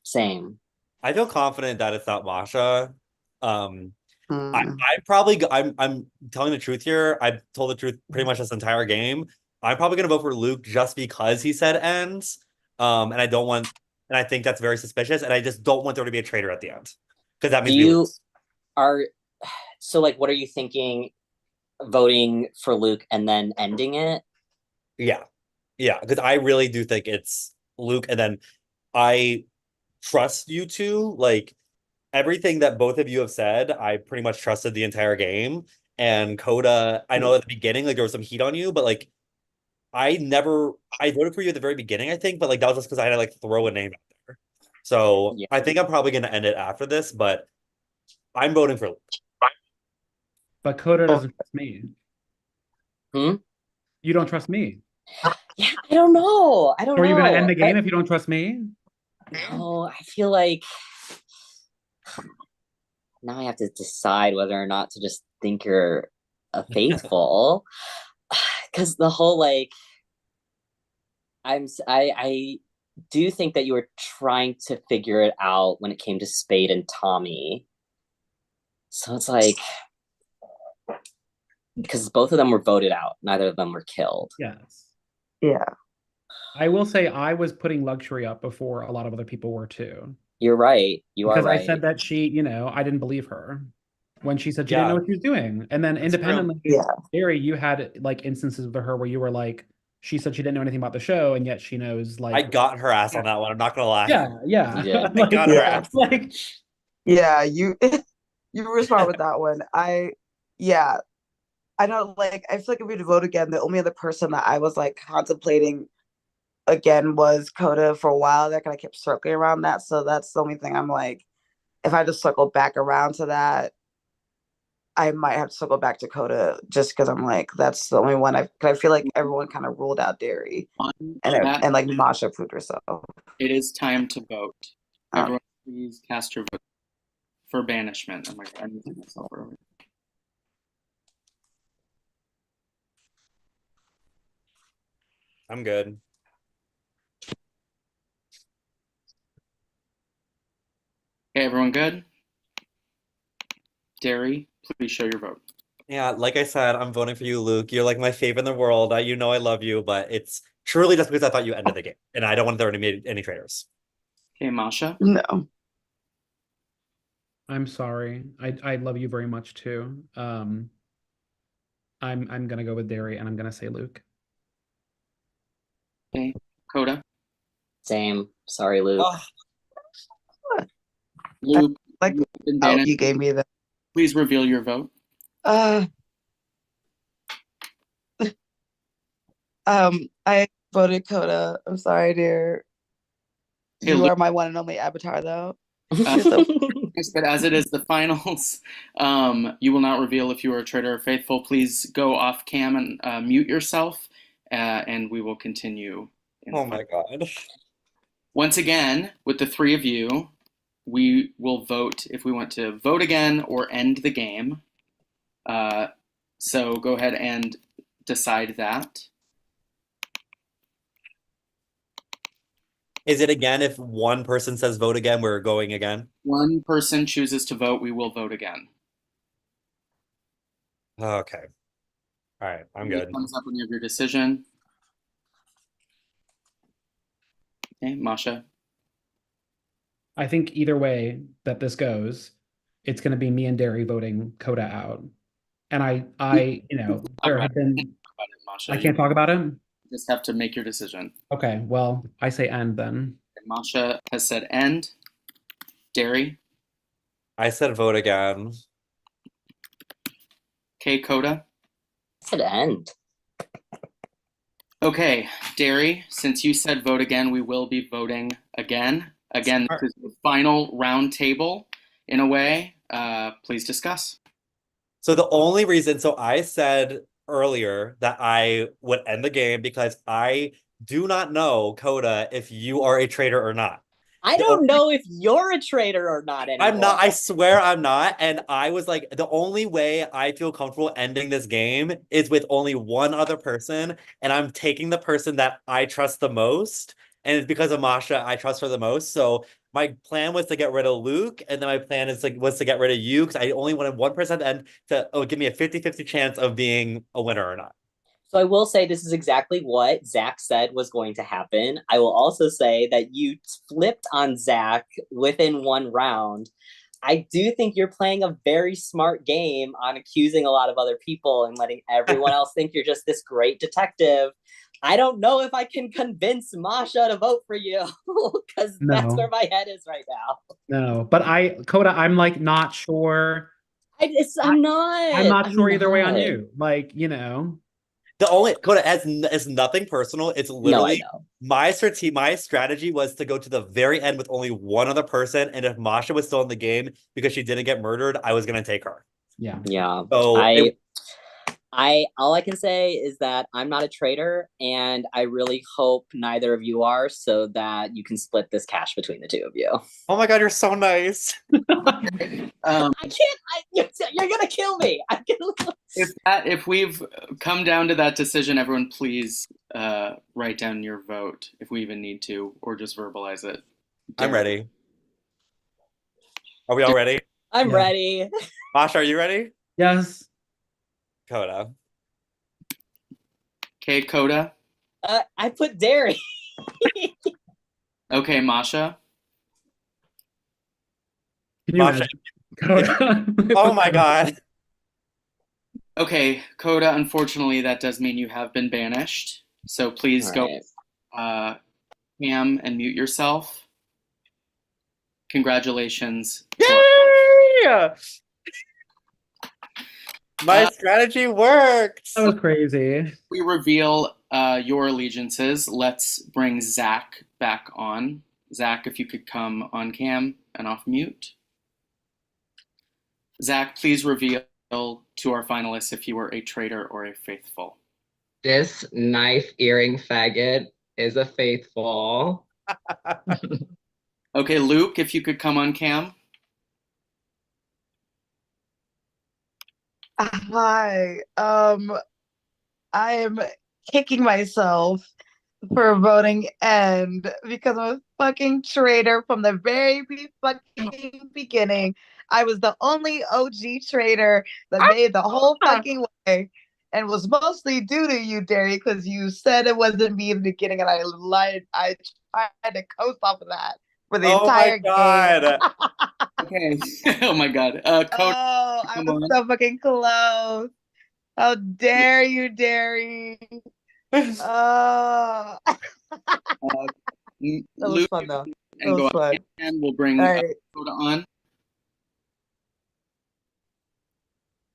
Same. I feel confident that it's not Masha. Hmm. I'm telling the truth here. I've told the truth pretty much this entire game. I'm probably gonna vote for Luke just because he said ends. And I don't want, and I think that's very suspicious, and I just don't want there to be a traitor at the end. Because that means Do we you lose. so like what are you thinking? Voting for Luke and then ending it? Yeah. Yeah, because I really do think it's Luke, and then I trust you two. Like everything that both of you have said, I pretty much trusted the entire game. And Coda, I know at the beginning, like there was some heat on you, but like I voted for you at the very beginning, I think, but like that was just because I had to like throw a name out there. So Yeah. I think I'm probably gonna end it after this, but I'm voting for Luke. But Coda doesn't trust me. Hmm? You don't trust me. Yeah, I don't know. So are you gonna end the game if you don't trust me? No, I feel like now I have to decide whether or not to just think you're a faithful. Because the whole like I do think that you were trying to figure it out when it came to Spade and Tommy. So it's like because both of them were voted out, neither of them were killed. Yes. Yeah. I will say I was putting luxury up before a lot of other people were too. You're right. You Because are right. I said that I didn't believe her when she said she didn't Yeah. know what she was doing. And then independently, Yeah. Gary, you had like instances with her where you were like, she said she didn't know anything about the show, and yet she knows like I got her ass on that one. I'm not gonna lie. yeah. You did. I got her ass. Like Yeah, you you were smart with that one. Yeah, I know, like, I feel like if we were to vote again, the only other person that I was like contemplating again was Coda for a while there, because I kept circling around that. So that's the only thing I'm like, if I just circle back around to that, I might have to circle back to Coda just because I'm like, that's the only one I feel like everyone kind of ruled out Derry and like Masha proved herself. It is time to vote. Everyone Please cast your vote for banishment. Oh my god, I'm using myself earlier. I'm good. Okay, everyone good? Derry, please show your vote. Yeah, like I said, I'm voting for you, Luke. You're like my favorite in the world. You know I love you, but it's truly just because I thought you ended the game, and I don't want there to be any traitors. Okay, Masha. No. I'm sorry. I love you very much too. I'm gonna go with Derry and I'm gonna say Luke. Okay, Coda. Same. Sorry, Luke. Luke, Like, you've been oh, banished. you gave me the. Please reveal your vote. I voted Coda. I'm sorry, dear. Okay, You Luke, are my one and only avatar, though. but as it is the finals, you will not reveal if you are a traitor or faithful. Please go off cam and mute yourself, and we will continue. Oh my god. Once again, with the three of you, we will vote if we want to vote again or end the game. So go ahead and decide that. Is it again if one person says vote again, we're going again? One person chooses to vote, we will vote again. Okay. All right, I'm good. Thumbs up when you have your decision. Okay, Masha. I think either way that this goes, it's gonna be me and Derry voting Coda out. And there have been. Masha, I can't talk about it. You just have to make your decision. Okay, well, I say end then. Masha has said end. Derry. I said vote again. Okay, Coda. I said end. Okay, Derry, since you said vote again, we will be voting again. Again, this is the final round table in a way. Please discuss. So the only reason, so I said earlier that I would end the game because I do not know, Coda, if you are a traitor or not. I don't know if you're a traitor or not anymore. I'm not. I swear I'm not. And I was like, the only way I feel comfortable ending this game is with only one other person. And I'm taking the person that I trust the most. And it's because of Masha, I trust her the most. So my plan was to get rid of Luke. And then my plan was to get rid of you because I only wanted one person to end to give me a 50-50 chance of being a winner or not. So I will say this is exactly what Zach said was going to happen. I will also say that you flipped on Zach within one round. I do think you're playing a very smart game on accusing a lot of other people and letting everyone else think you're just this great detective. I don't know if I can convince Masha to vote for you because that's where my head is right now. No, but Coda, I'm like not sure. I'm not. I'm not sure either way on you. Like, The only Coda it's nothing personal. It's literally my strategy was to go to the very end with only one other person, and if Masha was still in the game because she didn't get murdered, I was gonna take her. Yeah. Yeah. So all I can say is that I'm not a traitor, and I really hope neither of you are, so that you can split this cash between the two of you. Oh my god, you're so nice. I can't. You're gonna kill me. If we've come down to that decision, everyone please write down your vote if we even need to, or just verbalize it. I'm ready. Are we all ready? I'm ready. Masha, are you ready? Yes. Coda. Okay, Coda. I put Derry. Okay, Masha. Can you Masha. Coda? Oh my god. Okay, Coda, unfortunately, that does mean you have been banished. So please go cam and mute yourself. Congratulations. Yay! My strategy worked. That was crazy. We reveal your allegiances. Let's bring Zach back on. Zach, if you could come on cam and off mute. Zach, please reveal to our finalists if you were a traitor or a faithful. This knife earring faggot is a faithful. Okay, Luke, if you could come on cam. Hi. I am kicking myself for voting end because I'm a fucking traitor from the very fucking beginning. I was the only OG traitor that made the whole fucking way and was mostly due to you, Derry, because you said it wasn't me in the beginning and I lied. I tried to coast off of that for the Oh my entire game. God. Okay. Oh my God. Coda, Oh, I come was on. so fucking close. How dare you, Derry? Oh. That was Luke fun though. That and go was on fun. cam. We'll bring All right. Coda on.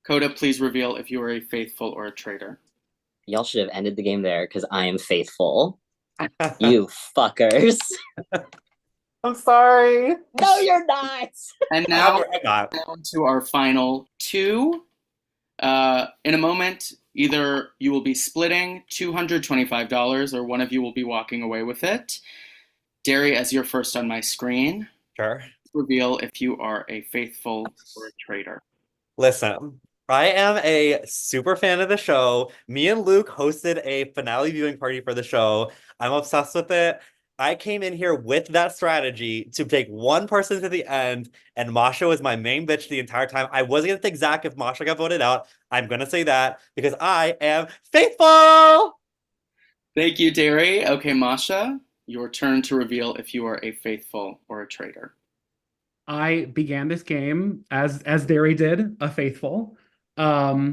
Coda, please reveal if you are a faithful or a traitor. Y'all should have ended the game there because I am faithful. You fuckers. I'm sorry. No, you're not. And now I'm not. down to our final two. In a moment, either you will be splitting $225 or one of you will be walking away with it. Derry, as you're first on my screen, Sure. reveal if you are a faithful or a traitor. Listen, I am a super fan of the show. Me and Luke hosted a finale viewing party for the show. I'm obsessed with it. I came in here with that strategy to take one person to the end, and Masha was my main bitch the entire time. I wasn't gonna take Zach if Masha got voted out. I'm gonna say that because I am faithful. Thank you, Derry. Okay, Masha, your turn to reveal if you are a faithful or a traitor. I began this game as Derry did, a faithful. But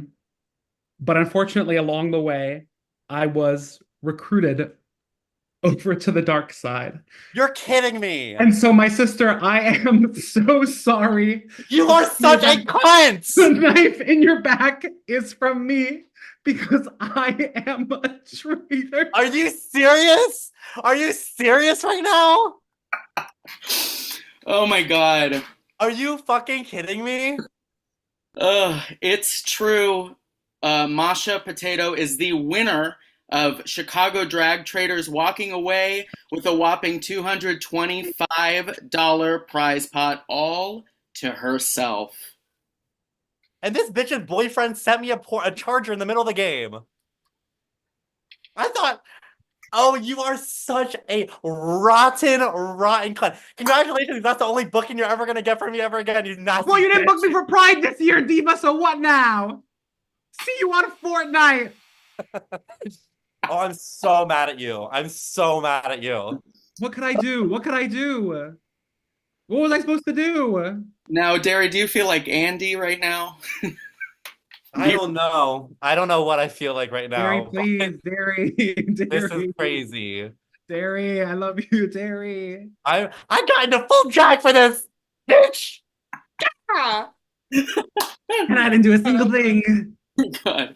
unfortunately, along the way, I was recruited over to the dark side. You're kidding me. And so, my sister, I am so sorry. You are such a cunt! The knife in your back is from me because I am a traitor. Are you serious? Are you serious right now? Oh my God. Are you fucking kidding me? It's true. Masha Potato is the winner of Chicago Drag Traders, walking away with a whopping $225 prize pot all to herself. And this bitch's boyfriend sent me a charger in the middle of the game. I thought, oh, you are such a rotten cunt. Congratulations, that's the only booking you're ever gonna get from me ever again, you nasty Well, you didn't bitch. book me for Pride this year, Diva, so what now? See you on Fortnite. Oh, I'm so mad at you. I'm so mad at you. What could I do? What could I do? What was I supposed to do? Now, Derry, do you feel like Andy right now? I don't know. I don't know what I feel like right Derry, now. please, Derry. This is Derry. crazy. Derry, I love you, Derry. I got into full drag for this, bitch. And I didn't do a single thing. God.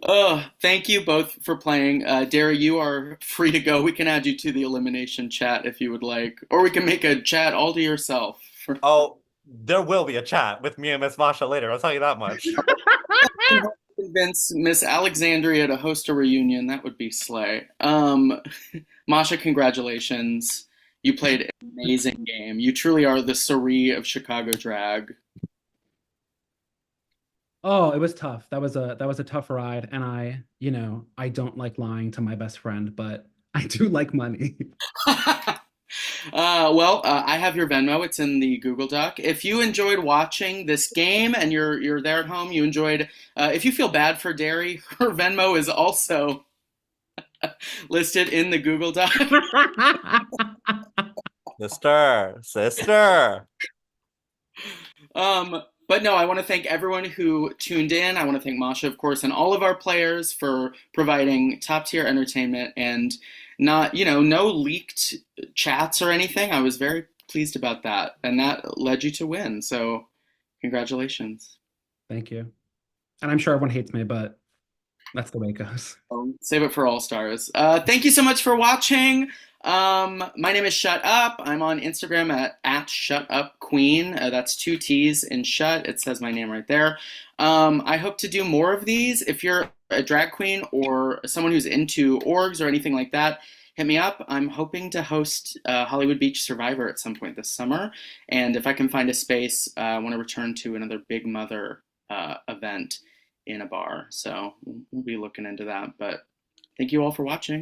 Oh, thank you both for playing. Derry, you are free to go. We can add you to the elimination chat if you would like, or we can make a chat all to yourself. Oh, there will be a chat with me and Miss Masha later. I'll tell you that much. Convince Miss Alexandria to host a reunion. That would be slay. Masha, congratulations. You played an amazing game. You truly are the Suri of Chicago drag. Oh, it was tough. That was a tough ride, and I don't like lying to my best friend, but I do like money. I have your Venmo. It's in the Google Doc. If you enjoyed watching this game and you're there at home, you enjoyed. If you feel bad for Derry, her Venmo is also listed in the Google Doc. Sister. But no, I want to thank everyone who tuned in. I want to thank Masha, of course, and all of our players for providing top tier entertainment and no leaked chats or anything. I was very pleased about that, and that led you to win. So, congratulations. Thank you. And I'm sure everyone hates me, but that's the way it goes. Save it for All Stars. Thank you so much for watching. My name is Shut Up. I'm on Instagram at ShutUpQueen. That's 2 T's in Shut. It says my name right there. I hope to do more of these. If you're a drag queen or someone who's into orgs or anything like that, hit me up. I'm hoping to host Hollywood Beach Survivor at some point this summer. And if I can find a space, I want to return to another Big Mother event in a bar. So we'll be looking into that. But thank you all for watching.